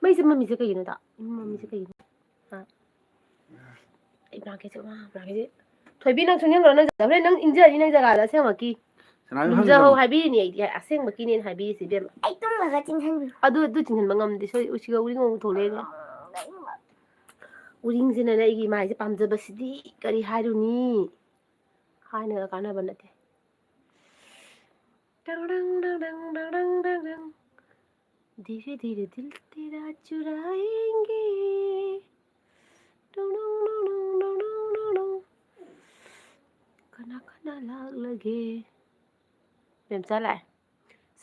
ꯃꯩꯁꯦ ꯃꯃꯤꯁꯦ ꯀꯩꯒꯤꯅꯣꯗ ꯃꯃꯤꯁꯦ ꯀꯩꯒꯤꯅꯣ ꯑꯩ ꯕ꯭ꯂꯥꯡꯀꯦꯠꯁꯦ ꯕ꯭ꯂꯥꯡꯀꯦꯠꯁꯦ ꯊꯣꯏꯕꯤ ꯅꯪ ꯁꯨꯡꯌꯦꯡꯂꯣ ꯅꯪ ꯍꯣꯔꯦꯟ ꯅꯪ ꯏꯪꯖꯔꯤ ꯅꯪ ꯖꯒꯥꯗ ꯑꯁꯦꯡꯃꯛꯀꯤ ꯂꯨꯝꯖꯍꯧ ꯍꯥꯏꯕꯤꯔꯤꯅꯤ ꯑꯩꯗꯤ ꯑꯁꯦꯡꯕꯀꯤꯅꯦꯅ ꯍꯥꯏꯕꯤꯔꯤꯁꯤ ꯏꯕꯦꯝꯃ ꯑꯩ ꯇꯨꯝꯃꯒ ꯆꯤꯡꯍꯟꯕꯤꯌꯨ ꯑꯗꯨ ꯆꯤꯡꯍꯟꯕ ꯉꯝꯗꯦ ꯁꯣꯏ ꯎꯁꯤꯒ ꯎꯔꯤꯡ ꯑꯃꯨꯛ ꯊꯣꯛꯂꯛꯑꯦꯅꯦ ꯎꯔꯤꯡꯁꯤꯅꯅꯦ ꯑꯩꯒꯤ ꯏꯃꯥꯏꯁꯦ ꯄꯥꯝꯖꯕꯁꯤꯗꯤ ꯀꯔꯤ ꯍꯥꯏꯔꯨꯅꯤ ꯍꯥꯏꯅꯒ ꯀꯥꯟꯅꯕ ꯅꯠꯇꯦ धीरे धीरे दिल तेरा चुराएंगे कना कना लाग लगे बेमचा लाए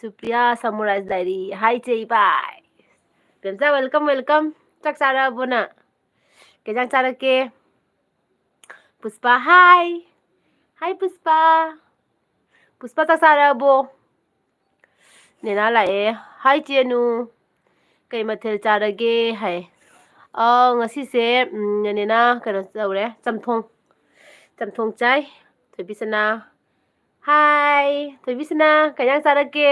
सुप्रिया समुराइज डायरी हाय चे बाय बेमचा वेलकम वेलकम चक चारा बोना केजांग चारा के पुष्पा हाय हाय पुष्पा पुष्पा चक चारा बो नेना लाए हाय चेनु कई मथेल चारगे हाय ngasi नेना कनो तौरे चमथोंग चाय थोबिसना हाय थोबिसना कयां चारगे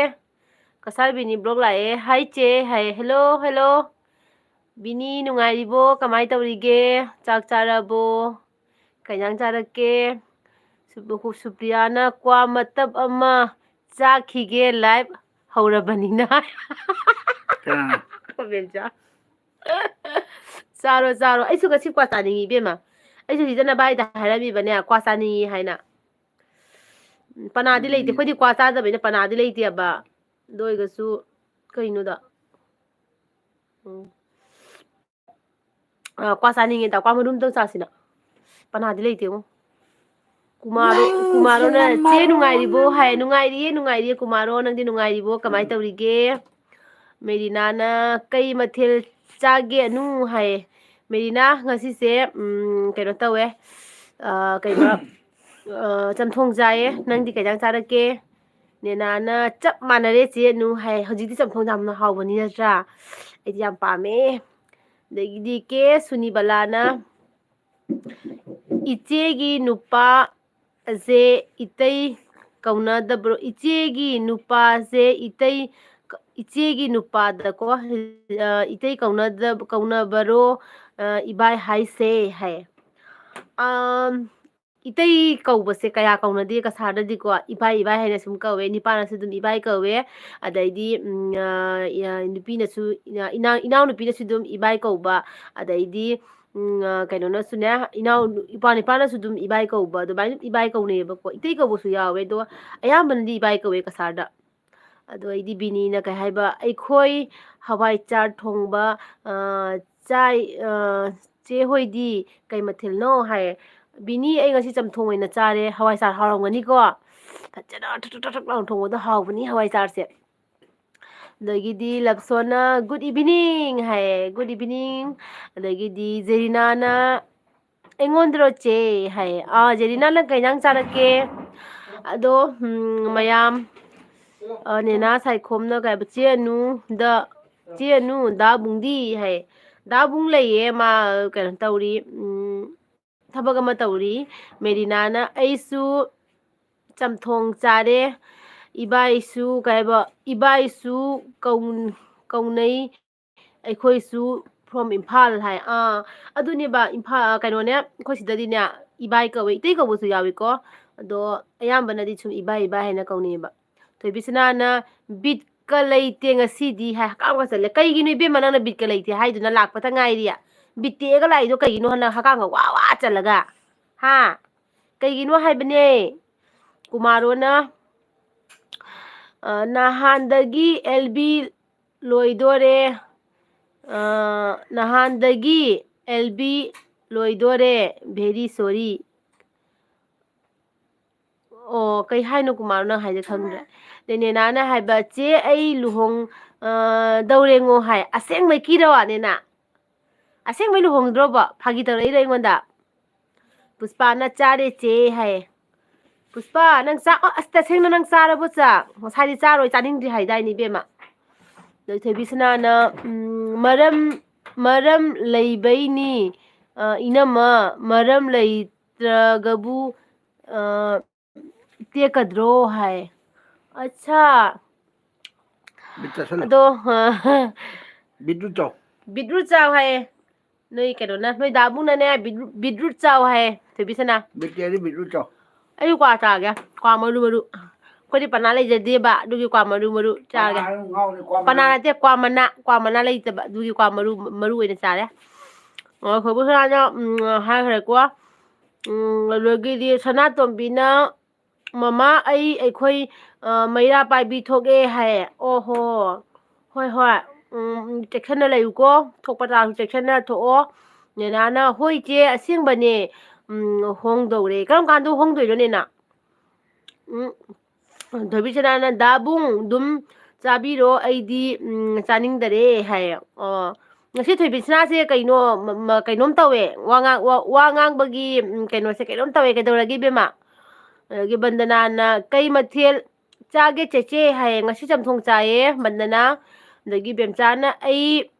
कसार बिनी ब्लॉग लाए हाय चे हाय हेलो हेलो बिनी नुंगाइरिबो कमाई तौरिगे चाक चारबो कयां चारगे सुप्रियाना क्वा मतब अमा चाखिगे लाइव हौरबनिना बेमचा चारो चारो ऐसु गसी क्वा चानिंगी बेमा ऐसु हिजना बाइदा हाइराबिबने क्वा चानिंगी हाइना पनादि लेते खोदि क्वा चादबैना पनादि लेते अबा दोइगसु कइनुदा क्वा चानिंगे दा क्वा मरुम दो चासिना पनादि लेते हो कुमारो ना चे नुंगाइरिबो हाय नुंगाइरिये कुमारो नंदी नुंगाइरिबो कमाई तौरिगे मेरीना ना कई मथेल चागे नु हाय मेरीना ngasi se कइनो तवे कइबा चमथोंग जाए नंदी कइजांग चारके नेना ना चप मानरे चे नु हाय हजिदी चमथोंग जामना हावबनी नत्रा एदि याम पामे दगिदी के सुनीबलाना इचेगी नुपा जे इतई कौनदब्रो इचेगी नुपा जे इतई इचेगी नुपादको इतई कौनबरो इबाई हाइसे है इतई कौबसे कया कौनदे कसारददिको इबाई हाइना सुम कवे निपानासु दुम इबाई कवे अदैदी नुपीनासु इनाउ नुपीनासु दुम इबाई कौबा अदैदी कइनोना सुने इनाउ इपानासु दुम इबाई कौबा दुबाई इबाई कौनेबको इतई कौबसु यावे दो अयामबनदी इबाई कवे कसारदा अदो अइदी बिनीना कइ हाइबा अइखोई हवाई चार थोंबा चाय चे होइदी कइ मथेलनो हाय बिनी अइ ngasi चमथोंग ओइना चारे हवाई चार हावरमगनिको फजना ठठक लाउन थोंबदो हावबनी हवाई चार से दगिदी लक्सोना good evening hi good evening दगिदी जेरिनाना एंगोंद्रो चे हाय जेरिनाना कइनांग चारके अदो मयाम नेना साइखोमना गायब चेनु दा बुंदी है दा बुंग लइए मा कनो तौरी थबक अमा तौरी मेरीनाना ऐसु चमथोंग चारे इबाइसु गायबा इबाइसु कौनई अखोइसु फ्रॉम इम्फाल हाय अदुनेबा इम्फाल कइनोने अखोइ सिददिने इबाई कवे इतई कवसु याविको अदो अयामबनदि सुम इबाई हाइना कौनेबा थोइबिसनाना बिटका लैते ngasiदी हाय हकांगा चले कइगिनो इबेमा नंना बिटका लैते हाइदुना लाकपता ngairiya बिटेगा लाइदो कइगिनो हना हकांगा वा वा चलगा हा कइगिनो हाइबने कुमारोना नहानदगी एलबी लोइदोरे नहानदगी एलबी लोइदोरे भेरी सॉरी ओ कई हाइनो कुमार ना हाइजे खंग्रे नेना हाइबा चे आई लुहोंग दौरेंगो हाय असेंग मै किरवा नेना असेंग मै लुहोंग द्रोबा फागी तौरई रेंगोंदा पुष्पा ना चारे चे हाय पुष्पा नंग चा अस्ता सेंग नंग चारबो चा मसारी चारोय चानिंग्दि हाइदाइनि बेमा दैथैबिसना ना मरम लैबैनी इनमा मरम लैत्रगबु टेकद्रो है अच्छा ꯕꯤꯠ ꯆꯠꯁꯜꯂꯣ ꯑꯗꯣ ꯕꯤꯠꯔꯨꯠ ꯆꯥꯎ ꯕꯤꯠꯔꯨꯠ ꯆꯥꯎ ꯍꯥꯏꯌꯦ ꯅꯣꯏ ꯀꯩꯅꯣꯅ ꯅꯣꯏ ꯗꯥꯕꯨꯡꯅꯅꯦ ꯕꯤꯠꯔꯨꯠ ꯆꯥꯎ ꯍꯥꯏꯌꯦ ꯊꯣꯏꯕꯤꯁꯅꯥ ꯕꯤꯠ ꯆꯥꯔꯗꯤ ꯕꯤꯠꯔꯨꯠ ꯆꯥꯎ ꯑꯩꯁꯨ ꯀ꯭ꯋꯥ ꯆꯥꯒꯦ ꯀ꯭ꯋꯥ ꯃꯔꯨ ꯑꯩꯈꯣꯏꯗꯤ ꯄꯅꯥ ꯂꯩꯖꯗꯦꯕ ꯑꯗꯨꯒꯤ ꯀ꯭ꯋꯥ ꯃꯔꯨ ꯆꯥꯒꯦ ꯄꯅꯥ ꯉꯥꯎꯔꯦ ꯀ꯭ꯋꯥ ꯄꯅꯥ ꯃꯅꯥ ꯅꯠꯇꯦ ꯀ꯭ꯋꯥ ꯃꯅꯥ ꯂꯩꯇꯕ ꯑꯗꯨꯒꯤ ꯀ꯭ꯋꯥ ꯃꯔꯨ ꯑꯣꯏꯅ ꯆꯥꯔꯦ ꯊꯣꯏꯕꯤꯁꯅꯥꯅ ꯍꯥꯏꯈ꯭ꯔꯦꯀꯣ ꯑꯗꯨꯗꯒꯤꯗꯤ ꯁꯅꯥꯇꯣꯝꯕꯤꯅ ꯃꯃꯥ ꯑꯩꯈꯣꯏ ꯃꯩꯔꯥ ꯄꯥꯏꯕꯤ ꯊꯣꯛꯑꯦ ꯍꯥꯏꯌꯦ ꯑꯣꯍꯣ ꯍꯣꯏ ꯍꯣꯏ ꯆꯦꯛꯁꯤꯟꯅ ꯂꯩꯌꯨꯀꯣ ꯊꯣꯛꯄ ꯇꯥꯔꯁꯨ ꯆꯦꯛꯁꯤꯟꯅ ꯊꯣꯛꯑꯣ ꯅꯦꯅꯥꯅ ꯍꯣꯏ ꯏꯆꯦ ꯑꯁꯦꯡꯕꯅꯦ ꯍꯣꯡꯗꯧꯔꯦ ꯀꯔꯝ ꯀꯥꯟꯗ ꯍꯣꯡꯗꯣꯏꯅꯣ ꯅꯦꯅꯥ ꯊꯣꯏꯕꯤꯁꯅꯥꯅ ꯗꯥꯕꯨꯡ ꯑꯗꯨꯝ ꯆꯥꯕꯤꯔꯣ ꯑꯩꯗꯤ ꯆꯥꯅꯤꯡꯗꯔꯦ ꯍꯥꯏꯌꯦ ꯑꯣ ꯉꯁꯤ ꯊꯣꯏꯕꯤꯁꯅꯥꯁꯦ ꯀꯩꯅꯣꯝ ꯇꯧꯋꯦ ꯋꯥ ꯉꯥꯡꯕꯒꯤ ꯀꯩꯅꯣꯁꯦ ꯀꯩꯅꯣꯝ ꯇꯧꯋꯦ ꯀꯩꯗꯧꯔꯒꯦ ꯏꯕꯦꯝꯃ ꯑꯗꯒꯤ ꯕꯟꯗꯅꯥꯅ ꯀꯩ ꯃꯊꯦꯜ ꯆꯥꯒꯦ ꯆꯦꯆꯦ ꯍꯥꯏꯌꯦ ꯉꯁꯤ ꯆꯝꯊꯣꯡ ꯆꯥꯏꯌꯦ ꯕꯟꯗꯅꯥ ꯑꯗꯒꯤ ꯕꯦꯝꯆꯥꯅ ꯑꯩ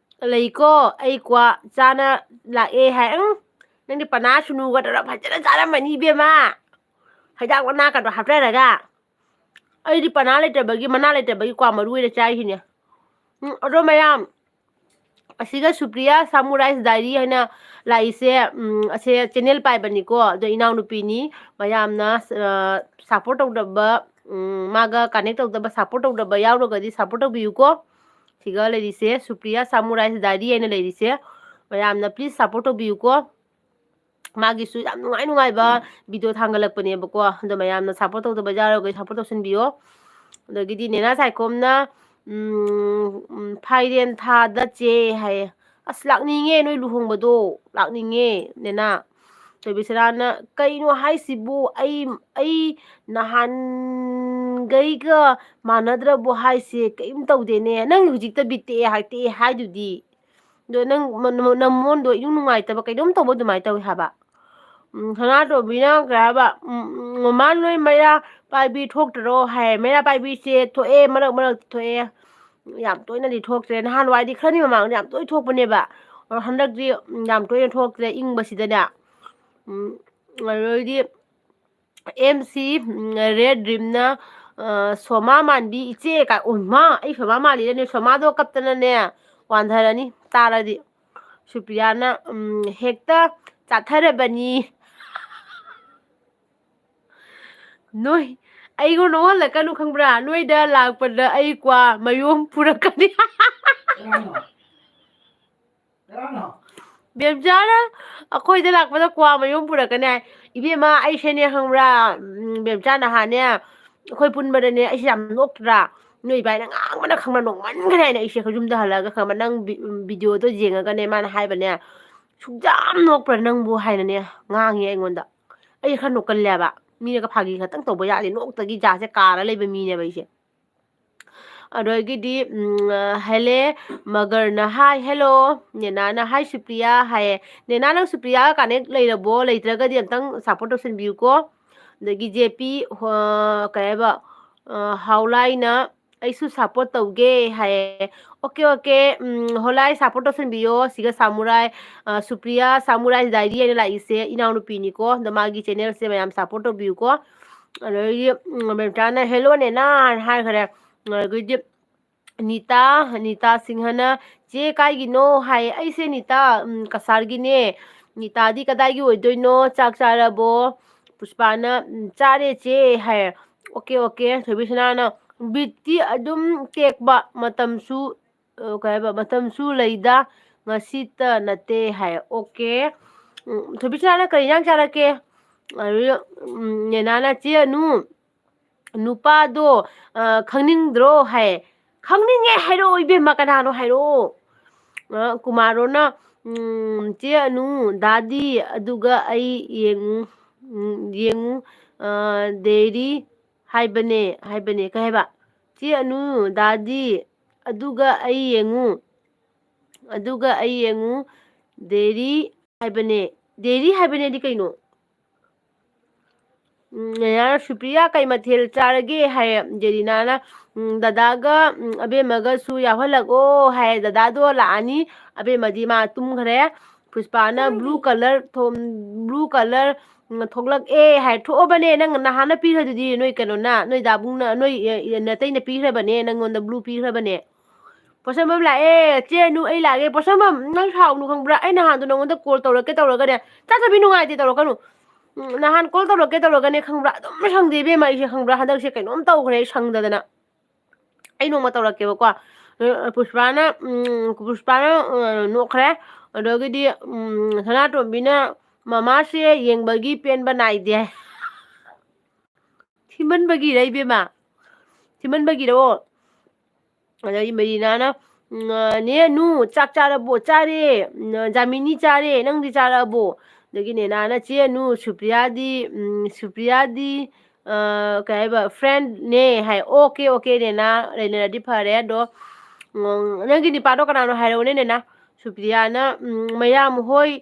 ꯂꯩꯀꯣ ꯑꯩ ꯀ꯭ꯋꯥ ꯆꯥꯅ ꯂꯥꯛꯑꯦ ꯍꯥꯏ ꯅꯪꯗꯤ ꯄꯅꯥ ꯁꯨꯅꯨꯒ ꯇꯧꯔꯒ ꯐꯖꯅ ꯆꯥꯔꯝꯃꯅꯤ ꯏꯕꯦꯝꯃ ꯍꯩꯗꯥꯛ ꯃꯅꯥꯒꯗꯣ ꯍꯥꯞꯆꯔꯒ ꯑꯩꯗꯤ ꯄꯅꯥ ꯂꯩꯇꯕꯒꯤ ꯃꯅꯥ ꯂꯩꯇꯕꯒꯤ ꯀ꯭ꯋꯥ ꯃꯔꯨ ꯑꯣꯏꯅ ꯆꯥꯏꯁꯤꯅꯦ ꯑꯗꯣ ꯃꯌꯥꯝ ꯑꯁꯤꯒ ꯁꯨꯄ꯭ꯔꯤꯌꯥ ꯁꯥꯃꯨꯔꯥꯏꯁ ꯗꯥꯏꯔꯤ ꯍꯥꯏꯅ ꯂꯥꯛꯏꯁꯦ ꯑꯁꯦ ꯆꯦꯟꯅꯦꯜ ꯄꯥꯏꯕꯅꯤꯀꯣ ꯑꯗꯣ ꯏꯅꯥꯎꯅꯨꯄꯤꯅꯤ ꯃꯌꯥꯝꯅ ꯁꯞꯄꯣꯔꯠ ꯇꯧꯗꯕ ꯃꯥꯒ ꯀꯅꯦꯛ ꯇꯧꯗꯕ ꯁꯞꯄꯣꯔꯠ ꯇꯧꯗꯕ ꯌꯥꯎꯔꯒꯗꯤ ꯁꯞꯄꯣꯔꯠ ꯇꯧꯕꯤꯌꯨꯀꯣ ꯁꯤꯒ ꯂꯩꯔꯤꯁꯦ ꯁꯨꯄ꯭ꯔꯤꯌꯥ ꯁꯥꯃꯨꯔꯥꯏꯁ ꯗꯥꯏꯔꯤ ꯍꯥꯏꯅ ꯂꯩꯔꯤꯁꯦ ꯃꯌꯥꯝꯅ ꯄ꯭ꯂꯤꯖ ꯁꯞꯄꯣꯔꯠ ꯇꯧꯕꯤꯌꯨꯀꯣ ꯃꯥꯒꯤꯁꯨ ꯌꯥꯝ ꯅꯨꯡꯉꯥꯏꯕ ꯚꯤꯗꯤꯑꯣ ꯊꯥꯡꯒꯠꯂꯛꯄꯅꯦꯕꯀꯣ ꯑꯗꯣ ꯃꯌꯥꯝꯅ ꯁꯞꯄꯣꯔꯠ ꯇꯧꯗꯕ ꯌꯥꯎꯔꯒꯗꯤ ꯁꯞꯄꯣꯔꯠ ꯇꯧꯁꯟꯕꯤꯌꯣ ꯑꯗꯒꯤꯗꯤ ꯅꯦꯅꯥ ꯁꯥꯏꯈꯣꯝꯅ ꯐꯥꯏꯔꯦꯟ ꯊꯥꯗ ꯆꯦ ꯍꯥꯏꯌꯦ ꯑꯁ ꯂꯥꯛꯅꯤꯡꯉꯦ ꯅꯣꯏ ꯂꯨꯍꯣꯡꯕꯗꯣ ꯂꯥꯛꯅꯤꯡꯉꯦ ꯅꯦꯅꯥ ꯊꯣꯏꯕꯤꯁꯅꯥꯅ ꯀꯩꯅꯣ ꯍꯥꯏꯁꯤꯕꯨ ꯑꯩ ꯅꯍꯥꯟꯈꯩꯒ ꯃꯥꯟꯅꯗ꯭ꯔꯕꯣ ꯍꯥꯏꯁꯦ ꯀꯩꯝ ꯇꯧꯗꯦꯅꯦ ꯅꯪ ꯍꯧꯖꯤꯛꯇ ꯕꯤꯠꯇꯦꯛꯑꯦ ꯍꯥꯏꯗꯨꯗꯤ ꯑꯗꯣ ꯅꯪ ꯅꯃꯣꯟꯗꯣ ꯏꯅꯨꯡ ꯅꯨꯡꯉꯥꯏꯇꯕ ꯀꯩꯅꯣꯝ ꯇꯧꯕ ꯑꯗꯨꯃꯥꯏꯅ ꯇꯧꯋꯤ ꯍꯥꯏꯕ ꯁꯅꯥꯇꯣꯝꯕꯤꯅ ꯀꯩ ꯍꯥꯏꯕ ꯃꯃꯥ ꯅꯣꯏ ꯃꯩꯔꯥ ꯄꯥꯏꯕꯤ ꯊꯣꯛꯇꯔꯣ ꯍꯥꯏ ꯃꯩꯔꯥ ꯄꯥꯏꯕꯤꯁꯦ ꯊꯣꯛꯑꯦ ꯃꯔꯛ ꯊꯣꯛꯑꯦ ꯌꯥꯝ ꯇꯣꯏꯅꯗꯤ ꯊꯣꯛꯇ꯭ꯔꯦ ꯅꯍꯥꯟꯋꯥꯏꯗꯤ ꯈꯔꯅꯤ ꯃꯃꯥꯡꯗ ꯌꯥꯝ ꯇꯣꯏꯅ ꯊꯣꯛꯄꯅꯦꯕ ꯍꯟꯗꯛꯇꯤ ꯌꯥꯝ ꯇꯣꯏꯅ ꯊꯣꯛꯇ꯭ꯔꯦ ꯏꯪꯕꯁꯤꯗꯅꯦ ꯑꯗꯨꯗꯩꯗꯤ ꯑꯦꯝ ꯁꯤ ꯔꯦꯠ ꯗ꯭ꯔꯤꯝꯅ ꯁꯣꯃꯥ ꯃꯥꯟꯕꯤ ꯏꯆꯦ ꯃꯥ ꯑꯩ ꯁꯣꯃꯥ ꯃꯥꯟꯕꯤꯗꯅꯦ ꯁꯣꯃꯥꯗꯣ ꯀꯞꯇꯅꯅꯦ ꯋꯥꯟꯊꯔꯅꯤ ꯇꯥꯔꯗꯤ ꯁꯨꯄ꯭ꯔꯤꯌꯥꯅ ꯍꯦꯛꯇ ꯆꯥꯊꯔꯕꯅꯤ ꯅꯣꯏ ꯑꯩꯉꯣꯟꯗ ꯑꯣꯍꯜꯂꯛꯀꯅꯨ ꯈꯪꯕ꯭ꯔꯥ ꯅꯣꯏꯗ ꯂꯥꯛꯄꯗ ꯑꯩ ꯀ꯭ꯋꯥ ꯃꯌꯨꯝ ꯄꯨꯔꯛꯀꯅꯤ ꯕꯦꯝꯆꯥꯅ ꯑꯩꯈꯣꯏꯗ ꯂꯥꯛꯄꯗ ꯀ꯭ꯋꯥ ꯃꯌꯨꯝ ꯄꯨꯔꯛꯀꯅꯤ ꯍꯥꯏ ꯏꯕꯦꯝꯃ ꯑꯩꯁꯦꯅꯦ ꯈꯪꯕ꯭ꯔꯥ ꯕꯦꯝꯆꯥ ꯅꯍꯥꯟꯅꯦ ꯑꯩꯈꯣꯏ ꯄꯨꯟꯕꯗꯅꯦ ꯑꯩꯁꯦ ꯌꯥꯝ ꯅꯣꯛꯇ꯭ꯔꯥ ꯅꯣꯏ ꯏꯕꯥꯏꯅ ꯉꯥꯡꯕꯅ ꯈꯪꯕ꯭ꯔꯥ ꯅꯣꯡꯃꯟꯈ꯭ꯔꯦ ꯍꯥꯏꯅ ꯑꯩꯁꯦ ꯑꯩꯈꯣꯏ ꯌꯨꯝꯗ ꯍꯜꯂꯛꯑꯒ ꯈꯪꯕ꯭ꯔꯥ ꯅꯪ ꯚꯤꯗꯤꯑꯣꯗꯣ ꯌꯦꯡꯉꯒꯅꯦ ꯃꯥꯅ ꯍꯥꯏꯕꯅꯦ ꯁꯨꯛꯌꯥꯝ ꯅꯣꯛꯄ꯭ꯔꯥ ꯅꯪꯕꯨ ꯍꯥꯏꯅꯅꯦ ꯉꯥꯡꯉꯦ ꯑꯩꯉꯣꯟꯗ ꯑꯩ ꯈꯔ ꯅꯣꯛꯀꯜꯂꯦꯕ ꯃꯤꯅꯒ ꯐꯥꯒꯤ ꯈꯛꯇꯪ ꯇꯧꯕ ꯌꯥꯗꯦ ꯅꯣꯛꯇꯒꯤ ꯖꯥꯠꯁꯦ ꯀꯥꯔ ꯂꯩꯕ ꯃꯤꯅꯦꯕ ꯑꯩꯁꯦ ꯑꯗꯒꯤꯗꯤ ꯍꯦꯂꯦ ꯃꯒꯔꯅ ꯍꯥꯏ ꯍꯦꯜꯂꯣ ꯅꯦꯅꯥꯅ ꯍꯥꯏ ꯁꯨꯄ꯭ꯔꯤꯌꯥ ꯍꯥꯏꯌꯦ ꯅꯦꯅꯥ ꯅꯪ ꯁꯨꯄ꯭ꯔꯤꯌꯥꯒ ꯀꯥꯅꯦꯛ ꯂꯩꯔꯕꯣ ꯂꯩꯇ꯭ꯔꯒꯗꯤ ꯑꯝꯇꯪ ꯁꯞꯄꯣꯔꯠ ꯇꯧꯁꯟꯕꯤꯌꯨꯀꯣ ꯑꯗꯒꯤ ꯖꯦꯄꯤ ꯀꯩ ꯍꯥꯏꯕ ꯍꯥꯎꯂꯥꯏꯅ ꯑꯩꯁꯨ ꯁꯞꯄꯣꯔꯠ ꯇꯧꯒꯦ ꯍꯥꯏꯌꯦ ꯑꯣꯀꯦ ꯍꯣꯂꯥꯏ ꯁꯞꯄꯣꯔꯠ ꯇꯧꯁꯟꯕꯤꯌꯣ ꯁꯤꯒ ꯁꯥꯃꯨꯔꯥꯏ ꯁꯨꯄ꯭ꯔꯤꯌꯥ ꯁꯥꯃꯨꯔꯥꯏ ꯗꯥꯏꯔꯤ ꯍꯥꯏꯅ ꯂꯥꯛꯏꯁꯦ ꯏꯅꯥꯎꯅꯨꯄꯤꯅꯤꯀꯣ ꯑꯗꯣ ꯃꯥꯒꯤ ꯆꯦꯅꯦꯜꯁꯦ ꯃꯌꯥꯝ ꯁꯞꯄꯣꯔꯠ ꯇꯧꯕꯤꯌꯨꯀꯣ ꯑꯗꯒꯤ ꯕꯦꯝꯆꯥꯅ ꯍꯦꯜꯂꯣ ꯅꯦꯅꯥ ꯍꯥꯏꯈ꯭ꯔꯦ ꯑꯗꯒꯤꯗꯤ ꯅꯤꯇꯥ ꯁꯤꯡꯍꯅ ꯆꯦ ꯀꯥꯏꯒꯤꯅꯣ ꯍꯥꯏ ꯑꯩꯁꯦ ꯅꯤꯇꯥ ꯀꯁꯥꯔꯒꯤꯅꯦ ꯅꯤꯇꯥꯗꯤ ꯀꯗꯥꯏꯒꯤ ꯑꯣꯏꯗꯣꯏꯅꯣ ꯆꯥꯛ ꯆꯥꯔꯕꯣ ꯄꯨꯁꯄꯥꯅ ꯆꯥꯔꯦ ꯆꯦ ꯍꯥꯏ ꯑꯣꯀꯦ ꯊꯣꯏꯕꯤꯁꯅꯥꯅ ꯕꯤꯠꯇꯤ ꯑꯗꯨꯝ ꯇꯦꯛꯄ ꯃꯇꯝꯁꯨ ꯀꯩ ꯍꯥꯏꯕ ꯃꯇꯝꯁꯨ ꯂꯩꯗ ꯉꯁꯤꯇ ꯅꯠꯇꯦ ꯍꯥꯏ ꯑꯣꯀꯦ ꯊꯣꯏꯕꯤꯁꯅꯥꯅ ꯀꯔꯤ ꯏꯟꯖꯥꯡ ꯆꯥꯔꯛꯀꯦ ꯑꯗꯨ ꯅꯦꯅꯥꯅ ꯆꯦ ꯑꯅꯨ ꯅꯨꯄꯥꯗꯣ ꯈꯪꯅꯤꯡꯗ꯭ꯔꯣ ꯍꯥꯏ ꯈꯪꯅꯤꯡꯉꯦ ꯍꯥꯏꯔꯛꯑꯣ ꯏꯕꯦꯝꯃ ꯀꯅꯥꯅꯣ ꯍꯥꯏꯔꯛꯑꯣ ꯀꯨꯃꯥꯔꯣꯅ ꯆꯦ ꯑꯅꯨ ꯗꯥꯗꯤ ꯑꯗꯨꯒ ꯑꯩ ꯌꯦꯡꯉꯨ ꯗꯦꯔꯤ ꯍꯥꯏꯕꯅꯦ ꯀꯩ ꯍꯥꯏꯕ ꯆꯦ ꯑꯅꯨ ꯗꯥꯗꯤ ꯑꯗꯨꯒ ꯑꯩ ꯌꯦꯡꯉꯨ ꯗꯦꯔꯤ ꯍꯥꯏꯕꯅꯦꯗꯤ ꯀꯩꯅꯣ ꯅꯦꯅꯥꯅ ꯁꯨꯄ꯭ꯔꯤꯌꯥ ꯀꯩ ꯃꯊꯦꯜ ꯆꯥꯔꯒꯦ ꯍꯥꯏꯌꯦ ꯖꯦꯔꯤꯅꯥꯅ ꯗꯗꯥꯒ ꯑꯕꯦꯝꯃꯒꯁꯨ ꯌꯥꯎꯍꯜꯂꯛꯑꯣ ꯍꯥꯏ ꯗꯗꯥꯗꯣ ꯂꯥꯛꯑꯅꯤ ꯑꯕꯦꯝꯃꯗꯤ ꯃꯥ ꯇꯨꯝꯈ꯭ꯔꯦ ꯄꯨꯁꯄꯥꯅ ꯕ꯭ꯂꯨ ꯀꯂꯔ ꯊꯣꯛꯂꯛꯑꯦ ꯍꯥꯏ ꯊꯣꯛꯑꯕꯅꯦ ꯅꯪ ꯅꯍꯥꯟꯅ ꯄꯤꯈ꯭ꯔꯗꯨꯗꯤ ꯅꯣꯏ ꯀꯩꯅꯣꯅ ꯅꯣꯏ ꯗꯥꯕꯨꯡꯅ ꯅꯣꯏ ꯅꯇꯩꯅ ꯄꯤꯈ꯭ꯔꯕꯅꯦ ꯅꯪꯉꯣꯟꯗ ꯕ꯭ꯂꯨ ꯄꯤꯈ꯭ꯔꯕꯅꯦ ꯄꯣꯠꯁꯝꯕꯝ ꯂꯥꯛꯑꯦ ꯆꯦ ꯅꯨ ꯑꯩ ꯂꯥꯛꯑꯦ ꯄꯣꯠꯁꯝꯕꯝ ꯅꯪ ꯁꯥꯎꯅꯨ ꯈꯪꯕ꯭ꯔꯥ ꯑꯩ ꯅꯍꯥꯟꯗꯣ ꯅꯉꯣꯟꯗ ꯀꯣꯜ ꯇꯧꯔꯛꯀꯦ ꯇꯧꯔꯒꯅꯦ ꯆꯠꯇꯕꯤ ꯅꯨꯡꯉꯥꯏꯇꯦ ꯇꯧꯔꯛꯀꯅꯨ ꯅꯍꯥꯟ ꯀꯣꯜ ꯇꯧꯔꯛꯀꯦ ꯇꯧꯔꯒꯅꯦ ꯈꯪꯕ꯭ꯔꯥ ꯑꯗꯨꯝ ꯁꯪꯗꯦ ꯏꯕꯦꯝꯃ ꯑꯩꯁꯦ ꯈꯪꯕ꯭ꯔꯥ ꯍꯟꯗꯛꯁꯦ ꯀꯩꯅꯣꯝ ꯇꯧꯈ꯭ꯔꯦ ꯑꯩ ꯁꯪꯗꯗꯅ ꯑꯩ ꯅꯣꯡꯃ ꯇꯧꯔꯛꯀꯦꯕꯀꯣ ꯄꯨꯁꯄꯥꯅ ꯅꯣꯛꯈ꯭ꯔꯦ ꯑꯗꯒꯤꯗꯤ ꯁꯅꯥꯇꯣꯝꯕꯤꯅ ꯃꯃꯥꯁꯦ ꯌꯦꯡꯕꯒꯤ ꯄꯦꯟꯕ ꯅꯥꯏꯗꯦ ꯊꯤꯃꯟꯕꯒꯤꯔ ꯏꯕꯦꯝꯃ ꯊꯤꯃꯟꯕꯒꯤꯔꯣ ꯑꯗꯒꯤ ꯃꯦꯔꯤꯅꯥꯅ ꯅꯦ ꯅꯨ ꯆꯥꯛ ꯆꯥꯔꯕꯣ ꯆꯥꯔꯦ ꯖꯥꯃꯤꯅꯤ ꯆꯥꯔꯦ ꯅꯪꯗꯤ ꯆꯥꯔꯛꯑꯕꯣ ꯑꯗꯒꯤ ꯅꯦꯅꯥꯅ ꯆꯦ ꯅꯨ ꯁꯨꯄ꯭ꯔꯤꯌꯥꯗꯤ ꯀꯩ ꯍꯥꯏꯕ ꯐ꯭ꯔꯦꯟꯅꯦ ꯍꯥꯏ ꯑꯣꯀꯦ ꯑꯣꯀꯦ ꯅꯦꯅꯥ ꯂꯩꯅꯔꯗꯤ ꯐꯔꯦ ꯑꯗꯣ ꯅꯪꯒꯤ ꯅꯤꯄꯥꯗꯣ ꯀꯅꯥꯅꯣ ꯍꯥꯏꯔꯛꯎꯅꯦ ꯅꯦꯅꯥ ꯁꯨꯄ꯭ꯔꯤꯌꯥꯅ ꯃꯌꯥꯝ ꯍꯣꯏ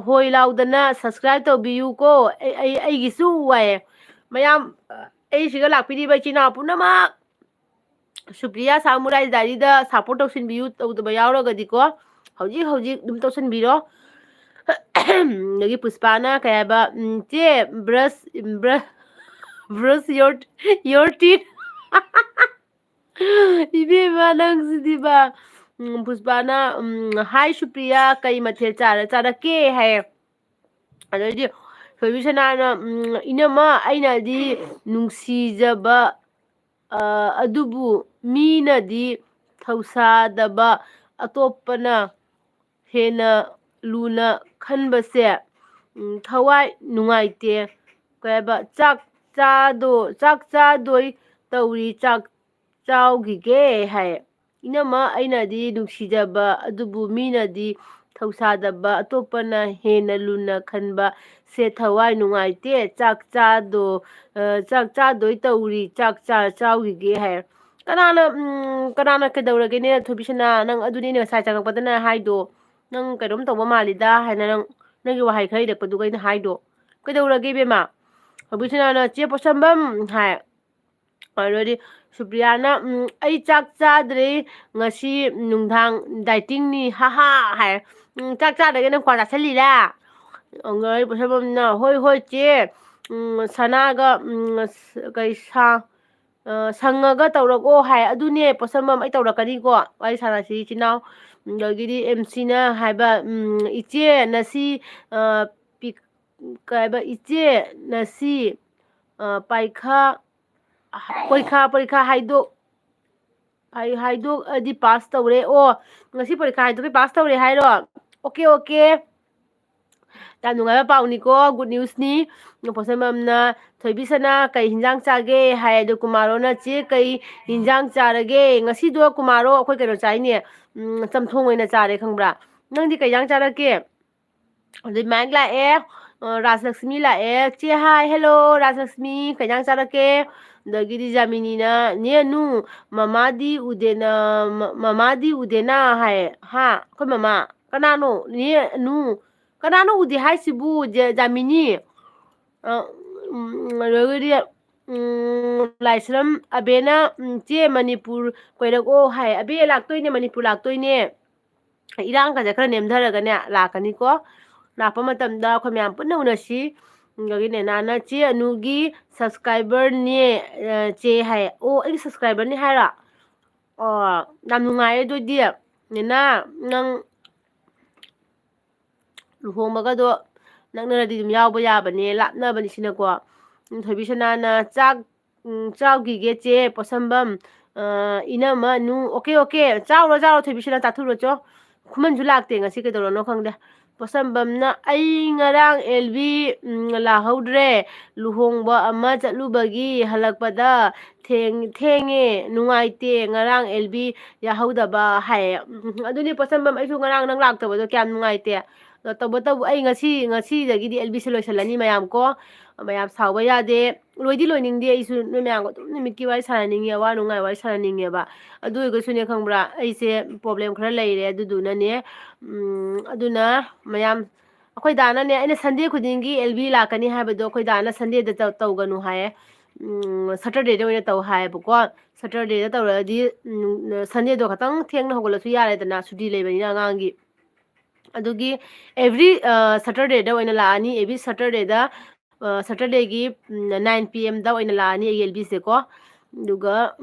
ꯍꯣꯏ ꯂꯥꯎꯗꯅ ꯁꯕꯁꯀ꯭ꯔꯥꯏꯕ ꯇꯧꯕꯤꯌꯨꯀꯣ ꯑꯩꯒꯤꯁꯨ ꯋꯥꯏꯌꯦ ꯃꯌꯥꯝ ꯑꯩꯁꯤꯒ ꯂꯥꯛꯄꯤꯔꯤꯕ ꯏꯆꯤꯟ ꯏꯅꯥꯎ ꯄꯨꯝꯅꯃꯛ ꯁꯨꯄ꯭ꯔꯤꯌꯥ ꯁꯥꯃꯨꯔꯥꯏ ꯗꯥꯏꯔꯤꯗ ꯁꯞꯄꯣꯔꯠ ꯇꯧꯁꯤꯟꯕꯤꯌꯨ ꯇꯧꯗꯕ ꯌꯥꯎꯔꯒꯗꯤꯀꯣ ꯍꯧꯖꯤꯛ ꯑꯗꯨꯝ ꯇꯧꯁꯤꯟꯕꯤꯔꯣ ꯑꯗꯒꯤ ꯄꯨꯁꯄꯥꯅ ꯀꯩ ꯍꯥꯏꯕ ꯆꯦ ꯕ꯭ꯔꯁ ꯌꯣꯔ ꯇꯤꯠ ꯏꯕꯦꯝꯃ ꯅꯪꯁꯤꯗꯤꯕ ꯄꯨꯁꯄꯥꯅ ꯍꯥꯏ ꯁꯨꯄ꯭ꯔꯤꯌꯥ ꯀꯩ ꯃꯊꯦꯜ ꯆꯥꯔꯛꯀꯦ ꯍꯥꯏꯌꯦ ꯑꯗꯩꯗꯤ ꯊꯣꯏꯕꯤꯁꯅꯥꯅ ꯏꯅꯝꯃ ꯑꯩꯅꯗꯤ ꯅꯨꯡꯁꯤꯖꯕ ꯑꯗꯨꯕꯨ ꯃꯤꯅꯗꯤ ꯊꯧꯁꯥꯗꯕ ꯑꯇꯣꯞꯄꯅ ꯍꯦꯟꯅ ꯂꯨꯅ ꯈꯟꯕꯁꯦ ꯊꯋꯥꯏ ꯅꯨꯡꯉꯥꯏꯇꯦ ꯀꯩ ꯍꯥꯏꯕ ꯆꯥꯛ ꯆꯥꯗꯣꯏ ꯇꯧꯔꯤ ꯆꯥꯛ ꯆꯥꯎꯈꯤꯒꯦ ꯍꯥꯏ ꯏꯅꯝꯃ ꯑꯩꯅꯗꯤ ꯅꯨꯡꯁꯤꯖꯕ ꯑꯗꯨꯕꯨ ꯃꯤꯅꯗꯤ ꯊꯧꯁꯥꯗꯕ ꯑꯇꯣꯞꯄꯅ ꯍꯦꯟꯅ ꯂꯨꯅ ꯈꯟꯕ ꯁꯦ ꯊꯋꯥꯏ ꯅꯨꯡꯉꯥꯏꯇꯦ ꯆꯥꯛ ꯆꯥꯗꯣꯏ ꯇꯧꯔꯤ ꯆꯥꯛ ꯆꯥꯎꯈꯤꯒꯦ ꯍꯥꯏ ꯀꯅꯥꯅ ꯀꯩꯗꯧꯔꯒꯦꯅꯦ ꯊꯣꯏꯕꯤꯁꯅꯥ ꯅꯪ ꯑꯗꯨꯅꯤꯅꯦ ꯉꯁꯥꯏ ꯆꯪꯉꯛꯄꯗꯅ ꯍꯥꯏꯗꯣ ꯅꯪ ꯀꯩꯅꯣꯝ ꯇꯧꯕ ꯃꯥꯜꯂꯤꯗ ꯍꯥꯏꯅ ꯅꯪꯒꯤ ꯋꯥꯍꯩ ꯈꯔ ꯏꯔꯛꯄꯗꯨꯒ ꯑꯩꯅ ꯍꯥꯏꯗꯣ ꯀꯩꯗꯧꯔꯒꯦ ꯏꯕꯦꯝꯃ ꯊꯣꯏꯕꯤꯁꯅꯥꯅ ꯆꯦ ꯄꯣꯠꯁꯝꯕꯝ ꯍꯥꯏ ꯑꯗꯨꯗꯤ ꯁꯨꯄ꯭ꯔꯤꯌꯥꯅ ꯑꯩ ꯆꯥꯛ ꯆꯥꯗ꯭ꯔꯦ ꯉꯁꯤ ꯅꯨꯡꯗꯥꯡ ꯗꯥꯏꯇꯤꯡꯅꯤ ꯍꯥꯍꯥ ꯍꯥꯏ ꯆꯥꯛ ꯆꯥꯗ꯭ꯔꯒ ꯅꯪ ꯀ꯭ꯋꯥ ꯆꯥꯁꯤꯜꯂꯤꯔꯥ ꯄꯣꯠꯁꯝꯕꯝꯅ ꯍꯣꯏ ꯆꯦ ꯁꯅꯥꯒ ꯁꯪꯉꯒ ꯇꯧꯔꯛꯑꯣ ꯍꯥꯏ ꯑꯗꯨꯅꯦ ꯄꯣꯠꯁꯝꯕꯝ ꯑꯩ ꯇꯧꯔꯛꯀꯅꯤꯀꯣ ꯋꯥꯔꯤ ꯁꯥꯟꯅꯁꯤ ꯏꯆꯤꯟ ꯏꯅꯥꯎ ꯑꯗꯒꯤꯗꯤ ꯑꯦꯝꯁꯤꯅ ꯍꯥꯏꯕ ꯏꯆꯦ ꯉꯁꯤ ꯀꯩꯕ ꯏꯆꯦ ꯉꯁꯤ ꯄꯔꯤꯈꯥ ꯍꯥꯏꯗꯣꯛꯑꯗꯤ ꯄꯥꯁ ꯇꯧꯔꯦ ꯑꯣ ꯉꯁꯤ ꯄꯔꯤꯈꯥ ꯍꯥꯏꯗꯣꯛꯄꯩ ꯄꯥꯁ ꯇꯧꯔꯦ ꯍꯥꯏꯔꯣ ꯑꯣꯀꯦ ꯌꯥꯝ ꯅꯨꯡꯉꯥꯏꯕ ꯄꯥꯎꯅꯤꯀꯣ ꯒꯨꯗ ꯅ꯭ꯌꯨꯁꯅꯤ ꯄꯣꯠꯁꯝꯕꯝꯅ ꯊꯣꯏꯕꯤꯁꯅꯥ ꯀꯩ ꯍꯤꯟꯖꯥꯡ ꯆꯥꯒꯦ ꯍꯥꯏ ꯑꯗꯣ ꯀꯨꯃꯥꯔꯣꯅ ꯆꯦ ꯀꯩ ꯍꯤꯟꯖꯥꯡ ꯆꯥꯔꯒꯦ ꯉꯁꯤꯗꯣ ꯀꯨꯃꯥꯔꯣ ꯑꯩꯈꯣꯏ ꯀꯩꯅꯣ ꯆꯥꯏꯅꯦ ꯆꯝꯊꯣꯡ ꯑꯣꯏꯅ ꯆꯥꯔꯦ ꯈꯪꯕ꯭ꯔꯥ ꯅꯪꯗꯤ ꯀꯩ ꯍꯤꯟꯖꯥꯡ ꯆꯥꯔꯛꯀꯦ ꯑꯗꯩ ꯃꯥꯏꯛ ꯂꯥꯛꯑꯦ ꯔꯥꯖꯂꯛꯁꯃꯤ ꯂꯥꯛꯑꯦ ꯆꯦ ꯍꯥꯏ ꯍꯦꯜꯂꯣ ꯔꯥꯖꯂꯛꯁꯃꯤ ꯀꯩ ꯍꯤꯟꯖꯥꯡ ꯆꯥꯔꯛꯀꯦ ꯑꯗꯒꯤꯗꯤ ꯖꯥꯃꯤꯅꯤꯅ ꯅꯦ ꯅꯨ ꯃꯃꯥꯗꯤ ꯎꯗꯦꯅ ꯍꯥꯏ ꯍꯥ ꯑꯩꯈꯣꯏ ꯃꯃꯥ ꯀꯅꯥꯅꯣ ꯅꯦ ꯅꯨ ꯀꯅꯥꯅꯣ ꯎꯗꯦ ꯍꯥꯏꯁꯤꯕꯨ ꯖꯥꯃꯤꯅꯤ ꯑꯗꯒꯤꯗꯤ ꯂꯥꯏꯁ꯭ꯔꯝ ꯑꯕꯦꯅ ꯆꯦ ꯃꯅꯤꯄꯨꯔ ꯀꯣꯏꯔꯛꯑꯣ ꯍꯥꯏ ꯑꯕꯦ ꯂꯥꯛꯇꯣꯏꯅꯦ ꯃꯅꯤꯄꯨꯔ ꯂꯥꯛꯇꯣꯏꯅꯦ ꯏꯔꯥꯡꯒꯁꯦ ꯈꯔ ꯅꯦꯝꯊꯔꯒꯅꯦ ꯂꯥꯛꯀꯅꯤꯀꯣ ꯂꯥꯛꯄ ꯃꯇꯝꯗ ꯑꯩꯈꯣꯏ ꯃꯌꯥꯝ ꯄꯨꯟꯅ ꯎꯅꯁꯤ ꯑꯗꯒꯤ ꯅꯦꯅꯥꯅ ꯆꯦ ꯑꯅꯨꯒꯤ ꯁꯕꯁꯀ꯭ꯔꯥꯏꯕꯔꯅꯦ ꯆꯦ ꯍꯥꯏ ꯑꯣ ꯑꯩꯒꯤ ꯁꯕꯁꯀ꯭ꯔꯥꯏꯕꯔꯅꯦ ꯍꯥꯏꯔꯣ ꯑꯣ ꯌꯥꯝ ꯅꯨꯡꯉꯥꯏꯔꯦ ꯑꯗꯨꯑꯣꯏꯗꯤ ꯅꯦꯅꯥ ꯅꯪ ꯂꯨꯍꯣꯡꯕꯒꯗꯣ ꯅꯛꯅꯔꯗꯤ ꯑꯗꯨꯝ ꯌꯥꯎꯕ ꯌꯥꯕꯅꯦ ꯂꯥꯞꯅꯕꯅꯤ ꯁꯤꯅꯀꯣ ꯊꯣꯏꯕꯤꯁꯅꯥꯅ ꯆꯥꯎꯈꯤꯒꯦ ꯆꯦ ꯄꯣꯠꯁꯝꯕꯝ ꯏꯅꯝꯃ ꯅꯨ ꯑꯣꯀꯦ ꯆꯥꯎꯔꯣ ꯊꯣꯏꯕꯤꯁꯅꯥ ꯆꯥꯊꯣꯛꯎꯔꯣ ꯆꯣ ꯈꯨꯃꯟꯁꯨ ꯂꯥꯛꯇꯦ ꯉꯁꯤ ꯀꯩꯗꯧꯔꯅꯣ ꯈꯪꯗꯦ ꯄꯣꯠꯁꯝꯕꯝꯅ ꯑꯩ ꯉꯔꯥꯡ ꯑꯦꯜꯕꯤ ꯂꯥꯛꯍꯧꯗ꯭ꯔꯦ ꯂꯨꯍꯣꯡꯕ ꯑꯃ ꯆꯠꯂꯨꯕꯒꯤ ꯍꯜꯂꯛꯄꯗ ꯊꯦꯡꯉꯦ ꯅꯨꯡꯉꯥꯏꯇꯦ ꯉꯔꯥꯡ ꯑꯦꯜꯕꯤ ꯌꯥꯍꯧꯗꯕ ꯍꯥꯏꯌꯦ ꯑꯗꯨꯅꯤ ꯄꯣꯠꯁꯝꯕꯝ ꯑꯩꯁꯨ ꯉꯔꯥꯡ ꯅꯪ ꯂꯥꯛꯇꯕꯗꯣ ꯀꯌꯥꯝ ꯅꯨꯡꯉꯥꯏꯇꯦ ꯇꯧꯕꯇꯕꯨ ꯑꯩ ꯉꯁꯤꯗꯒꯤꯗꯤ ꯑꯦꯜꯕꯤꯁꯦ ꯂꯣꯏꯁꯤꯜꯂꯅꯤ ꯃꯌꯥꯝ ꯃꯌꯥꯝ ꯁꯥꯎꯕ ꯌꯥꯗꯦ ꯂꯣꯏꯗꯤ ꯂꯣꯏꯅꯤꯡꯗꯦ ꯑꯩꯁꯨ ꯅꯣꯏ ꯃꯌꯥꯝꯒ ꯑꯗꯨꯝ ꯅꯨꯃꯤꯠꯀꯤ ꯋꯥꯔꯤ ꯁꯥꯟꯅꯅꯤꯡꯉꯦ ꯑꯋꯥ ꯅꯨꯡꯉꯥꯏ ꯋꯥꯔꯤ ꯁꯥꯟꯅꯅꯤꯡꯉꯦꯕ ꯑꯗꯨ ꯑꯣꯏꯔꯒꯁꯨꯅꯦ ꯈꯪꯕ꯭ꯔꯥ ꯑꯩꯁꯦ ꯄ꯭ꯔꯣꯕ꯭ꯂꯦꯝ ꯈꯔ ꯂꯩꯔꯦ ꯑꯗꯨꯗꯨꯅꯅꯦ ꯑꯗꯨꯅ ꯃꯌꯥꯝ ꯑꯩꯈꯣꯏ ꯗꯥꯅꯅꯦ ꯑꯩꯅ ꯁꯟꯗꯦ ꯈꯨꯗꯤꯡꯒꯤ ꯑꯦꯜꯕꯤ ꯂꯥꯛꯀꯅꯤ ꯍꯥꯏꯕꯗꯣ ꯑꯩꯈꯣꯏ ꯗꯥꯅ ꯁꯟꯗꯦꯗ ꯇꯧꯒꯅꯨ ꯍꯥꯏꯌꯦ ꯁꯇꯔꯗꯦꯗ ꯑꯣꯏꯅ ꯇꯧ ꯍꯥꯏꯌꯦꯕꯀꯣ ꯁꯇꯔꯗꯦꯗ ꯇꯧꯔꯛꯑꯗꯤ ꯁꯟꯗꯦꯗꯣ ꯈꯇꯪ ꯊꯦꯡꯅ ꯍꯧꯒꯠꯂꯁꯨ ꯌꯥꯔꯦꯗꯅ ꯁꯨꯇꯤ ꯂꯩꯕꯅꯤꯅ ꯑꯉꯥꯡꯒꯤ ꯑꯗꯨꯒꯤ ꯑꯦꯚ꯭ꯔꯤ ꯁꯇꯔꯗꯦꯗ ꯑꯣꯏꯅ ꯂꯥꯛꯑꯅꯤ ꯑꯦꯚ꯭ꯔꯤ ꯁꯇꯔꯗꯦꯒꯤ 9 PM ꯑꯣꯏꯅ ꯂꯥꯛꯑꯅꯤ ꯑꯩꯒꯤ ꯑꯦꯜꯕꯤꯁꯦꯀꯣ duga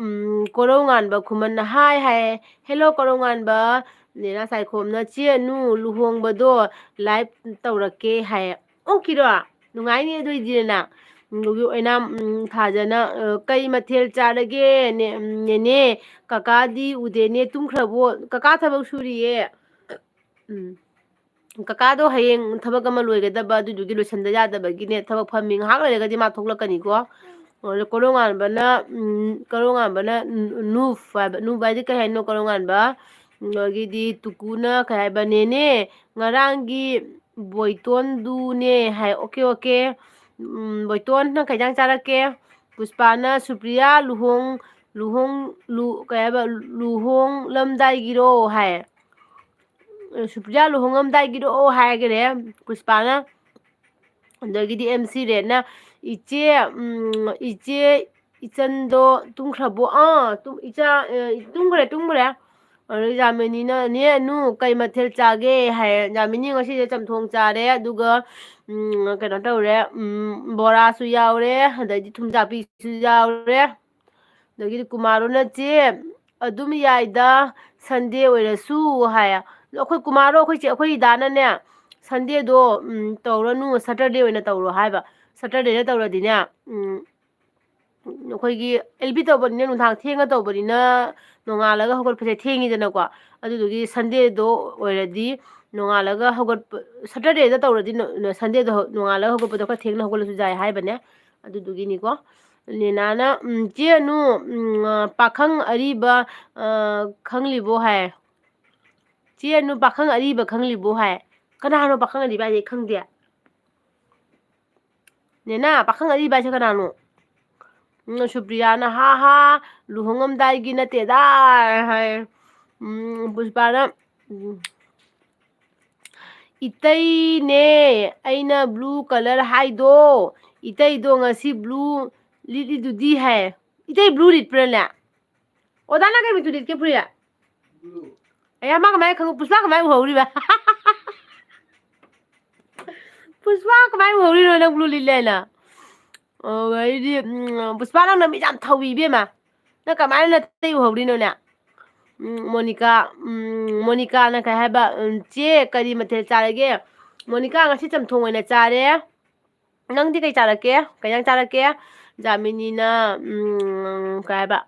korong nganba khuman na hai hai hello korong nganba nena sai khom na che nu luhong bado live taurake hai okiro nungai ni doi dina dugi oina thajana kai mathel charage ne kaka di ude ne tumkhrabo kaka thabak suriye kaka do hayeng thabak ama loigadaba dugi loisanda yadabagi ne thabak phammi ngahak leregadi ma thoklakani ko korong bana nuf ba di kay no korong ba gidi tukuna kay ba nene ngarangi boiton du ne hay oke boiton na kay jang charake puspana supriya luhong kay ba luhong lamdai giro hay supriya luhong lamdai giro hay gere puspana gidi MC Rena iche ichando tumkhrabo tumkhre jamini na ne nu kai mathel chage hai jamini ngasi je chamthong chare aduga kaino tawre bora su yaure adai thumjapi su yaure dagi kumaro na che adum yaida Sunday oirasu hai akhoi kumaro akhoi che akhoi dana ne Sunday do tawranu Saturday oina tawro haiba Saturday da tawradine ꯑꯩꯈꯣꯏꯒꯤ LB ꯇꯧꯕꯅꯤꯅ ꯅꯨꯡꯗꯥꯡ ꯊꯦꯡꯅ ꯇꯧꯕꯅꯤꯅ ꯅꯣꯡꯉꯥꯜꯂꯒ ꯍꯧꯒꯠꯄꯁꯦ ꯊꯦꯡꯉꯤꯗꯅꯀꯣ ꯑꯗꯨꯗꯨꯒꯤ ꯁꯟꯗꯦꯗꯣ ꯑꯣꯏꯔꯗꯤ ꯅꯣꯡꯉꯥꯜꯂꯒ ꯍꯧꯒꯠꯄ ꯁꯇꯔꯗꯦꯗ ꯇꯧꯔꯗꯤ ꯁꯟꯗꯦꯗꯣ ꯅꯣꯡꯉꯥꯜꯂꯒ ꯍꯧꯒꯠꯄꯗꯣ ꯈꯔ ꯊꯦꯡꯅ ꯍꯧꯒꯠꯂꯁꯨ ꯌꯥꯏ ꯍꯥꯏꯕꯅꯦ ꯑꯗꯨꯗꯨꯒꯤꯅꯤꯀꯣ ꯅꯦꯅꯥꯅ ꯆꯦ ꯑꯅꯨ ꯄꯥꯈꯪ ꯑꯔꯤꯕ ꯈꯪꯂꯤꯕꯣ ꯍꯥꯏ ꯆꯦ ꯑꯅꯨ ꯄꯥꯈꯪ ꯑꯔꯤꯕ ꯈꯪꯂꯤꯕꯣ ꯍꯥꯏ ꯀꯅꯥꯅꯣ ꯄꯥꯈꯪ ꯑꯔꯤꯕ ꯍꯥꯏꯁꯦ ꯈꯪꯗꯦ ꯅꯦꯅꯥ ꯄꯥꯈꯪ ꯑꯔꯤꯕ ꯍꯥꯏꯁꯦ ꯀꯅꯥꯅꯣ Supriyana ha luhongam gi nate da hai Puspana itai ne aina blue color haido itai do ngasi blue lidi dudi hai itai blue lit prela odana ka mitu dit ke priya aya ma kamai khang Puspa kamai hori ba Puspa kamai hori no na blue lit la gadi Puspa nang na mi jam thawi be ma na kamai na tei hori no na Monica na kai haba che kari mathe charage Monica ngasi chamthong oina chare nangdi kai charake kayang charake Jamini na kai ba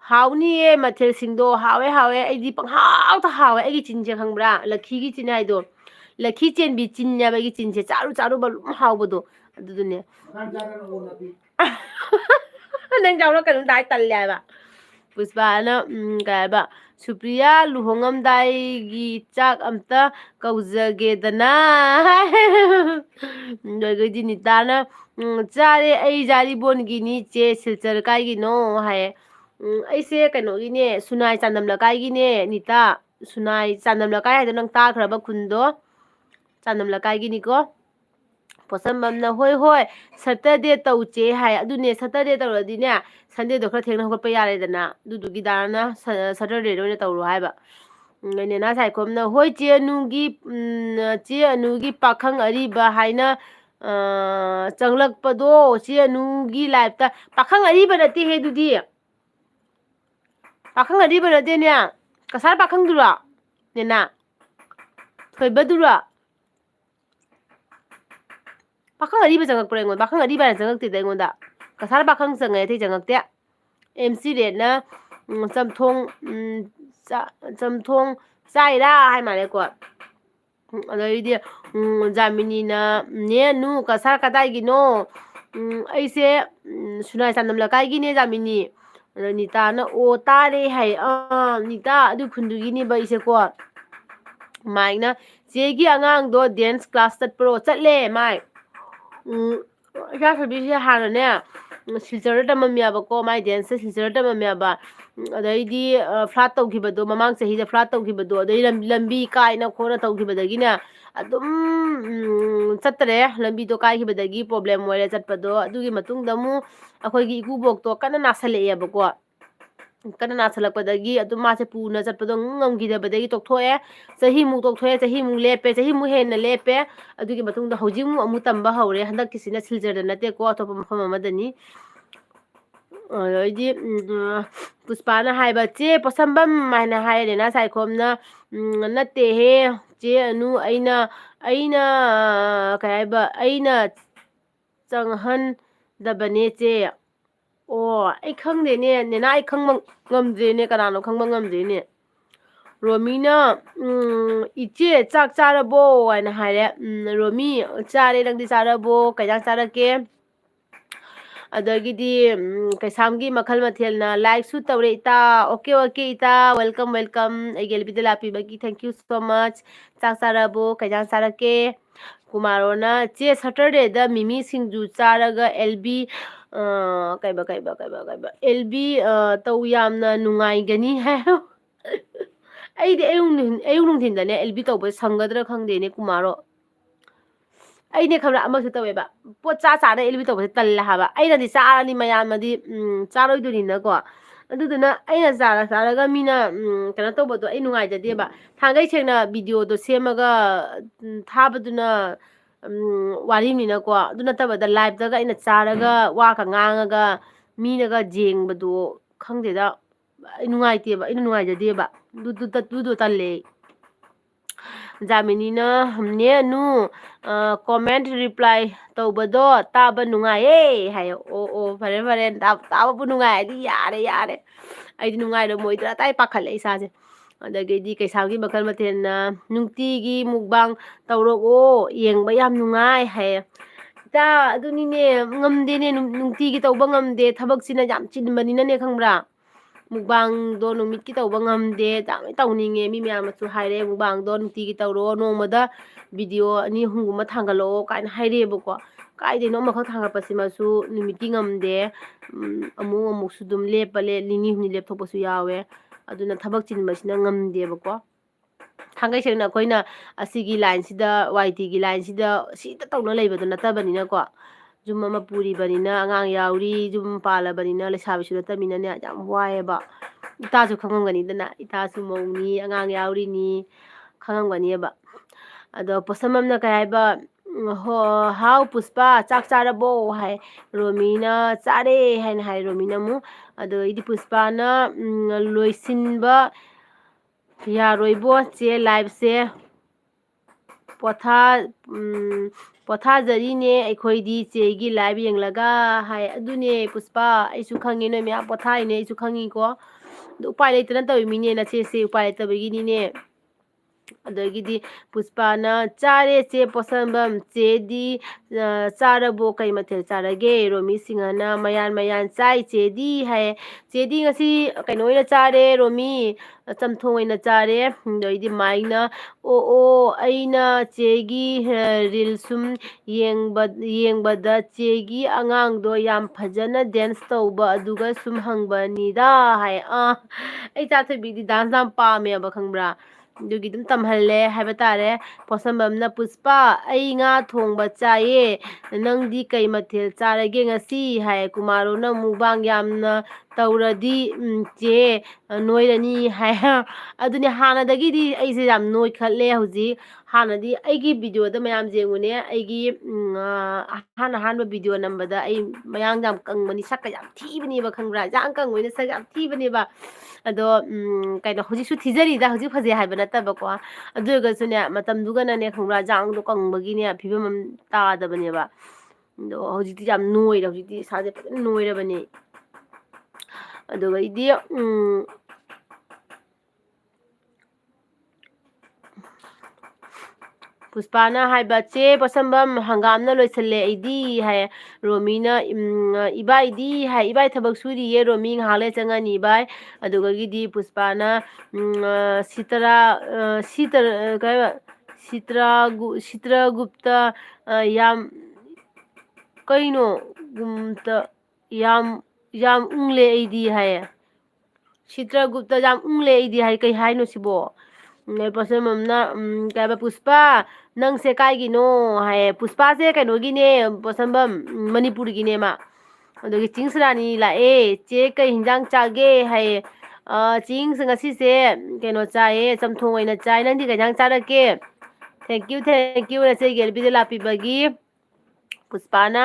hawni e mathe singdo hawe aidi pang haw ta hawe agi chinje khangbra lakhi gi chin haido lakhi chen bi chinya ba gi chinje charu ba lum hawbodo adudune nang jawra kan dai talle ba Puspa na kai ba Supriya luhongam dai gi chak amta kaujage dana doi gi nita na chare ai jari bon gi ni che silchar kai gi no hai ai se kaino gi ne sunai chandam la kai gi ne nita sunai chandam la kai ha nang ta khraba khundo chandam la kai gi ni ko posambam na hoi Saturday tauche hai adune Saturday tawradi ne Sunday do khra thengna hokpa yare dana dudugi dana Saturday do ne tawro haiba ne na sai khom na hoi che anugi pakhang ariba haina changlakpado che anugi live ta pakhang ariba nate he dudi pakhang ariba nate ne kasar pakhang dura ne na thoiba dura pakhang ariba jangak prengo pakhang ariba na jangak te da ngonda kasar pakhang jangai te jangak te MC Rena chamthong chaira hai mare ko adai Jamini na ne nu kasar kadai gi no aise sunai sanam la kai gi ne Jamini Nita na o tare hai Nita adu khundu gi ni ba ise ko mai na che gi angang do dance class tat pro chatle mai sabi siya hana ne silchar da mamya ba ko mai dance silchar da mamya ba adai di flat tawkhibado mamang sahi da flat tawkhibado adai lambi kaina khona tawkhibadagi na adum chatre lambi to kai khibadagi problem wale chatpado adugi matung da mu akhoi gi ikubok to kana nasale ya ba ko kana nasalakpadagi adum ma se puna chatpado ngamgidabadagi tokthoe chahi mu tokthoe chahi mu lepe chahi mu henna lepe adugi matung da hojing mu amu tamba hore handak kisina siljar da nate ko atop mafam amadani ꯑꯗꯩꯗꯤ ꯄꯨꯁꯄꯥꯅ ꯍꯥꯏꯕ ꯆꯦ ꯄꯣꯠꯁꯝꯕꯝ ꯍꯥꯏꯅ ꯍꯥꯏꯔꯦꯅ ꯁꯥꯏꯈꯣꯝꯅ ꯅꯠꯇꯦꯍꯦ ꯆꯦ ꯑꯅꯨ ꯑꯩꯅ ꯀꯩ ꯍꯥꯏꯕ ꯑꯩꯅ ꯆꯪꯍꯟꯗꯕꯅꯦ ꯆꯦ ꯑꯣ ꯑꯩ ꯈꯪꯗꯦꯅꯦ ꯅꯦꯅꯥ ꯑꯩ ꯈꯪꯕ ꯉꯝꯗ꯭ꯔꯦꯅꯦ ꯀꯅꯥꯅꯣ ꯈꯪꯕ ꯉꯝꯗ꯭ꯔꯦꯅꯦ ꯔꯣꯃꯤꯅ ꯏꯆꯦ ꯆꯥꯛ ꯆꯥꯔꯕꯣ ꯍꯥꯏꯅ ꯍꯥꯏꯔꯦ ꯔꯣꯃꯤ ꯆꯥꯔꯦ ꯅꯪꯗꯤ ꯆꯥꯔꯕꯣ ꯀꯩꯖꯥꯡ ꯆꯥꯔꯛꯀꯦ ꯑꯗꯒꯤꯗꯤ ꯀꯩꯁꯥꯝꯒꯤ ꯃꯈꯜ ꯃꯊꯦꯜꯅ ꯂꯥꯏꯛꯁꯨ ꯇꯧꯔꯦ ꯏꯇꯥ ꯑꯣꯀꯦ ꯏꯇꯥ ꯋꯦꯜꯀꯝ ꯑꯩꯒꯤ ꯑꯦꯜꯕꯤꯗ ꯂꯥꯛꯄꯤꯕꯒꯤ ꯊꯦꯡꯛ ꯌꯨ ꯁꯣ ꯃꯆ ꯆꯥꯛ ꯆꯥꯔꯕꯣ ꯀꯩꯖꯥꯡ ꯆꯥꯔꯛꯀꯦ ꯀꯨꯃꯥꯔꯣꯅ ꯆꯦ ꯁꯇꯔꯗꯦꯗ ꯃꯤꯃꯤ ꯁꯤꯡꯖꯨ ꯆꯥꯔꯒ ꯑꯦꯜꯕꯤ ꯀꯩꯕ ꯑꯦꯜꯕꯤ ꯇꯧ ꯌꯥꯝꯅ ꯅꯨꯡꯉꯥꯏꯒꯅꯤ ꯍꯥꯏ ꯑꯩꯗꯤ ꯑꯌꯨꯛ ꯅꯨꯡꯊꯤꯟꯗꯅꯦ ꯑꯦꯜꯕꯤ ꯇꯧꯕ ꯁꯪꯒꯗ꯭ꯔꯥ ꯈꯪꯗꯦꯅꯦ ꯀꯨꯃꯥꯔꯣ ꯑꯩꯅꯦ ꯈꯪꯕ꯭ꯔꯥ ꯑꯃꯁꯨ ꯇꯧꯋꯦꯕ ꯄꯣꯠ ꯆꯥꯅ ꯑꯦꯜꯕꯤ ꯇꯧꯕꯁꯦ ꯇꯜꯂꯦ ꯍꯥꯏꯕ ꯑꯩꯅꯗꯤ ꯆꯥꯔꯅꯤ ꯃꯌꯥꯝꯅꯗꯤ ꯆꯥꯔꯣꯏꯗꯣꯏꯅꯤꯅꯀꯣ ꯑꯗꯨꯗꯨꯅ ꯑꯩꯅ ꯆꯥꯔꯒ ꯃꯤꯅ ꯀꯩꯅꯣ ꯇꯧꯕꯗꯣ ꯑꯩ ꯅꯨꯡꯉꯥꯏꯖꯗꯦꯕ ꯊꯥꯡꯒꯩ ꯁꯦꯡꯅ ꯚꯤꯗꯤꯑꯣꯗꯣ ꯁꯦꯝꯃꯒ ꯊꯥꯕꯗꯨꯅ ꯋꯥꯔꯤꯅꯤꯅꯀꯣ ꯑꯗꯨ ꯅꯠꯇꯕꯗ ꯂꯥꯏꯞꯇꯒ ꯑꯩꯅ ꯆꯥꯔꯒ ꯋꯥꯒ ꯉꯥꯡꯉꯒ ꯃꯤꯅꯒ ꯌꯦꯡꯕꯗꯣ ꯈꯪꯗꯦꯗ ꯑꯩ ꯅꯨꯡꯉꯥꯏꯇꯦꯕ ꯑꯩꯅ ꯅꯨꯡꯉꯥꯏꯖꯗꯦꯕ ꯑꯗꯨꯗꯣ ꯇꯜꯂꯦ ꯖꯥꯃꯤꯅꯤꯅ ꯅꯦꯅꯨ ꯀꯣꯃꯦꯟ ꯔꯤꯄ꯭ꯂꯥꯏ ꯇꯧꯕꯗꯣ ꯇꯥꯕ ꯅꯨꯡꯉꯥꯏꯌꯦ ꯍꯥꯏꯌꯣ ꯑꯣ ꯐꯔꯦ ꯇꯥꯕꯕꯨ ꯅꯨꯡꯉꯥꯏꯔꯗꯤ ꯌꯥꯔꯦ ꯑꯩꯗꯤ ꯅꯨꯡꯉꯥꯏꯔꯝꯃꯣꯏꯗ꯭ꯔꯥ ꯑꯇꯥꯏ ꯄꯥꯈꯠꯂꯦ ꯏꯁꯥꯁꯦ ꯑꯗꯒꯤꯗꯤ ꯀꯩꯁꯥꯝꯒꯤ ꯃꯈꯜ ꯃꯊꯦꯜꯅ ꯅꯨꯡꯇꯤꯒꯤ ꯃꯨꯛꯕꯥꯡ ꯇꯧꯔꯛꯑꯣ ꯌꯦꯡꯕ ꯌꯥꯝ ꯅꯨꯡꯉꯥꯏ ꯍꯥꯏꯌꯦ ꯏꯇꯥ ꯑꯗꯨꯅꯤꯅꯦ ꯉꯝꯗꯦꯅꯦ ꯅꯨꯡꯇꯤꯒꯤ ꯇꯧꯕ ꯉꯝꯗꯦ ꯊꯕꯛꯁꯤꯅ ꯌꯥꯝ ꯆꯤꯟꯕꯅꯤꯅꯅꯦ ꯈꯪꯕ꯭ꯔꯥ ꯃꯨꯛꯕꯥꯡꯗꯣ ꯅꯨꯃꯤꯠꯀꯤ ꯇꯧꯕ ꯉꯝꯗꯦ ꯌꯥꯝ ꯇꯧꯅꯤꯡꯉꯦ ꯃꯤ ꯃꯌꯥꯝꯅꯁꯨ ꯍꯥꯏꯔꯛꯑꯦ ꯃꯨꯛꯕꯥꯡꯗꯣ ꯅꯨꯡꯇꯤꯒꯤ ꯇꯧꯔꯣ ꯅꯣꯡꯃꯗ ꯚꯤꯗꯤꯑꯣ 2-3ꯒꯨꯝꯕ ꯊꯥꯡꯒꯠꯂꯛꯑꯣ ꯀꯥꯏꯅ ꯍꯥꯏꯔꯛꯑꯦꯕꯀꯣ ꯀꯥꯏꯗꯩꯅꯣ ꯑꯃꯈꯛ ꯊꯥꯡꯒꯠꯄꯁꯤꯃꯁꯨ ꯅꯨꯃꯤꯠꯀꯤ ꯉꯝꯗꯦ ꯑꯃꯨꯛꯁꯨ ꯑꯗꯨꯝ ꯅꯤꯅꯤ ꯍꯨꯝꯅꯤ ꯂꯦꯞꯊꯣꯛꯄꯁꯨ ꯌꯥꯎꯋꯦ ꯑꯗꯨꯅ ꯊꯕꯛ ꯆꯤꯟꯕꯁꯤꯅ ꯉꯝꯗꯦꯕꯀꯣ ꯊꯥꯡꯒꯩ ꯁꯦꯡꯅ ꯑꯩꯈꯣꯏꯅ ꯑꯁꯤꯒꯤ ꯂꯥꯏꯟꯁꯤꯗ ꯋꯥꯏ ꯇꯤꯒꯤ ꯂꯥꯏꯟꯁꯤꯗ ꯁꯤꯗ ꯇꯧꯅ ꯂꯩꯕꯗꯣ ꯅꯠꯇꯕꯅꯤꯅꯀꯣ ꯌꯨꯝ ꯑꯃ ꯄꯨꯔꯤꯕꯅꯤꯅ ꯑꯉꯥꯡ ꯌꯥꯎꯔꯤ ꯌꯨꯝ ꯄꯥꯜꯂꯕꯅꯤꯅ ꯂꯩꯁꯥꯕꯤꯁꯨ ꯅꯠꯇꯕꯅꯤꯅꯅꯦ ꯌꯥꯝ ꯋꯥꯏꯑꯦꯕ ꯏꯇꯥꯁꯨ ꯈꯪꯉꯝꯒꯅꯤꯗꯅ ꯏꯇꯥꯁꯨ ꯃꯧꯅꯤ ꯑꯉꯥꯡ ꯌꯥꯎꯔꯤꯅꯤ ꯈꯪꯉꯝꯒꯅꯦꯕ ꯑꯗꯣ ꯄꯣꯠꯁꯝꯕꯝꯅ ꯀꯩ ꯍꯥꯏꯕ ꯍꯥꯎ ꯄꯨꯁꯄꯥ ꯆꯥꯛ ꯆꯥꯔꯕꯣ ꯍꯥꯏ ꯔꯣꯃꯤꯅ ꯆꯥꯔꯦ ꯍꯥꯏꯅ ꯍꯥꯏ ꯔꯣꯃꯤꯅ ꯑꯃꯨꯛ ꯑꯗꯩꯗꯤ ꯄꯨꯁꯄꯥꯅ ꯂꯣꯏꯁꯤꯟꯕ ꯌꯥꯔꯣꯏꯕꯣ ꯆꯦ ꯂꯥꯏꯚꯁꯦ ꯄꯣꯊꯥꯖꯔꯤꯅꯦ ꯑꯩꯈꯣꯏꯗꯤ ꯆꯦꯒꯤ ꯂꯥꯏꯚ ꯌꯦꯡꯂꯒ ꯍꯥꯏ ꯑꯗꯨꯅꯦ ꯄꯨꯁꯄꯥ ꯑꯩꯁꯨ ꯈꯪꯉꯦ ꯅꯣꯏ ꯃꯌꯥꯝ ꯄꯣꯊꯥꯔꯤꯅꯦ ꯑꯩꯁꯨ ꯈꯪꯉꯤꯀꯣ ꯑꯗꯨ ꯎꯄꯥꯏ ꯂꯩꯇꯅ ꯇꯧꯔꯤꯃꯤꯅꯦ ꯅꯆꯦꯁꯦ ꯎꯄꯥꯏ ꯂꯩꯇꯕꯒꯤꯅꯤꯅꯦ ꯑꯗꯒꯤꯗꯤ ꯄꯨꯁꯄꯥꯅ ꯆꯥꯔꯦ ꯆꯦ ꯄꯣꯠꯁꯝꯕꯝ ꯆꯦꯗꯤ ꯆꯥꯔꯕꯣ ꯀꯩ ꯃꯊꯦꯜ ꯆꯥꯔꯒꯦ ꯔꯣꯃꯤ ꯁꯤꯡꯍꯅ ꯃꯌꯥꯟ ꯆꯥꯏ ꯆꯦꯗꯤ ꯍꯥꯏꯌꯦ ꯆꯦꯗꯤ ꯉꯁꯤ ꯀꯩꯅꯣ ꯑꯣꯏꯅ ꯆꯥꯔꯦ ꯔꯣꯃꯤ ꯆꯝꯊꯣꯡ ꯑꯣꯏꯅ ꯆꯥꯔꯦ ꯑꯗꯩꯗꯤ ꯃꯥꯏꯅ ꯑꯣ ꯑꯩꯅ ꯆꯦꯒꯤ ꯔꯤꯜ ꯁꯨꯝ ꯌꯦꯡꯕꯗ ꯆꯦꯒꯤ ꯑꯉꯥꯡꯗꯣ ꯌꯥꯝ ꯐꯖꯅ ꯗꯦꯟꯁ ꯇꯧꯕ ꯑꯗꯨꯒ ꯁꯨꯝ ꯍꯪꯕꯅꯤꯗ ꯍꯥꯏ ꯑꯩ ꯏꯆꯥꯊꯣꯏꯕꯤꯗꯤ ꯗꯥꯟꯁ ꯌꯥꯝ ꯄꯥꯝꯃꯦꯕ ꯈꯪꯕ꯭ꯔꯥ ꯑꯗꯨꯒꯤ ꯑꯗꯨꯝ ꯇꯝꯍꯜꯂꯦ ꯍꯥꯏꯕ ꯇꯥꯔꯦ ꯄꯣꯠꯁꯝꯕꯝꯅ ꯄꯨꯁꯄꯥ ꯑꯩ ꯉꯥ ꯊꯣꯡꯕ ꯆꯥꯏꯌꯦ ꯅꯪꯗꯤ ꯀꯩ ꯃꯊꯦꯜ ꯆꯥꯔꯒꯦ ꯉꯁꯤ ꯍꯥꯏ ꯀꯨꯃꯥꯔꯣꯅ ꯃꯨꯛꯕꯥꯡ ꯌꯥꯝꯅ ꯇꯧꯔꯗꯤ ꯆꯦ ꯅꯣꯏꯔꯅꯤ ꯍꯥꯏ ꯑꯗꯨꯅꯦ ꯍꯥꯟꯅꯗꯒꯤꯗꯤ ꯑꯩꯁꯦ ꯌꯥꯝ ꯅꯣꯏꯈꯠꯂꯦ ꯍꯧꯖꯤꯛ ꯍꯥꯟꯅꯗꯤ ꯑꯩꯒꯤ ꯚꯤꯗꯤꯑꯣꯗ ꯃꯌꯥꯝ ꯌꯦꯡꯉꯨꯅꯦ ꯑꯩꯒꯤ ꯑꯍꯥꯟꯕ ꯚꯤꯗꯤꯑꯣ ꯅꯝꯕꯗ ꯑꯩ ꯃꯌꯥꯡ ꯌꯥꯝ ꯀꯪꯕꯅꯤ ꯁꯛꯀ ꯌꯥꯝ ꯊꯤꯕꯅꯦꯕ ꯈꯪꯕ꯭ꯔꯥ ꯌꯥꯡ ꯀꯪꯕꯅꯤꯅ ꯁꯛ ꯌꯥꯝ ꯊꯤꯕꯅꯦꯕ ꯑꯗꯣ ꯀꯩꯅꯣ ꯍꯧꯖꯤꯛꯁꯨ ꯊꯤꯖꯔꯤꯗ ꯍꯧꯖꯤꯛ ꯐꯖꯩ ꯍꯥꯏꯕ ꯅꯠꯇꯕꯀꯣ ꯑꯗꯨ ꯑꯣꯏꯔꯒꯁꯨꯅꯦ ꯃꯇꯝꯗꯨꯒꯅꯅꯦ ꯈꯪꯕ꯭ꯔꯥ ꯌꯥꯡꯗꯣ ꯀꯪꯕꯒꯤꯅꯦ ꯐꯤꯕꯝ ꯑꯃ ꯇꯥꯗꯕꯅꯦꯕ ꯑꯗꯣ ꯍꯧꯖꯤꯛꯇꯤ ꯌꯥꯝ ꯅꯣꯏꯔꯦ ꯍꯧꯖꯤꯛꯇꯤ ꯏꯁꯥꯁꯦ ꯐꯖꯅ ꯅꯣꯏꯔꯕꯅꯦ ꯑꯗꯨꯒꯩꯗꯤ ꯄꯨꯁꯄꯥꯅ ꯍꯥꯏꯕ ꯆꯦ ꯄꯣꯠꯁꯝꯕꯝ ꯍꯪꯒꯥꯝꯅ ꯂꯣꯏꯁꯤꯜꯂꯦ ꯑꯩꯗꯤ ꯍꯥꯏ ꯔꯣꯃꯤꯅ ꯏꯕꯥꯏꯗꯤ ꯍꯥꯏ ꯏꯕꯥꯏ ꯊꯕꯛ ꯁꯨꯔꯤꯌꯦ ꯔꯣꯃꯤ ꯉꯥꯏꯍꯥꯛ ꯂꯩ ꯆꯪꯉꯅꯤ ꯏꯕꯥꯏ ꯑꯗꯨꯗꯒꯤꯗꯤ ꯄꯨꯁꯄꯥꯅ ꯁꯤꯇ꯭ꯔꯒꯨꯞꯇ ꯌꯥꯝ ꯀꯩꯅꯣ ꯌꯥꯝ ꯎꯪꯂꯦ ꯑꯩꯗꯤ ꯍꯥꯏꯌꯦ ꯁꯤꯇ꯭ꯔꯒꯨꯞꯇ ꯌꯥꯝ ꯎꯪꯂꯦ ꯑꯩꯗꯤ ꯍꯥꯏ ꯀꯩ ꯍꯥꯏꯅꯣ ꯁꯤꯕꯣ ꯄꯣꯠꯁꯝꯕꯝꯅ ꯀꯩ ꯍꯥꯏꯕ ꯄꯨꯁꯄꯥ ꯅꯪꯁꯦ ꯀꯥꯏꯒꯤꯅꯣ ꯍꯥꯏꯌꯦ ꯄꯨꯁꯄꯥꯁꯦ ꯀꯩꯅꯣꯒꯤꯅꯦ ꯄꯣꯠꯁꯝꯕꯝ ꯃꯅꯤꯄꯨꯔꯒꯤꯅꯦ ꯃꯥ ꯑꯗꯒꯤ ꯆꯤꯡꯁꯔꯥꯅꯤ ꯂꯥꯛꯑꯦ ꯆꯦ ꯀꯩ ꯍꯤꯟꯖꯥꯡ ꯆꯥꯒꯦ ꯍꯥꯏꯌꯦ ꯆꯤꯡꯁꯦ ꯉꯁꯤꯁꯦ ꯀꯩꯅꯣ ꯆꯥꯏꯌꯦ ꯆꯝꯊꯣꯡ ꯑꯣꯏꯅ ꯆꯥꯏ ꯅꯪꯗꯤ ꯀꯩ ꯍꯤꯟꯖꯥꯡ ꯆꯥꯔꯛꯀꯦ ꯊꯦꯡꯀ꯭ꯌꯨ ꯅꯆꯦꯒꯤ ꯑꯦꯜꯕꯤꯗ ꯂꯥꯛꯄꯤꯕꯒꯤ ꯄꯨꯁꯄꯥꯅ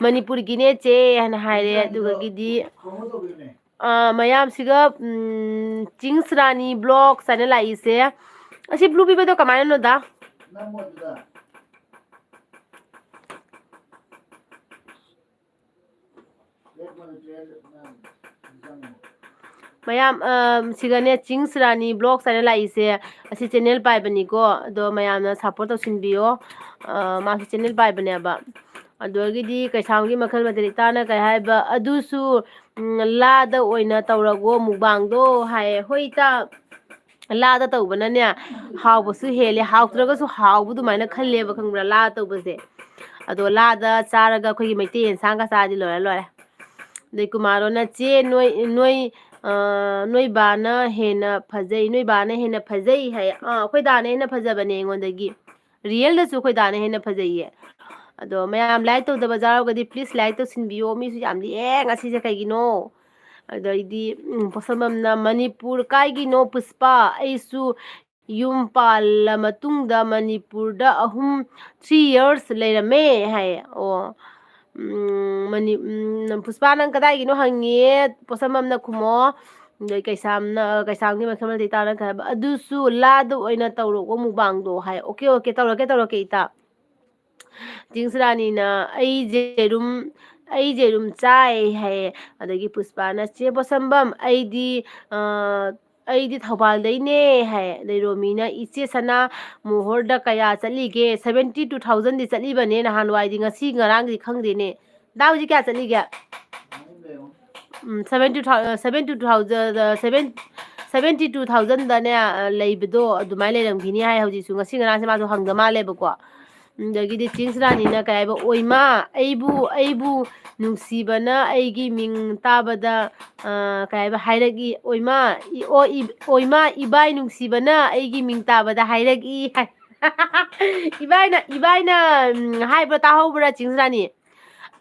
ꯃꯅꯤꯄꯨꯔꯒꯤꯅꯦ ꯆꯦ ꯍꯥꯏꯅ ꯍꯥꯏꯔꯦ ꯑꯗꯨꯒꯒꯤꯗꯤ ꯃꯌꯥꯝꯁꯤꯒ ꯆꯤꯡꯁ ꯔꯥꯅꯤ ꯕ꯭ꯂꯣꯛ ꯍꯥꯏꯅ ꯂꯥꯛꯏꯁꯦ ꯑꯁꯤ ꯕ꯭ꯂꯨ ꯄꯤꯕꯗꯣ ꯀꯃꯥꯏꯅꯅꯣꯗ ꯃꯌꯥꯝ ꯁꯤꯒꯅꯦ ꯆꯤꯡꯁ ꯔꯥꯅꯤ ꯕ꯭ꯂꯣꯛ ꯍꯥꯏꯅ ꯂꯥꯛꯏꯁꯦ ꯑꯁꯤ ꯆꯦꯟꯅꯦꯜ ꯄꯥꯏꯕꯅꯤꯀꯣ ꯑꯗꯣ ꯃꯌꯥꯝꯅ ꯁꯞꯄꯣꯔꯠ ꯇꯧꯁꯤꯟꯕꯤꯌꯣ ꯃꯥꯁꯤ ꯆꯦꯟꯅꯦꯜ ꯄꯥꯏꯕꯅꯦꯕ ꯑꯗꯨꯗꯒꯤꯗꯤ ꯀꯩꯁꯥꯝꯒꯤ ꯃꯈꯜ ꯃꯊꯦꯜ ꯏꯇꯥꯅ ꯀꯩ ꯍꯥꯏꯕ ꯑꯗꯨꯁꯨ ꯂꯥꯗ ꯑꯣꯏꯅ ꯇꯧꯔꯒꯣ ꯃꯨꯛꯕꯥꯡꯗꯣ ꯍꯥꯏꯌꯦ ꯍꯣꯏ ꯏꯇꯥ ꯂꯥꯗ ꯇꯧꯕꯅꯅꯦ ꯍꯥꯎꯕꯁꯨ ꯍꯦꯜꯂꯦ ꯍꯥꯎꯇ꯭ꯔꯒꯁꯨ ꯍꯥꯎꯕ ꯑꯗꯨꯃꯥꯏꯅ ꯈꯜꯂꯦꯕ ꯈꯪꯕ꯭ꯔꯥ ꯂꯥꯗ ꯇꯧꯕꯁꯦ ꯑꯗꯣ ꯂꯥꯗ ꯆꯥꯔꯒ ꯑꯩꯈꯣꯏꯒꯤ ꯃꯩꯇꯩ ꯌꯦꯟꯁꯥꯡꯒ ꯆꯥꯔꯗꯤ ꯂꯣꯏꯔꯦ ꯂꯣꯏꯔꯦ ꯑꯗꯩ ꯀꯨꯃꯥꯔꯣꯅ ꯆꯦ ꯅꯣꯏ ꯕꯥꯅ ꯍꯦꯟꯅ ꯐꯖꯩ ꯅꯣꯏ ꯕꯥꯅ ꯍꯦꯟꯅ ꯐꯖꯩ ꯍꯥꯏ ꯑꯩꯈꯣꯏ ꯗꯥꯅ ꯍꯦꯟꯅ ꯐꯖꯕꯅꯦ ꯑꯩꯉꯣꯟꯗꯒꯤ ꯔꯤꯌꯦꯜꯗꯁꯨ ꯑꯩꯈꯣꯏ ꯗꯥꯅ ꯍꯦꯟꯅ ꯐꯖꯩꯌꯦ ꯑꯗꯣ ꯃꯌꯥꯝ ꯂꯥꯏꯛ ꯇꯧꯗꯕ ꯌꯥꯎꯔꯒꯗꯤ ꯄ꯭ꯂꯤꯖ ꯂꯥꯏꯛ ꯇꯧꯁꯤꯟꯕꯤꯌꯣ ꯃꯤꯁꯨ ꯌꯥꯝ ꯂꯤꯛꯑꯦ ꯉꯁꯤꯁꯦ ꯀꯩꯒꯤꯅꯣ ꯑꯗꯩꯗꯤ ꯄꯣꯠꯁꯝꯕꯝꯅ ꯃꯅꯤꯄꯨꯔ ꯀꯥꯏꯒꯤꯅꯣ ꯄꯨꯁꯄꯥ ꯑꯩꯁꯨ ꯌꯨꯝ ꯄꯥꯜꯂ ꯃꯇꯨꯡꯗ ꯃꯅꯤꯄꯨꯔꯗ 3 years ꯂꯩꯔꯝꯃꯦ ꯍꯥꯏꯌꯦ ꯑꯣ ꯄꯨꯁꯄꯥ ꯅꯪ ꯀꯗꯥꯏꯒꯤꯅꯣ ꯍꯪꯉꯤꯌꯦ ꯄꯣꯠꯁꯝꯕꯝꯅ ꯈꯨꯝꯃꯣ ꯑꯗꯩ ꯀꯩꯁꯥꯝꯒꯤ ꯃꯈꯜ ꯃꯊꯦꯜ ꯏꯇꯥꯅ ꯀꯩ ꯍꯥꯏꯕ ꯑꯗꯨꯁꯨ ꯂꯥꯗ ꯑꯣꯏꯅ ꯇꯧꯔꯛꯑꯣ ꯃꯨꯛꯕꯥꯡꯗꯣ ꯍꯥꯏ ꯑꯣꯀꯦ ꯇꯧꯔꯛꯀꯦ ꯏꯇꯥ ꯆꯤꯡꯁ ꯔꯥꯅꯤꯅ ꯑꯩ ꯖꯦꯔꯨꯝ ꯆꯥꯏ ꯍꯥꯏꯌꯦ ꯑꯗꯒꯤ ꯄꯨꯁꯄꯥꯅ ꯆꯦ ꯄꯣꯠꯁꯝꯕꯝ ꯑꯩꯗꯤ ꯊꯧꯕꯥꯜꯗꯩꯅꯦ ꯍꯥꯏ ꯑꯗꯩ ꯔꯣꯃꯤꯅ ꯏꯆꯦ ꯁꯅꯥ ꯃꯣꯍꯣꯔꯗꯀꯌా ꯆꯠꯂꯤꯒꯦ 72,000ꯗꯤ ꯆꯠꯂꯤꯕꯅꯦ ꯅꯍꯥꯟꯋꯥꯏꯗꯤ ꯉꯁꯤ ꯉꯔꯥꯡꯗꯤ ꯈꯪꯗꯦꯅꯦ ꯗꯥ ꯍꯧꯖꯤꯛ ꯀꯌꯥ ꯆꯠꯂꯤꯒꯦ 72,000ꯗꯅꯦ ꯂꯩꯕꯗꯣ ꯑꯗꯨꯃꯥꯏꯅ ꯂꯩꯔꯝꯈꯤꯅꯤ ꯍꯥꯏ ꯍꯧꯖꯤꯛꯁꯨ ꯉꯁꯤ ꯉꯔꯥꯡꯁꯦ ꯃꯥꯁꯨ ꯍꯪꯗ ꯃꯥꯜꯂꯦꯕꯀꯣ ꯑꯗꯒꯤꯗꯤ ꯆꯤꯡꯁ ꯔꯥꯅꯤꯅ ꯀꯩ ꯍꯥꯏꯕ ꯑꯣꯏꯃꯥ ꯑꯩꯕꯨ ꯅꯨꯡꯁꯤꯕꯅ ꯑꯩꯒꯤ ꯃꯤꯡ ꯇꯥꯕꯗ ꯀꯩ ꯍꯥꯏꯕ ꯍꯥꯏꯔꯛꯏ ꯑꯣꯏꯃꯥ ꯏꯕꯥꯏ ꯅꯨꯡꯁꯤꯕꯅ ꯑꯩꯒꯤ ꯃꯤꯡ ꯇꯥꯕꯗ ꯍꯥꯏꯔꯛꯏ ꯍꯥꯏ ꯏꯕꯥꯏꯅ ꯍꯥꯏꯕ꯭ꯔꯥ ꯇꯥꯍꯧꯕ꯭ꯔꯥ ꯆꯤꯡꯁ ꯔꯥꯅꯤ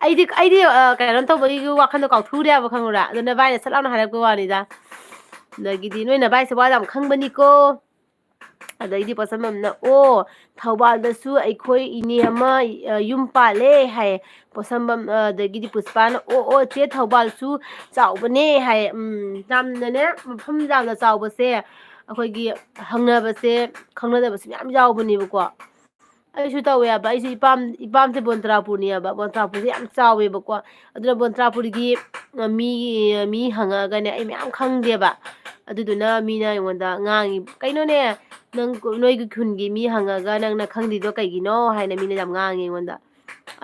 ꯑꯩꯗꯤ ꯀꯩꯅꯣ ꯇꯧꯕꯒꯤ ꯋꯥꯈꯟꯗꯣ ꯀꯥꯎꯊꯨꯔꯦꯕ ꯈꯪꯉꯨꯔꯥ ꯑꯗꯨ ꯅꯚꯥꯏꯅ ꯁꯠ ꯂꯥꯎꯅ ꯍꯥꯏꯔꯛꯄ ꯋꯥꯅꯤꯗ ꯑꯗꯒꯤꯗꯤ ꯅꯣꯏ ꯅꯚꯥꯏꯁꯦ ꯋꯥ ꯌꯥꯝ ꯈꯪꯕꯅꯤꯀꯣ ꯑꯗꯩꯗꯤ ꯄꯣꯠꯁꯝꯕꯝꯅ ꯊꯧꯕꯥꯜꯗꯁꯨ ꯑꯩꯈꯣই ꯏꯅꯦ ꯑꯃ ꯌꯨꯝ ꯄꯥꯜꯂꯦ ꯍꯥꯏꯌꯦ ꯄꯣꯠꯁꯝꯕꯝ ꯑꯗꯒꯤꯗꯤ ꯄꯨꯁꯄꯥꯅ ꯆꯦ ꯊꯧꯕꯥꯜꯁꯨ ꯆꯥꯎꯕꯅꯦ ꯍꯥꯏꯌꯦ ꯌꯥꯝꯅꯅꯦ ꯃꯐꯝ ꯌꯥꯝꯅ ꯆꯥꯎꯕꯁꯦ ꯑꯩꯈꯣꯏꯒꯤ ꯍꯪꯅꯕꯁꯦ ꯈꯪꯅꯗꯕꯁꯦ ꯃꯌꯥꯝ ꯌꯥꯎꯕꯅꯦꯕꯀꯣ ꯑꯩꯁꯨ ꯇꯧꯋꯦꯕ ꯑꯩꯁꯨ ꯏꯄꯥꯝꯁꯦ ꯕꯣꯟꯇ꯭ꯔꯥꯄꯨꯔꯅꯦꯕ ꯕꯣꯟꯇ꯭ꯔꯥꯄꯨꯔꯁꯦ ꯌꯥꯝ ꯆꯥꯎꯋꯦꯕꯀꯣ ꯑꯗꯨꯅ ꯕꯣꯟꯇ꯭ꯔꯥꯄꯨꯔꯒꯤ ꯃꯤ ꯍꯪꯉꯛꯑꯒꯅꯦ ꯑꯩ ꯃꯌꯥꯝ ꯈꯪꯗꯦꯕ ꯑꯗꯨꯗꯨꯅ ꯃꯤꯅ ꯑꯩꯉꯣꯟꯗ ꯉꯥꯡꯉꯤ ꯀꯩꯅꯣꯅꯦ ꯅꯪ ꯅꯣꯏꯒꯤ ꯈꯨꯟꯒꯤ ꯃꯤ ꯍꯪꯉꯒ ꯅꯪꯅ ꯈꯪꯗ꯭ꯔꯤꯗꯣ ꯀꯩꯒꯤꯅꯣ ꯍꯥꯏꯅ ꯃꯤꯅ ꯌꯥꯝ ꯉꯥꯡꯉꯤ ꯑꯩꯉꯣꯟꯗ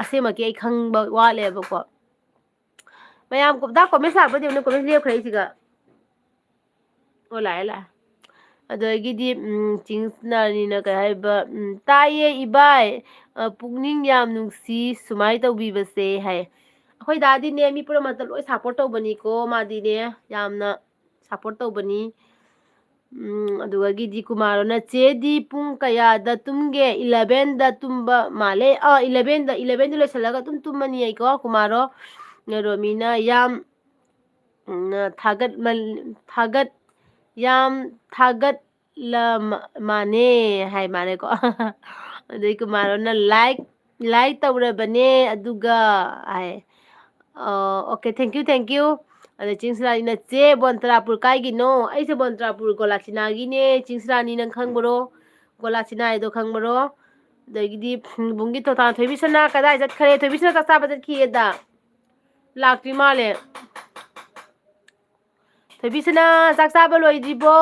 ꯑꯁꯦꯡꯃꯛꯀꯤ ꯑꯩ ꯈꯪꯕ ꯋꯥꯠꯂꯦꯕꯀꯣ ꯃꯌꯥꯝ ꯀꯣꯃꯦꯟ ꯂꯥꯛꯄꯗꯤ ꯀꯣꯃꯦꯟ ꯂꯦꯞꯈ꯭ꯔꯦ ꯑꯩꯁꯤꯒ ꯂꯥꯛꯑꯦ ꯑꯗꯒꯤꯗꯤ ꯆꯤꯡꯁꯅꯥꯅꯤꯅ ꯀꯩ ꯍꯥꯏꯕ ꯇꯥꯏꯌꯦ ꯏꯕꯥꯏ ꯄꯨꯛꯅꯤꯡ ꯌꯥꯝ ꯅꯨꯡꯁꯤ ꯁꯨꯃꯥꯏꯅ ꯇꯧꯕꯤꯕꯁꯦ ꯍꯥꯏ ꯑꯩꯈꯣꯏ ꯗꯥꯗꯤꯅꯦ ꯃꯤ ꯄꯨꯝꯅꯃꯛꯇ ꯂꯣꯏ ꯁꯞꯄꯣꯔꯠ ꯇꯧꯕꯅꯤꯀꯣ ꯃꯥꯗꯤꯅꯦ ꯌꯥꯝꯅ ꯁꯞꯄꯣꯔꯠ ꯇꯧꯕꯅꯤ ꯑꯗꯨꯒꯤꯗꯤ ꯀꯨꯃꯥꯔꯣꯅ ꯆꯦꯗꯤ ꯄꯨꯡ ꯀꯌꯥꯗ ꯇꯨꯝꯒꯦ 11ꯗ ꯇꯨꯝꯕ ꯃꯥꯜꯂꯦ 11ꯗ ꯂꯣꯏꯁꯤꯜꯂꯒ ꯑꯗꯨꯝ ꯇꯨꯝꯃꯅꯤ ꯑꯩꯀꯣ ꯀꯨꯃꯥꯔꯣ ꯔꯣꯃꯤꯅ ꯌꯥꯝ ꯃꯥꯅꯦ ꯍꯥꯏ ꯃꯥꯅꯦꯀꯣ ꯑꯗꯩ ꯀꯨꯃꯥꯔꯣꯅ ꯂꯥꯏꯛ ꯇꯧꯔꯕꯅꯦ ꯑꯗꯨꯒ ꯍꯥꯏ ꯑꯣꯀꯦ ꯊꯦꯡꯀ꯭ꯌꯨ ꯑꯗꯩ ꯆꯤꯡꯁꯔꯥꯅꯤꯅ ꯆꯦ ꯕꯣꯟꯇ꯭ꯔꯥꯄꯨꯔ ꯀꯥꯏꯒꯤꯅꯣ ꯑꯩꯁꯦ ꯕꯣꯟꯇ꯭ꯔꯥꯄꯨꯔ ꯒꯣꯂꯥꯆꯤꯅꯥꯒꯤꯅꯦ ꯆꯤꯡꯁꯔꯥꯅꯤ ꯅꯪ ꯈꯪꯕꯔꯣ ꯒꯣꯂꯥꯆꯤꯅꯥ ꯍꯥꯏꯗꯣ ꯈꯪꯕꯔꯣ ꯑꯗꯒꯤꯗꯤ ꯕꯨꯡꯒꯤ ꯊꯣꯊꯥ ꯊꯣꯏꯕꯤꯁꯅꯥ ꯀꯗꯥꯏ ꯆꯠꯈ꯭ꯔꯦ ꯊꯣꯏꯕꯤꯁꯅꯥ ꯆꯥꯛ ꯆꯥꯕ ꯆꯠꯈꯤꯌꯦꯗ ꯂꯥꯛꯇ꯭ꯔꯤ ꯃꯥꯜꯂꯦ ꯊꯣꯏꯕꯤꯁꯅꯥ ꯆꯥꯛ ꯆꯥꯕ ꯂꯣꯏꯗ꯭ꯔꯤꯕꯣ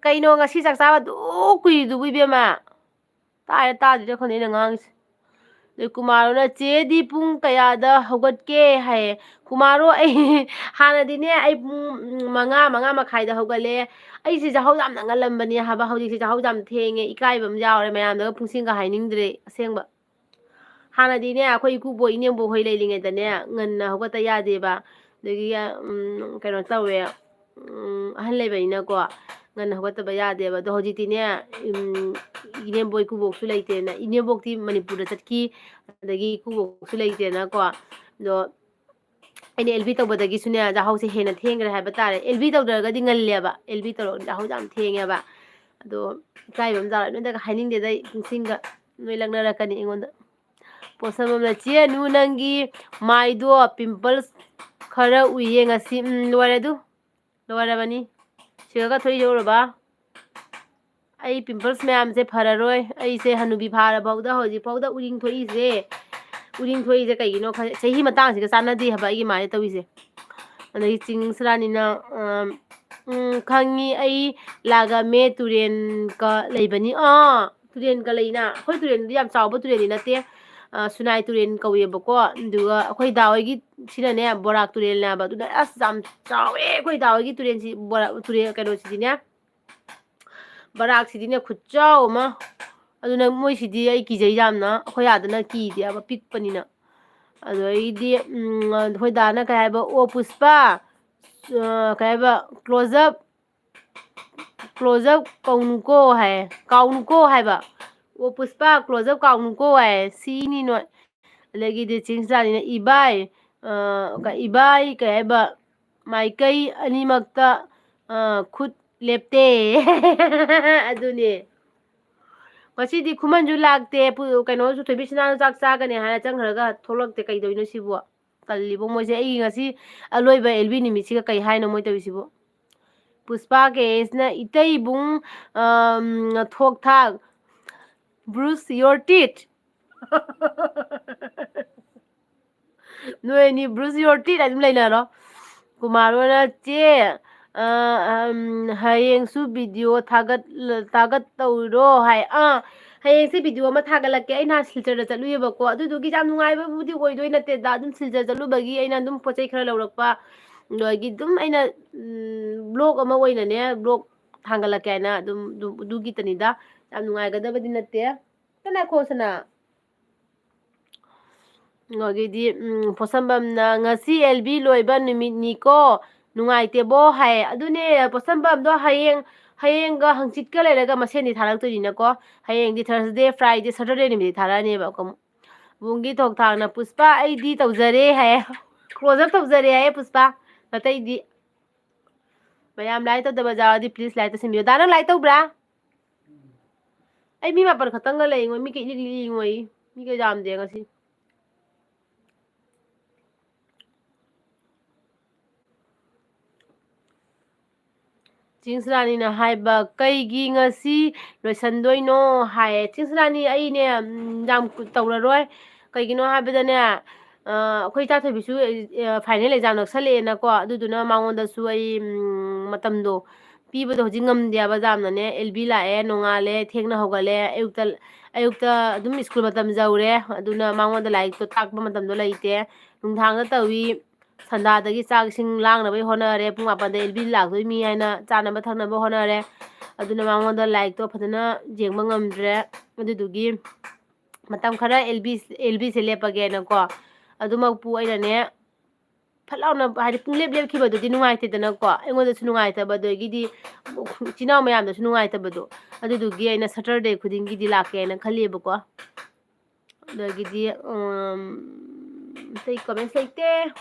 ꯀꯩꯅꯣ ꯉꯁꯤ ꯆꯥꯛ ꯆꯥꯕ ꯑꯗꯨꯛ ꯀꯨꯏꯔꯤꯗꯨꯕꯨ ꯏꯕꯦꯝꯃ ꯇꯥꯗ꯭ꯔꯤꯔ ꯈꯪꯗꯦ ꯑꯩꯅ ꯉꯥꯡꯉꯤꯁꯦ ꯑꯗꯩ ꯀꯨꯃꯥꯔꯣꯅ ꯆꯦꯗꯤ ꯄꯨꯡ ꯀꯌꯥꯗ ꯍꯧꯒꯠꯀꯦ ꯍꯥꯏꯌꯦ ꯀꯨꯃꯥꯔꯣ ꯑꯩ ꯍꯥꯟꯅꯗꯤꯅꯦ ꯑꯩ ꯄꯨꯡ 5:30 ꯍꯧꯒꯠꯂꯦ ꯑꯩꯁꯦ ꯆꯥꯍꯧ ꯌꯥꯝꯅ ꯉꯜꯂꯝꯕꯅꯦ ꯍꯥꯏꯕ ꯍꯧꯖꯤꯛꯁꯦ ꯆꯥꯍꯧ ꯌꯥꯝ ꯊꯦꯡꯉꯦ ꯏꯀꯥꯏꯕ ꯑꯃ ꯌꯥꯎꯔꯦ ꯃꯌꯥꯝꯗꯒ ꯄꯨꯡꯁꯤꯡꯒ ꯍꯥꯏꯅꯤꯡꯗ꯭ꯔꯦ ꯑꯁꯦꯡꯕ ꯍꯥꯟꯅꯗꯤꯅꯦ ꯑꯩꯈꯣꯏ ꯏꯀꯨꯕꯣꯛ ꯏꯅꯦꯝꯕꯣꯛ ꯍꯣꯏ ꯂꯩꯔꯤꯉꯩꯗꯅꯦ ꯉꯟꯅ ꯍꯧꯒꯠꯇ ꯌꯥꯗꯦꯕ ꯑꯗꯒꯤ ꯀꯩꯅꯣ ꯇꯧꯋꯦ ꯑꯍꯜ ꯂꯩꯕꯅꯤꯅꯀꯣ ꯉꯟꯅ ꯍꯧꯒꯠꯇꯕ ꯌꯥꯗꯦꯕ ꯑꯗꯣ ꯍꯧꯖꯤꯛꯇꯤꯅꯦ ꯏꯅꯦꯝꯕꯣꯛ ꯏꯀꯨꯕꯣꯛꯁꯨ ꯂꯩꯇꯦꯅ ꯏꯅꯦꯝꯕꯣꯛꯇꯤ ꯃꯅꯤꯄꯨꯔꯗ ꯆꯠꯈꯤ ꯑꯗꯒꯤ ꯏꯀꯨꯕꯣꯛꯁꯨ ꯂꯩꯇꯦꯅꯀꯣ ꯑꯗꯣ ꯑꯩꯅ ꯑꯦꯜꯕꯤ ꯇꯧꯕꯗꯒꯤꯁꯨꯅꯦ ꯌꯥꯍꯧꯁꯦ ꯍꯦꯟꯅ ꯊꯦꯡꯈ꯭ꯔꯦ ꯍꯥꯏꯕ ꯇꯥꯔꯦ ꯑꯦꯜꯕꯤ ꯇꯧꯗ꯭ꯔꯒꯗꯤ ꯉꯜꯂꯦꯕ ꯑꯦꯜꯕꯤ ꯇꯧꯔꯒ ꯌꯥꯍꯧꯁꯦ ꯌꯥꯝ ꯊꯦꯡꯉꯦꯕ ꯑꯗꯣ ꯏꯀꯥꯏꯕ ꯑꯃ ꯌꯥꯎꯔꯦ ꯅꯣꯏꯗꯒ ꯍꯥꯏꯅꯤꯡꯗꯦꯗ ꯄꯨꯡꯁꯤꯡꯒ ꯅꯣꯏ ꯂꯛꯅꯔꯛꯀꯅꯤ ꯑꯩꯉꯣꯟꯗ ꯄꯣꯠꯁꯝꯕꯝꯅ ꯆꯦ ꯅꯨ ꯅꯪꯒꯤ ꯃꯥꯏꯗꯣ ꯄꯤꯝꯄꯜꯁ ꯈꯔ ꯎꯏꯌꯦ ꯉꯁꯤ ꯂꯣꯏꯔꯦ ꯑꯗꯨ ꯂꯣꯏꯔꯕꯅꯤ ꯁꯤꯒ ꯊꯣꯛꯏ ꯌꯧꯔꯕ ꯑꯩ ꯄꯤꯝꯄꯜꯁ ꯃꯌꯥꯝꯁꯦ ꯐꯔꯔꯣꯏ ꯑꯩꯁꯦ ꯍꯅꯨꯕꯤ ꯐꯥꯔꯐꯥꯎꯗ ꯍꯧꯖꯤꯛꯐꯥꯎꯗ ꯎꯔꯤꯡ ꯊꯣꯛꯏꯁꯦ ꯀꯩꯒꯤꯅꯣ ꯆꯍꯤ ꯃꯇꯥꯡꯁꯤꯒ ꯆꯥꯟꯅꯗꯦ ꯍꯥꯏꯕ ꯑꯩꯒꯤ ꯃꯥꯏꯗ ꯇꯧꯔꯤꯁꯦ ꯑꯗꯒꯤ ꯆꯤꯡꯁꯔꯥꯅꯤꯅ ꯈꯪꯉꯤ ꯑꯩ ꯂꯥꯛꯑꯝꯃꯦ ꯇꯨꯔꯦꯟꯒ ꯂꯩꯕꯅꯤ ꯇꯨꯔꯦꯟꯒ ꯂꯩꯅ ꯑꯩꯈꯣꯏ ꯇꯨꯔꯦꯟꯗꯤ ꯌꯥꯝ ꯆꯥꯎꯕ ꯇꯨꯔꯦꯟꯗꯤ ꯅꯠꯇꯦ ꯁꯨꯅꯥꯏ ꯇꯨꯔꯦꯟ ꯀꯧꯋꯦꯕꯀꯣ ꯑꯗꯨꯒ ꯑꯩꯈꯣꯏ ꯗꯥ ꯍꯣꯏꯒꯤ ꯁꯤꯅꯅꯦ ꯕꯣꯔꯥꯛ ꯇꯨꯔꯦꯜꯅꯦꯕ ꯑꯗꯨꯅ ꯑꯁ ꯌꯥꯝ ꯆꯥꯎꯋꯦ ꯑꯩꯈꯣꯏ ꯗꯥ ꯍꯣꯏꯒꯤ ꯇꯨꯔꯦꯟꯁꯤ ꯇꯨꯔꯦꯟ ꯀꯩꯅꯣꯁꯤꯗꯤꯅꯦ ꯕꯔꯥꯛꯁꯤꯗꯤꯅꯦ ꯈꯨꯠꯆꯥꯎ ꯑꯃ ꯑꯗꯨꯅ ꯃꯣꯏꯁꯤꯗꯤ ꯑꯩ ꯀꯤꯖꯩ ꯌꯥꯝꯅ ꯑꯩꯈꯣꯏ ꯑꯥꯗꯅ ꯀꯤꯗꯦꯕ ꯄꯤꯛꯄꯅꯤꯅ ꯑꯗꯩꯗꯤ ꯑꯩꯈꯣꯏ ꯗꯥꯅ ꯀꯩ ꯍꯥꯏꯕ ꯑꯣ ꯄꯨꯁꯄꯥ ꯀꯩ ꯍꯥꯏꯕ ꯀ꯭ꯂꯣꯖꯑꯞ ꯀꯧꯅꯨꯀꯣ ꯍꯥꯏ ꯀꯥꯎꯅꯨꯀꯣ ꯍꯥꯏꯕ ꯑꯣ ꯄꯨꯁꯄꯥ ꯀ꯭ꯂꯣꯖꯑꯞ ꯀꯥꯎꯅꯨꯀꯣ ꯍꯥꯏ ꯁꯤꯅꯤ ꯅꯣꯏ ꯑꯗꯒꯤꯗꯤ ꯆꯤꯡꯁꯤꯔꯥꯅꯤꯅ ꯏꯕꯥꯏ ꯀꯩ ꯍꯥꯏꯕ ꯃꯥꯏꯀꯩ ꯑꯅꯤꯃꯛꯇ ꯈꯨꯠ ꯂꯦꯞꯇꯦ ꯑꯗꯨꯅꯦ ꯉꯁꯤꯗꯤ ꯈꯨꯃꯟꯁꯨ ꯂꯥꯛꯇꯦ ꯀꯩꯅꯣꯁꯨ ꯊꯣꯏꯕꯤꯁꯅꯥꯁꯨ ꯆꯥꯛ ꯆꯥꯒꯅꯤ ꯍꯥꯏꯔ ꯆꯪꯈ꯭ꯔꯒ ꯊꯣꯛꯂꯛꯇꯦ ꯀꯩꯗꯧꯔꯤꯅꯣ ꯁꯤꯕꯨ ꯇꯜꯂꯤꯕꯣ ꯃꯣꯏꯁꯦ ꯑꯩꯒꯤ ꯉꯁꯤ ꯑꯂꯣꯏꯕ ꯑꯦꯜꯕꯤ ꯅꯨꯃꯤꯠꯁꯤꯒ ꯀꯩ ꯍꯥꯏꯅꯣ ꯃꯣꯏ ꯇꯧꯔꯤꯁꯤꯕꯨ ꯄꯨꯁꯄꯥ ꯀꯦꯁꯅ ꯏꯇꯩꯕꯨꯡ ꯊꯣꯛ ꯊꯥꯛ ꯕ꯭ꯔꯨꯁ ꯌꯣꯔ ꯇꯤꯠ ꯅꯣꯏ ꯑꯅꯤ ꯕ꯭ꯔꯨꯁ ꯌꯣꯔ ꯇꯤꯠ ꯑꯗꯨꯝ ꯂꯩꯅꯔꯣ ꯀꯨꯃꯥꯔꯣꯅ ꯆꯦ ꯍꯌꯦꯡꯁꯨ ꯚꯤꯗꯤꯑꯣ ꯊꯥꯒꯠꯇꯧꯔꯣ ꯍꯥꯏ ꯍꯌꯦꯡꯁꯦ ꯚꯤꯗꯤꯑꯣ ꯑꯃ ꯊꯥꯒꯠꯂꯛꯀꯦ ꯑꯩ ꯅꯍꯥꯟ ꯁꯤꯜꯆꯔꯗ ꯆꯠꯂꯨꯏꯦꯕꯀꯣ ꯑꯗꯨꯗꯨꯒꯤ ꯌꯥꯝ ꯅꯨꯡꯉꯥꯏꯕꯕꯨꯗꯤ ꯑꯣꯏꯗꯣꯏ ꯅꯠꯇꯦꯗ ꯑꯗꯨꯝ ꯁꯤꯜꯆꯔ ꯆꯠꯂꯨꯕꯒꯤ ꯑꯩꯅ ꯑꯗꯨꯝ ꯄꯣꯠ ꯆꯩ ꯈꯔ ꯂꯧꯔꯛꯄ ꯑꯗꯒꯤ ꯑꯗꯨꯝ ꯑꯩꯅ ꯕ꯭ꯂꯣꯛ ꯑꯃ ꯑꯣꯏꯅꯅꯦ ꯕ꯭ꯂꯣꯛ ꯊꯥꯡꯒꯠꯂꯛꯀꯦ ꯍꯥꯏꯅ ꯑꯗꯨꯝ ꯑꯗꯨꯒꯤꯇꯅꯤꯗ ꯌꯥꯝ ꯅꯨꯡꯉꯥꯏꯒꯗꯕꯗꯤ ꯅꯠꯇꯦ ꯀꯅꯥꯈꯣꯁꯤꯅ ꯑꯗꯒꯤꯗꯤ ꯄꯣꯠꯁꯝꯕꯝꯅ ꯉꯁꯤ ꯑꯦꯜꯕꯤ ꯂꯣꯏꯕ ꯅꯨꯃꯤꯠꯅꯤꯀꯣ ꯅꯨꯡꯉꯥꯏꯇꯦꯕꯣ ꯍꯥꯏ ꯑꯗꯨꯅꯦ ꯄꯣꯠꯁꯝꯕꯝꯗꯣ ꯍꯌꯦꯡꯒ ꯍꯪꯆꯤꯠꯀ ꯂꯩꯔꯒ ꯃꯁꯦꯟꯗꯤ ꯊꯥꯔꯛꯇꯣꯏꯅꯤꯅꯀꯣ ꯍꯌꯦꯡꯗꯤ ꯊꯔꯁꯗꯦ ꯐ꯭ꯔꯥꯏꯗꯦ ꯁꯇꯔꯗꯦ ꯅꯨꯃꯤꯠꯇꯤ ꯊꯥꯔꯛꯑꯅꯦꯕ ꯕꯨꯡꯒꯤ ꯊꯣꯛꯊꯥꯛꯅ ꯄꯨꯁꯄꯥ ꯑꯩꯗꯤ ꯇꯧꯖꯔꯦ ꯍꯥꯏꯌꯦ ꯀ꯭ꯂꯣꯖꯑꯞ ꯇꯧꯖꯔꯦ ꯍꯥꯏꯌꯦ ꯄꯨꯁꯄꯥ ꯑꯇꯩꯗꯤ ꯃꯌꯥꯝ ꯂꯥꯏꯛ ꯇꯧꯗꯕ ꯌꯥꯎꯔꯗꯤ ꯄ꯭ꯂꯤꯖ ꯂꯥꯏꯛ ꯇꯧꯁꯟꯕꯤꯌꯨ ꯗꯥ ꯅꯪ ꯂꯥꯏꯛ ꯇꯧꯕ꯭ꯔꯥ ꯑꯩ ꯃꯤ 9 ꯈꯛꯇꯪꯒ ꯂꯩꯉꯣꯏ ꯃꯤ ꯀꯩ ꯏꯉꯣꯏ ꯃꯤꯒ ꯌꯥꯝꯗꯦ ꯉꯁꯤ ꯆꯤꯡꯁꯔꯥꯅꯤꯅ ꯍꯥꯏꯕ ꯀꯩꯒꯤ ꯉꯁꯤ ꯂꯣꯏꯁꯟꯗꯣꯏꯅꯣ ꯍꯥꯏꯌꯦ ꯆꯤꯡꯁꯔꯥꯅꯤ ꯑꯩꯅꯦ ꯌꯥꯝ ꯇꯧꯔꯔꯣꯏ ꯀꯩꯒꯤꯅꯣ ꯍꯥꯏꯕꯗꯅꯦ ꯑꯩꯈꯣꯏ ꯏꯆꯥꯊꯣꯏꯕꯤꯁꯨ ꯐꯥꯏꯅꯦꯜ ꯑꯦꯛꯖꯥꯝ ꯅꯛꯁꯜꯂꯛꯑꯦꯅꯀꯣ ꯑꯗꯨꯗꯨꯅ ꯃꯉꯣꯟꯗꯁꯨ ꯑꯩ ꯃꯇꯝꯗꯣ ꯄꯤꯕꯗꯣ ꯍꯧꯖꯤꯛ ꯉꯝꯗꯦꯕ ꯌꯥꯝꯅꯅꯦ ꯑꯦꯜꯕꯤ ꯂꯥꯛꯑꯦ ꯅꯣꯡꯉꯥꯜꯂꯦ ꯊꯦꯡꯅ ꯍꯧꯒꯠꯂꯦ ꯑꯌꯨꯛꯇ ꯑꯗꯨꯝ ꯁ꯭ꯀꯨꯜ ꯃꯇꯝ ꯌꯧꯔꯦ ꯑꯗꯨꯅ ꯃꯉꯣꯟꯗ ꯂꯥꯏꯔꯤꯛꯇꯣ ꯇꯥꯛꯄ ꯃꯇꯝꯗꯣ ꯂꯩꯇꯦ ꯅꯨꯡꯗꯥꯡꯗ ꯇꯧꯋꯤ ꯁꯟꯗꯥꯗꯒꯤ ꯆꯥꯛ ꯏꯁꯤꯡ ꯂꯥꯡꯅꯕꯒꯤ ꯍꯣꯠꯅꯔꯦ ꯄꯨꯡ 9ꯗ ꯑꯦꯜꯕꯤ ꯂꯥꯛꯇꯣꯏꯅꯤ ꯍꯥꯏꯅ ꯆꯥꯅꯕ ꯊꯛꯅꯕ ꯍꯣꯠꯅꯔꯦ ꯑꯗꯨꯅ ꯃꯉꯣꯟꯗ ꯂꯥꯏꯔꯤꯛꯇꯣ ꯐꯖꯅ ꯌꯦꯡꯕ ꯉꯝꯗ꯭ꯔꯦ ꯑꯗꯨꯗꯨꯒꯤ ꯃꯇꯝ ꯈꯔ ꯑꯦꯜꯕꯤꯁꯦ ꯂꯦꯞꯄꯒꯦꯅꯀꯣ ꯑꯗꯨꯃꯛꯄꯨ ꯑꯩꯅꯅꯦ ꯐꯠ ꯂꯥꯎꯅ ꯍꯥꯏꯗꯤ ꯄꯨꯡꯂꯦꯞ ꯂꯦꯞꯈꯤꯕꯗꯨꯗꯤ ꯅꯨꯡꯉꯥꯏꯇꯦꯗꯅꯀꯣ ꯑꯩꯉꯣꯟꯗꯁꯨ ꯅꯨꯡꯉꯥꯏꯇꯕ ꯑꯗꯒꯤꯗꯤ ꯏꯆꯤꯜ ꯏꯅꯥꯎ ꯃꯌꯥꯝꯗꯁꯨ ꯅꯨꯡꯉꯥꯏꯇꯕꯗꯣ ꯑꯗꯨꯗꯨꯒꯤ ꯑꯩꯅ ꯁꯇꯔꯗꯦ ꯈꯨꯗꯤꯡꯒꯤꯗꯤ ꯂꯥꯛꯀꯦꯅ ꯈꯜꯂꯤꯕꯀꯣ ꯑꯗꯒꯤꯗꯤ ꯑꯇꯩ ꯀꯃꯦꯟꯁ ꯂꯩꯇꯦ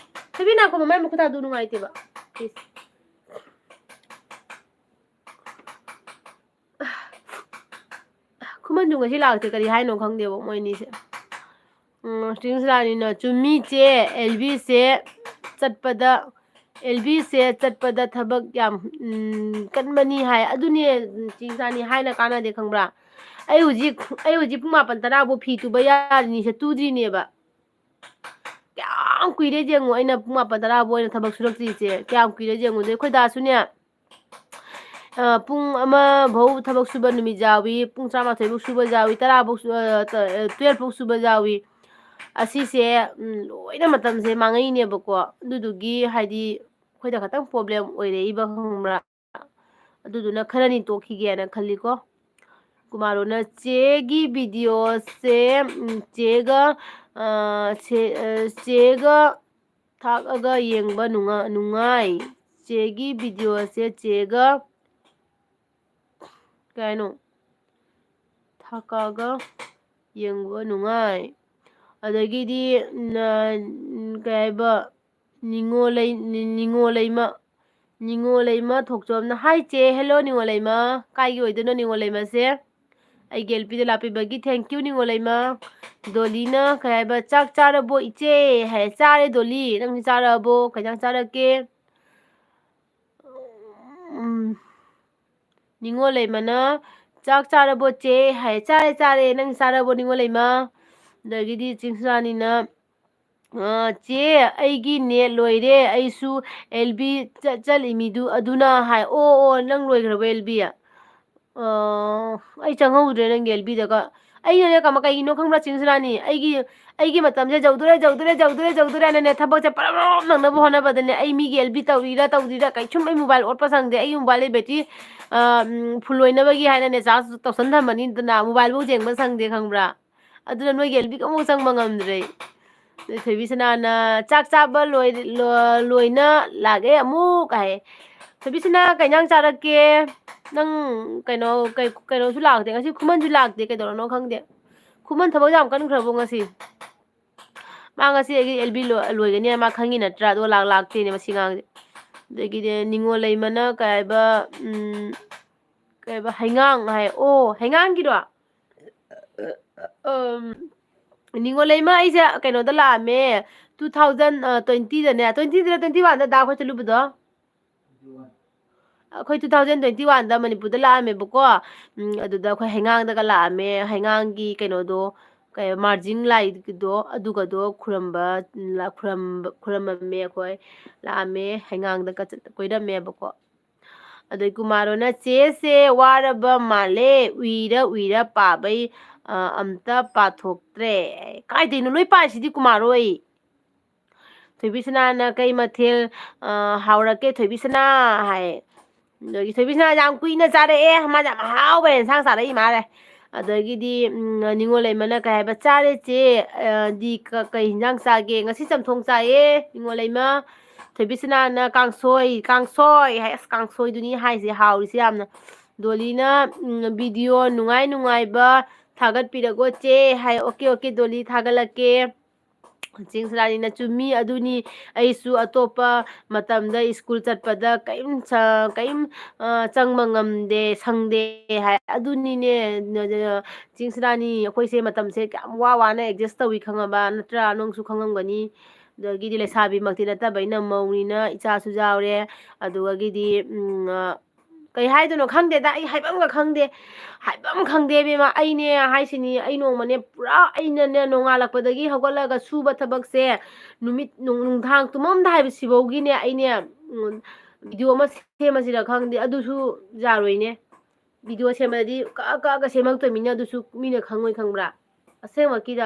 ꯊꯣꯏꯕꯤ ꯅꯥꯀꯣ ꯃꯃꯥꯏ ꯃꯈꯨꯠ ꯊꯥꯗꯨ ꯅꯨꯡꯉꯥꯏꯇꯦꯕ ꯄ꯭ꯂꯤꯖ ꯈꯨꯃꯟꯁꯨ ꯉꯁꯤ ꯂꯥꯛꯇꯦ ꯀꯔꯤ ꯍꯥꯏꯅꯣ ꯈꯪꯗꯦꯕ ꯃꯣꯏꯅꯤꯁꯦ ꯆꯤꯡꯁꯔꯥꯅꯤꯅ ꯆꯨꯝꯃꯤꯆꯦ ꯑꯦꯜꯕꯤꯁꯦ ꯆꯠꯄꯗ ꯊꯕꯛ ꯌꯥꯝ ꯀꯟꯕꯅꯤ ꯍꯥꯏ ꯑꯗꯨꯅꯦ ꯆꯤꯡꯁꯔꯥꯅꯤ ꯍꯥꯏꯅ ꯀꯥꯟꯅꯗꯦ ꯈꯪꯕ꯭ꯔꯥ ꯑꯩ ꯍꯧꯖꯤꯛ ꯄꯨꯡ 9 10 ꯐꯤ ꯇꯨꯕ ꯌꯥꯔꯤꯅꯤꯁꯦ ꯇꯨꯗ꯭ꯔꯤꯅꯦꯕ ꯀꯌꯥꯝ ꯀꯨꯏꯔꯦ ꯌꯦꯡꯉꯣ ꯑꯩꯅ ꯄꯨꯡ 9 10 ꯑꯣꯏꯅ ꯊꯕꯛ ꯁꯨꯔꯛꯇ꯭ꯔꯤꯁꯦ ꯀꯌꯥꯝ ꯀꯨꯏꯔꯦ ꯌꯦꯡꯉꯣ ꯑꯩꯈꯣꯏ ꯗꯥꯁꯨꯅꯦ ꯄꯨꯡ 1 ꯐꯥꯎ ꯊꯕꯛ ꯁꯨꯕ ꯅꯨꯃꯤꯠ ꯌꯥꯎꯏ ꯄꯨꯡ 12 ꯐꯥꯎ ꯁꯨꯕ ꯌꯥꯎꯏ 10 ꯐꯥꯎ 12 ꯐꯥꯎ ꯁꯨꯕ ꯌꯥꯎꯏ ꯑꯁꯤꯁꯦ ꯂꯣꯏꯅ ꯃꯇꯝꯁꯦ ꯃꯥꯡꯉꯛꯏꯅꯦꯕꯀꯣ ꯑꯗꯨꯗꯨꯒꯤ ꯍꯥꯏꯗꯤ ꯑꯩꯈꯣꯏꯗ ꯈꯇꯪ ꯄ꯭ꯔꯣꯕ꯭ꯂꯦꯝ ꯑꯣꯏꯔꯛꯏꯕ ꯈꯪꯕ꯭ꯔꯥ ꯑꯗꯨꯗꯨꯅ ꯈꯔꯅꯤ ꯇꯣꯛꯈꯤꯒꯦꯅ ꯈꯜꯂꯤꯀꯣ ꯀꯨꯃꯥꯔꯣꯅ ꯆꯦꯒꯤ ꯚꯤꯗꯤꯑꯣꯁꯦ ꯆꯦꯒ ꯊꯥꯛꯑꯒ ꯌꯦꯡꯕ ꯅꯨꯡꯉꯥꯏ ꯆꯦꯒꯤ ꯚꯤꯗꯤꯑꯣꯁꯦ ꯆꯦꯒ ꯀꯩꯅꯣ ꯊꯥꯛꯑꯒ ꯌꯦꯡꯕ ꯅꯨꯡꯉꯥꯏ ꯑꯗꯒꯤꯗꯤ ꯀꯩ ꯍꯥꯏꯕ ꯅꯤꯉꯣꯜꯂꯩꯃ ꯊꯣꯛꯆꯣꯝꯅ ꯍꯥꯏ ꯆꯦ ꯍꯦꯜꯂꯣ ꯅꯤꯉꯣꯜꯂꯩꯃ ꯀꯥꯏꯒꯤ ꯑꯣꯏꯗꯣꯏꯅꯣ ꯅꯤꯉꯣꯜꯂꯩꯃꯁꯦ ai gelpi de lapi bagi thank you ningo laima doli na kai ba chak charabo iche hai chare doli nang charabo kai jang charake ningo laima na chak charabo che hai chare nang charabo ningo laima dagidi chingsani na चे ꯑꯩꯒꯤ net ꯂꯣꯏꯔꯦ ꯑꯩꯁꯨ ꯑꯦꯜꯕꯤ ꯆꯠꯂꯤꯃꯤꯗꯨ ꯑꯗꯨꯅ ꯍꯥꯏ ꯑꯣ ꯅꯪ ꯂꯣꯏꯈ꯭ꯔꯕ ꯑꯦꯜꯕꯤ ꯑꯩ ꯆꯪꯍꯧꯗ꯭ꯔꯦ ꯅꯪꯒꯤ ꯑꯦꯜꯕꯤꯗꯒ ꯑꯩꯅꯅꯦ ꯀꯩꯒꯤꯅꯣ ꯈꯪꯕ꯭ꯔꯥ ꯆꯤꯡꯁꯤꯔꯥꯅꯤ ꯑꯩꯒꯤ ꯃꯇꯝꯁꯦ ꯖꯧꯗꯣꯔꯦꯅꯅꯦ ꯊꯕꯛꯁꯦ ꯄꯔꯞ ꯅꯪꯅꯕ ꯍꯣꯠꯅꯕꯗꯅꯦ ꯑꯩ ꯃꯤꯒꯤ ꯑꯦꯜꯕꯤ ꯇꯧꯔꯤꯔꯥ ꯀꯩꯁꯨꯝ ꯑꯩ ꯃꯣꯕꯥꯏꯜ ꯑꯣꯠꯄ ꯁꯪꯗꯦ ꯑꯩꯒꯤ ꯃꯣꯕꯥꯏꯜ ꯕꯦꯇ꯭ꯔꯤ ꯐꯨꯜ ꯑꯣꯏꯅꯕꯒꯤ ꯍꯥꯏꯅꯅꯦ ꯆꯥꯔꯖ ꯇꯧꯁꯟ ꯊꯝꯕꯅꯤꯗꯅ ꯃꯣꯕꯥꯏꯜꯐꯥꯎ ꯌꯦꯡꯕ ꯁꯪꯗꯦ ꯈꯪꯕ꯭ꯔꯥ ꯑꯗꯨꯅ ꯅꯣꯏꯒꯤ ꯑꯦꯜꯕꯤꯒ ꯑꯃꯨꯛ ꯆꯪꯕ ꯉꯝꯗ꯭ꯔꯦ ꯊꯣꯏꯕꯤꯁꯅꯥꯅ ꯆꯥꯛ ꯆꯥꯕ ꯂꯣꯏꯅ ꯂꯥꯛꯑꯦ ꯑꯃꯨꯛ ꯍꯥꯏ ꯊꯣꯏꯕꯤꯁꯅꯥ ꯀꯩꯅꯪ ꯆꯥꯔꯛꯀꯦ ꯅꯪ ꯀꯩꯅꯣꯁꯨ ꯂꯥꯛꯇꯦ ꯉꯁꯤ ꯈꯨꯃꯟꯁꯨ ꯂꯥꯛꯇꯦ ꯀꯩꯗꯧꯔꯅꯣ ꯈꯪꯗꯦ ꯈꯨꯃꯟ ꯊꯕꯛ ꯌꯥꯝ ꯀꯟꯈ꯭ꯔꯕꯣ ꯉꯁꯤ ꯃꯥ ꯉꯁꯤ ꯑꯩꯒꯤ ꯑꯦꯜꯕꯤ ꯂꯣꯏꯒꯅꯤ ꯃꯥ ꯈꯪꯉꯤ ꯅꯠꯇ꯭ꯔꯥ ꯑꯗꯣ ꯂꯥꯛꯇꯦꯅꯦ ꯃꯁꯤ ꯉꯥꯡꯁꯦ ꯑꯗꯒꯤꯗꯤ ꯅꯤꯡꯉꯣꯜ ꯂꯩꯃꯅ ꯀꯩꯕ ꯍꯩꯉꯥꯡ ꯍꯥꯏ ꯑꯣ ꯍꯩꯉꯥꯡꯒꯤꯔꯣ ꯅꯤꯡꯉꯣꯜ ꯂꯩꯃ ꯑꯩꯁꯦ ꯀꯩꯅꯣꯗ ꯂꯥꯛꯑꯝꯃꯦ 2020ꯗꯅꯦ 20ꯗ 21ꯗ ꯗꯥ ꯑꯩꯈꯣꯏ ꯆꯠꯂꯨꯕꯗꯣ ꯑꯩꯈꯣꯏ 2021ꯗ ꯃꯅꯤꯄꯨꯔꯗ ꯂꯥꯛꯑꯝꯃꯦꯕꯀꯣ ꯑꯗꯨꯗ ꯑꯩꯈꯣꯏ ꯍꯩꯉꯥꯡꯗꯒ ꯂꯥꯛꯑꯝꯃꯦ ꯍꯩꯉꯥꯡꯒꯤ ꯀꯩꯅꯣꯗꯣ ꯃꯥꯔꯖꯤꯡ ꯂꯥꯏꯒꯤꯗꯣ ꯑꯗꯨꯒꯗꯣ ꯈꯨꯔꯝꯃꯝꯃꯦ ꯑꯩꯈꯣꯏ ꯂꯥꯛꯑꯝꯃꯦ ꯍꯩꯉꯥꯡꯗꯒ ꯀꯣꯏꯔꯝꯃꯦꯕꯀꯣ ꯑꯗꯩ ꯀꯨꯃꯥꯔꯣꯅ ꯆꯦꯁꯦ ꯋꯥꯔꯕ ꯃꯥꯜꯂꯦ ꯎꯏꯔ ꯄꯥꯕꯩ ꯑꯝꯇ ꯄꯥꯊꯣꯛꯇ꯭ꯔꯦ ꯀꯥꯏꯗꯩꯅꯣ ꯂꯣꯏ ꯄꯥꯏꯁꯤꯗꯤ ꯀꯨꯃꯥꯔꯣꯏ ꯊꯣꯏꯕꯤꯁꯅꯥꯅ ꯀꯩ ꯃꯊꯦꯜ ꯍꯥꯎꯔꯛꯀꯦ ꯊꯣꯏꯕꯤꯁꯅꯥ ꯍꯥꯏ ꯑꯗꯒꯤ ꯊꯣꯏꯕꯤꯁꯅꯥ ꯌꯥꯝ ꯀꯨꯏꯅ ꯆꯥꯔꯛꯑꯦ ꯃꯥ ꯌꯥꯝ ꯍꯥꯎꯕ ꯌꯦꯟꯁꯥꯡ ꯆꯥꯔꯛꯏ ꯃꯥꯜꯂꯦ ꯑꯗꯒꯤꯗꯤ ꯅꯤꯡꯉꯣꯜ ꯂꯩꯃꯅ ꯀꯩ ꯍꯥꯏꯕ ꯆꯥꯔꯦ ꯆꯦ ꯗꯤ ꯀꯩ ꯌꯦꯟꯁꯥꯡ ꯆꯥꯒꯦ ꯉꯁꯤ ꯆꯝꯊꯣꯡ ꯆꯥꯏꯌꯦ ꯅꯤꯡꯉꯣꯜ ꯂꯩꯃ ꯊꯣꯏꯕꯤꯁꯅꯥꯅ ꯀꯥꯡꯁꯣꯏ ꯍꯥꯏ ꯑꯁ ꯀꯥꯡꯁꯣꯏꯗꯨꯅꯤ ꯍꯥꯏꯁꯦ ꯍꯥꯎꯔꯤꯁꯦ ꯌꯥꯝꯅ ꯗꯣꯂꯤꯅ ꯚꯤꯗꯤꯑꯣ ꯅꯨꯡꯉꯥꯏꯕ ꯊꯥꯒꯠꯄꯤꯔꯛꯑꯣ ꯆꯦ ꯍꯥꯏ ꯑꯣꯀꯦ ꯗꯣꯂꯤ ꯊꯥꯒꯠꯂꯛꯀꯦ ꯆꯤꯡꯁꯂꯥꯅꯤꯅ ꯆꯨꯝꯃꯤ ꯑꯗꯨꯅꯤ ꯑꯩꯁꯨ ꯑꯇꯣꯞꯄ ꯃꯇꯝꯗ ꯁ꯭ꯀꯨꯜ ꯆꯠꯄꯗ ꯀꯔꯤꯝ ꯆꯪꯕ ꯁꯪꯗꯦ ꯍꯥꯏ ꯑꯗꯨꯅꯤꯅꯦ ꯆꯤꯡꯁꯂꯥꯅꯤ ꯑꯩꯈꯣꯏꯁꯦ ꯃꯇꯝꯁꯦ ꯀꯌꯥꯝ ꯋꯥꯅ ꯑꯦꯗꯖꯁ ꯇꯧꯏ ꯈꯪꯉꯕ ꯅꯠꯇ꯭ꯔꯥ ꯅꯪꯁꯨ ꯈꯪꯉꯝꯒꯅꯤ ꯑꯗꯒꯤꯗꯤ ꯂꯩꯁꯥꯕꯤꯃꯛꯇꯤ ꯅꯠꯇꯕꯩꯅ ꯃꯧꯅꯤꯅ ꯏꯆꯥꯁꯨ ꯌꯥꯎꯔꯦ ꯑꯗꯨꯗꯒꯤꯗꯤ ꯀꯩ ꯍꯥꯏꯗꯣꯏꯅꯣ ꯈꯪꯗꯦꯗ ꯑꯩ ꯍꯥꯏꯕꯝꯒ ꯈꯪꯗꯦ ꯏꯕꯦꯝꯃ ꯑꯩꯅꯦ ꯍꯥꯏꯁꯤꯅꯤ ꯑꯩ ꯅꯣꯡꯃꯅꯦ ꯄꯨꯔꯥ ꯑꯩꯅꯅꯦ ꯅꯣꯡꯉꯥꯜꯂꯛꯄꯗꯒꯤ ꯍꯧꯒꯠꯂꯒ ꯁꯨꯕ ꯊꯕꯛꯁꯦ ꯅꯨꯡꯗꯥꯡ ꯇꯨꯝꯃꯝꯗꯥꯏ ꯍꯥꯏꯕꯁꯤꯐꯧꯒꯤꯅꯦ ꯑꯩꯅꯦ ꯚꯤꯗꯤꯑꯣ ꯑꯃ ꯁꯦꯝꯃꯁꯤꯔ ꯈꯪꯗꯦ ꯑꯗꯨꯁꯨ ꯌꯥꯔꯣꯏꯅꯦ ꯚꯤꯗꯤꯑꯣ ꯁꯦꯝꯕꯗꯗꯤ ꯀꯛꯑꯒ ꯁꯦꯝꯃꯛꯇꯣꯏꯃꯤꯅ ꯑꯗꯨꯁꯨ ꯃꯤꯅ ꯈꯪꯉꯣꯏ ꯈꯪꯕ꯭ꯔꯥ ꯑꯁꯦꯡꯃꯛꯀꯤꯗ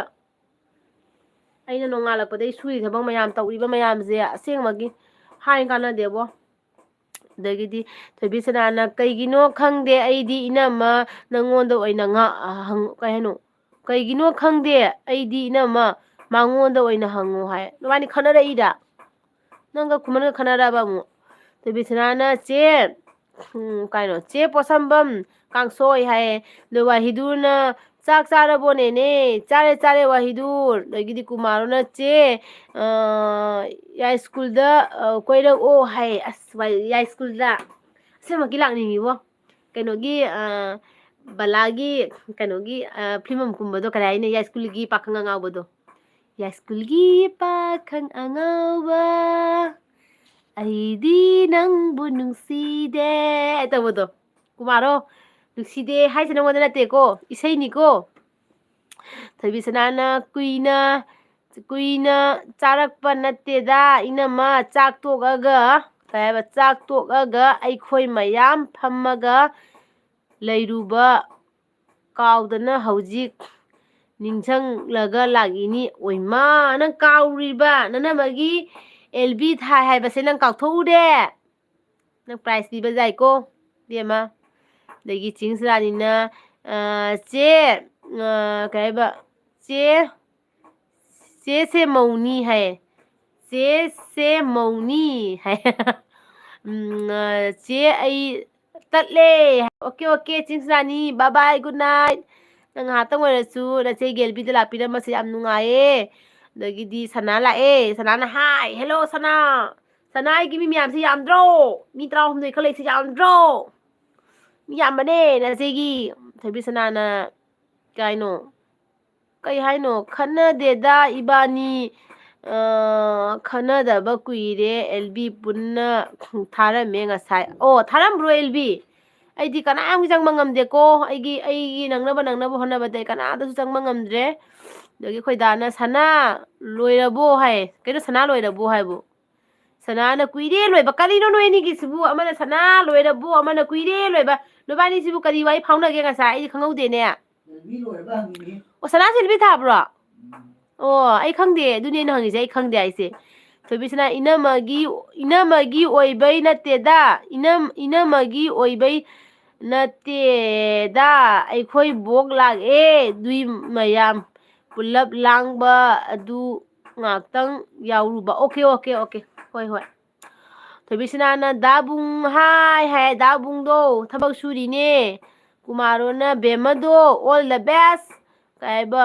ꯑꯩꯅ ꯅꯣꯡꯉꯥꯜꯂꯛꯄꯗꯒꯤ ꯁꯨꯔꯤ ꯊꯕꯛ ꯃꯌꯥꯝ ꯇꯧꯔꯤꯕ ꯃꯌꯥꯝꯁꯦ ꯑꯁꯦꯡꯕꯒꯤ ꯍꯥꯏ ꯀꯥꯟꯅꯗꯦꯕꯣ ꯑꯗꯒꯤꯗꯤ ꯊꯣꯏꯕꯤꯁꯅꯥꯅ ꯀꯩꯒꯤꯅꯣ ꯈꯪꯗꯦ ꯑꯩꯗꯤ ꯏꯅꯝꯃ ꯅꯪꯉꯣꯟꯗ ꯑꯣꯏꯅ ꯀꯩ ꯍꯥꯏꯅꯣ ꯀꯩꯒꯤꯅꯣ ꯈꯪꯗꯦ ꯑꯩꯗꯤ ꯏꯅꯝꯃ ꯃꯉꯣꯟꯗ ꯑꯣꯏꯅ ꯍꯪꯉꯨ ꯍꯥꯏ ꯅꯕꯥꯅꯤ ꯈꯟꯅꯔꯛꯏꯔ ꯅꯪꯒ ꯈꯨꯃꯟꯒ ꯈꯟꯅꯔꯕ ꯑꯃꯨꯛ ꯊꯣꯏꯕꯤꯁꯅꯥꯅ ꯆꯦ ꯆꯦ ꯄꯣꯠꯁꯝꯕꯝ ꯀꯥꯡꯁꯣꯏ ꯍꯥꯏꯌꯦ ꯑꯗꯣ ꯋꯥꯍꯤꯗꯨꯔꯅ ꯆꯥꯛ ꯆꯥꯔꯕꯣ ꯅꯦꯅꯦ ꯆꯥꯔꯦ ꯋꯥꯍꯤꯗꯨꯔ ꯑꯗꯒꯤꯗꯤ ꯀꯨꯃꯥꯔꯣꯅ ꯆꯦ ꯌꯥꯏꯁ꯭ꯀꯨꯜꯗ ꯀꯣꯏꯔꯛꯑꯣ ꯍꯥꯏ ꯑꯁ ꯌꯥꯏꯁ꯭ꯀꯨꯜꯗ ꯑꯁꯦꯡꯃꯛꯀꯤ ꯂꯥꯛꯅꯤꯡꯉꯤꯕꯣ ꯀꯩꯅꯣꯒꯤ ꯕꯂꯥꯒꯤ ꯀꯩꯅꯣꯒꯤ ꯐꯤꯂꯝ ꯀꯨꯝꯕꯗꯣ ꯀꯔꯤ ꯍꯥꯏꯅꯤ ꯌꯥꯏꯁ꯭ꯀꯨꯜꯒꯤ ꯄꯥꯈꯪ ꯑꯉꯥꯎꯕꯗꯣ ꯌꯥꯏꯁ꯭ꯀꯨꯜꯒꯤ ꯄꯥꯈꯪ ꯑꯉꯥꯎꯕ ꯑꯩꯗꯤ ꯅꯪꯕꯨ ꯅꯨꯡꯁꯤꯗꯦ ꯇꯧꯕꯗꯣ ꯀꯨꯃꯥꯔꯣ ꯅꯨꯡꯁꯤꯗꯦ ꯍꯥꯏꯁꯦ ꯅꯪꯉꯣꯟꯗ ꯅꯠꯇꯦꯀꯣ ꯏꯁꯩꯅꯤꯀꯣ ꯊꯣꯏꯕꯤꯁꯅꯥꯅ ꯀꯨꯏꯅ ꯆꯥꯔꯛꯄ ꯅꯠꯇꯦꯗ ꯏꯅꯝꯃ ꯆꯥꯛ ꯇꯣꯛꯑꯒ ꯑꯩꯈꯣꯏ ꯃꯌꯥꯝ ꯐꯝꯃꯒ ꯂꯩꯔꯨꯕ ꯀꯥꯎꯗꯅ ꯍꯧꯖꯤꯛ ꯅꯤꯡꯁꯪꯂꯒ ꯂꯥꯛꯏꯅꯤ ꯑꯣꯏꯃꯥ ꯅꯪ ꯀꯥꯎꯔꯤꯕ ꯅꯅꯝꯃꯒꯤ ꯑꯦꯜꯕꯤ ꯊꯥꯏ ꯍꯥꯏꯕꯁꯦ ꯅꯪ ꯀꯥꯎꯊꯣꯛꯎꯔꯦ ꯅꯪ ꯄ꯭ꯔꯥꯏꯖ ꯄꯤꯕ ꯌꯥꯏꯀꯣ ꯏꯕꯦꯝꯃ ꯑꯗꯒꯤ ꯆꯤꯡꯁꯂꯥꯅꯤꯅ ꯆꯦ ꯀꯩ ꯍꯥꯏꯕ ꯆꯦꯁꯦ ꯃꯧꯅꯤ ꯍꯥꯏꯌꯦ ꯆꯦꯁꯦ ꯃꯧꯅꯤ ꯍꯥꯏ ꯆꯦ ꯑꯩ ꯇꯠꯂꯦ ꯑꯣꯀꯦ ꯆꯤꯡꯁꯂꯥꯅꯤ ꯕꯥꯏ ꯕꯥꯏ ꯒꯨꯗ ꯅꯥꯏꯠ ꯅꯪ ꯉꯥꯏꯍꯥꯛꯇꯪ ꯑꯣꯏꯔꯁꯨ ꯅꯆꯦꯒꯤ ꯑꯦꯜꯕꯤꯗ ꯂꯥꯛꯄꯤꯔꯝꯕꯁꯦ ꯌꯥꯝ ꯅꯨꯡꯉꯥꯏꯌꯦ ꯑꯗꯒꯤꯗꯤ ꯁꯅꯥ ꯂꯥꯛꯑꯦ ꯁꯅꯥꯅ ꯍꯥꯏ ꯍꯦꯜꯂꯣ ꯁꯅꯥ ꯑꯩꯒꯤ ꯃꯤ ꯃꯌꯥꯝꯁꯦ ꯌꯥꯝꯗ꯭ꯔꯣ ꯃꯤ 18 ꯈꯛ ꯂꯩꯁꯦ ꯌꯥꯝꯗ꯭ꯔꯣ ꯃꯤ ꯌꯥꯝꯕꯅꯦ ꯅꯆꯦꯒꯤ ꯊꯣꯏꯕꯤ ꯁꯅꯥꯅ ꯀꯩꯅꯣ kay haino khanadeda ibani khanadaba kuire LB punna tharame ngasai tharambro LB aidi kanam jang mangamde ko aigi nangnaba honabade kanada su jang mangamdre dogi khoidana sana loirabo hai kaino sana loirabo haibo sana na kuire loiba kalino noini gisibu amana sana loirabo amana kuire loiba nobani sibu kari wai phauna ge ngasai aidi khangaude ne sana silbi thabro ai khangde duni na hangi jai khangde aise thobisna inamagi oibai nateda inamagi oibai nateda aikhoi bok lag dui mayam pulap langba adu ngaktang yauruba okay hoi thobisna na dabung hai dabung do thabak suri ne kumaro na bemado all the best kaiba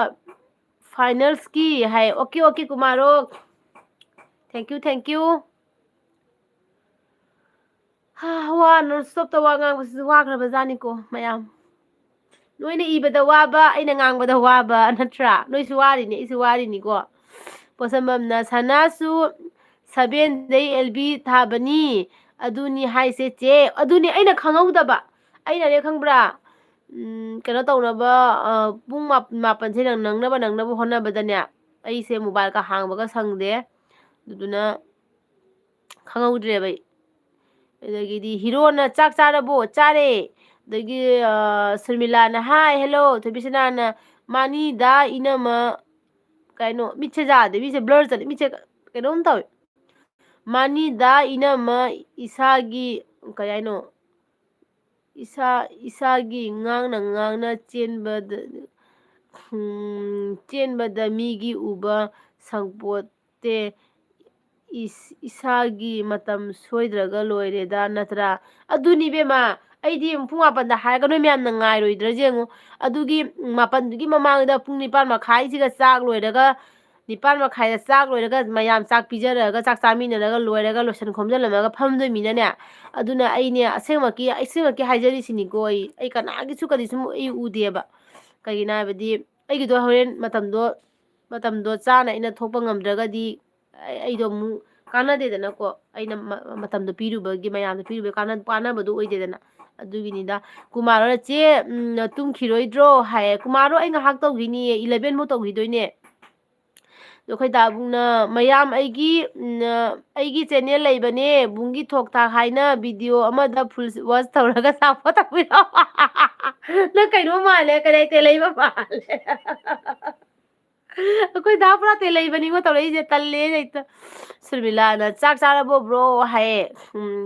finals ki hai okay kumaro thank you wa non stop ta wa ngang bas wa khra bazani ko mayam noina ibada waba aina ngang bada waba natra noi su wari ni isu wari ni ko posambam na sanasu 7 day LB thabani aduni haise che aduni aina khangau aina ne khangbra kena taunaba pung mapan se nangnaba honabadane aise mobile ka hangbaga sangde duduna khangaudrae bai adagidi hero na chak charabo chare dagi Surmila na hi hello thobisana na mani da inama kaino miche ja de bise blur ja miche kaino taw mani da inama isagi kaino isagi ngangna chenbada migi uba sangpote isagi matam soidraga loireda natra aduni bema aidi pung 8 da haiga noi myam na ngai roidra jengu adugi 8 dugi mamangda pung 9 makhai siga chak loiraga 9 makhai da chak loiraga mayam chak pijaraga chak chaminaraga loiraga losan khomjalamaga phamdoi minane aduna aine asengmaki haijari siniko ai kanagi su kadi sum ai udeba kagina badi aigi do horen matamdo chana ina thokpa ngamdragadi aido mu kanade dana ko aina matamdo pirubagi mayam piruba kana badu oidedana aduginida kumaro che tumkhiroidro hai kumaro ai ngahak tawgini 11 mo tawgidoine dokhoi dabungna mayam aigi channel leibane bungi thokta haina video amada full watch tawraga sapo tawiro na kaino male kare te leiba male akoi da pura te leibani ngo tawrei je talle jaita Surmila na chak charabo bro hai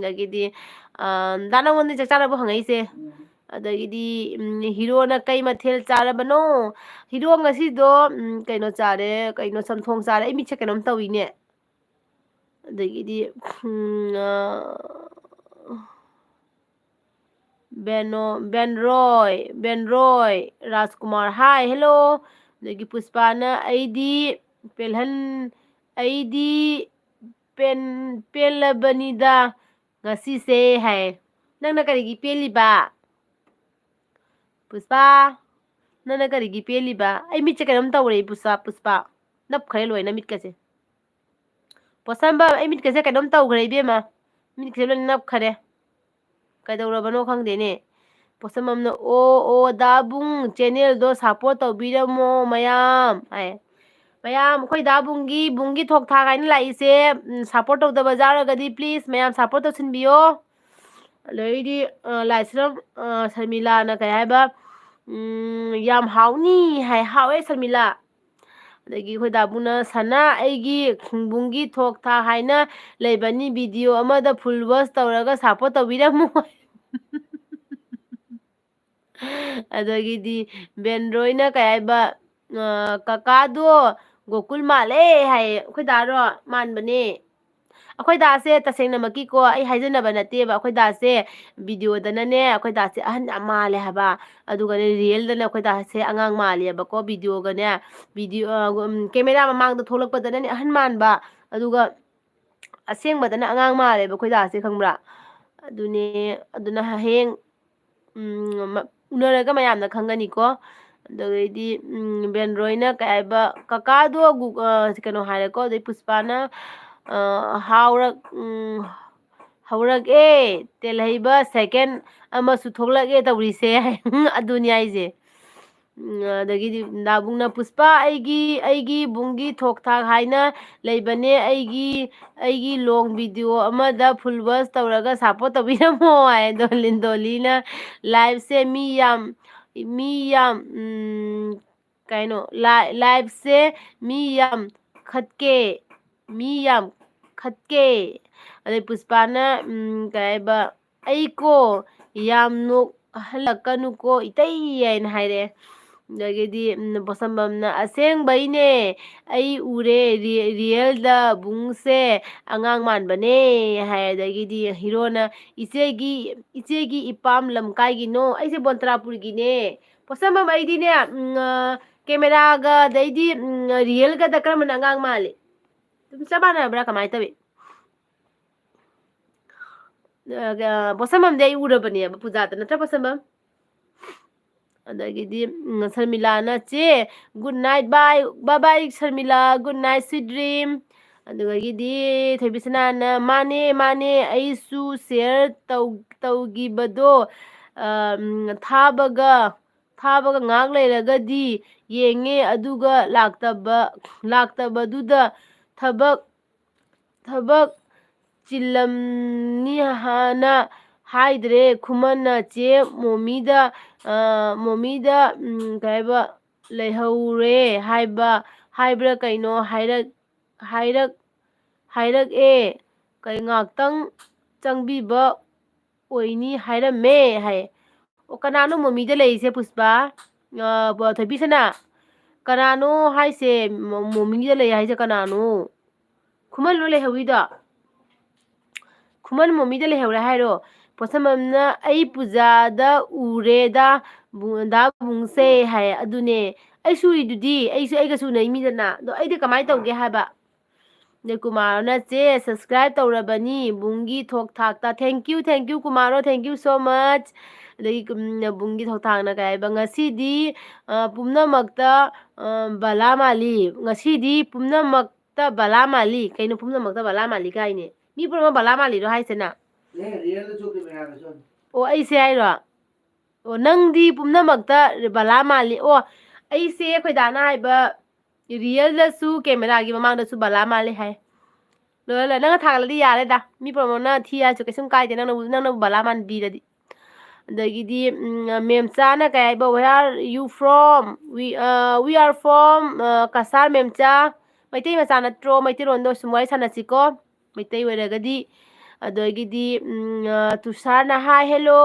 dagidi dana woni chak charabo hangaise adagidi hero na kai mathel charabano hero ngasi do kaino chare kaino samthong chare ai miche kainom tawine adagidi benroy Rajkumar hi hello dagi Puspana aidi pelabanida ngasi se hai nangna karigi peliba Puspa nana karigi peliba ai mitche kanam tawre puspa nap khare loina mit kase posamba ai mit kase kanam taw khare bema mit kase lo nap khare kaidawrabano khangdene posamamna dabung channel do support tawbiramo mayam ai mayam khoi dabungi thok tha gain laise support tawdaba jaragadi please mayam support tawsinbiyo loidi laisram Surmila na kai haiba yam hauni hai hawe Surmila adagi khoi dabuna sana aigi bungi thok tha haina leibani video amada full watch tawraga support tawbiramo adagidi benroina kayaiba kakado gokul male hai khoi daro manbane akhoi da se tasengna maki ko ai haijana banate ba akhoi da se video dana ne akhoi da se ahan amale haba aduga ne real dana akhoi da se angang male ba ko video ga ne video camera mamang da tholak padana ne ahan manba aduga aseng badana angang male ba akhoi da se khangbra aduna heng ꯎꯅꯔꯒ ꯃꯌꯥꯝꯅ ꯈꯪꯒꯅꯤꯀꯣ ꯑꯗꯒꯤꯗꯤ ꯕꯦꯟꯔꯣꯏꯅ ꯀꯩ ꯍꯥꯏꯕ ꯀꯀꯥꯗꯣ ꯀꯩꯅꯣ ꯍꯥꯏꯔꯦꯀꯣ ꯑꯗꯩ ꯄꯨꯁꯄꯥꯅ ꯍꯧꯔꯛꯑꯦ ꯇꯦꯜꯍꯩꯕ ꯁꯦꯀꯦꯟ ꯑꯃꯁꯨ ꯊꯣꯛꯂꯛꯑꯦ ꯇꯧꯔꯤꯁꯦ ꯑꯗꯨꯅꯤ ꯍꯥꯏꯁꯦ ꯑꯗꯒꯤꯗꯤ ꯗꯥꯕꯨꯡꯅ ꯄꯨꯁꯄꯥ ꯑꯩꯒꯤ ꯕꯨꯡꯒꯤ ꯊꯣꯛ ꯊꯥꯛ ꯍꯥꯏꯅ ꯂꯩꯕꯅꯦ ꯑꯩꯒꯤ ꯂꯣꯡ ꯚꯤꯗꯤꯑꯣ ꯑꯃꯗ ꯐꯨꯜ ꯋꯥꯁ ꯇꯧꯔꯒ ꯁꯞꯄꯣꯔꯠ ꯇꯧꯕꯤꯔꯝꯃꯣ ꯍꯥꯏ ꯗꯣꯂꯤꯅ ꯂꯥꯏꯚꯁꯦ ꯃꯤ ꯌꯥꯝ ꯀꯩꯅꯣ ꯂꯥꯏꯚꯁꯦ ꯃꯤ ꯌꯥꯝ ꯈꯠꯀꯦ ꯑꯗꯩ ꯄꯨꯁꯄꯥꯅ ꯀꯩ ꯍꯥꯏꯕ ꯑꯩꯀꯣ ꯌꯥꯝ ꯅꯣꯛꯍꯜꯂꯛꯀꯅꯨꯀꯣ ꯏꯇꯩ ꯍꯥꯏꯅ ꯍꯥꯏꯔꯛꯑꯦ ꯑꯗꯒꯤꯗꯤ ꯄꯣꯠꯁꯝꯕꯝꯅ ꯑꯁꯦꯡꯕꯩꯅꯦ ꯑꯩ ꯎꯔꯦ ꯔꯤꯌꯦꯜꯗ ꯕꯨꯡꯁꯦ ꯑꯉꯥꯡ ꯃꯥꯟꯕꯅꯦ ꯍꯥꯏ ꯑꯗꯒꯤꯗꯤ ꯍꯤꯔꯣꯅ ꯏꯆꯦꯒꯤ ꯏꯄꯥꯝ ꯂꯝꯀꯥꯏꯒꯤꯅꯣ ꯑꯩꯁꯦ ꯕꯣꯟꯇ꯭ꯔꯥꯄꯨꯔꯒꯤꯅꯦ ꯄꯣꯠꯁꯝꯕꯝ ꯑꯩꯗꯤꯅꯦ ꯀꯦꯃꯦꯔꯥꯒ ꯑꯗꯩꯗꯤ ꯔꯤꯌꯦꯜꯒꯗ ꯀꯔꯝꯕꯅ ꯑꯉꯥꯡ ꯃꯥꯜꯂꯤ ꯑꯗꯨꯝ ꯆꯞ ꯃꯥꯟꯅꯕ꯭ꯔꯥ ꯀꯃꯥꯏꯅ ꯇꯧꯏ ꯄꯣꯠꯁꯝꯕꯝꯗꯤ ꯑꯩ ꯎꯔꯕꯅꯦꯕ ꯄꯨꯖꯥꯗ ꯅꯠꯇ꯭ꯔꯥ ꯄꯣꯠꯁꯝꯕꯝ ꯑꯗꯒꯤꯗꯤ ꯁꯔꯃꯤꯂꯥꯅ ꯆꯦ good night bye Sharmila good night sweet dream ꯑꯗꯨꯗꯒꯤꯗꯤ ꯊꯣꯏꯕꯤꯁꯅꯥꯅ ꯃꯥꯅꯦ ꯑꯩꯁꯨ ꯁꯤꯌꯔ ꯇꯧꯈꯤꯕꯗꯣ ꯊꯥꯕꯒ ꯉꯥꯛ ꯂꯩꯔꯒꯗꯤ ꯌꯦꯡꯉꯦ ꯑꯗꯨꯒ ꯂꯥꯛꯇꯕꯗꯨꯗ ꯊꯕꯛ ꯆꯤꯜꯂꯝꯅꯤ ꯍꯥꯟꯅ ꯍꯥꯏꯗ꯭ꯔꯦ ꯈꯨꯃꯟꯅ ꯆꯦ ꯃꯣꯃꯤꯗ ꯀꯩ ꯍꯥꯏꯕ ꯂꯩꯍꯧꯔꯦ ꯍꯥꯏꯕ꯭ꯔꯥ ꯀꯩꯅꯣ ꯍꯥꯏꯔꯛꯑꯦ ꯀꯩ ꯉꯥꯛꯇꯪ ꯆꯪꯕꯤꯕ ꯑꯣꯏꯅꯤ ꯍꯥꯏꯔꯝꯃꯦ ꯍꯥꯏ ꯑꯣ ꯀꯅꯥꯅꯣ ꯃꯣꯃꯤꯗ ꯂꯩꯔꯤꯁꯦ ꯄꯨꯁꯄꯥ ꯊꯣꯏꯕꯤꯁꯅꯥ ꯀꯅꯥꯅꯣ ꯍꯥꯏꯁꯦ ꯃꯣꯃꯤꯗ ꯂꯩ ꯍꯥꯏꯁꯦ ꯀꯅꯥꯅꯣ ꯈꯨꯃꯟꯂꯣ ꯂꯩꯍꯧꯔꯤꯗꯣ ꯈꯨꯃꯟ ꯃꯣꯃꯤꯗ ꯂꯩꯍꯧꯔꯦ ꯍꯥꯏꯔꯣ ꯄꯣꯠꯁꯝꯕꯝꯅ ꯑꯩ ꯄꯨꯖꯥꯗ ꯎꯔꯦꯗ ꯕꯨꯡꯁꯦ ꯍꯥꯏ ꯑꯗꯨꯅꯦ ꯑꯩꯁꯨ ꯎꯏꯗꯨꯗꯤ ꯑꯩꯒꯁꯨ ꯎꯅꯩꯃꯤꯗꯅ ꯑꯗꯣ ꯑꯩꯗꯤ ꯀꯃꯥꯏꯅ ꯇꯧꯒꯦ ꯍꯥꯏꯕ ꯑꯗꯩ ꯀꯨꯃꯥꯔꯅ ꯆꯦ ꯁꯕꯁꯀ꯭ꯔꯥꯏꯕ ꯇꯧꯔꯕꯅꯤ ꯕꯨꯡꯒꯤ ꯊꯣꯛ ꯊꯥꯛꯇ ꯊꯦꯡꯀ꯭ꯌꯨ ꯀꯨꯃꯥꯔꯣ ꯊꯦꯡꯀ꯭ꯌꯨ ꯁꯣ ꯃꯆ ꯑꯗꯒꯤ ꯕꯨꯡꯒꯤ ꯊꯣꯛꯊꯥꯛꯅ ꯀꯩ ꯍꯥꯏꯕ ꯉꯁꯤꯗꯤ ꯄꯨꯝꯅꯃꯛꯇ ꯕꯂꯥ ꯃꯥꯜꯂꯤ ꯀꯩꯅꯣ ꯄꯨꯝꯅꯃꯛꯇ ꯕꯂꯥ ꯃꯥꯜꯂꯤ ꯀꯥꯏꯅꯦ ꯃꯤ ꯄꯨꯝꯅꯃꯛ ꯕꯂꯥ ꯃꯥꯜꯂꯤꯔꯣ ꯍꯥꯏꯁꯤꯅ ꯑꯣ ꯑꯩꯁꯦ ꯍꯥꯏꯔꯣ ꯑꯣ ꯅꯪꯗꯤ ꯄꯨꯝꯅꯃꯛꯇ ꯕꯂꯥ ꯃꯥꯜꯂꯤ ꯑꯣ ꯑꯩꯁꯦ ꯑꯩꯈꯣꯏꯗꯥꯅ ꯍꯥꯏꯕ ꯔꯤꯌꯦꯜꯗꯁꯨ ꯀꯦꯃꯦꯔꯥꯒꯤ ꯃꯃꯥꯡꯗꯁꯨ ꯕꯂꯥ ꯃꯥꯜꯂꯤ ꯍꯥꯏ ꯂꯣꯏꯔꯦ ꯅꯪꯅ ꯊꯥꯒꯠꯂꯗꯤ ꯌꯥꯔꯦꯗ ꯃꯤ ꯄꯨꯝꯅꯃꯛꯅ ꯊꯤ ꯍꯥꯏꯔꯁꯨ ꯀꯩꯁꯨꯝ ꯀꯥꯏꯗꯦ ꯅꯪꯅꯕꯨ ꯕꯂꯥ ꯃꯥꯟꯕꯤꯔꯗꯤ ꯑꯗꯒꯤꯗꯤ ꯃꯦꯝꯆꯥꯅ ꯀꯩ ꯍꯥꯏꯕ where are you from we are from ꯀꯁꯥꯔ ꯃꯦꯝꯆꯥ ꯃꯩꯇꯩ ꯃꯆꯥ ꯅꯠꯇ꯭ꯔꯣ ꯃꯩꯇꯩꯔꯣꯟꯗꯣ ꯁꯨꯝ ꯋꯥꯔꯤ ꯁꯥꯟꯅꯁꯤꯀꯣ ꯃꯩꯇꯩ ꯑꯣꯏꯔꯒꯗꯤ ꯑꯗꯒꯤꯗꯤ ꯇꯨꯁꯥꯔꯅ ꯍꯥꯏ ꯍꯦꯜꯂꯣ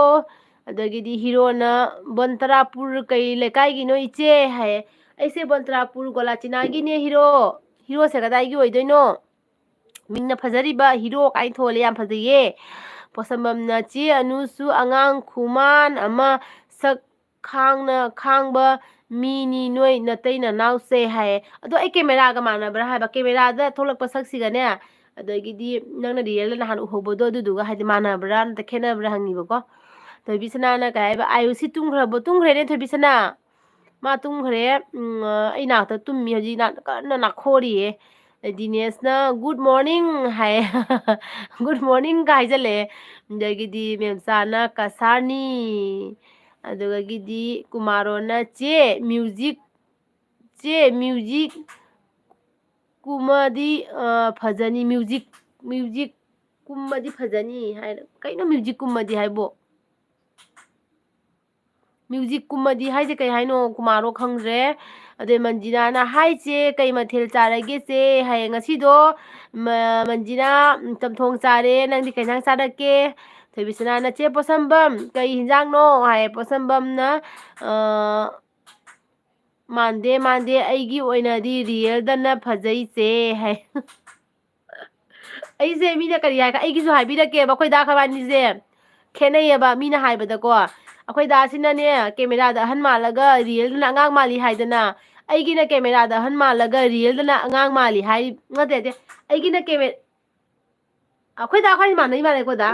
ꯑꯗꯒꯤꯗꯤ ꯍꯤꯔꯣꯅ ꯕꯣꯟꯇꯔꯥꯄꯨꯔ ꯀꯩ ꯂꯩꯀꯥꯏꯒꯤꯅꯣ ꯏꯆꯦ ꯍꯥꯏꯌꯦ ꯑꯩꯁꯦ ꯕꯣꯟꯇꯔꯥꯄꯨꯔ ꯒꯣꯂꯥꯆꯤꯅꯥꯒꯤꯅꯦ ꯍꯤꯔꯣꯁꯦ ꯀꯗꯥꯏꯒꯤ ꯑꯣꯏꯗꯣꯏꯅꯣ ꯃꯤꯡꯅ ꯐꯖꯔꯤꯕ ꯍꯤꯔꯣ ꯀꯥꯏꯅ ꯊꯣꯜꯂꯦ ꯌꯥꯝ ꯐꯖꯩꯌꯦ ꯄꯣꯠꯁꯝꯕꯝꯅ ꯆꯦ ꯑꯅꯨꯁꯨ ꯑꯉꯥꯡ ꯈꯨꯃꯥꯟ ꯑꯃ ꯁꯛ ꯈꯥꯡꯕ ꯃꯤꯅꯤ ꯅꯣꯏ ꯅꯇꯩ ꯅꯅꯥꯎꯁꯦ ꯍꯥꯏꯌꯦ ꯑꯗꯣ ꯑꯩ ꯀꯦꯃꯦꯔꯥꯒ ꯃꯥꯟꯅꯕ꯭ꯔꯥ ꯍꯥꯏꯕ ꯀꯦꯃꯦꯔꯥꯗ ꯊꯣꯛꯂꯛꯄ ꯁꯛꯁꯤꯒꯅꯦ ꯑꯗꯒꯤꯗꯤ ꯅꯪꯅ ꯔꯤꯌꯦꯜꯗ ꯅꯍꯥꯟ ꯎꯍꯧꯕꯗꯣ ꯑꯗꯨꯗꯨꯒ ꯍꯥꯏꯗꯤ ꯃꯥꯟꯅꯕ꯭ꯔꯥ ꯅꯠꯇ꯭ꯔ ꯈꯦꯠꯅꯕ꯭ꯔꯥ ꯍꯪꯉꯤꯕꯀꯣ ꯊꯣꯏꯕꯤꯁꯅꯥꯅ ꯀꯩ ꯍꯥꯏꯕ ꯑꯌꯨꯁꯤ ꯇꯨꯝꯈ꯭ꯔꯦꯅꯦ ꯊꯣꯏꯕꯤꯁꯅꯥ ꯃꯥ ꯇꯨꯝꯈ꯭ꯔꯦ ꯑꯩ ꯅꯥꯛꯇ ꯇꯨꯝꯃꯤ ꯍꯧꯖꯤꯛ ꯀꯟꯅ ꯅꯥꯈꯣꯔꯤꯌꯦ ꯗꯤꯅꯦꯁꯅ ꯒꯨꯗ ꯃꯣꯔꯅꯤꯡ ꯍꯥꯏ ꯒꯨꯗ ꯃꯣꯔꯅꯤꯡꯒ ꯍꯥꯏꯖꯜꯂꯛꯑꯦ ꯑꯗꯒꯤꯗꯤ ꯃꯦꯝꯆꯥꯅ ꯀꯁꯥꯔꯅꯤ ꯑꯗꯨꯗꯒꯤꯗꯤ ꯀꯨꯃꯥꯔꯣꯅ ꯃ꯭ꯌꯨꯖꯤꯛ ꯀꯨꯝꯃꯗꯤ ꯐꯖꯅꯤ ꯃ꯭ꯌꯨꯖꯤꯛ ꯀꯨꯝꯃꯗꯤ ꯐꯖꯅꯤ ꯍꯥꯏꯅ ꯀꯩꯅꯣ ꯃ꯭ꯌꯨꯖꯤꯛ ꯀꯨꯝꯃꯗꯤ ꯍꯥꯏꯕꯣ ꯃ꯭ꯌꯨꯖꯤꯛ ꯀꯨꯝꯃꯗꯤ ꯍꯥꯏꯁꯦ ꯀꯩ ꯍꯥꯏꯅꯣ ꯀꯨꯃꯥꯔꯣ ꯈꯪꯗ꯭ꯔꯦ ꯑꯗꯩ ꯃꯟꯖꯤꯅꯥꯅ ꯍꯥꯏꯁꯦ ꯀꯩ ꯃꯊꯦꯜ ꯆꯥꯔꯒꯦꯁꯦ ꯍꯌꯦꯡ ꯉꯁꯤꯗꯣ ꯃꯟꯖꯤꯅꯥ ꯆꯝꯊꯣꯡ ꯆꯥꯔꯦ ꯅꯪꯗꯤ ꯀꯩ ꯏꯟꯁꯥꯡ ꯆꯥꯔꯛꯀꯦ ꯊꯣꯏꯕꯤꯁꯅꯥꯅ ꯆꯦ ꯄꯣꯠꯁꯝꯕꯝ ꯀꯩ ꯍꯤꯟꯖꯥꯡꯅꯣ ꯍꯥꯏꯌꯦ ꯄꯣꯠꯁꯝꯕꯝꯅ ꯃꯥꯟꯗꯦ ꯑꯩꯒꯤ ꯑꯣꯏꯅꯗꯤ ꯔꯤꯌꯦꯜꯗꯅ ꯐꯖꯩꯁꯦ ꯍꯥꯏ ꯑꯩꯁꯦ ꯃꯤꯅ ꯀꯔꯤ ꯍꯥꯏ ꯑꯩꯒꯤꯁꯨ ꯍꯥꯏꯕꯤꯔꯛꯀꯦꯕ ꯑꯩꯈꯣꯏ ꯗꯥ ꯈꯣꯏꯕꯥꯅꯤꯁꯦ ꯈꯦꯠꯅꯩꯌꯦꯕ ꯃꯤꯅ ꯍꯥꯏꯕꯗꯀꯣ ꯑꯩꯈꯣꯏ ꯗꯥꯁꯤꯅꯅꯦ ꯀꯦꯃꯦꯔꯥꯗ ꯑꯍꯟ ꯃꯥꯜꯂꯒ ꯔꯤꯌꯦꯜꯗꯅ ꯑꯉꯥꯡ ꯃꯥꯜꯂꯤ ꯍꯥꯏꯗꯅ ꯑꯩꯒꯤꯅ ꯀꯦꯃꯦꯔꯥꯗ ꯑꯍꯟ ꯃꯥꯜꯂꯒ ꯔꯤꯌꯦꯜꯗꯅ ꯑꯉꯥꯡ ꯃꯥꯜꯂꯤ ꯍꯥꯏ ꯅꯠꯇꯦ ꯑꯩꯒꯤꯅ ꯑꯩꯈꯣꯏ ꯗꯥ ꯑꯩꯈꯣꯏ ꯃꯥꯟꯅꯩ ꯃꯥꯜꯂꯦ ꯑꯩꯈꯣꯏ ꯗꯥ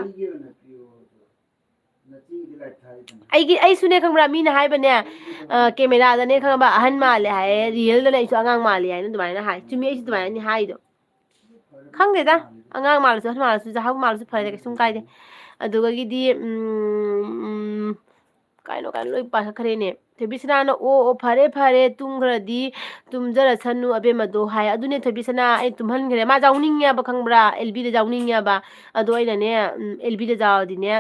ꯑꯩꯁꯨꯅꯦ ꯈꯪꯕ꯭ꯔꯥ ꯃꯤꯅ ꯍꯥꯏꯕꯅꯦ ꯀꯦꯃꯦꯔꯥꯗꯅꯦ ꯈꯪꯕ ꯑꯍꯟ ꯃꯥꯜꯂꯦ ꯍꯥꯏꯌꯦ ꯔꯤꯌꯦꯜꯗꯅ ꯑꯩꯁꯨ ꯑꯉꯥꯡ ꯃꯥꯜꯂꯦ ꯍꯥꯏꯅ ꯑꯗꯨꯃꯥꯏꯅ ꯍꯥꯏ ꯆꯨꯝꯃꯤ ꯑꯩꯁꯨ ꯑꯗꯨꯃꯥꯏꯅ ꯍꯥꯏꯗꯣ ꯈꯪꯗꯦꯗ ꯑꯉꯥꯡ ꯃꯥꯜꯂꯁꯨ ꯑꯍꯟ ꯃꯥꯜꯂꯁꯨ ꯆꯥꯍꯧ ꯃꯥꯜꯂꯁꯨ ꯐꯔꯦ ꯀꯩꯁꯨꯝ ꯀꯥꯏꯗꯦ ꯑꯗꯨꯒꯒꯤꯗꯤ ꯀꯩꯅꯣ ꯂꯣꯏ ꯄꯥꯈꯠꯈ꯭ꯔꯦꯅꯦ ꯊꯣꯏꯕꯤꯁꯅꯥꯅ ꯑꯣ ꯐꯔꯦ ꯐꯔꯦ ꯇꯨꯝꯈ꯭ꯔꯗꯤ ꯇꯨꯝꯖꯔꯁꯅꯨ ꯑꯕꯦꯝꯃꯗꯣ ꯍꯥꯏ ꯑꯗꯨꯅꯦ ꯊꯣꯏꯕꯤꯁꯅꯥ ꯑꯩ ꯇꯨꯝꯍꯟꯈ꯭ꯔꯦ ꯃꯥ ꯌꯥꯎꯅꯤꯡꯉꯦꯕ ꯈꯪꯕ꯭ꯔꯥ ꯑꯦꯜꯕꯤꯗ ꯌꯥꯎꯅꯤꯡꯉꯦꯕ ꯑꯗꯣ ꯑꯩꯅꯅꯦ ꯑꯦꯜꯕꯤꯗ ꯌꯥꯎꯔꯗꯤꯅꯦ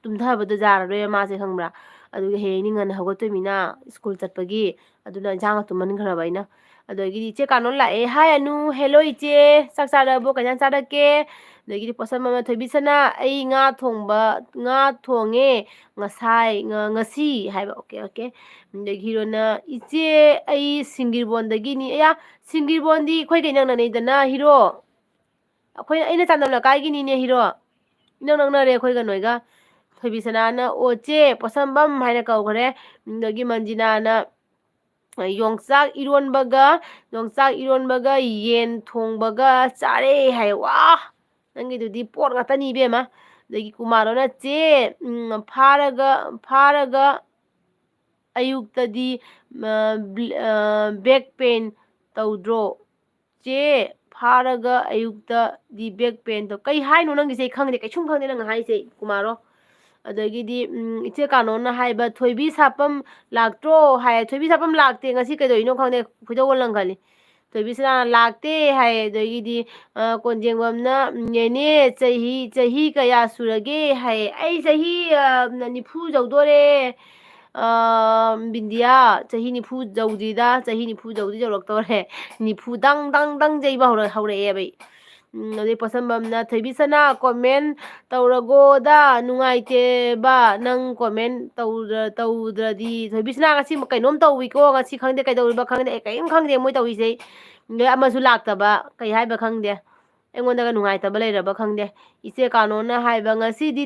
ꯇꯨꯝꯊꯕꯗꯣ ꯌꯥꯔꯔꯣꯏꯕ ꯃꯥꯁꯦ ꯈꯪꯕ꯭ꯔꯥ ꯑꯗꯨꯒ ꯍꯌꯦꯡꯅꯤ ꯉꯟꯅ ꯍꯧꯒꯠꯇꯣꯏꯃꯤꯅ ꯁ꯭ꯀꯨꯜ ꯆꯠꯄꯒꯤ ꯑꯗꯨꯅ ꯏꯟꯁꯥꯡꯒ ꯇꯨꯝꯍꯟꯈ꯭ꯔꯕ ꯑꯩꯅ ꯑꯗꯒꯤꯗꯤ ꯏꯆꯦ ꯀꯥꯅꯣꯟ ꯂꯥꯛꯑꯦ ꯍꯥꯏ ꯑꯅꯨ ꯍꯦꯜꯂꯣ ꯏꯆꯦ ꯆꯥꯛ ꯆꯥꯔꯕꯣ ꯀꯩꯖꯥꯡ ꯆꯥꯔꯛꯀꯦ ꯑꯗꯒꯤꯗꯤ ꯄꯣꯠꯁꯝ ꯑꯃ ꯊꯣꯏꯕꯤꯁꯅꯥ ꯑꯩ ꯉꯥ ꯊꯣꯡꯉꯦ ꯉꯁꯤ ꯍꯥꯏꯕ ꯑꯣꯀꯦ ꯑꯗꯒꯤ ꯍꯤꯔꯣꯅ ꯏꯆꯦ ꯑꯩ ꯁꯤꯡꯒꯤꯔꯕꯣꯟꯗꯒꯤꯅꯤ ꯑꯌꯥ ꯁꯤꯡꯒꯤꯔꯕꯣꯟꯗꯤ ꯑꯩꯈꯣꯏ ꯅꯛꯅꯩꯗꯅ ꯍꯤꯔꯣ ꯑꯩꯅ ꯆꯥꯟꯗꯝ ꯂꯩꯀꯥꯏꯒꯤꯅꯤꯅꯦ ꯍꯤꯔꯣ ꯏꯅꯛ ꯅꯛꯅꯔꯦ ꯑꯩꯈꯣꯏꯒ ꯅꯣꯏꯒ ꯊꯣꯏꯕꯤꯁꯅꯥꯅ ꯑꯣꯆꯦ ꯄꯣꯠꯁꯝꯕꯝ ꯍꯥꯏꯅ ꯀꯧꯈ꯭ꯔꯦ ꯑꯗꯒꯤ ꯃꯟꯖꯤꯅꯥꯅ ꯌꯣꯡꯆꯥꯛ ꯏꯔꯣꯟꯕꯒ ꯌꯦꯟ ꯊꯣꯡꯕꯒ ꯆꯥꯔꯦ ꯍꯥꯏ ꯋꯥ ꯅꯪꯒꯤꯗꯨꯗꯤ ꯄꯣꯠ ꯉꯥꯛꯇꯅꯤ ꯏꯕꯦꯝꯃ ꯑꯗꯒꯤ ꯀꯨꯃꯥꯔꯣꯅ ꯆꯦ ꯐꯥꯔꯒ ꯑꯌꯨꯛꯇꯗꯤ ꯕꯦꯛ ꯄꯦꯟ ꯇꯧꯗ꯭ꯔꯣ ꯆꯦ ꯐꯥꯔꯒ ꯑꯌꯨꯛꯇꯗꯤ ꯕꯦꯛ ꯄꯦꯟꯗꯣ ꯀꯩ ꯍꯥꯏꯅꯣ ꯅꯪꯒꯤꯁꯦ ꯈꯪꯗꯦ ꯀꯩꯁꯨꯝ ꯈꯪꯗꯦ ꯅꯪ ꯍꯥꯏꯁꯦ ꯀꯨꯃꯥꯔꯣ ꯑꯗꯒꯤꯗꯤ ꯏꯆꯦ ꯀꯥꯅꯣꯅ ꯍꯥꯏꯕ ꯊꯣꯏꯕꯤ ꯁꯥꯄꯝ ꯂꯥꯛꯇ꯭ꯔꯣ ꯍꯥꯏ ꯊꯣꯏꯕꯤ ꯁꯥꯄꯝ ꯂꯥꯛꯇꯦ ꯉꯁꯤ ꯀꯩꯗꯧꯔꯤꯅꯣ ꯈꯪꯗꯦ ꯈꯣꯏꯗꯧ ꯂꯪꯈꯠꯂꯤ ꯊꯣꯏꯕꯤꯁꯅꯥ ꯂꯥꯛꯇꯦ ꯍꯥꯏ ꯑꯗꯒꯤꯗꯤ ꯀꯣꯟꯖꯦꯡꯕꯝꯅ ꯅꯦꯅꯦ ꯆꯍꯤ ꯀꯌꯥ ꯁꯨꯔꯒꯦ ꯍꯥꯏꯌꯦ ꯑꯩ ꯆꯍꯤ 90 ꯌꯧꯗꯣꯔꯦ ꯕꯤꯟꯗꯤꯌꯥ ꯆꯍꯤ 90 ꯌꯧꯗ꯭ꯔꯤꯗ ꯆꯍꯤ 90 ꯌꯧꯔꯛꯇꯧꯔꯦ 90 ꯗꯪ ꯌꯩꯕ ꯍꯧꯔꯛꯑꯦꯕ ꯑꯗꯩ ꯄꯣꯠꯁꯝꯕꯝꯅ ꯊꯣꯏꯕꯤꯁꯅꯥ ꯀꯣꯃꯦꯟ ꯇꯧꯔꯒꯣꯗ ꯅꯨꯡꯉꯥꯏꯇꯦꯕ ꯅꯪ ꯀꯣꯃꯦꯟ ꯇꯧꯗ꯭ꯔꯗꯤ ꯊꯣꯏꯕꯤꯁꯅꯥ ꯉꯁꯤ ꯀꯩꯅꯣꯝ ꯇꯧꯋꯤꯀꯣ ꯉꯁꯤ ꯈꯪꯗꯦ ꯀꯩꯗꯧꯔꯤꯕ ꯈꯪꯗꯦ ꯑꯩ ꯀꯔꯤꯝ ꯈꯪꯗꯦ ꯃꯣꯏ ꯇꯧꯔꯤꯁꯦ ꯅꯣꯏ ꯑꯃꯁꯨ ꯂꯥꯛꯇꯕ ꯀꯩ ꯍꯥꯏꯕ ꯈꯪꯗꯦ ꯑꯩꯉꯣꯟꯗꯒ ꯅꯨꯡꯉꯥꯏꯇꯕ ꯂꯩꯔꯕ ꯈꯪꯗꯦ ꯏꯆꯦ ꯀꯥꯅꯣꯅ ꯍꯥꯏꯕ ꯉꯁꯤꯗꯤ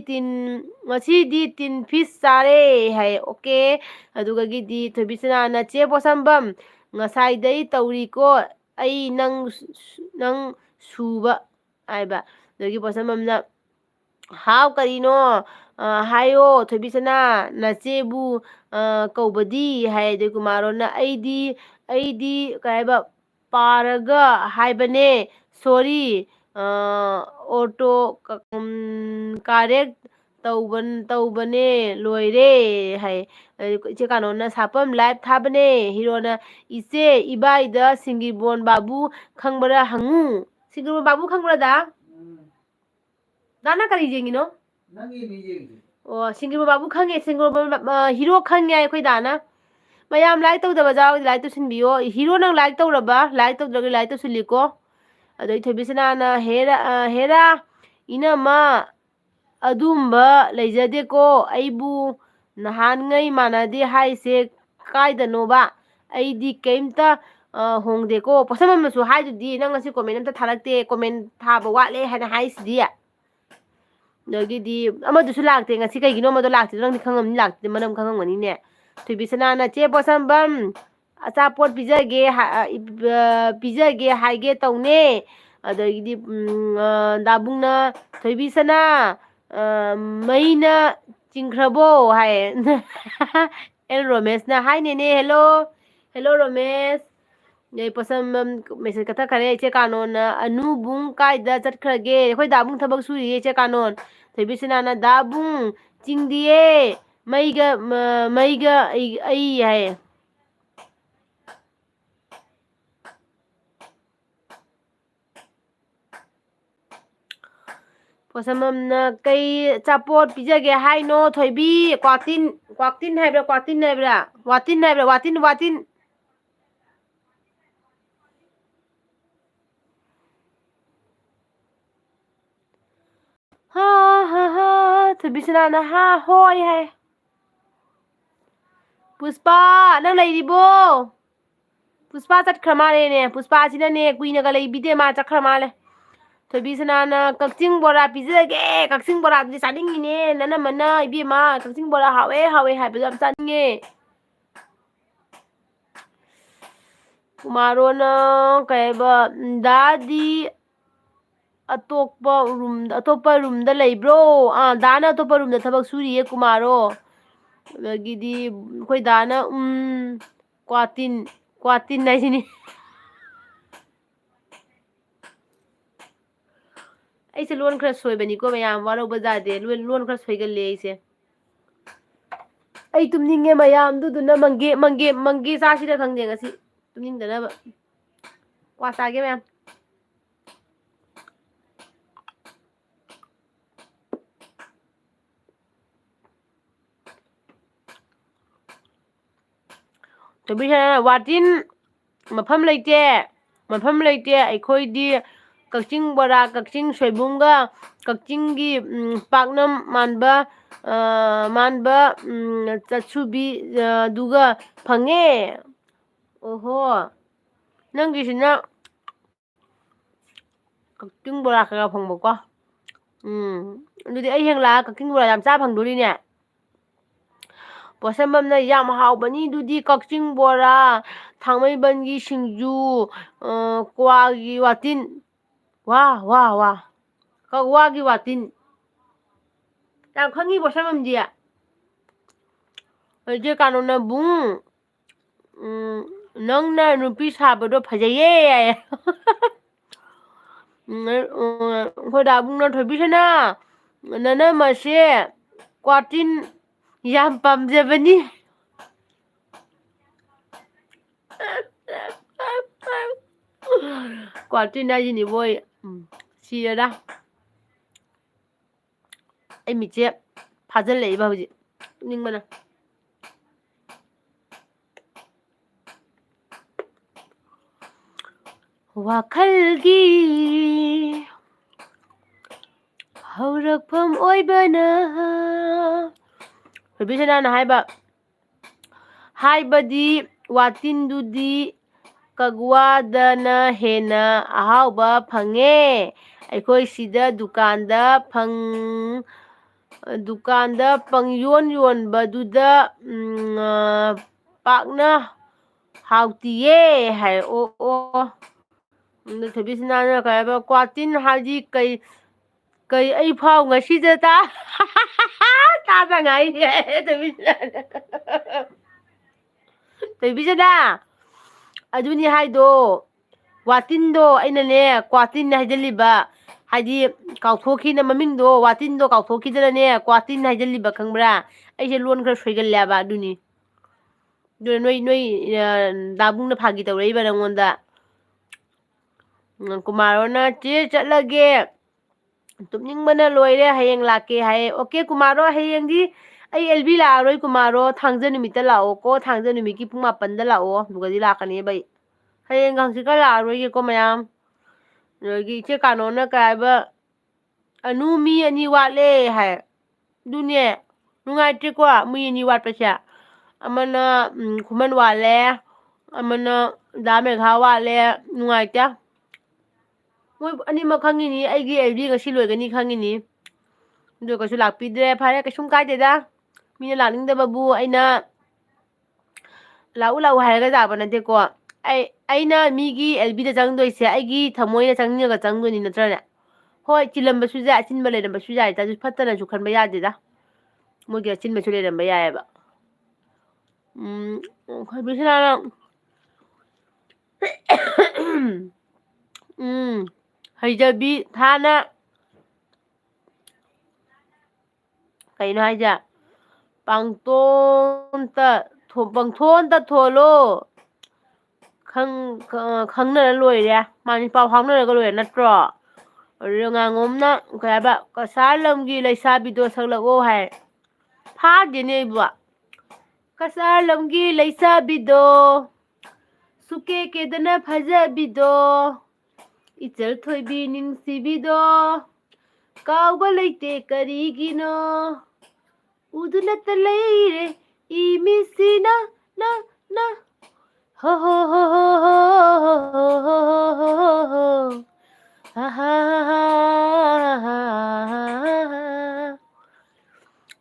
ꯇꯤꯟ ꯐꯤꯁ ꯆꯥꯔꯦ ꯍꯥꯏ ꯑꯣꯀꯦ ꯑꯗꯨꯒꯒꯤꯗꯤ ꯊꯣꯏꯕꯤꯁꯅꯥꯅ ꯆꯦ ꯄꯣꯠꯁꯝꯕꯝ ꯉꯁꯥꯏꯗꯩ ꯇꯧꯔꯤꯀꯣ ꯑꯩ ꯅꯪ ꯁꯨꯕ ꯍꯥꯏꯕ ꯑꯗꯒꯤ ꯄꯣꯠꯁꯝꯕꯝꯅ ꯍꯥꯎ ꯀꯔꯤꯅꯣ ꯍꯥꯏꯌꯣ ꯊꯣꯏꯕꯤꯁꯅꯥ ꯅꯆꯦꯕꯨ ꯀꯧꯕꯗꯤ ꯍꯥꯏ ꯑꯗꯩ ꯀꯨꯃꯥꯔꯣꯅ ꯑꯩꯗꯤ ꯀꯩ ꯍꯥꯏꯕ ꯄꯥꯔꯒ ꯍꯥꯏꯕꯅꯦ ꯁꯣꯔꯤ ꯑꯣꯇꯣ ꯀꯥꯔꯦꯛ ꯇꯧꯕꯅꯦ ꯂꯣꯏꯔꯦ ꯍꯥꯏ ꯏꯆꯦ ꯀꯥꯅꯣꯅ ꯁꯥꯄꯝ ꯂꯥꯏꯚ ꯊꯥꯕꯅꯦ ꯍꯤꯔꯣꯅ ꯏꯆꯦ ꯏꯕꯥꯏꯗ ꯁꯤꯡꯒꯤꯕꯣꯟ ꯕꯥꯕꯨ ꯈꯪꯕꯔꯥ ꯍꯪꯉꯨ ꯁꯤꯡꯒꯤꯕꯣꯟ ꯕꯥꯕꯨ ꯈꯪꯕ꯭ꯔꯥ ꯗꯥꯅ ꯀꯔꯤ ꯌꯦꯡꯉꯤꯅꯣ ꯑꯣ ꯁꯤꯡꯒꯤꯕꯣꯟ ꯕꯥꯕꯨ ꯈꯪꯉꯦ ꯍꯤꯔꯣ ꯈꯪꯉꯦ ꯑꯩꯈꯣꯏ ꯗꯥꯅ ꯃꯌꯥꯝ ꯂꯥꯏꯛ ꯇꯧꯗꯕ ꯌꯥꯎꯔꯗꯤ ꯂꯥꯏꯛ ꯇꯧꯁꯤꯟꯕꯤꯌꯣ ꯍꯤꯔꯣ ꯅꯪ ꯂꯥꯏꯛ ꯇꯧꯔꯕ ꯂꯥꯏꯛ ꯇꯧꯗ꯭ꯔꯒ ꯂꯥꯏꯛ ꯇꯧꯁꯤꯜꯂꯤꯀꯣ ꯑꯗꯩ ꯊꯣꯏꯕꯤꯁꯅꯥꯅ ꯍꯦꯔꯥ ꯏꯅꯝꯃ ꯑꯗꯨꯝꯕ ꯂꯩꯖꯗꯦꯀꯣ ꯑꯩꯕꯨ ꯅꯍꯥꯟꯉꯩ ꯃꯥꯟꯅꯗꯦ ꯍꯥꯏꯁꯦ ꯀꯥꯏꯗꯅꯣꯕ ꯑꯩꯗꯤ ꯀꯩꯝꯇ ꯍꯣꯡꯗꯦꯀꯣ ꯄꯣꯠꯁꯝꯕꯝꯅꯁꯨ ꯍꯥꯏꯗꯨꯗꯤ ꯅꯪ ꯉꯁꯤ ꯀꯣꯃꯦꯟ ꯑꯝꯇ ꯊꯥꯔꯛꯇꯦ ꯀꯣꯃꯦꯟ ꯊꯥꯕ ꯋꯥꯠꯂꯦ ꯍꯥꯏꯅ ꯍꯥꯏꯁꯤꯗꯤ ꯑꯗꯒꯤꯗꯤ ꯑꯃꯗꯨꯁꯨ ꯂꯥꯛꯇꯦ ꯉꯁꯤ ꯀꯩꯒꯤꯅꯣ ꯑꯃꯗꯣ ꯂꯥꯛꯇꯦꯗꯣ ꯅꯪꯗꯤ ꯈꯪꯉꯝꯅꯤ ꯂꯥꯛꯇꯦ ꯃꯔꯝ ꯈꯪꯉꯝꯒꯅꯤꯅꯦ ꯊꯣꯏꯕꯤꯁꯅꯥꯅ ꯆꯦ ꯄꯣꯠꯁꯝꯕꯝ ꯑꯆꯥꯄꯣꯠ ꯄꯤꯖꯒꯦ ꯍꯥꯏꯒꯦ ꯇꯧꯅꯦ ꯑꯗꯒꯤꯗꯤ ꯗꯥꯕꯨꯡꯅ ꯊꯣꯏꯕꯤꯁꯅꯥ ꯃꯩꯅ ꯆꯤꯡꯈ꯭ꯔꯕꯣ ꯍꯥꯏꯌꯦ ꯔꯣꯃꯦꯁꯅ ꯍꯥꯏ ꯅꯦꯅꯦ ꯍꯦꯜꯂꯣ ꯔꯣꯃꯦꯁ ꯑꯗꯩ ꯄꯣꯠꯁꯝꯕꯝ ꯃꯦꯁꯦꯖ ꯀꯠꯊꯈꯔꯦ ꯏꯆꯦ ꯀꯥꯅꯣꯟꯅ ꯑꯅꯨꯕꯨꯡ ꯀꯥꯏꯗ ꯆꯠꯈ꯭ꯔꯒꯦ ꯑꯩꯈꯣꯏ ꯗꯥꯕꯨꯡ ꯊꯕꯛ ꯁꯨꯔꯤꯌꯦ ꯏꯆꯦ ꯀꯥꯅꯣꯟ ꯊꯣꯏꯕꯤꯁꯅꯥꯅ ꯗꯥꯕꯨꯡ ꯆꯤꯡꯗꯤꯌꯦ ꯃꯩꯒ ꯑꯩ ꯍꯥꯏꯌꯦ ꯄꯣꯠꯁꯝꯕꯝꯅ ꯀꯩ ꯑꯆꯥꯄꯣꯠ ꯄꯤꯖꯒꯦ ꯍꯥꯏꯅꯣ ꯊꯣꯏꯕꯤ ꯀ꯭ꯋꯥꯛꯇꯤꯟ ꯍꯥꯏꯕ꯭ꯔꯥ ꯋꯥꯇꯤꯟ ꯊꯣꯏꯕꯤꯁꯅꯥꯅ ꯍꯣꯏ ꯍꯥꯏ ꯄꯨꯁꯄꯥ ꯅꯪ ꯂꯩꯔꯤꯕꯣ ꯄꯨꯁꯄꯥ ꯆꯠꯈ꯭ꯔ ꯃꯥꯜꯂꯦꯅꯦ ꯄꯨꯁꯄꯥꯁꯤꯅꯅꯦ ꯀꯨꯏꯅꯒ ꯂꯩꯕꯤꯗꯦ ꯃꯥ ꯆꯠꯈ꯭ꯔ ꯃꯥꯜꯂꯦ ꯊꯣꯏꯕꯤꯁꯅꯥꯅ ꯀꯛꯆꯤꯡ ꯕꯣꯔꯥ ꯄꯤꯖꯒꯦ ꯀꯛꯆꯤꯡ ꯕꯣꯔꯥꯗꯨꯗꯤ ꯆꯥꯅꯤꯡꯉꯤꯅꯦ ꯅꯅꯝꯃꯅ ꯏꯕꯦꯝꯃ ꯀꯛꯆꯤꯡ ꯕꯣꯔꯥ ꯍꯥꯎꯋꯦ ꯍꯥꯏꯕꯗꯣ ꯌꯥꯝ ꯆꯥꯅꯤꯡꯉꯦ ꯀꯨꯃꯥꯔꯣꯅ ꯀꯩꯕ ꯗꯥꯗꯤ ꯑꯇꯣꯞꯄ ꯔꯨꯝꯗ ꯂꯩꯕ꯭ꯔꯣ ꯗꯥꯅ ꯑꯇꯣꯞꯄ ꯔꯨꯝꯗ ꯊꯕꯛ ꯁꯨꯔꯤꯌꯦ ꯀꯨꯃꯥꯔꯣ ꯑꯗꯒꯤꯗꯤ ꯑꯩꯈꯣꯏ ꯗꯥꯅ ꯀ꯭ꯋꯥꯇꯤꯟ ꯍꯥꯏꯁꯤꯅꯤ ꯑꯩꯁꯦ ꯂꯣꯟ ꯈꯔ ꯁꯣꯏꯕꯅꯤꯀꯣ ꯃꯌꯥꯝ ꯋꯥꯔꯧꯕ ꯌꯥꯗꯦ ꯂꯣꯟ ꯈꯔ ꯁꯣꯏꯒꯜꯂꯦ ꯑꯩꯁꯦ ꯑꯩ ꯇꯨꯝꯅꯤꯡꯉꯦ ꯃꯌꯥꯝꯗꯨꯗꯨꯅ ꯃꯪꯒꯦ ꯆꯥꯁꯤꯔ ꯈꯪꯗꯦ ꯉꯁꯤ ꯇꯨꯝꯅꯤꯡꯗꯅꯕ ꯀ꯭ꯋꯥ ꯆꯥꯒꯦ ꯃꯌꯥꯝ ꯋꯥꯇꯤꯟ ꯃꯐꯝ ꯂꯩꯇꯦ ꯑꯩꯈꯣꯏꯗꯤ ꯀꯛꯆꯤꯡ ꯕꯣꯔꯥ ꯀꯛꯆꯤꯡ ꯁꯣꯏꯕꯨꯝꯒ ꯀꯛꯆꯤꯡꯒꯤ ꯄꯥꯛꯅꯝ ꯃꯥꯟꯕ ꯆꯠꯁꯨꯕꯤ ꯑꯗꯨꯒ ꯐꯪꯉꯦ ꯑꯣꯍꯣ ꯅꯪꯒꯤꯁꯤꯅ ꯀꯛꯆꯤꯡ ꯕꯣꯔꯥ ꯈꯔ ꯐꯪꯕꯀꯣ ꯑꯗꯨꯗꯤ ꯑꯩ ꯍꯌꯦꯡ ꯂꯥꯛꯑꯒ ꯀꯛꯆꯤꯡ ꯕꯣꯔꯥ ꯌꯥꯝ ꯆꯥ ꯐꯪꯗꯣꯔꯤꯅꯦ ꯄꯣꯠꯁꯝꯕꯝꯅ ꯌꯥꯝ ꯍꯥꯎꯕꯅꯤ ꯑꯗꯨꯗꯤ ꯀꯛꯆꯤꯡ ꯕꯣꯔꯥ ꯊꯥꯡꯃꯩꯕꯟꯒꯤ ꯁꯤꯡꯖꯨ ꯀ꯭ꯋꯥꯒꯤ ꯋꯥꯇꯤꯟ ꯋꯥ ꯀꯛꯋꯥꯒꯤ ꯋꯥꯇꯤꯟ ꯌꯥꯝ ꯈꯪꯉꯤ ꯄꯣꯠꯁꯝꯕꯝꯗꯤ ꯏꯆꯦ ꯀꯥꯅꯣꯅꯕꯨꯡ ꯅꯪꯅ ꯅꯨꯄꯤ ꯁꯥꯕꯗꯣ ꯐꯖꯩꯌꯦ ꯍꯥꯏꯌꯦ ꯑꯩꯈꯣꯏ ꯗꯥꯕꯨꯡꯅ ꯊꯣꯏꯕꯤꯁꯅꯥ ꯅꯅꯝꯃꯁꯦ ꯀ꯭ꯋꯥꯇꯤꯟ ꯌꯥꯝ ꯄꯥꯝꯖꯕꯅꯤ ꯀ꯭ꯋꯥꯇꯤꯟ ꯍꯥꯏꯁꯤꯅꯤꯕꯣꯏ ꯁꯤꯔꯦꯗ ꯑꯩ ꯃꯤꯠꯁꯦ ꯐꯥꯖꯤꯜꯂꯛꯏꯕ ꯍꯧꯖꯤꯛ ꯇꯨꯝꯅꯤꯡꯕꯅ ꯋꯥꯈꯜꯒꯤ ꯍꯧꯔꯛꯐꯝ ꯑꯣꯏꯕꯅ ꯊꯣꯏꯕꯤꯁꯅꯥꯅ ꯍꯥꯏꯕꯗꯤ ꯋꯥꯇꯤꯟꯗꯨꯗꯤ ꯀꯛꯋꯥꯗꯅ ꯍꯦꯟꯅ ꯑꯍꯥꯎꯕ ꯐꯪꯉꯦ ꯑꯩꯈꯣꯏ ꯁꯤꯗ ꯗꯨꯀꯥꯟꯗ ꯌꯣꯟꯕꯗꯨꯗ ꯄꯥꯛꯅ ꯍꯥꯎꯇꯤꯌꯦ ꯍꯥꯏ ꯑꯣ ꯊꯣꯏꯕꯤꯁꯅꯥꯅ ꯀꯩ ꯍꯥꯏꯕ ꯀ꯭ꯋꯥꯇꯤꯟ ꯍꯥꯏꯗꯤ ꯀꯩ ꯑꯩ ꯐꯥꯎ ꯉꯁꯤꯗ ꯇꯥꯕ ꯉꯥꯏꯅꯦ ꯊꯣꯏꯕꯤꯁꯅꯥ ꯑꯗꯨꯅꯤ ꯍꯥꯏꯗꯣ ꯋꯥꯇꯤꯟꯗꯣ ꯑꯩꯅꯅꯦ ꯀ꯭ꯋꯥꯇꯤꯟ ꯍꯥꯏꯖꯤꯜꯂꯤꯕ ꯍꯥꯏꯗꯤ ꯀꯥꯎꯊꯣꯛꯈꯤꯅ ꯃꯃꯤꯡꯗꯣ ꯋꯥꯇꯤꯟꯗꯣ ꯀꯥꯎꯊꯣꯛꯈꯤꯗꯅꯅꯦ ꯀ꯭ꯋꯥꯇꯤꯟ ꯍꯥꯏꯖꯤꯜꯂꯤꯕ ꯈꯪꯕ꯭ꯔꯥ ꯑꯩꯁꯦ ꯂꯣꯟ ꯈꯔ ꯁꯣꯏꯒꯜꯂꯦꯕ ꯑꯗꯨꯅꯤ ꯑꯗꯨꯅ ꯅꯣꯏ ꯗꯥꯕꯨꯡꯅ ꯐꯥꯒꯤ ꯇꯧꯔꯛꯏꯕ ꯅꯪꯉꯣꯟꯗ ꯀꯨꯃꯥꯔꯣꯅ ꯆꯦ ꯆꯠꯂꯒꯦ ꯇꯨꯝꯅꯤꯡꯕꯅ ꯂꯣꯏꯔꯦ ꯍꯌꯦꯡ ꯂꯥꯛꯀꯦ ꯍꯥꯏꯌꯦ ꯑꯣꯀꯦ ꯀꯨꯃꯥꯔꯣ ꯍꯌꯦꯡꯗꯤ ꯑꯩ ꯑꯦꯜꯕꯤ ꯂꯥꯛꯑꯔꯣꯏ ꯀꯨꯃꯥꯔꯣ ꯊꯥꯡꯖ ꯅꯨꯃꯤꯠꯇ ꯂꯥꯛꯑꯣꯀꯣ ꯊꯥꯡꯖ ꯅꯨꯃꯤꯠꯀꯤ ꯄꯨꯡ 4ꯗ ꯂꯥꯛꯑꯣ ꯑꯗꯨꯒꯗꯤ ꯂꯥꯛꯀꯅꯦꯕ ꯑꯩ ꯍꯌꯦꯡ ꯍꯪꯆꯤꯠꯀ ꯂꯥꯛꯑꯔꯣꯏꯒꯦꯀꯣ ꯃꯌꯥꯝ ꯑꯗꯒꯤ ꯏꯆꯦ ꯀꯥꯅꯣꯅ ꯀꯩ ꯍꯥꯏꯕ ꯑꯅꯨ ꯃꯤ 2 ꯋꯥꯠꯂꯦ ꯍꯥꯏ ꯑꯗꯨꯅꯦ ꯅꯨꯡꯉꯥꯏꯇ꯭ꯔꯦꯀꯣ ꯃꯤ 2 ꯋꯥꯠꯄꯁꯦ ꯑꯃꯅ ꯈꯨꯃꯟ ꯋꯥꯠꯂꯦ ꯑꯃꯅ ꯗꯥ ꯃꯦꯘꯥ ꯋꯥꯠꯂꯦ ꯅꯨꯡꯉꯥꯏꯇꯦ ꯃꯣꯏ ꯑꯅꯤꯃꯛ ꯈꯪꯉꯤꯅꯤ ꯑꯩꯒꯤ ꯑꯦꯜꯕꯤ ꯉꯁꯤ ꯂꯣꯏꯒꯅꯤ ꯈꯪꯉꯤꯅꯤ ꯑꯗꯨ ꯀꯩꯁꯨ ꯂꯥꯛꯄꯤꯗ꯭ꯔꯦ ꯐꯔꯦ ꯀꯩꯁꯨꯝ ꯀꯥꯏꯗꯦꯗ ꯃꯤꯅ ꯂꯥꯛꯅꯤꯡꯗꯕꯕꯨ ꯑꯩꯅ ꯂꯥꯛꯎ ꯍꯥꯏꯔꯒ ꯂꯥꯛꯄ ꯅꯠꯇꯦꯀꯣ ꯑꯩꯅ ꯃꯤꯒꯤ ꯑꯦꯜꯕꯤꯗ ꯆꯪꯗꯣꯏꯁꯦ ꯑꯩꯒꯤ ꯊꯃꯣꯏꯅ ꯆꯪꯅꯤꯡꯉꯒ ꯆꯪꯗꯣꯏꯅꯤ ꯅꯠꯇ꯭ꯔꯅꯦ ꯍꯣꯏ ꯆꯤꯜꯂꯝꯕꯁꯨ ꯌꯥꯏ ꯑꯆꯤꯟꯕ ꯂꯩꯔꯝꯕꯁꯨ ꯌꯥꯏꯗ ꯑꯗꯨ ꯐꯠꯇꯅꯁꯨ ꯈꯟꯕ ꯌꯥꯗꯦꯗ ꯃꯣꯏꯒꯤ ꯑꯆꯤꯟꯕꯁꯨ ꯂꯩꯔꯝꯕ ꯌꯥꯏꯑꯕ ꯊꯣꯏꯕꯤꯁꯅꯥꯅ ꯍꯩꯖꯕꯤ ꯊꯥꯅ ꯀꯩꯅꯣ ꯍꯥꯏꯁꯦ ꯄꯪꯊꯣꯟꯇ ꯊꯣꯜꯂꯣ ꯈꯪꯅꯔ ꯂꯣꯏꯔꯦ ꯃꯥꯅꯤ ꯄꯥꯎ ꯐꯥꯎꯅꯔꯒ ꯂꯣꯏꯔꯦ ꯅꯠꯇ꯭ꯔꯣ ꯑꯗꯨ ꯉꯥꯉꯣꯝꯅ ꯀꯩ ꯍꯥꯏꯕ ꯀꯁꯥꯔ ꯂꯝꯒꯤ ꯂꯩꯁꯥꯕꯤꯗꯣ ꯁꯛꯂꯛꯑꯣ ꯍꯥꯏ ꯐꯥꯗꯦꯅꯦ ꯑꯩꯕꯨ ꯀꯁꯥꯔ ꯂꯝꯒꯤ ꯂꯩꯁꯥꯕꯤꯗꯣ ꯁꯨꯀꯦ ꯀꯦꯗꯅ ꯐꯖꯕꯤꯗꯣ ꯏꯆꯜ ꯊꯣꯏꯕꯤ ꯅꯨꯡꯁꯤꯕꯤꯗꯣ ꯀꯥꯎꯕ ꯂꯩꯇꯦ ꯀꯔꯤꯒꯤꯅꯣ ꯎꯗꯨꯅꯇ ꯂꯩꯔꯦ ꯏꯃꯤꯠꯁꯤꯅ ꯅ ꯍꯣ ꯍꯣ ꯍꯣ ꯍꯣ ꯍꯣ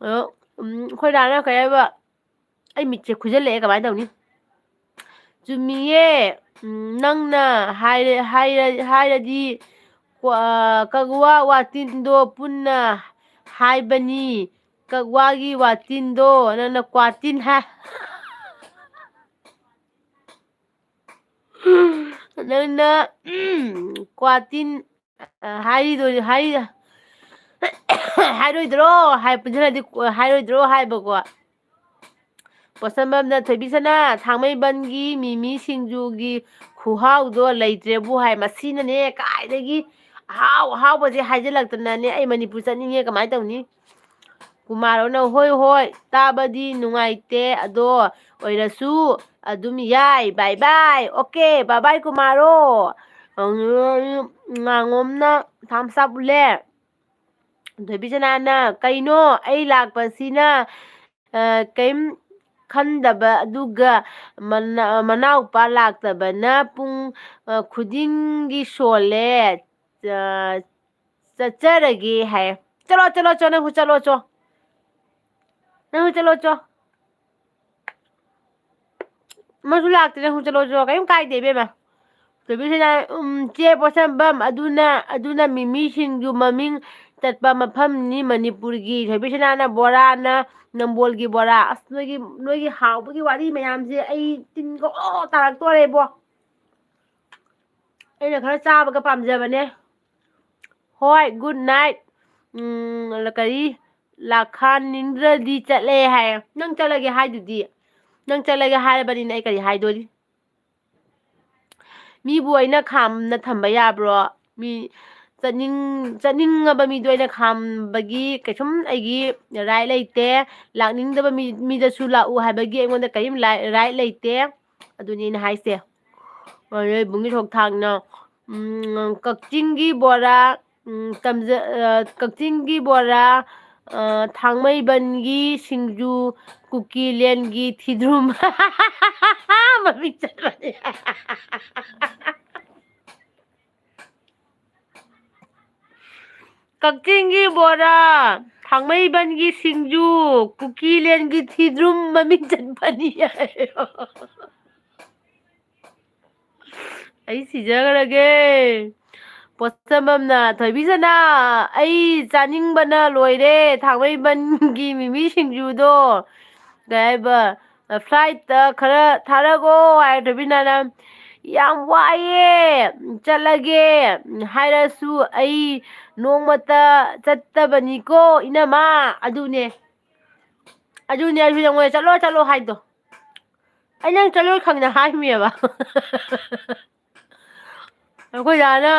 ꯑꯗꯣ ꯑꯩꯈꯣꯏ ꯗꯥꯅ ꯀꯩ ꯍꯥꯏꯕ ꯑꯩ ꯃꯤꯠꯁꯦ ꯈꯨꯖꯤꯜꯂꯛꯑꯦ ꯀꯃꯥꯏꯅ ꯇꯧꯅꯤ ꯆꯨꯝꯃꯤꯌꯦ ꯅꯪꯅ ꯍꯥꯏꯔꯗꯤ ꯀꯛꯋꯥ ꯋꯥꯇꯤꯟꯗꯣ ꯄꯨꯟꯅ ꯍꯥꯏꯕꯅꯤ ꯀꯛꯋꯥꯒꯤ ꯋꯥꯇꯤꯟꯗꯣ ꯅꯪꯅ ꯀ꯭ꯋꯥꯇꯤꯟ ꯍꯥꯏ ꯅꯪꯅ ꯀ꯭ꯋꯥꯇꯤꯟ ꯍꯥꯏꯔꯣꯏꯗ꯭ꯔꯣ ꯄꯨꯟꯁꯤꯜꯂꯗꯤ ꯍꯥꯏꯔꯣꯏꯗ꯭ꯔꯣ ꯍꯥꯏꯕꯀꯣ ꯄꯣꯠꯁꯝꯕꯝꯅ ꯊꯣꯏꯕꯤꯁꯅꯥ ꯊꯥꯡꯃꯩꯕꯟꯒꯤ ꯃꯤꯃꯤ ꯁꯤꯡꯖꯨꯒꯤ ꯈꯨꯍꯥꯎꯗꯣ ꯂꯩꯇ꯭ꯔꯦꯕꯨ ꯍꯥꯏ ꯃꯁꯤꯅꯅꯦ ꯀꯥꯏꯗꯒꯤ ꯑꯍꯥꯎꯕꯁꯦ ꯍꯥꯏꯖꯤꯜꯂꯛꯇꯅꯅꯦ ꯑꯩ ꯃꯅꯤꯄꯨꯔ ꯆꯠꯅꯤꯡꯉꯦ ꯀꯃꯥꯏꯅ ꯇꯧꯅꯤ ꯀꯨꯃꯥꯔꯣꯅ ꯍꯣꯏ ꯇꯥꯕꯗꯤ ꯅꯨꯡꯉꯥꯏꯇꯦ ꯑꯗꯣ ꯑꯣꯏꯔꯁꯨ ꯑꯗꯨꯝ ꯌꯥꯏ ꯕꯥꯏ ꯕꯥꯏ ꯑꯣꯀꯦ ꯕꯥꯏ ꯕꯥꯏ ꯀꯨꯃꯥꯔꯣ ꯉꯥꯉꯣꯝꯅ ꯊꯥꯝꯁ ꯑꯞ ꯎꯜꯂꯦ ꯊꯣꯏꯕꯤꯁꯅꯥꯅ ꯀꯩꯅꯣ ꯑꯩ ꯂꯥꯛꯄꯁꯤꯅ ꯀꯩꯝ ꯈꯟꯗꯕ ꯑꯗꯨꯒ ꯃꯅꯥꯎꯄꯥ ꯂꯥꯛꯇꯕꯅ ꯄꯨꯡ ꯈꯨꯗꯤꯡꯒꯤ ꯁꯣꯜꯂꯦ ꯆꯠꯆꯔꯒꯦ ꯍꯥꯏ ꯆꯠꯂꯣ ꯅꯪꯁꯨ ꯆꯠꯂꯣ ꯑꯃꯁꯨ ꯂꯥꯛꯇꯦ ꯅꯪꯁꯨ ꯆꯠꯂꯣ ꯀꯔꯤꯝ ꯀꯥꯏꯗꯦ ꯏꯕꯦꯝꯃ ꯊꯣꯏꯕꯤꯁꯅꯥ ꯆꯦ ꯄꯣꯠꯁꯝꯕꯝ ꯑꯗꯨꯅ ꯃꯤꯃꯤꯁꯤꯡꯖꯨ ꯃꯃꯤꯡ ꯆꯠꯄ ꯃꯐꯝꯅꯤ ꯃꯅꯤꯄꯨꯔꯒꯤ ꯊꯣꯏꯕꯤꯁꯅꯥꯅ ꯕꯣꯔꯥꯅ ꯅꯝꯕꯣꯜꯒꯤ ꯕꯣꯔꯥ ꯑꯁ ꯅꯣꯏꯒꯤ ꯍꯥꯎꯕꯒꯤ ꯋꯥꯔꯤ ꯃꯌꯥꯝꯁꯦ ꯑꯩ ꯇꯤꯟꯒ ꯇꯥꯔꯛꯇꯣꯔꯦꯕꯣ ꯑꯩꯅ ꯈꯔ ꯆꯥꯕꯒ ꯄꯥꯝꯖꯕꯅꯦ ꯍꯣꯏ ꯒꯨꯗ ꯅꯥꯏꯠ ꯀꯔꯤ ꯂꯥꯈꯥꯅꯤꯡꯗ꯭ꯔꯗꯤ ꯆꯠꯂꯦ ꯍꯥꯏ ꯅꯪ ꯆꯠꯂꯒꯦ ꯍꯥꯏꯗꯨꯗꯤ ꯅꯪ ꯆꯠꯂꯒꯦ ꯍꯥꯏꯔꯕꯅꯤꯅ ꯑꯩ ꯀꯔꯤ ꯍꯥꯏꯗꯣꯔꯤ ꯃꯤꯕꯨ ꯑꯩꯅ ꯈꯥꯝꯅ ꯊꯝꯕ ꯌꯥꯕ꯭ꯔꯣ ꯃꯤ ꯆꯠꯅꯤꯡꯉꯕ ꯃꯤꯗꯣ ꯑꯩꯅ ꯈꯥꯝꯕꯒꯤ ꯀꯩꯁꯨꯝ ꯑꯩꯒꯤ ꯔꯥꯏꯠ ꯂꯩꯇꯦ ꯂꯥꯛꯅꯤꯡꯗꯕ ꯃꯤꯗꯁꯨ ꯂꯥꯛꯎ ꯍꯥꯏꯕꯒꯤ ꯑꯩꯉꯣꯟꯗ ꯀꯔꯤꯝ ꯔꯥꯏꯠ ꯂꯩꯇꯦ ꯑꯗꯨꯅꯤ ꯑꯩꯅ ꯍꯥꯏꯁꯦ ꯏꯕꯨꯡꯒꯤ ꯊꯣꯛꯊꯥꯡꯅ ꯀꯛꯆꯤꯡꯒꯤ ꯕꯣꯔꯥ ꯀꯛꯆꯤꯡꯒꯤ ꯕꯣꯔꯥ ꯊꯥꯡꯃꯩꯕꯟꯒꯤ ꯁꯤꯡꯖꯨ ꯀꯨꯀꯤꯂꯦꯟꯒꯤ ꯊꯤꯗ꯭ꯔꯨꯝ ꯃꯃꯤꯡ ꯆꯠꯄꯅꯤ ꯀꯛꯆꯤꯡꯒꯤ ꯕꯣꯔꯥ ꯊꯥꯡꯃꯩꯕꯟꯒꯤ ꯁꯤꯡꯖꯨ ꯀꯨꯀꯤꯂꯦꯟꯒꯤ ꯊꯤꯗ꯭ꯔꯨꯝ ꯃꯃꯤꯡ ꯆꯠꯄꯅꯤ ꯑꯩ ꯁꯤꯖꯈ꯭ꯔꯒꯦ ꯄꯣꯠꯁꯝꯕꯝꯅ ꯊꯣꯏꯕꯤꯁꯅꯥ ꯑꯩ ꯆꯥꯅꯤꯡꯕꯅ ꯂꯣꯏꯔꯦ ꯊꯥꯡꯃꯩꯕꯟꯒꯤ ꯃꯤꯃꯤ ꯁꯤꯡꯖꯨꯗꯣ ꯀꯩ ꯍꯥꯏꯕ ꯐ꯭ꯂꯥꯏꯠꯇ ꯈꯔ ꯊꯥꯔꯒꯣ ꯍꯥꯏ ꯊꯣꯏꯕꯤꯁꯅꯥꯅ ꯌꯥꯝ ꯋꯥꯏꯑꯦ ꯆꯠꯂꯒꯦ ꯍꯥꯏꯔꯁꯨ ꯑꯩ ꯅꯣꯡꯃꯇ ꯆꯠꯇꯕꯅꯤꯀꯣ ꯏꯅꯝꯃ ꯑꯗꯨꯅꯦ ꯅꯉꯣꯟꯗ ꯆꯠꯂꯣ ꯍꯥꯏꯗꯣ ꯑꯩ ꯅꯪ ꯆꯠꯂꯣꯏ ꯈꯪꯅ ꯍꯥꯏꯈꯤꯕꯅꯦꯕ ꯑꯩꯈꯣꯏ ꯗꯥꯅ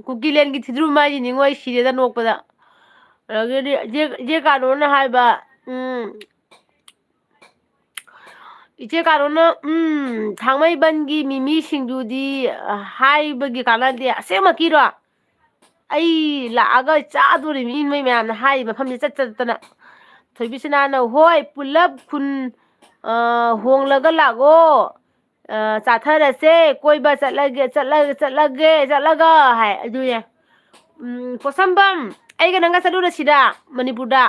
ꯀꯨꯀꯤꯂꯦꯟꯒꯤ ꯊꯤꯗ꯭ꯔꯨꯝ ꯍꯥꯏꯁꯤꯅꯤꯉꯣ ꯑꯩ ꯁꯤꯔꯦꯗ ꯅꯣꯛꯄꯗ ꯑꯗꯒꯤꯗꯤ ꯏꯆꯦ ꯀꯥꯅꯣꯅ ꯍꯥꯏꯕ ꯏꯆꯦ ꯀꯥꯔꯣꯅ ꯊꯥꯡꯃꯩꯕꯟꯒꯤ ꯃꯤꯃꯤ ꯁꯤꯡꯖꯨꯗꯤ ꯍꯥꯏꯕꯒꯤ ꯀꯥꯟꯅꯗꯦ ꯑꯁꯦꯡꯃꯛꯀꯤꯔꯣ ꯑꯩ ꯂꯥꯛꯑꯒ ꯆꯥꯗꯣꯔꯤꯃꯤ ꯅꯣꯏ ꯃꯌꯥꯝꯅ ꯍꯥꯏꯔꯤ ꯃꯐꯝꯁꯦ ꯆꯠꯇꯅ ꯊꯣꯏꯕꯤꯁꯅꯥꯅ ꯍꯣꯏ ꯄꯨꯜꯂꯞ ꯈꯨꯟ ꯍꯣꯡꯂꯒ ꯂꯥꯛꯑꯣ ꯆꯥꯊꯔꯁꯦ ꯀꯣꯏꯕ ꯆꯠꯂꯒ ꯍꯥꯏ ꯑꯗꯨꯅꯦ ꯄꯣꯠꯁꯝꯕꯝ ꯑꯩꯒ ꯅꯪꯒ ꯆꯠꯂꯨꯔꯁꯤꯔ ꯃꯅꯤꯄꯨꯔꯗ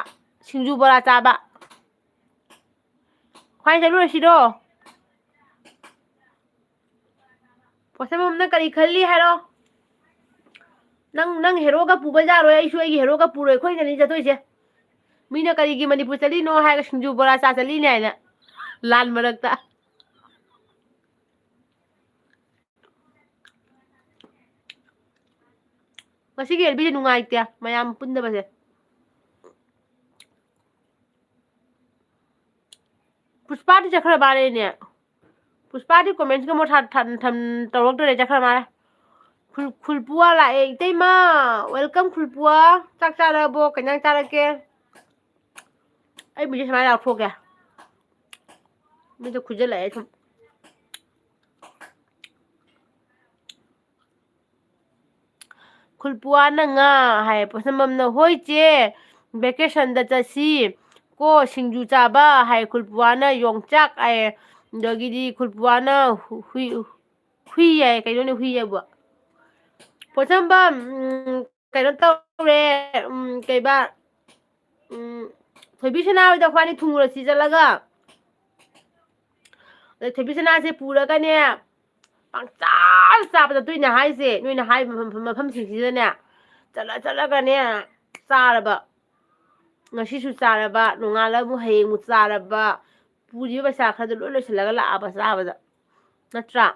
ꯁꯤꯡꯖꯨ ꯕꯣꯔꯥ ꯆꯥꯕ ꯈ꯭ꯋꯥꯏ ꯆꯠꯂꯨꯔꯁꯤꯔꯣ ꯄꯣꯠꯁꯝꯕꯝ ꯅꯪ ꯀꯔꯤ ꯈꯜꯂꯤ ꯍꯥꯏꯔꯣ ꯅꯪ ꯍꯦꯔꯣꯒ ꯄꯨꯕ ꯌꯥꯔꯣꯏ ꯑꯩꯁꯨ ꯑꯩꯒꯤ ꯍꯦꯔꯣꯒ ꯄꯨꯔꯣꯏ ꯑꯩꯈꯣꯏꯅꯅꯤ ꯆꯠꯇꯣꯏꯁꯦ ꯃꯤꯅ ꯀꯔꯤꯒꯤ ꯃꯅꯤꯄꯨꯔ ꯆꯠꯂꯤꯅꯣ ꯍꯥꯏꯔꯒ ꯁꯤꯡꯖꯨ ꯕꯣꯔꯥ ꯆꯥ ꯆꯠꯂꯤꯅꯦ ꯍꯥꯏꯅ ꯂꯥꯟ ꯃꯔꯛꯇ ꯉꯁꯤꯒꯤ ꯑꯦꯜꯕꯤꯁꯦ ꯅꯨꯡꯉꯥꯏꯇꯦ ꯃꯌꯥꯝ ꯄꯨꯟꯗꯕꯁꯦ ꯄꯨꯁꯄꯥꯗꯤ ꯆꯠꯈ꯭ꯔ ꯃꯥꯜꯂꯦꯅꯦ ꯄꯨꯁꯄꯥꯗꯤ ꯀꯣꯃꯦꯟꯁꯀ ꯃꯣꯠ ꯇꯧꯔꯛꯇ꯭ꯔꯦ ꯆꯠꯈ꯭ꯔ ꯃꯥꯜꯂꯦ ꯈꯨꯜꯄꯨꯋꯥ ꯂꯥꯛꯑꯦ ꯏꯇꯩꯃ ꯋꯦꯜꯀꯝ ꯈꯨꯜꯄꯨꯋꯥ ꯆꯥꯛ ꯆꯥꯔꯕꯣ ꯀꯩ ꯏꯟꯖꯥꯡ ꯆꯥꯔꯛꯀꯦ ꯑꯩ ꯃꯤꯁꯦ ꯁꯨꯃꯥꯏꯅ ꯂꯥꯎꯊꯣꯛꯀꯦ ꯃꯤꯗ ꯈꯨꯖꯤꯜꯂꯛꯑꯦ ꯁꯨꯝ ꯈꯨꯜꯄꯨꯋꯥꯅ ꯉꯥ ꯍꯥꯏ ꯄꯣꯠꯁꯝꯕꯝꯅ ꯍꯣꯏ ꯆꯦ ꯚꯦꯀꯦꯁꯟꯗ ꯆꯠꯁꯤ ꯀꯣ ꯁꯤꯡꯖꯨ ꯆꯥꯕ ꯍꯥꯏ ꯈꯨꯜꯄꯨꯋꯥꯅ ꯌꯣꯡꯆꯥꯛ ꯍꯥꯏ ꯑꯗꯒꯤꯗꯤ ꯈꯨꯜꯄꯨꯋꯥꯅ ꯍꯨꯏ ꯍꯥꯏ ꯀꯩꯅꯣꯅꯦ ꯍꯨꯏ ꯍꯥꯏꯕꯣ ꯄꯣꯠꯁꯝꯕꯝ ꯀꯩꯅꯣ ꯇꯧꯔꯦ ꯀꯩꯕꯥ ꯊꯣꯏꯕꯤꯁꯅꯥ ꯍꯣꯏꯗ ꯑꯩꯈꯣꯏꯅꯤ ꯊꯨꯡꯉꯨꯔꯁꯤ ꯆꯠꯂꯒ ꯑꯗꯩ ꯊꯣꯏꯕꯤꯁꯅꯥꯁꯦ ꯄꯨꯔꯒꯅꯦ ꯄꯪꯆꯥ ꯆꯥꯕ ꯆꯠꯇꯣꯏꯅꯦ ꯍꯥꯏꯁꯦ ꯅꯣꯏꯅ ꯍꯥꯏꯔꯤꯕ ꯃꯐꯝꯁꯤꯡꯁꯤꯗꯅꯦ ꯆꯠꯂꯒꯅꯦ ꯆꯥꯔꯕ ngasisu charaba nongala mu hayeng mu charaba puri paisa khada loi loisalaga laaba chabada natra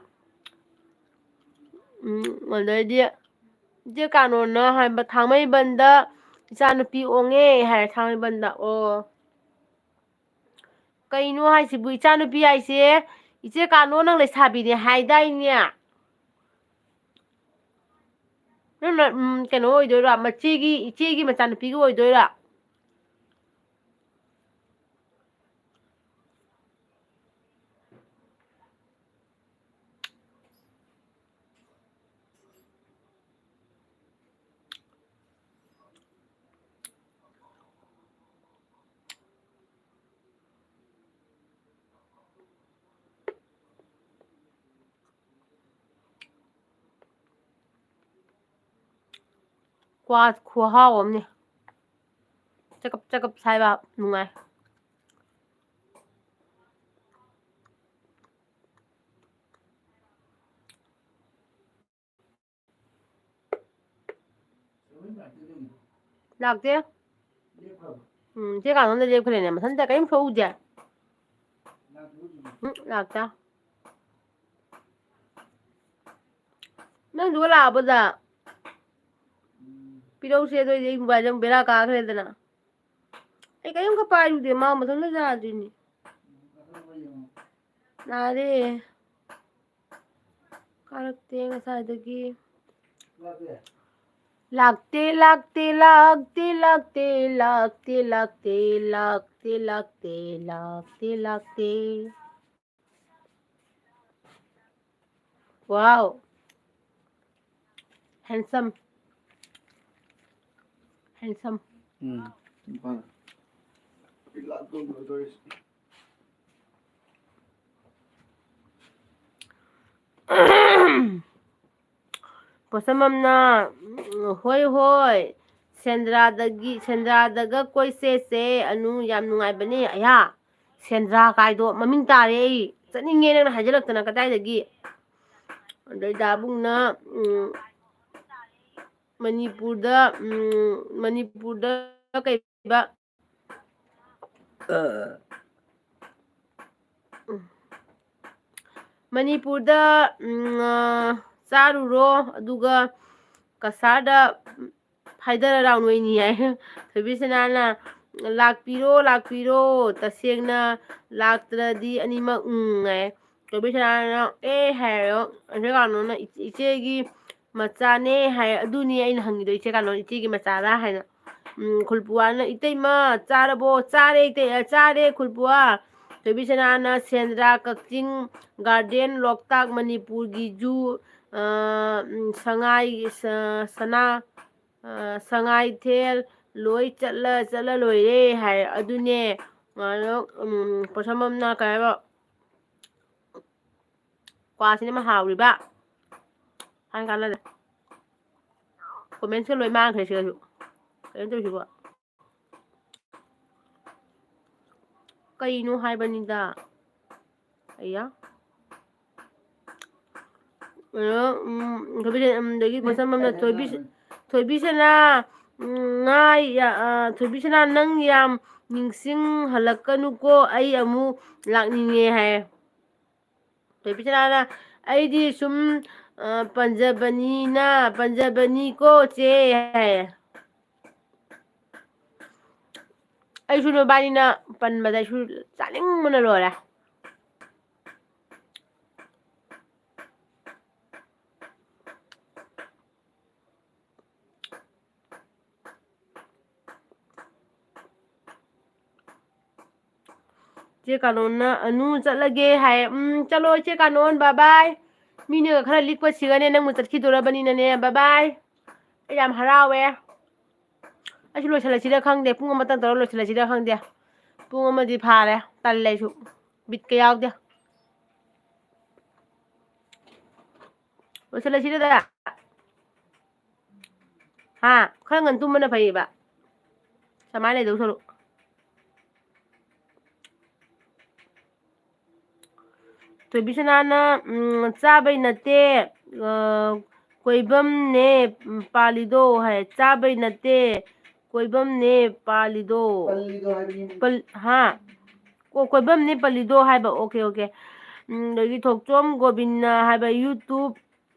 adaidi je kanona haiba thangmaibanda ichanupi onge hai thangmaibanda o kaino haisibu ichanupi haise iche kano nang leisabine haidainya nang keno oidoira machigi ichegi machanupi gi oidoira kwa khua omni chakap saiba nungai lakte che kanona lepkhre mathanta kaim thoude lakta nang duga labada pirause doi dei mobile jam bera ka khredana ai kayum ka pairude ma mathanda jadini nare karakte ngasaidagi लागते लागते लागते लागते लागते लागते लागते लागते लागते लागते wow handsome handsome Vâng. Là tôi vừa tôi posamamna hoi hoi sendradaga koi se anu yam nungai bane aya sendra kaido maming tare ai chaninge nang hajalaktana kadaidagi adai dabungna manipurda kaiba manipurda charuro aduga kasada haidara raunoi hai thobisanana lakpiro tasengna laktradi anima ngai thobisanana hayo anjagano ichegi machane hai aduni aina hangido iche kano ichegi machara haina khulpuana iteima charabo chare chare khulpua thobisanana sendra kakching garden loktak manipur gi ju sangai sana sangai thel loi chatla loire hai adune mano posamamna kaiba kwasine ma hawriba han kanada comment se loi mang khre seju kayen to siba kaino haibanida aya dagi posamamna thoibisana ngai thoibisana nang yam ningsing halakanu ko ai amu lakninge hai thoibisana aidi sum panjabani ko che hai ai sunu bani na panbada su chaning mana lora che kanona anu chatlage hai chalo che kanon bye bye mine khara likpa sigane nang mutatki dorabani nane bye bye yam harawe asu loisala sida khangde pung ama tan taro loisala sida khangde pung ama di phare talle su bit ka yawde loisala sida da ha khara ngan tumana phai ba samale do solo thobisanana chabai nate koibam ne palido hai chabai nate ꯀꯣꯏꯕꯝꯅꯦ ꯄꯥꯜꯂꯤꯗꯣ ꯄꯜꯂꯤꯗꯣ ꯍꯥꯏꯕꯅꯤ ꯍꯥ ꯀꯣꯏꯕꯝꯅꯦ ꯄꯜꯂꯤꯗꯣ ꯍꯥꯏꯕ okay okay ꯑꯗꯒꯤ ꯊꯣꯛꯆꯣꯝ ꯒꯣꯕꯤꯟꯅ ꯍꯥꯏꯕ YouTube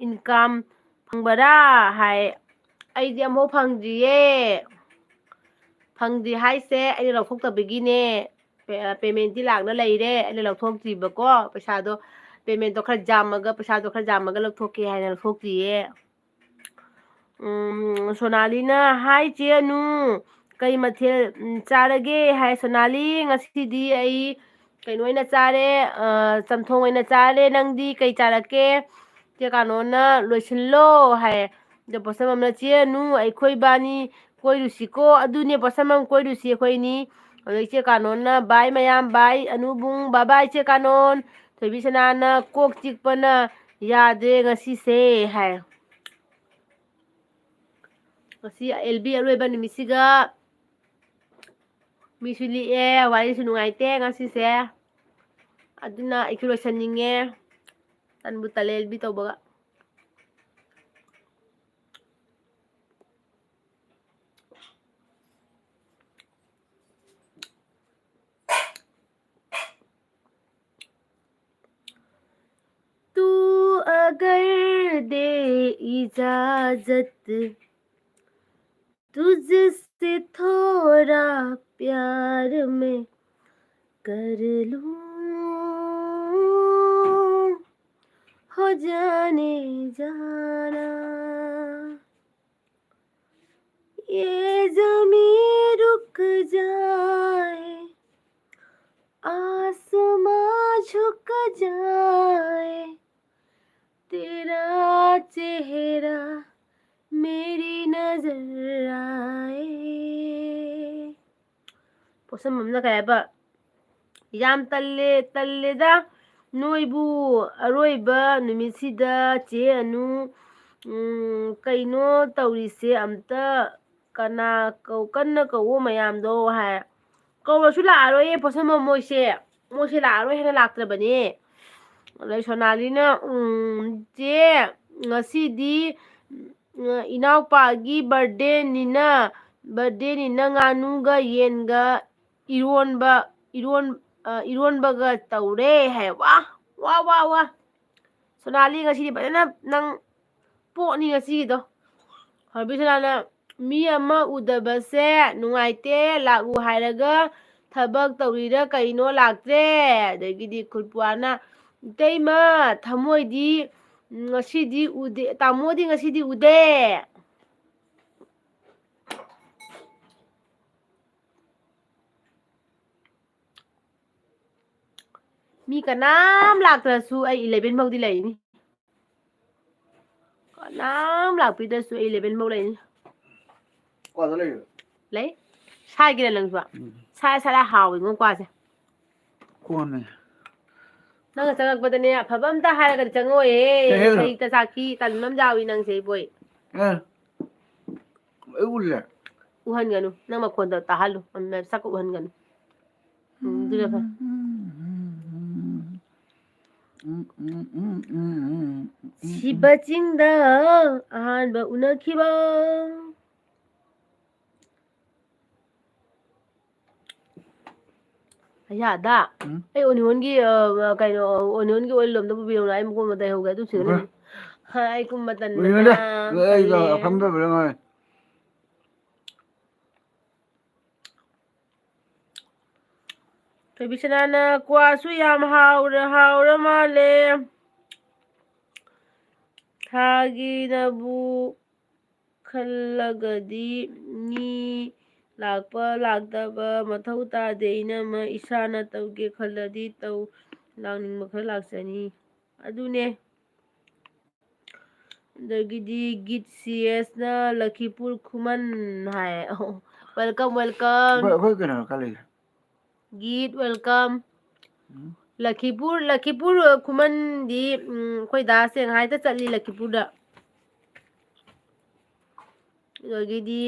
income ꯐꯪꯕꯔꯥ ꯍꯥꯏ ꯑꯩꯗꯤ ꯑꯃꯨꯛ ꯐꯪꯗ꯭ꯔꯤꯌꯦ ꯐꯪꯗ꯭ꯔꯤ ꯍꯥꯏꯁꯦ ꯑꯩꯅ ꯂꯧꯊꯣꯛꯇꯕꯒꯤꯅꯦ ꯄꯦꯃꯦꯟꯇꯤ ꯂꯥꯛꯅ ꯂꯩꯔꯦ ꯑꯩꯅ ꯂꯧꯊꯣꯛꯇ꯭ꯔꯤꯕꯀꯣ ꯄꯩꯁꯥꯗꯣ ꯄꯦꯃꯦꯟꯇꯣ ꯈꯔ ꯖꯥꯝꯃꯒ ꯄꯩꯁꯥꯗꯣ ꯈꯔ ꯖꯥꯝꯃꯒ ꯂꯧꯊꯣꯛꯀꯦ ꯍꯥꯏꯅ ꯂꯧꯊꯣꯛꯇ꯭ꯔꯤꯌꯦ ꯁꯣꯅꯥꯂꯤꯅ ꯍꯥꯏ ꯆꯦ ꯑꯅꯨ ꯀꯩ ꯃꯊꯦꯜ ꯆꯥꯔꯒꯦ ꯍꯥꯏ ꯁꯣꯅꯥꯂꯤ ꯉꯁꯤꯗꯤ ꯑꯩ ꯀꯩꯅꯣ ꯑꯣꯏꯅ ꯆꯥꯔꯦ ꯆꯝꯊꯣꯡ ꯑꯣꯏꯅ ꯆꯥꯔꯦ ꯅꯪꯗꯤ ꯀꯩ ꯆꯥꯔꯛꯀꯦ ꯆꯦ ꯀꯥꯅꯣꯅ ꯂꯣꯏꯁꯤꯜꯂꯣ ꯍꯥꯏ ꯑꯗ ꯄꯣꯠꯁꯝꯕꯝꯅ ꯆꯦ ꯑꯅꯨ ꯑꯩꯈꯣꯏ ꯕꯥꯅꯤ ꯀꯣꯏꯔꯨꯁꯤꯀꯣ ꯑꯗꯨꯅꯦ ꯄꯣꯠꯁꯝꯕꯝ ꯀꯣꯏꯔꯨꯁꯤ ꯑꯩꯈꯣꯏꯅꯤ ꯑꯗꯩ ꯏꯆꯦ ꯀꯥꯅꯣꯟꯅ ꯕꯥꯏ ꯃꯌꯥꯝ ꯕꯥꯏ ꯑꯅꯨꯕꯨꯡ ꯕꯥꯕꯥꯏ ꯏꯆꯦ ꯀꯥꯅꯣꯟ ꯊꯣꯏꯕꯤ ꯁꯅꯥꯅ ꯀꯣꯛ ꯆꯤꯛꯄꯅ ꯌꯥꯗ꯭ꯔꯦ ꯉꯁꯤꯁꯦ ꯍꯥꯏ ꯉꯁꯤ ꯑꯦꯜꯕꯤ ꯑꯔꯣꯏꯕ ꯅꯨꯃꯤꯠꯁꯤꯒ ꯃꯤꯁꯨ ꯂꯤꯛꯑꯦ ꯋꯥꯔꯤꯁꯨ ꯅꯨꯡꯉꯥꯏꯇꯦ ꯉꯁꯤꯁꯦ ꯑꯗꯨꯅ ꯑꯩꯁꯨ ꯂꯣꯏꯁꯟꯅꯤꯡꯉꯦ ꯇꯟꯕꯨ ꯇꯜꯂꯦ ꯑꯦꯜꯕꯤ ꯇꯧꯕꯒ तू अगर दे इजाजत तुझसे थोड़ा प्यार मैं कर लूं हो जाने जाना ये ज़मीं रुक जाए आसमां झुक जाए तेरा चेहरा मेरी नजर आए पोसममना kayaba yam talleda noibu aroiba numisida che anu kaino taurise amta kana kanna kawo mayamdo ha kawrasu laaroye posamam moise laaroye hena laktrabane ꯑꯗꯩ ꯁꯣꯅꯥꯂꯤꯅ ꯆꯦ ꯉꯁꯤꯗꯤ ꯏꯅꯥꯎꯄꯥꯒꯤ ꯕꯔꯗꯦꯅꯤꯅ ꯉꯥꯅꯨꯒ ꯌꯦꯟꯒ ꯏꯔꯣꯟꯕꯒ ꯇꯧꯔꯦ ꯍꯥꯏ ꯋꯥ ꯁꯣꯅꯥꯂꯤ ꯉꯁꯤꯗꯤ ꯐꯖꯅ ꯅꯪ ꯄꯣꯠꯅꯤ ꯉꯁꯤꯒꯤꯗꯣ ꯍꯔꯕꯤꯁꯅꯥꯅ ꯃꯤ ꯑꯃ ꯎꯗꯕꯁꯦ ꯅꯨꯡꯉꯥꯏꯇꯦ ꯂꯥꯛꯎ ꯍꯥꯏꯔꯒ ꯊꯕꯛ ꯇꯧꯔꯤꯔ ꯀꯩꯅꯣ ꯂꯥꯛꯇ꯭ꯔꯦ ꯑꯗꯒꯤꯗꯤ ꯈꯨꯜꯄꯨꯋꯥꯅ ꯏꯇꯩꯃ ꯊꯃꯣꯏꯗꯤ ꯉꯁꯤꯗꯤ ꯎꯗꯦ ꯇꯥꯃꯣꯗꯤ ꯉꯁꯤꯗꯤ ꯎꯗꯦ ꯃꯤ ꯀꯅꯥꯝ ꯂꯥꯛꯇ꯭ꯔꯁꯨ ꯑꯩ 11 ꯐꯥꯎꯗꯤ ꯂꯩꯅꯤ ꯀꯅꯥꯝ ꯂꯥꯛꯄꯤꯗ꯭ꯔꯁꯨ ꯑꯩ 11 ꯐꯥꯎ ꯂꯩꯅꯤ ꯀ꯭ꯋꯥꯗ ꯂꯩꯔꯣ ꯂꯩ ꯁꯥꯏꯒꯤꯔ ꯅꯪꯁꯨ ꯁꯥꯏ ꯍꯥꯎꯋꯤꯉꯣ ꯀ꯭ꯋꯥꯁꯦ ꯀꯣꯟꯅꯦ ꯅꯪꯅ ꯆꯪꯉꯛꯄꯗꯅꯦ ꯑꯐꯕ ꯑꯝꯇ ꯍꯥꯏꯔꯒꯗꯤ ꯆꯪꯉꯛꯑꯣꯏꯍꯦ ꯁꯍꯤꯇ ꯁꯥꯈꯤ ꯇꯟꯕ ꯑꯃ ꯌꯥꯎꯏ ꯅꯪꯁꯦ ꯏꯕꯣꯏ ꯑꯩ ꯎꯔꯤꯔꯦ ꯎꯍꯟꯒꯅꯨ ꯅꯪ ꯃꯈꯣꯟꯗꯣ ꯇꯥꯍꯜꯂꯨ ꯁꯛꯀ ꯎꯍꯟꯒꯅꯨ ꯑꯗꯨꯅ ꯐꯩ ꯁꯤꯕ ꯆꯤꯡꯗ ꯑꯍꯥꯟꯕ ꯎꯅꯈꯤꯕ ꯑꯌꯥꯗ ꯑꯩ ꯑꯣꯅꯤꯌꯣꯟꯒꯤ ꯀꯩꯅꯣ ꯑꯣꯅꯤꯌꯣꯟꯒꯤ ꯑꯣꯏꯜ ꯂꯣꯝꯗ ꯄꯨꯕꯤꯔꯛꯎꯅ ꯑꯩ ꯃꯀꯣꯟ ꯃꯇ ꯍꯧꯒꯦ ꯑꯗꯨ ꯁꯤꯒꯅꯤ ꯑꯩ ꯀꯨꯝꯕ ꯇꯟꯕꯅ ꯇꯜꯂꯦ ꯊꯣꯏꯕꯤꯁꯅꯥꯅ ꯀ꯭ꯋꯥꯁꯨ ꯌꯥꯝ ꯍꯥꯎꯔ ꯃꯥꯜꯂꯦ ꯊꯥꯒꯤꯅꯕꯨ ꯈꯜꯂꯒꯗꯤ ꯃꯤ ꯂꯥꯛꯄ ꯂꯥꯛꯇꯕ ꯃꯊꯧ ꯇꯥꯗꯦ ꯏꯅꯝꯃ ꯏꯁꯥꯅ ꯇꯧꯒꯦ ꯈꯜꯂꯗꯤ ꯇꯧ ꯂꯥꯛꯅꯤꯡꯕ ꯈꯔ ꯂꯥꯛꯆꯅꯤ ꯑꯗꯨꯅꯦ ꯑꯗꯒꯤꯗꯤ ꯒꯤꯠ ꯁꯤꯑꯦꯁꯅ ꯂꯈꯤꯄꯨꯔ ꯈꯨꯃꯟ ꯍꯥꯏ ꯋꯦꯜꯀꯝ ꯑꯩꯈꯣꯏ ꯀꯩꯅꯣ ꯈꯜꯂꯤꯁꯦ ꯒꯤꯠ ꯋꯦꯜꯀꯝ ꯂꯈꯤꯄꯨꯔ ꯈꯨꯃꯟꯗꯤ ꯑꯩꯈꯣꯏ ꯗꯥ ꯁꯦꯡꯍꯥꯏꯗ ꯆꯠꯂꯤ ꯂꯈꯤꯄꯨꯔꯗ ꯑꯗꯒꯤꯗꯤ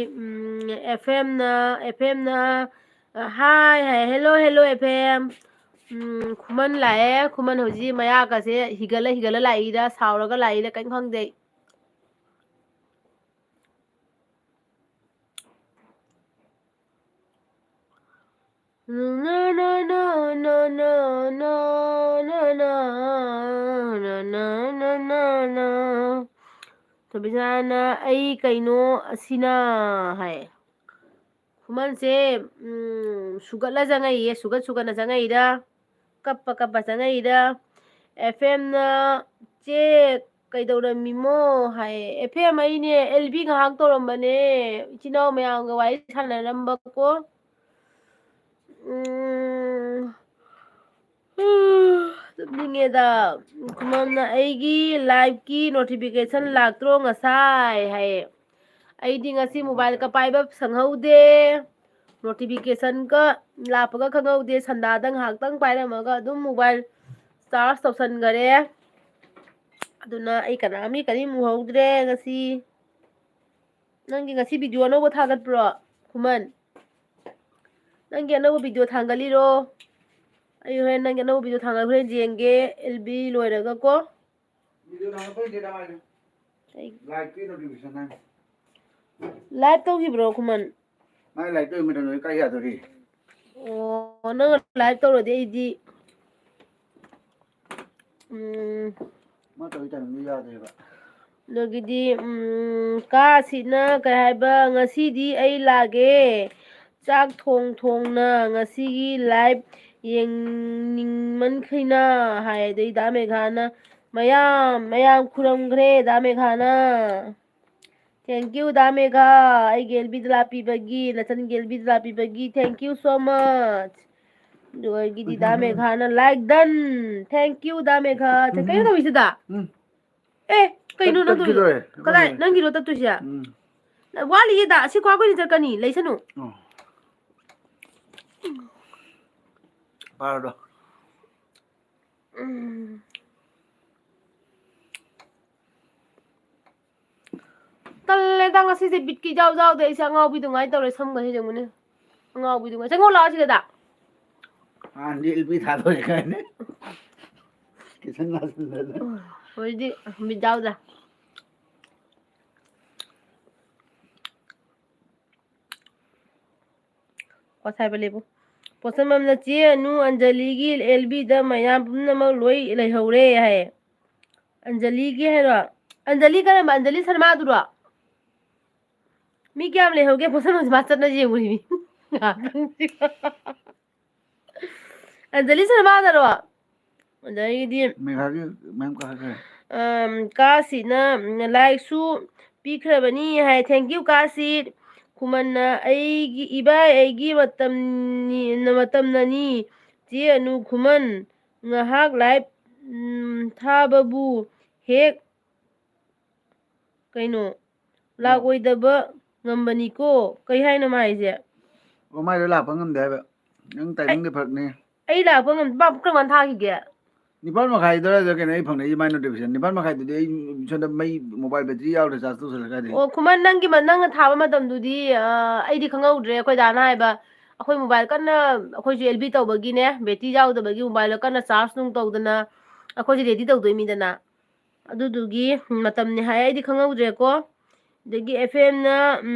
ꯑꯦꯐꯑꯦꯝꯅ ꯍꯥꯏ ꯍꯦꯜꯂꯣ ꯑꯦꯐꯑꯦꯝ ꯈꯨꯃꯟ ꯂꯥꯛꯑꯦ ꯈꯨꯃꯟ ꯍꯧꯖꯤꯛ ꯃꯌꯥꯀꯁꯦ ꯍꯤꯒꯠꯂ ꯂꯥꯛꯏꯔ ꯁꯥꯎꯔꯒ ꯂꯥꯛꯏꯔ ꯀꯩꯝ ꯈꯪꯗꯦ na na na na na na na na na na na na na ꯇꯣꯕꯤꯁꯥꯅ ꯑꯩ ꯀꯩꯅꯣ ꯑꯁꯤꯅ ꯍꯥꯏ ꯈꯨꯃꯟꯁꯦ ꯁꯨꯒꯠꯂ ꯆꯪꯉꯛꯏꯌꯦ ꯁꯨꯒꯠꯅ ꯆꯪꯉꯛꯏꯔ ꯀꯞꯄ ꯆꯪꯉꯛꯏꯔ ꯑꯦꯐꯑꯦꯝꯅ ꯆꯦ ꯀꯩꯗꯧꯔꯝꯃꯤꯃꯣ ꯍꯥꯏ ꯑꯦꯐꯑꯦꯝ ꯑꯩꯅꯦ ꯑꯦꯜꯕꯤ ꯉꯥꯏꯍꯥꯛ ꯇꯧꯔꯝꯕꯅꯦ ꯏꯆꯤꯟ ꯏꯅꯥꯎ ꯃꯌꯥꯝꯒ ꯋꯥꯔꯤ ꯁꯥꯟꯅꯔꯝꯕꯀꯣ ꯇꯨꯝꯅꯤꯡꯉꯦꯗ ꯈꯨꯃꯟꯅ ꯑꯩꯒꯤ ꯂꯥꯏꯚꯀꯤ ꯅꯣꯇꯤꯐꯤꯀꯦꯁꯟ ꯂꯥꯛꯇ꯭ꯔꯣ ꯉꯁꯥꯏ ꯍꯥꯏꯌꯦ ꯑꯩꯗꯤ ꯉꯁꯤ ꯃꯣꯕꯥꯏꯜꯒ ꯄꯥꯏꯕ ꯁꯪꯍꯧꯗꯦ ꯅꯣꯇꯤꯐꯤꯀꯦꯁꯟꯒ ꯂꯥꯛꯄꯒ ꯈꯪꯍꯧꯗꯦ ꯁꯟꯗꯥꯗ ꯉꯥꯏꯍꯥꯛꯇꯪ ꯄꯥꯏꯔꯝꯃꯒ ꯑꯗꯨꯝ ꯃꯣꯕꯥꯏꯜ ꯆꯥꯔꯖ ꯇꯧꯁꯟꯈꯔꯦ ꯑꯗꯨꯅ ꯑꯩ ꯀꯔꯤꯝ ꯎꯍꯧꯗ꯭ꯔꯦ ꯉꯁꯤ ꯅꯪꯒꯤ ꯉꯁꯤ ꯚꯤꯗꯤꯑꯣ ꯑꯅꯧꯕ ꯊꯥꯒꯠꯄ꯭ꯔꯣ ꯈꯨꯃꯟ ꯅꯪꯒꯤ ꯑꯅꯧꯕ ꯚꯤꯗꯤꯑꯣ ꯊꯥꯡꯒꯠꯂꯤꯔꯣ ꯑꯩ ꯍꯣꯔꯦꯟ ꯅꯪꯒꯤ ꯑꯅꯧꯕ ꯚꯤꯗꯤꯑꯣ ꯊꯥꯡꯒꯠ ꯍꯣꯔꯦꯟ ꯌꯦꯡꯒꯦ ꯑꯦꯜꯕꯤ ꯂꯣꯏꯔꯒ ꯀꯣ ꯂꯥꯏꯚ ꯇꯧꯈꯤꯕ꯭ꯔꯣ ꯈꯨꯃꯟ ꯃꯥꯏ ꯂꯥꯏꯔꯤꯛ ꯇꯧꯔꯤ ꯃꯇꯝꯗ ꯀꯥꯏ ꯌꯥꯗꯣꯔꯤ ꯑꯣ ꯅꯪ ꯂꯥꯏꯚ ꯇꯧꯔꯗꯤ ꯑꯩꯗꯤ ꯃꯥ ꯇꯧꯔꯤ ꯇꯥꯏꯃꯤꯡꯗꯣ ꯌꯥꯗꯦꯕ ꯑꯗꯒꯤꯗꯤ ꯀꯥꯁꯤꯅ ꯀꯩ ꯍꯥꯏꯕ ꯉꯁꯤꯗꯤ ꯑꯩ ꯂꯥꯛꯑꯒꯦ ꯆꯥꯛ ꯊꯣꯡꯅ ꯉꯁꯤꯒꯤ ꯂꯥꯏꯚ ꯌꯦꯡꯅꯤꯡꯃꯟꯈꯩꯅ ꯍꯥꯏ ꯑꯗꯩ ꯗꯥ ꯃꯦꯘꯥꯅ ꯃꯌꯥꯝ ꯈꯨꯔꯝꯈ꯭ꯔꯦ ꯗꯥ ꯃꯦꯘꯥꯅ ꯊꯦꯡꯀ꯭ꯌꯨ ꯗꯥ ꯃꯦꯘꯥ ꯑꯩꯒꯤ ꯑꯦꯜꯕꯤꯗ ꯂꯥꯛꯄꯤꯕꯒꯤ ꯅꯆꯟꯒꯤ ꯑꯦꯜꯕꯤꯗ ꯂꯥꯛꯄꯤꯕꯒꯤ ꯊꯦꯡꯀ꯭ꯌꯨ ꯁꯣ ꯃꯆ ꯑꯗꯨꯒꯤꯗꯤ ꯗꯥ ꯃꯦꯘꯥꯅ ꯂꯥꯏꯛ ꯗꯟ ꯊꯦꯡꯀ꯭ꯌꯨ ꯗꯥ ꯃꯦꯘꯥ ꯀꯩꯅꯣ ꯇꯧꯔꯤꯁꯤꯗ ꯑꯦ ꯀꯩꯅꯣ ꯅꯪ ꯇꯧꯔꯤꯗꯣ ꯇꯠꯈꯤꯗꯣꯔꯦ ꯀꯗꯥꯏ ꯅꯪꯒꯤꯔꯣ ꯇꯠꯇꯣꯏꯁꯦ ꯋꯥꯠꯂꯤꯌꯦꯗ ꯑꯁꯤ ꯀ꯭ꯋꯥ ꯀꯨꯏꯅ ꯆꯠꯀꯅꯤ ꯂꯩꯁꯅꯨ ꯄꯥꯔꯗꯣ ꯇꯜꯂꯦꯗ ꯉꯁꯤꯁꯦ ꯕꯤꯠꯀꯤ ꯏꯖꯥꯎ ꯌꯥꯎꯗꯦ ꯑꯩꯁꯦ ꯑꯉꯥꯎꯕꯤꯗꯨ ꯉꯥꯏ ꯇꯧꯔꯦ ꯁꯝꯒꯁꯦ ꯌꯦꯡꯉꯨꯅꯦ ꯑꯉꯥꯎꯕꯤꯗꯨꯉꯥꯏ ꯆꯪꯉꯛꯑꯣ ꯂꯥꯛꯑꯣ ꯁꯤꯗ ꯑꯦꯜꯕꯤ ꯊꯥꯗꯣꯔꯦ ꯀꯥꯏꯅ ꯀꯤꯁꯟ ꯅꯥꯆꯟꯗꯅ ꯍꯧꯖꯤꯛꯇꯤ ꯕꯤꯠ ꯌꯥꯎꯗ꯭ꯔꯦ ꯋꯥꯁꯥꯏꯕ ꯂꯦꯕꯨ ꯄꯣꯠꯁꯝꯕꯝꯅ ꯆꯦ ꯑꯅꯨ ꯑꯟꯖꯂꯤꯒꯤ ꯑꯦꯜꯕꯤꯗ ꯃꯌꯥꯝ ꯄꯨꯝꯅꯃꯛ ꯂꯣꯏ ꯂꯩꯍꯧꯔꯦ ꯍꯥꯏꯌꯦ ꯑꯟꯖꯂꯤꯒꯤ ꯍꯥꯏꯔꯣ ꯑꯟꯖꯂꯤ ꯀꯔꯝꯕ ꯑꯟꯖꯂꯤ ꯁꯔꯃꯥꯗꯨꯔꯣ ꯃꯤ ꯀꯌꯥꯝ ꯂꯩꯍꯧꯒꯦ ꯄꯣꯠꯁꯝꯕꯝꯁꯦ ꯃꯥ ꯆꯠꯅ ꯌꯦꯡꯉꯨꯔꯤꯅꯤ ꯑꯟꯖꯂꯤ ꯁꯔꯃꯥꯗꯔꯣ ꯑꯗꯒꯤꯗꯤ ꯃꯦꯘꯥꯒꯤ ꯃꯌꯥꯝ ꯀꯥꯈ꯭ꯔꯦ ꯀꯥꯁꯤꯅ ꯂꯥꯏꯛꯁꯨ ꯄꯤꯈ꯭ꯔꯕꯅꯤ ꯍꯥꯏ ꯊꯦꯡꯀ꯭ꯌꯨ ꯀꯥꯁꯤ ꯈꯨꯃꯟꯅ ꯑꯩꯒꯤ ꯏꯕꯥꯏ ꯑꯩꯒꯤ ꯃꯇꯝꯅꯅꯤ ꯆꯦ ꯑꯅꯨ ꯈꯨꯃꯟ ꯉꯥꯏꯍꯥꯛ ꯂꯥꯏꯚ ꯊꯥꯕꯕꯨ ꯍꯦꯛ ꯀꯩꯅꯣ ꯂꯥꯛꯑꯣꯏꯗꯕ ꯉꯝꯕꯅꯤꯀꯣ ꯀꯩ ꯍꯥꯏꯅꯣ ꯃꯥ ꯍꯥꯏꯁꯦ ꯑꯣ ꯃꯥꯏꯗꯣ ꯂꯥꯛꯄ ꯉꯝꯗꯦ ꯍꯥꯏꯕ ꯅꯪ ꯇꯥꯏꯃꯤꯡꯗꯤ ꯐꯔꯛꯅꯤ ꯑꯩ ꯂꯥꯛꯄ ꯉꯝꯗꯦ ꯀꯔꯝ ꯀꯥꯟ ꯊꯥꯈꯤꯒꯦ 9:30 ꯀꯩꯅꯣ ꯑꯩ ꯐꯪꯅꯩ ꯃꯥꯏ ꯅꯣꯇꯤꯐꯤꯀꯦꯁꯟ 9:30 ꯑꯩ ꯁꯣꯝꯗ ꯃꯩ ꯃꯣꯕꯥꯏꯜ ꯕꯦꯇ꯭ꯔꯤ ꯌꯥꯎꯗ꯭ꯔꯦ ꯆꯥꯔꯖ ꯇꯧꯁꯜꯂꯦ ꯀꯥꯏꯗꯩ ꯑꯣ ꯈꯨꯃꯟ ꯅꯪꯅ ꯊꯥꯕ ꯃꯇꯝꯗꯨꯗꯤ ꯑꯩꯗꯤ ꯈꯪꯍꯧꯗ꯭ꯔꯦ ꯑꯩꯈꯣꯏ ꯗꯥꯅ ꯍꯥꯏꯕ ꯑꯩꯈꯣꯏ ꯃꯣꯕꯥꯏꯜ ꯀꯟꯅ ꯑꯩꯈꯣꯏꯁꯨ ꯑꯦꯜꯕꯤ ꯇꯧꯕꯒꯤꯅꯦ ꯕꯦꯇ꯭ꯔꯤ ꯌꯥꯎꯗꯕꯒꯤ ꯃꯣꯕꯥꯏꯜꯗꯣ ꯀꯟꯅ ꯆꯥꯔꯖ ꯅꯨꯡ ꯇꯧꯗꯅ ꯑꯩꯈꯣꯏꯁꯦ ꯔꯦꯗꯤ ꯇꯧꯗꯣꯏꯃꯤꯗꯅ ꯑꯗꯨꯗꯨꯒꯤ ꯃꯇꯝꯅꯤ ꯍꯥꯏ ꯑꯩꯗꯤ ꯈꯪꯍꯧꯗ꯭ꯔꯦꯀꯣ ꯑꯗꯒꯤ ꯑꯦꯐꯑꯦꯝꯅ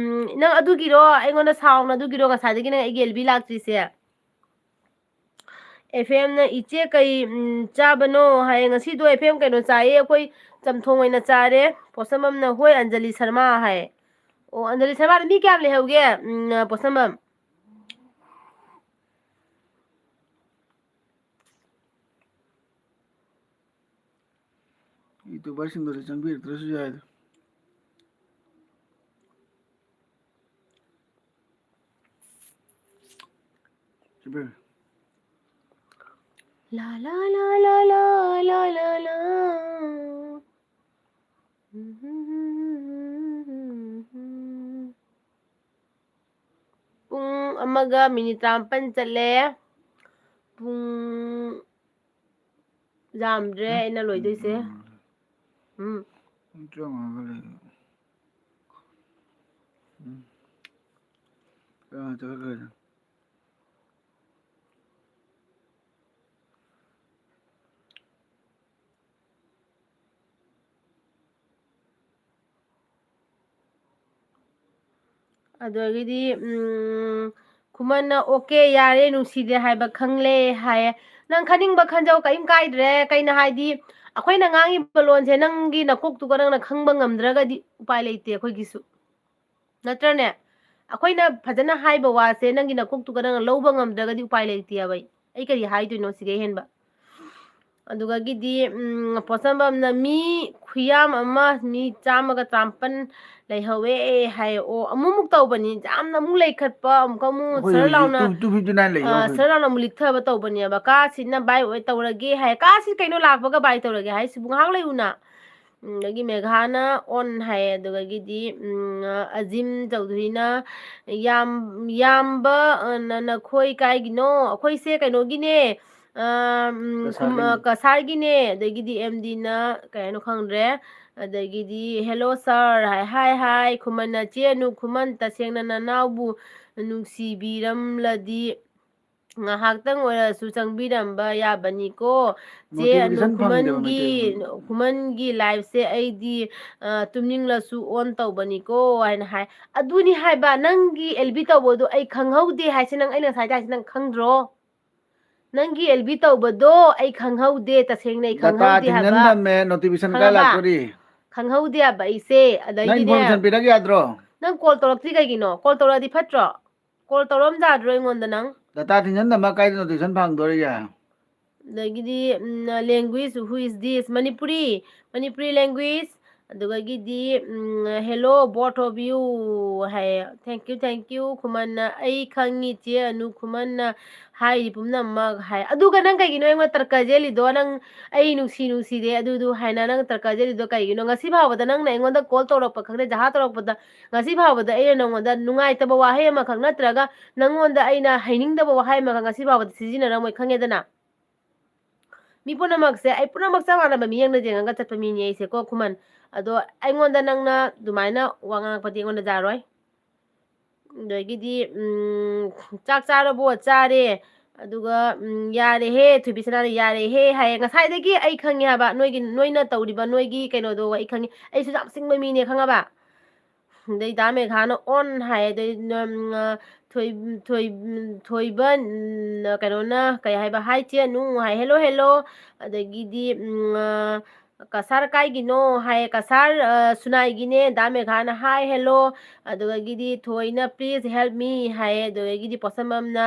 ꯅꯪ ꯑꯗꯨꯒꯤꯔꯣ ꯑꯩꯉꯣꯟꯗ ꯁꯥꯎꯅ ꯑꯗꯨꯒꯤꯔꯣ ꯉꯁꯥꯏꯗꯒꯤ ꯅꯪ ꯑꯩꯒꯤ ꯑꯦꯜꯕꯤ ꯂꯥꯛꯇ꯭ꯔꯤꯁꯦ ꯑꯦꯐꯑꯦꯝꯅ ꯏꯆꯦ ꯀꯩ ꯆꯥꯕꯅꯣ ꯍꯥꯏꯌꯦ ꯉꯁꯤꯗꯣ ꯑꯦꯐꯑꯦꯝ ꯀꯩꯅꯣ ꯆꯥꯏꯌꯦ ꯑꯩꯈꯣꯏ ꯆꯝꯊꯣꯡ ꯑꯣꯏꯅ ꯆꯥꯔꯦ ꯄꯣꯠꯁꯝꯕꯝꯅ ꯍꯣꯏ ꯑꯟꯖꯂꯤ ꯁꯔꯃ ꯍꯥꯏ ꯑꯣ ꯑꯟꯖꯂꯤ ꯁꯔꯃꯗ ꯃꯤ ꯀꯌꯥꯝ ꯂꯩꯍꯧꯒꯦ ꯄꯣꯠꯁꯝꯕꯝ ꯌꯨꯇꯨꯕꯔꯁꯤꯡꯗꯨꯗꯤ ꯆꯪꯕꯤꯔꯛꯇ꯭ꯔꯁꯨ ꯌꯥꯏꯗ ला ला ला ला ला ला ला ला ꯄꯨꯡ 1:19 ꯆꯠꯂꯦ ꯄꯨꯡ ꯌꯥꯝꯗ꯭ꯔꯦ ꯑꯩꯅ ꯂꯣꯏꯗꯣꯏꯁꯦ ꯑꯗꯒꯤꯗꯤ ꯈꯨꯃꯟꯅ ꯑꯣꯀꯦ ꯌꯥꯔꯦ ꯅꯨꯡꯁꯤꯗꯦ ꯍꯥꯏꯕ ꯈꯪꯂꯦ ꯍꯥꯏꯌꯦ ꯅꯪ ꯈꯟꯅꯤꯡꯕ ꯈꯟꯖꯧ ꯀꯔꯤꯝ ꯀꯥꯏꯗ꯭ꯔꯦ ꯀꯩꯅꯣ ꯍꯥꯏꯗꯤ ꯑꯩꯈꯣꯏꯅ ꯉꯥꯡꯉꯤꯕ ꯂꯣꯟꯁꯦ ꯅꯪꯒꯤ ꯅꯀꯣꯛꯇꯨꯒ ꯅꯪꯅ ꯈꯪꯕ ꯉꯝꯗ꯭ꯔꯒꯗꯤ ꯎꯄꯥꯏ ꯂꯩꯇꯦ ꯑꯩꯈꯣꯏꯒꯤꯁꯨ ꯅꯠꯇ꯭ꯔꯅꯦ ꯑꯩꯈꯣꯏꯅ ꯐꯖꯅ ꯍꯥꯏꯕ ꯋꯥꯁꯦ ꯅꯪꯒꯤ ꯅꯀꯣꯛꯇꯨꯒ ꯅꯪꯅ ꯂꯧꯕ ꯉꯝꯗ꯭ꯔꯒꯗꯤ ꯎꯄꯥꯏ ꯂꯩꯇꯦꯕ ꯑꯩ ꯀꯔꯤ ꯍꯥꯏꯗꯣꯏꯅꯣ ꯁꯤꯗꯩ ꯍꯦꯟꯕ ꯑꯗꯨꯒꯒꯤꯗꯤ ꯄꯣꯠꯁꯝꯕꯝꯅ ꯃꯤ ꯈꯨꯌꯥꯝ ꯑꯃ ꯃꯤ 100-150 ꯂꯩꯍꯧꯋꯦ ꯍꯥꯏ ꯑꯣ ꯑꯃꯨꯛ ꯇꯧꯕꯅꯤ ꯌꯥꯝꯅ ꯑꯃꯨꯛ ꯂꯩꯈꯠꯄ ꯑꯃꯨꯛ ꯑꯩꯈꯣꯏ ꯁꯔ ꯍꯧꯖꯤꯛ ꯂꯥꯎꯅ 259 ꯂꯩꯌꯦ ꯑꯩꯈꯣꯏ ꯁꯔ ꯂꯥꯎꯅ ꯑꯃꯨꯛ ꯂꯤꯛꯊꯕ ꯇꯧꯕꯅꯦꯕ ꯀꯥꯁꯤꯅ ꯕꯥꯏ ꯑꯣꯏ ꯇꯧꯔꯒꯦ ꯍꯥꯏ ꯀꯥꯁꯤ ꯀꯩꯅꯣ ꯂꯥꯛꯄꯒ ꯕꯥꯏ ꯇꯧꯔꯒꯦ ꯍꯥꯏꯁꯤꯕꯨ ꯉꯥꯏꯍꯥꯛ ꯂꯩꯌꯨꯅ ꯑꯗꯒꯤ ꯃꯦꯘꯥꯅ ꯑꯣꯟ ꯍꯥꯏꯌꯦ ꯑꯗꯨꯒꯒꯤꯗꯤ ꯑꯖꯤꯝ ꯆꯧꯙꯔꯤꯅ ꯌꯥꯝꯕ ꯅꯈꯣꯏ ꯀꯥꯏꯒꯤꯅꯣ ꯑꯩꯈꯣꯏꯁꯦ ꯀꯩꯅꯣꯒꯤꯅꯦ ꯀꯁꯥꯔꯒꯤꯅꯤ ꯀꯁꯥꯔꯒꯤꯅꯦ ꯑꯗꯒꯤꯗꯤ ꯑꯦꯝꯗꯤꯅ ꯀꯩ ꯍꯥꯏꯅꯣ ꯈꯪꯗ꯭ꯔꯦ ꯑꯗꯒꯤꯗꯤ ꯍꯦꯜꯂꯣ ꯁꯥꯔ ꯍꯥꯏ ꯈꯨꯃꯟꯅ ꯆꯦꯅꯨ ꯈꯨꯃꯟ ꯇꯁꯦꯡꯅ ꯅꯅꯥꯎꯕꯨ ꯅꯨꯡꯁꯤꯕꯤꯔꯝꯂꯗꯤ ꯉꯥꯏꯍꯥꯛꯇꯪ ꯑꯣꯏꯔꯁꯨ ꯆꯪꯕꯤꯔꯝꯕ ꯌꯥꯕꯅꯤꯀꯣ ꯆꯦ ꯑꯅꯨ ꯅꯣꯇꯤꯐꯤꯀꯦꯁꯟ ꯐꯪꯗꯦꯕ ꯃꯩꯇꯩ ꯃꯌꯦꯛ ꯈꯨꯃꯟꯒꯤ ꯂꯥꯏꯐꯁꯦ ꯑꯩꯗꯤ ꯇꯨꯝꯅꯤꯡꯂꯁꯨ ꯑꯣꯟ ꯇꯧꯕꯅꯤꯀꯣ ꯍꯥꯏꯅ ꯍꯥꯏ ꯑꯗꯨꯅꯤ ꯍꯥꯏꯕ ꯅꯪꯒꯤ ꯑꯦꯜꯕꯤ ꯇꯧꯕꯗꯣ ꯑꯩ ꯈꯪꯍꯧꯗꯦ ꯍꯥꯏꯁꯦ ꯅꯪ ꯑꯩꯅ ꯉꯁꯥꯏ ꯍꯥꯏꯁꯦ ꯅꯪ ꯈꯪꯗ꯭ꯔꯣ ꯅꯪꯒꯤ ꯑꯦꯜꯕꯤ ꯇꯧꯕꯗꯣ ꯑꯩ ꯈꯪꯍꯧꯗꯦ ꯇꯁꯦꯡꯅ ꯑꯩ ꯗꯇꯥ ꯈꯪꯍꯧꯗꯦ ꯍꯥꯏꯕ ꯊꯤꯡꯖꯤꯟꯗꯝꯃꯦ ꯅꯣꯇꯤꯐꯤꯀꯦꯁꯟ ꯀꯥꯏ ꯈꯪꯉꯕ ꯂꯥꯛꯇꯣꯔꯤ ꯈꯪꯍꯧꯗꯦ ꯍꯥꯏꯕ ꯑꯩꯁꯦ ꯅꯪ ꯑꯗꯩꯗꯤꯅꯦ ꯏꯟꯐꯣꯔꯃꯦꯁꯟ ꯄꯤꯔꯛ ꯌꯥꯗ꯭ꯔꯣ ꯅꯪ ꯀꯣꯜ ꯇꯧꯔꯛꯇ꯭ꯔꯤ ꯀꯩꯒꯤꯅꯣ ꯀꯣꯜ ꯇꯧꯔꯛꯑꯗꯤ ꯐꯠꯇ꯭ꯔꯣ ꯀꯣꯜ ꯇꯧꯔꯛꯑꯝ ꯌꯥꯗ꯭ꯔꯣ ꯑꯩꯉꯣꯟꯗ ꯅꯪ ꯗꯇꯥ ꯊꯤꯡꯖꯤꯟꯗꯝꯃ ꯀꯥꯏꯗ ꯅꯣꯇꯤꯐꯤꯀꯦꯁꯟ ꯐꯪꯗꯣꯔꯤꯒꯦ ꯑꯗꯒꯤꯗꯤ language who is this Manipuri language ꯑꯗꯨꯒꯒꯤꯗꯤ ꯍꯦꯜꯂꯣ ꯕꯣꯠ ꯑꯣꯐ ꯌꯨ ꯍꯥꯏꯌꯦ ꯊꯦꯡꯀ꯭ꯌꯨ ꯈꯨꯃꯟꯅ ꯑꯩ ꯈꯪꯉꯤ ꯆꯦ ꯑꯅꯨ ꯈꯨꯃꯟꯅ ꯍꯥꯏꯔꯤ ꯄꯨꯝꯅꯃꯛ ꯍꯥꯏ ꯑꯗꯨꯒ ꯅꯪ ꯀꯩꯒꯤꯅꯣ ꯑꯩꯉꯣꯟꯗ ꯇꯔꯀ ꯆꯦꯜꯂꯤꯗꯣ ꯅꯪ ꯑꯩ ꯅꯨꯡꯁꯤꯗꯦ ꯑꯗꯨꯗꯨ ꯍꯥꯏꯅ ꯅꯪ ꯇꯔꯀ ꯆꯦꯜꯂꯤꯗꯣ ꯀꯩꯒꯤꯅꯣ ꯉꯁꯤ ꯐꯥꯎꯕꯗ ꯅꯪꯅ ꯑꯩꯉꯣꯟꯗ ꯀꯣꯜ ꯇꯧꯔꯛꯄ ꯈꯪꯗꯦ ꯖꯍꯥ ꯇꯧꯔꯛꯄꯗ ꯉꯁꯤ ꯐꯥꯎꯕꯗ ꯑꯩꯅ ꯅꯪꯉꯣꯟꯗ ꯅꯨꯡꯉꯥꯏꯇꯕ ꯋꯥꯍꯩ ꯑꯃꯈꯛ ꯅꯠꯇ꯭ꯔꯒ ꯅꯪꯉꯣꯟꯗ ꯑꯩꯅ ꯍꯩꯅꯤꯡꯗꯕ ꯋꯥꯍꯩ ꯑꯃꯈꯛ ꯉꯁꯤ ꯐꯥꯎꯕꯗ ꯁꯤꯖꯤꯟꯅꯔꯝꯃꯣꯏ ꯈꯪꯉꯦꯗꯅ ꯃꯤ ꯄꯨꯝꯅꯃꯛꯁꯦ ꯑꯩ ꯄꯨꯝꯅꯃꯛ ꯆꯞ ꯃꯥꯟꯅꯕ ꯃꯤꯠꯌꯦꯡꯗ ꯌꯦꯡꯉꯒ ꯆꯠꯄ ꯃꯤꯅꯤ ꯑꯩꯁꯦ ꯀꯣ ꯈꯨꯃꯟ ꯑꯗꯣ ꯑꯩꯉꯣꯟꯗ ꯅꯪꯅ ꯑꯗꯨꯃꯥꯏꯅ ꯋꯥ ꯉꯥꯡꯉꯛꯄꯗꯤ ꯑꯩꯉꯣꯟꯗ ꯌꯥꯔꯣꯏ ꯑꯗꯒꯤꯗꯤ ꯆꯥꯛ ꯆꯥꯔꯕꯣ ꯆꯥꯔꯦ ꯑꯗꯨꯒ ꯌꯥꯔꯦꯍꯦ ꯊꯣꯏꯕꯤꯁꯅꯥꯅ ꯌꯥꯔꯦꯍꯦ ꯍꯥꯏꯌꯦ ꯉꯁꯥꯏꯗꯒꯤ ꯑꯩ ꯈꯪꯉꯦ ꯍꯥꯏꯕ ꯅꯣꯏꯅ ꯇꯧꯔꯤꯕ ꯅꯣꯏꯒꯤ ꯀꯩꯅꯣꯗꯣ ꯑꯩ ꯈꯪꯉꯤ ꯑꯩꯁꯨ ꯌꯥꯝ ꯁꯤꯡꯕ ꯃꯤꯅꯦ ꯈꯪꯉꯕ ꯑꯗꯩ ꯗꯥ ꯃꯦꯘꯥꯅ ꯑꯣꯟ ꯍꯥꯏ ꯑꯗꯩ ꯊꯣꯏꯕ ꯀꯩꯅꯣꯅ ꯀꯩ ꯍꯥꯏꯕ ꯍꯥꯏ ꯆꯦꯅꯨ ꯍꯥꯏ ꯍꯦꯜꯂꯣ ꯑꯗꯒꯤꯗꯤ ꯀꯁꯥꯔ ꯀꯥꯏꯒꯤꯅꯣ ꯍꯥꯏ ꯀꯁꯥꯔ ꯁꯨꯅꯥꯏꯒꯤꯅꯦ ꯗꯥ ꯃꯦꯘꯥꯅ ꯍꯥꯏ ꯍꯦꯜꯂꯣ ꯑꯗꯨꯗꯒꯤꯗꯤ ꯊꯣꯏꯅ ꯄ꯭ꯂꯤꯖ ꯍꯦꯜꯞ ꯃꯤ ꯍꯥꯏꯌꯦ ꯑꯗꯨꯗꯒꯤꯗꯤ ꯄꯣꯠꯁꯝꯕꯝꯅ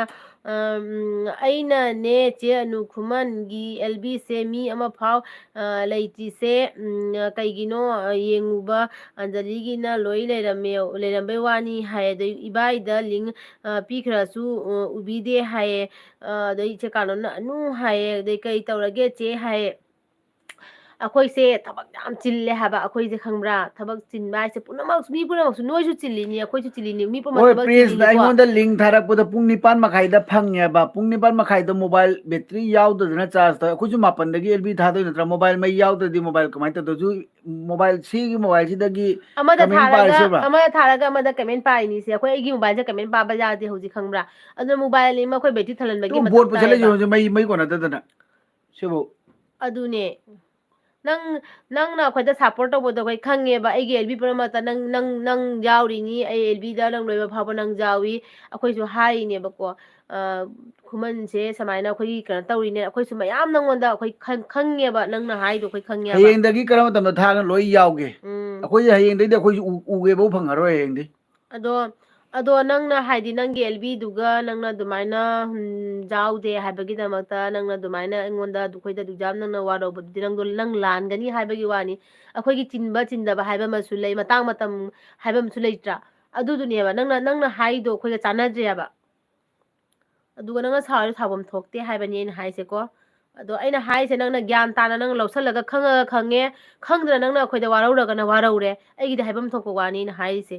ꯑꯩꯅꯅꯦ ꯆꯦ ꯑꯅꯨ ꯈꯨꯃꯟꯒꯤ ꯑꯦꯜꯕꯤꯁꯦ ꯃꯤ ꯑꯃ ꯐꯥꯎ ꯂꯩꯇ꯭ꯔꯤꯁꯦ ꯀꯩꯒꯤꯅꯣ ꯌꯦꯡꯉꯨꯕ ꯑꯟꯖꯂꯤꯒꯤꯅ ꯂꯣꯏ ꯂꯩꯔꯝꯕꯩ ꯋꯥꯅꯤ ꯍꯥꯏ ꯑꯗꯩ ꯏꯕꯥꯏꯗ ꯂꯤꯡ ꯄꯤꯈ꯭ꯔꯁꯨ ꯎꯕꯤꯗꯦ ꯍꯥꯏꯌꯦ ꯑꯗꯩ ꯏꯆꯦ ꯀꯥꯟꯅꯣꯅ ꯑꯅꯨ ꯍꯥꯏꯌꯦ ꯑꯗꯩ ꯀꯩ ꯇꯧꯔꯒꯦ ꯆꯦ ꯍꯥꯏꯌꯦ ꯑꯩꯈꯣꯏꯁꯦ ꯊꯕꯛ ꯌꯥꯝ ꯆꯤꯜꯂꯦ ꯍꯥꯏꯕ ꯑꯩꯈꯣꯏꯁꯦ ꯈꯪꯕ꯭ꯔꯥ ꯊꯕꯛ ꯆꯤꯟꯕ ꯍꯥꯏꯁꯦ ꯄꯨꯝꯅꯃꯛ ꯃꯤ ꯄꯨꯝꯅꯃꯛꯁꯨ ꯅꯣꯏꯁꯨ ꯆꯤꯜꯂꯤꯅꯤ ꯑꯩꯈꯣꯏꯁꯨ ꯆꯤꯜꯂꯤꯅꯤ ꯃꯤ ꯄꯨꯝꯅꯃꯛ ꯍꯣꯏ ꯊꯕꯛ ꯄ꯭ꯔꯦꯁꯅ ꯆꯤꯜꯂꯤꯅꯤꯀꯣ ꯑꯩꯉꯣꯟꯗ ꯂꯤꯡ ꯊꯥꯔꯛꯄꯗ ꯄꯨꯡ 9:30ꯗ ꯐꯪꯉꯦꯕ ꯄꯨꯡ 9:30ꯗ ꯃꯣꯕꯥꯏꯜ ꯕꯦꯇ꯭ꯔꯤ ꯌꯥꯎꯗꯗꯅ ꯆꯥꯔꯖ ꯇꯧꯋꯦ ꯑꯩꯈꯣꯏꯁꯨ 9ꯗꯒꯤ ꯑꯦꯜꯕꯤ ꯊꯥꯗꯣꯏ ꯅꯠꯇ꯭ꯔꯥ ꯃꯣꯕꯥꯏꯜ ꯃꯩ ꯌꯥꯎꯗ꯭ꯔꯗꯤ ꯃꯣꯕꯥꯏꯜ ꯀꯃꯥꯏꯅ ꯇꯧꯗꯣꯏꯁꯨ ꯃꯣꯕꯥꯏꯜ ꯁꯤꯒꯤ ꯃꯣꯕꯥꯏꯜꯁꯤꯗꯒꯤ ꯀꯃꯦꯟ ꯄꯥꯔꯁꯦꯕ ꯊꯥꯔꯒ ꯑꯃꯗ ꯀꯃꯦꯟ ꯄꯥꯏꯅꯤꯁꯦ ꯑꯩꯈꯣꯏ ꯑꯩꯒꯤ ꯃꯣꯕꯥꯏꯜꯁꯦ ꯀꯃꯦꯟ ꯄꯥꯕ ꯌꯥꯗꯦ ꯍꯧꯖꯤꯛ ꯈꯪꯕ꯭ꯔꯥ ꯑꯗꯨꯅ ꯃꯣꯕꯥꯏꯜ ꯑꯃ ꯑꯩꯈꯣꯏ ꯕꯦꯇ꯭ꯔꯤ ꯇꯨ ꯊꯜꯍꯟꯕꯒꯤ ꯃꯊꯧ ꯕꯣꯠ ꯄꯨꯁꯜꯂꯛꯏꯁꯦ ꯇꯥꯏꯌꯦꯕ ꯍꯧꯖꯤꯛ ꯃꯩ ꯀꯣꯟꯅꯗꯗꯅ ꯁꯤꯕꯨ ꯑꯗꯨꯅꯦ ꯅꯪꯅ ꯑꯩꯈꯣꯏꯗ ꯁꯞꯄꯣꯔꯠ ꯇꯧꯕꯗꯣ ꯑꯩꯈꯣꯏ ꯈꯪꯉꯦꯕ ꯑꯩꯒꯤ ꯑꯦꯜꯕꯤ ꯄꯨꯝꯅꯃꯛꯇ ꯅꯪ ꯌꯥꯎꯔꯤꯅꯤ ꯑꯩ ꯑꯦꯜꯕꯤꯗ ꯅꯪ ꯂꯣꯏꯕ ꯐꯥꯎꯕ ꯅꯪ ꯌꯥꯎꯏ ꯑꯩꯈꯣꯏꯁꯨ ꯍꯥꯏꯔꯤꯅꯦꯕꯀꯣ ꯈꯨꯃꯟꯁꯦ ꯁꯨꯃꯥꯏꯅ ꯑꯩꯈꯣꯏꯒꯤ ꯀꯩꯅꯣ ꯇꯧꯔꯤꯅꯦ ꯑꯩꯈꯣꯏꯁꯨ ꯃꯌꯥꯝ ꯅꯪꯉꯣꯟꯗ ꯑꯩꯈꯣꯏ ꯈꯪꯉꯦꯕ ꯅꯪꯅ ꯍꯥꯏꯗꯣ ꯑꯩꯈꯣꯏ ꯈꯪꯉꯦꯕ ꯍꯌꯦꯡꯗꯒꯤ ꯀꯔꯝꯕ ꯃꯇꯝꯗ ꯊꯥꯒꯅ ꯂꯣꯏ ꯌꯥꯎꯒꯦ ꯎꯝ ꯑꯩꯈꯣꯏꯁꯦ ꯍꯌꯦꯡꯗꯒꯤꯗꯤ ꯑꯩꯈꯣꯏꯁꯨ ꯎꯒꯦꯐꯥꯎ ꯐꯪꯉꯔꯣꯏ ꯍꯌꯦꯡꯗꯤ ꯑꯗꯣ ꯅꯪꯅ ꯍꯥꯏꯗꯤ ꯅꯪꯒꯤ ꯑꯦꯜꯕꯤꯗꯨꯒ ꯅꯪꯅ ꯑꯗꯨꯃꯥꯏꯅ ꯌꯥꯎꯗꯦ ꯍꯥꯏꯕꯒꯤꯗꯃꯛꯇ ꯅꯪꯅ ꯑꯗꯨꯃꯥꯏꯅ ꯑꯩꯉꯣꯟꯗ ꯑꯩꯈꯣꯏꯗ ꯑꯗꯨꯛꯌꯥꯝ ꯅꯪꯅ ꯋꯥꯔꯧꯕꯗꯨꯗꯤ ꯅꯪ ꯂꯥꯟꯒꯅꯤ ꯍꯥꯏꯕꯒꯤ ꯋꯥꯅꯤ ꯑꯩꯈꯣꯏꯒꯤ ꯆꯤꯟꯕ ꯆꯤꯟꯗꯕ ꯍꯥꯏꯕ ꯑꯃꯁꯨ ꯂꯩ ꯃꯇꯥꯡ ꯃꯇꯝ ꯍꯥꯏꯕ ꯑꯃꯁꯨ ꯂꯩꯇ꯭ꯔꯥ ꯑꯗꯨꯗꯨꯅꯦꯕ ꯅꯪꯅ ꯍꯥꯏꯗꯣ ꯑꯩꯈꯣꯏꯒ ꯆꯥꯟꯅꯗ꯭ꯔꯦꯕ ꯑꯗꯨꯒ ꯅꯪꯅ ꯁꯥꯎꯔꯤ ꯁꯥꯎꯐꯝ ꯊꯣꯛꯇꯦ ꯍꯥꯏꯕꯅꯤ ꯑꯩꯅ ꯍꯥꯏꯁꯦꯀꯣ ꯑꯗꯣ ꯑꯩꯅ ꯍꯥꯏꯁꯦ ꯅꯪꯅ ꯒ꯭ꯌꯥꯟ ꯇꯥꯅ ꯅꯪꯅ ꯂꯧꯁꯜꯂꯒ ꯈꯪꯉꯒ ꯈꯪꯉꯦ ꯈꯪꯗꯅ ꯅꯪꯅ ꯑꯩꯈꯣꯏꯗ ꯋꯥꯔꯧꯔꯒꯅ ꯋꯥꯔꯧꯔꯦ ꯑꯩꯒꯤꯗꯤ ꯍꯥꯏꯐꯝ ꯊꯣꯛꯄ ꯋꯥꯅꯤꯅ ꯍꯥꯏꯔꯤꯁꯦ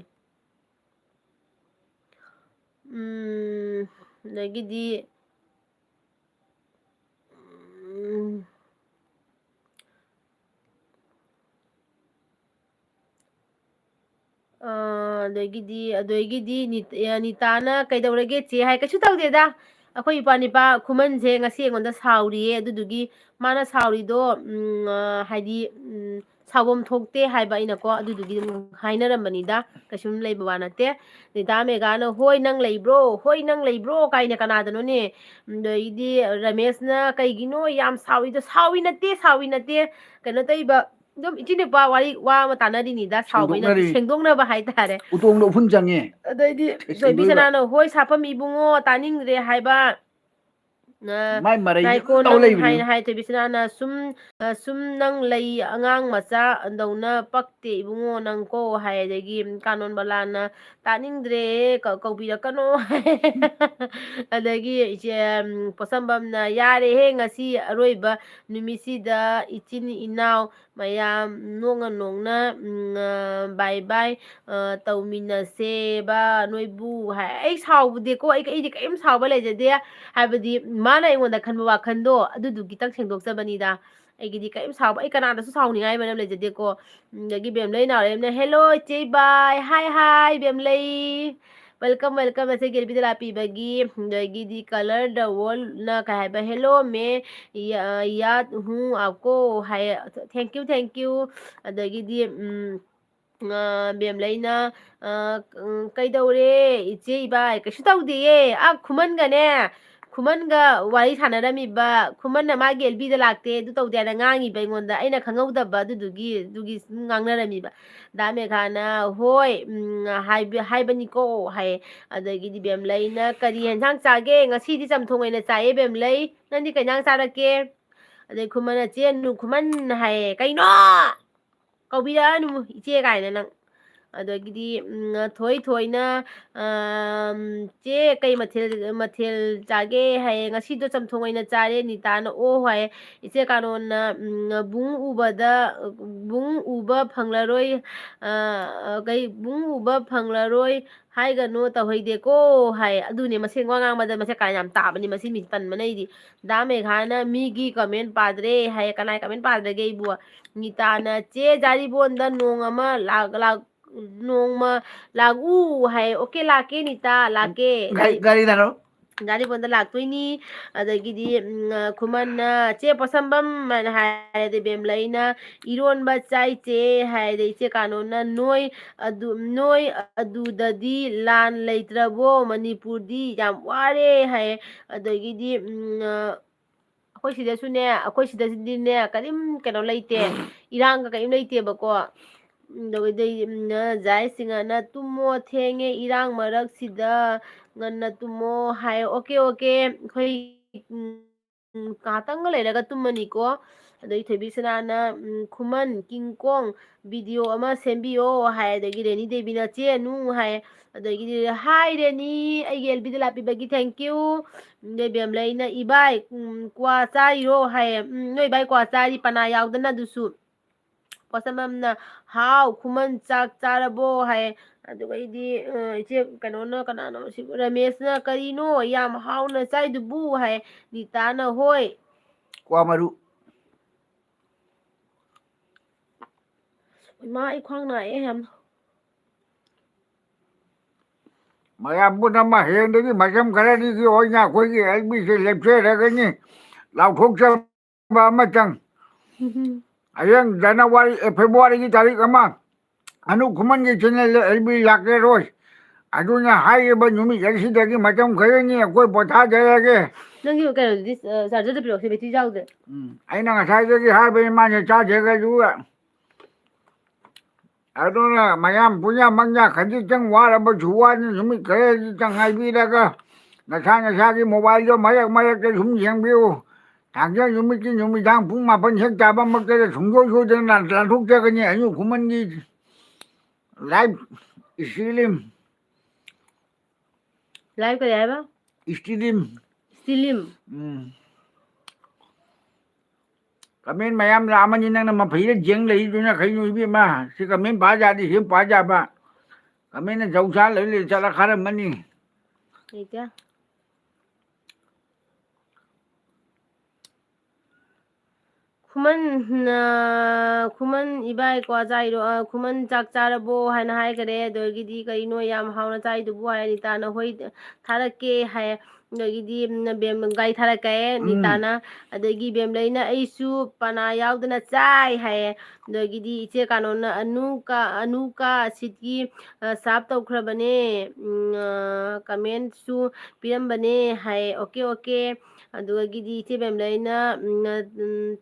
ꯑꯗꯒꯤꯗꯤ ꯑꯗꯒꯤꯗꯤ ꯅꯤꯇꯥꯅ ꯀꯩꯗꯧꯔꯒꯦ ꯆꯦ ꯍꯥꯏ ꯀꯩꯁꯨ ꯇꯧꯗꯦꯗ ꯑꯩꯈꯣꯏ ꯅꯤꯄꯥ ꯈꯨꯃꯟꯁꯦ ꯉꯁꯤ ꯑꯩꯉꯣꯟꯗ ꯁꯥꯎꯔꯤꯌꯦ ꯑꯗꯨꯗꯨꯒꯤ ꯃꯥꯅ ꯁꯥꯎꯔꯤꯗꯣ ꯍꯥꯏꯗꯤ ꯁꯥꯎꯐꯝ ꯊꯣꯛꯇꯦ ꯍꯥꯏꯕ ꯑꯩꯅꯀꯣ ꯑꯗꯨꯗꯨꯒꯤ ꯑꯗꯨꯝ ꯍꯥꯏꯅꯔꯝꯕꯅꯤꯗ ꯀꯩꯁꯨꯝ ꯂꯩꯕ ꯋꯥ ꯅꯠꯇꯦ ꯅꯤꯇꯥ ꯃꯦꯒꯥꯅ ꯍꯣꯏ ꯅꯪ ꯂꯩꯕ꯭ꯔꯣ ꯍꯣꯏ ꯅꯪ ꯂꯩꯕ꯭ꯔꯣ ꯀꯥꯏꯅ ꯀꯅꯥꯗꯅꯣꯅꯦ ꯑꯗꯩꯗꯤ ꯔꯃꯦꯁꯅ ꯀꯩꯒꯤꯅꯣ ꯌꯥꯝ ꯁꯥꯎꯏꯗꯣ ꯁꯥꯎꯏ ꯅꯠꯇꯦ ꯀꯩꯅꯣ ꯇꯧꯏꯕ ꯑꯗꯨꯝ ꯏꯆꯤ ꯅꯨꯄꯥ ꯋꯥ ꯑꯃ ꯇꯥꯟꯅꯔꯤꯅꯤꯗ ꯁꯥꯎꯕꯩ ꯅꯠꯇꯦ ꯁꯦꯡꯗꯣꯛꯅꯔꯤ ꯁꯦꯡꯗꯣꯛꯅꯕ ꯍꯥꯏꯇꯥꯔꯦ ꯎꯇꯣꯡꯗ ꯎꯐꯨꯟ ꯆꯪꯉꯦ ꯑꯗꯩꯗꯤ ꯊꯣꯏꯕꯤ ꯁꯦꯡꯗꯣꯛꯏꯕ ꯁꯅꯥꯅ ꯍꯣꯏ ꯁꯥꯐꯝ ꯏꯕꯨꯡꯉꯣ ꯇꯥꯅꯤꯡꯗ꯭ꯔꯦ ꯍꯥꯏꯕ ꯃꯥꯏ ꯃꯔꯩꯗꯤ ꯑꯗꯨꯝ ꯉꯥꯏꯈꯣ ꯇꯧ ꯅꯪ ꯂꯩꯕꯅꯤ ꯍꯥꯏꯅ ꯍꯥꯏ ꯊꯣꯏꯕꯤꯁꯅꯥꯅ ꯁꯨꯝ ꯅꯪ ꯂꯩ ꯑꯉꯥꯡ ꯃꯆꯥꯗꯧꯅ ꯄꯛꯇꯦ ꯏꯕꯨꯡꯉꯣ ꯅꯪꯀꯣ ꯍꯥꯏ ꯑꯗꯒꯤ ꯀꯥꯅꯣꯟ ꯕꯂꯥꯅ ꯇꯥꯅꯤꯡꯗ꯭ꯔꯦ ꯀꯧꯕꯤꯔꯛꯀꯅꯣ ꯑꯗꯒꯤ ꯏꯆꯦ ꯄꯣꯠꯁꯝꯕꯝꯅ ꯌꯥꯔꯦꯍꯦ ꯉꯁꯤ ꯑꯔꯣꯏꯕ ꯅꯨꯃꯤꯠꯁꯤꯗ ꯏꯆꯤꯟ ꯏꯅꯥꯎ ꯃꯌꯥꯝ ꯅꯣꯡꯅ ꯕꯥꯏ ꯕꯥꯏ ꯇꯧꯃꯤꯟꯅꯁꯦꯕ ꯅꯣꯏꯕꯨ ꯍꯥꯏ ꯑꯩ ꯁꯥꯎꯕꯗꯤꯀꯣ ꯑꯩꯗꯤ ꯀꯔꯤꯝ ꯁꯥꯎꯕ ꯂꯩꯖꯗꯦ ꯍꯥꯏꯕꯗꯤ ꯃꯥꯅ ꯑꯩꯉꯣꯟꯗ ꯈꯟꯕ ꯋꯥꯈꯟꯗꯣ ꯑꯗꯨꯗꯨ ꯈꯤꯇꯪ ꯁꯦꯡꯗꯣꯛꯆꯕꯅꯤꯗ ꯑꯩꯒꯤꯗꯤ ꯀꯔꯤꯝ ꯁꯥꯎꯕ ꯑꯩ ꯀꯅꯥꯗꯁꯨ ꯁꯥꯎꯅꯤꯡꯉꯥꯏ ꯃꯔꯝ ꯂꯩꯖꯗꯦꯀꯣ ꯑꯗꯒꯤ ꯕꯦꯝꯂꯩ ꯅꯥꯎꯔꯦꯝꯅ ꯍꯦꯜꯂꯣ ꯏꯆꯦ ꯕꯥꯏ ꯍꯥꯏ ꯕꯦꯝꯂꯩ ꯋꯦꯜꯀꯝ ꯅꯆꯦ ꯒꯦꯜꯕꯤꯗ ꯂꯥꯛꯄꯤꯕꯒꯤ ꯑꯗꯒꯤꯗꯤ ꯀꯂꯔ ꯗ ꯋꯥꯔꯜꯅ ꯀꯩ ꯍꯥꯏꯕ ꯍꯦꯜꯂꯣ ꯃꯦ ꯌꯥꯠ ꯍꯨ ꯑꯞꯀꯣ ꯍꯥꯏ ꯊꯦꯡꯀ꯭ꯌꯨ ꯑꯗꯒꯤꯗꯤ ꯕꯦꯝꯂꯩꯅ ꯀꯩꯗꯧꯔꯦ ꯏꯆꯦ ꯏꯕꯥꯏ ꯀꯩꯁꯨ ꯇꯧꯗꯦꯌꯦ ꯈꯨꯃꯟꯒ ꯋꯥꯔꯤ ꯁꯥꯟꯅꯔꯝꯃꯤꯕ ꯈꯨꯃꯟꯅ ꯃꯥꯒꯤ ꯑꯦꯜꯕꯤꯗ ꯂꯥꯛꯇꯦ ꯑꯗꯨ ꯇꯧꯗꯦ ꯍꯥꯏꯅ ꯉꯥꯡꯉꯤꯕ ꯑꯩꯉꯣꯟꯗ ꯑꯩꯅ ꯈꯪꯍꯧꯗꯕ ꯑꯗꯨꯒꯤ ꯁꯨꯝ ꯉꯥꯡꯅꯔꯝꯃꯤꯕ ꯗꯥ ꯃꯦꯘꯥꯅ ꯍꯣꯏ ꯍꯥꯏꯕꯅꯤꯀꯣ ꯍꯥꯏꯌꯦ ꯑꯗꯒꯤꯗꯤ ꯕꯦꯝꯂꯩꯅ ꯀꯔꯤ ꯌꯦꯟꯁꯥꯡ ꯆꯥꯒꯦ ꯉꯁꯤꯗꯤ ꯆꯝꯊꯣꯡ ꯑꯣꯏꯅ ꯆꯥꯏꯌꯦ ꯕꯦꯝꯂꯩ ꯅꯪꯗꯤ ꯀꯩ ꯏꯟꯁꯥꯡ ꯆꯥꯔꯛꯀꯦ ꯑꯗꯩ ꯈꯨꯃꯟꯅ ꯈꯨꯃꯟ ꯍꯥꯏꯌꯦ ꯀꯩꯅꯣ ꯀꯧꯕꯤꯔꯛꯑꯅꯨ ꯏꯆꯦ ꯀꯥꯏꯅ ꯅꯪ ꯑꯗꯒꯤꯗꯤ ꯊꯣꯏꯅ ꯆꯦ ꯀꯩ ꯃꯊꯦꯜ ꯆꯥꯒꯦ ꯍꯥꯏꯌꯦ ꯉꯁꯤꯗꯣ ꯆꯝꯊꯣꯡ ꯑꯣꯏꯅ ꯆꯥꯔꯦ ꯅꯤꯇꯥꯅ ꯑꯣ ꯍꯥꯏꯌꯦ ꯏꯆꯦ ꯀꯥꯅꯣꯟꯅ ꯕꯨꯡ ꯎꯕ ꯐꯪꯂꯔꯣꯏ ꯕꯨꯡ ꯎꯕ ꯐꯪꯂꯔꯣꯏ ꯍꯥꯏꯒꯅꯨ ꯇꯧꯍꯩꯗꯦꯀꯣ ꯍꯥꯏ ꯑꯗꯨꯅꯦ ꯃꯁꯦꯡ ꯋꯥ ꯉꯥꯡꯕꯗ ꯃꯁꯦ ꯀꯥꯏ ꯌꯥꯝ ꯇꯥꯕꯅꯤ ꯃꯁꯤ ꯃꯤ ꯇꯟꯕꯅ ꯑꯩꯗꯤ ꯗꯥ ꯃꯦꯘꯥꯅ ꯃꯤꯒꯤ ꯀꯃꯦꯟ ꯄꯥꯗ꯭ꯔꯦ ꯍꯥꯏꯌꯦ ꯀꯅꯥꯏ ꯀꯃꯦꯟ ꯄꯥꯗ꯭ꯔꯒꯦ ꯑꯩꯕꯨ ꯅꯤꯇꯥꯅ ꯆꯦ ꯖꯥꯔꯤꯕꯣꯟꯗ ꯅꯣꯡꯃ ꯂꯥꯛꯎ ꯍꯥꯏ ꯑꯣꯀꯦ ꯂꯥꯛꯀꯦ ꯅꯤꯇꯥ ꯂꯥꯛꯀꯦ ꯒꯥꯔꯤꯗꯔꯣ ꯗꯥꯔꯤꯕꯣꯟꯗ ꯂꯥꯛꯇꯣꯏꯅꯤ ꯑꯗꯒꯤꯗꯤ ꯈꯨꯃꯟꯅ ꯆꯦ ꯄꯣꯠꯁꯝꯕꯝ ꯍꯥꯏꯅ ꯍꯥꯏꯔꯗꯤ ꯕꯦꯝꯂꯩꯅ ꯏꯔꯣꯟꯕ ꯆꯥꯏ ꯆꯦ ꯍꯥꯏꯔꯗꯤ ꯏꯆꯦ ꯀꯥꯅꯣꯅ ꯅꯣꯏ ꯑꯗꯨꯗꯗꯤ ꯂꯥꯟ ꯂꯩꯇ꯭ꯔꯕꯣ ꯃꯅꯤꯄꯨꯔꯗꯤ ꯌꯥꯝ ꯋꯥꯔꯦ ꯍꯥꯏꯌꯦ ꯑꯗꯒꯤꯗꯤ ꯑꯩꯈꯣꯏ ꯁꯤꯗꯗꯤꯅꯦ ꯀꯔꯤꯝ ꯀꯩꯅꯣ ꯂꯩꯇꯦ ꯏꯔꯥꯡꯒ ꯀꯔꯤꯝ ꯂꯩꯇꯦꯕꯀꯣ ꯖꯥꯏ ꯁꯤꯡꯍꯅ ꯇꯨꯝꯃꯣ ꯊꯦꯡꯉꯦ ꯏꯔꯥꯡ ꯃꯔꯛꯁꯤꯗ ꯉꯟꯅ ꯇꯨꯝꯃꯣ ꯍꯥꯏ ꯑꯣꯀꯦ ꯑꯩꯈꯣꯏ ꯉꯥꯏꯍꯥꯛꯇꯪꯒ ꯂꯩꯔꯒ ꯇꯨꯝꯃꯅꯤꯀꯣ ꯑꯗꯩ ꯊꯣꯏꯕꯤꯁꯅꯥꯅ ꯈꯨꯃꯟ ꯀꯤꯡꯀꯣꯡ ꯚꯤꯗꯤꯑꯣ ꯑꯃ ꯁꯦꯝꯕꯤꯌꯣ ꯍꯥꯏ ꯑꯗꯒꯤ ꯔꯦꯅꯤ ꯗꯦꯕꯤꯅ ꯆꯦꯅꯨ ꯍꯥꯏ ꯑꯗꯒꯤꯗꯤ ꯍꯥꯏ ꯔꯦꯅꯤ ꯑꯩꯒꯤ ꯑꯦꯜꯕꯤꯗ ꯂꯥꯛꯄꯤꯕꯒꯤ ꯊꯦꯡꯀ꯭ꯌꯨ ꯑꯗꯩ ꯕꯦꯝꯂꯩꯅ ꯏꯕꯥꯏ ꯀ꯭ꯋꯥ ꯆꯥꯔꯤꯔꯣ ꯍꯥꯏꯌꯦ ꯅꯣꯏ ꯏꯕꯥꯏ ꯀ꯭ꯋꯥ ꯆꯥꯔꯤ ꯄꯅꯥ ꯌꯥꯎꯗꯅ ꯑꯗꯨꯁꯨ ꯄꯣꯠꯁꯝꯕꯝꯅ ꯍꯥꯎ ꯈꯨꯃꯟ ꯆꯥꯛ ꯆꯥꯔꯕꯣ ꯍꯥꯏꯌꯦ ꯑꯗꯨꯒ ꯑꯩꯗꯤ ꯏꯆꯦ ꯀꯩꯅꯣꯅ ꯀꯅꯥꯅꯣ ꯁꯤ ꯔꯃꯦꯁꯅ ꯀꯔꯤꯅꯣ ꯌꯥꯝ ꯍꯥꯎꯅ ꯆꯥꯏꯗꯨꯕꯨ ꯍꯥꯏ ꯅꯤꯇꯥꯅ ꯍꯣꯏ ꯀ꯭ꯋꯥ ꯃꯔꯨ ꯏꯃꯥ ꯑꯩ ꯈ꯭ꯋꯥꯡ ꯅꯥꯏꯌꯦ ꯌꯥꯝꯅ ꯃꯌꯥꯝ ꯄꯨꯝꯅꯃꯛ ꯍꯌꯦꯡꯗꯒꯤ ꯃꯇꯝ ꯈꯔꯗꯤ ꯑꯣꯏꯅ ꯑꯩꯈꯣꯏꯒꯤ ꯑꯦꯜꯕꯤꯁꯤ ꯂꯦꯞꯆꯔꯒꯅꯤ ꯂꯥꯎꯊꯣꯛꯆꯕ ꯑꯃꯇꯪ ꯍꯌꯦꯡ ꯐꯦꯕ꯭ꯔꯨꯋꯥꯔꯤꯒꯤ ꯇꯥꯔꯤꯛ 1 ꯑꯅꯨ ꯈꯨꯃꯟꯒꯤ ꯆꯦꯅꯦꯜꯗ ꯑꯦꯜꯕꯤ ꯂꯥꯛꯂꯔꯣꯏ ꯑꯗꯨꯅ ꯍꯥꯏꯔꯤꯕ ꯅꯨꯃꯤꯠ ꯑꯁꯤꯗꯒꯤ ꯃꯇꯝ ꯈꯔꯅꯤ ꯑꯩꯈꯣꯏ ꯄꯣꯊꯥꯖꯔꯒꯦ ꯅꯪꯒꯤ ꯀꯩꯅꯣꯗꯨꯗꯤ ꯆꯥꯔꯖꯔꯗ ꯄꯤꯔꯛꯑꯣ ꯁꯤ ꯕꯦꯇ꯭ꯔꯤ ꯌꯥꯎꯗ꯭ꯔꯦ ꯑꯩꯅ ꯉꯁꯥꯏꯗꯒꯤ ꯍꯥꯏꯕꯅꯤ ꯃꯥꯅ ꯆꯥꯖꯒꯗꯨꯒ ꯑꯗꯨꯅ ꯃꯌꯥꯝ ꯄꯨꯝꯅꯃꯛꯅ ꯈꯖꯤꯛꯇꯪ ꯋꯥꯔꯕꯁꯨ ꯋꯥꯅ ꯅꯨꯃꯤꯠ ꯈꯔꯗꯤꯇꯪ ꯉꯥꯏꯕꯤꯔꯒ ꯅꯁꯥꯒꯤ ꯃꯣꯕꯥꯏꯜꯗꯣ ꯃꯔꯛꯇ ꯁꯨꯝ ꯌꯦꯡꯕꯤꯌꯨ ꯊꯥꯡꯖ ꯅꯨꯃꯤꯠꯀꯤ ꯅꯨꯃꯤꯗꯥꯡ ꯄꯨꯡ 9 ꯍꯦꯛ ꯇꯥꯕꯃꯛꯇꯗ ꯁꯨꯡꯁꯣꯏ ꯁꯣꯏꯗꯅ ꯂꯥꯟꯊꯣꯛꯆꯒꯅꯤ ꯑꯌꯨ ꯈꯨꯃꯟꯒꯤ ꯂꯥꯏꯚ ꯏꯁꯇ꯭ꯔꯤꯝ ꯂꯥꯏꯚ ꯀꯔꯤ ꯍꯥꯏꯕ ꯏꯁꯇ꯭ꯔꯤꯝ ꯁ꯭ꯇꯤꯂꯤꯝ ꯀꯃꯦꯟ ꯃꯌꯥꯝ ꯂꯥꯛꯑꯃꯅꯤ ꯅꯪꯅ ꯃꯐꯩꯗ ꯖꯦꯡ ꯂꯩꯗꯨꯅ ꯀꯩꯅꯣ ꯏꯕꯦꯝꯃ ꯁꯤ ꯀꯃꯦꯟ ꯄꯥꯖꯥꯗꯤ ꯁꯤ ꯄꯥꯖꯥꯕ ꯀꯃꯦꯟꯅ ꯖꯧꯁꯥ ꯂꯩ ꯆꯠꯂ ꯈꯥꯔꯝꯃꯅꯤ ꯂꯩꯇꯦ ꯈꯨꯃꯟ ꯏꯕꯥꯏ ꯀ꯭ꯋꯥ ꯆꯥꯏꯔꯣ ꯈꯨꯃꯟ ꯆꯥꯛ ꯆꯥꯔꯕꯣ ꯍꯥꯏꯅ ꯍꯥꯏꯈꯔꯦ ꯑꯗꯒꯤꯗꯤ ꯀꯩꯅꯣ ꯌꯥꯝ ꯍꯥꯎꯅ ꯆꯥꯏꯗꯨꯕꯨ ꯍꯥꯏ ꯅꯤꯇꯥꯅ ꯍꯣꯏ ꯊꯥꯔꯛꯀꯦ ꯍꯥꯏ ꯑꯗꯒꯤꯗꯤ ꯕꯦꯝ ꯒꯥꯔꯤ ꯊꯥꯔꯛꯀꯦ ꯅꯤꯇꯥꯅ ꯑꯗꯒꯤ ꯕꯦꯝꯂꯩꯅ ꯑꯩꯁꯨ ꯄꯅꯥ ꯌꯥꯎꯗꯅ ꯆꯥꯏ ꯍꯥꯏꯌꯦ ꯑꯗꯒꯤꯗꯤ ꯏꯆꯦ ꯀꯥꯅꯣꯅ ꯑꯅꯨꯀꯥ ꯁꯤꯠꯀꯤ ꯁꯥꯞ ꯇꯧꯈ꯭ꯔꯕꯅꯦ ꯀꯃꯦꯟꯁꯨ ꯄꯤꯔꯝꯕꯅꯦ ꯍꯥꯏꯌꯦ ꯑꯣꯀꯦ ꯑꯗꯨꯗꯒꯤꯗꯤ ꯏꯆꯦ ꯕꯦꯝꯂꯩꯅ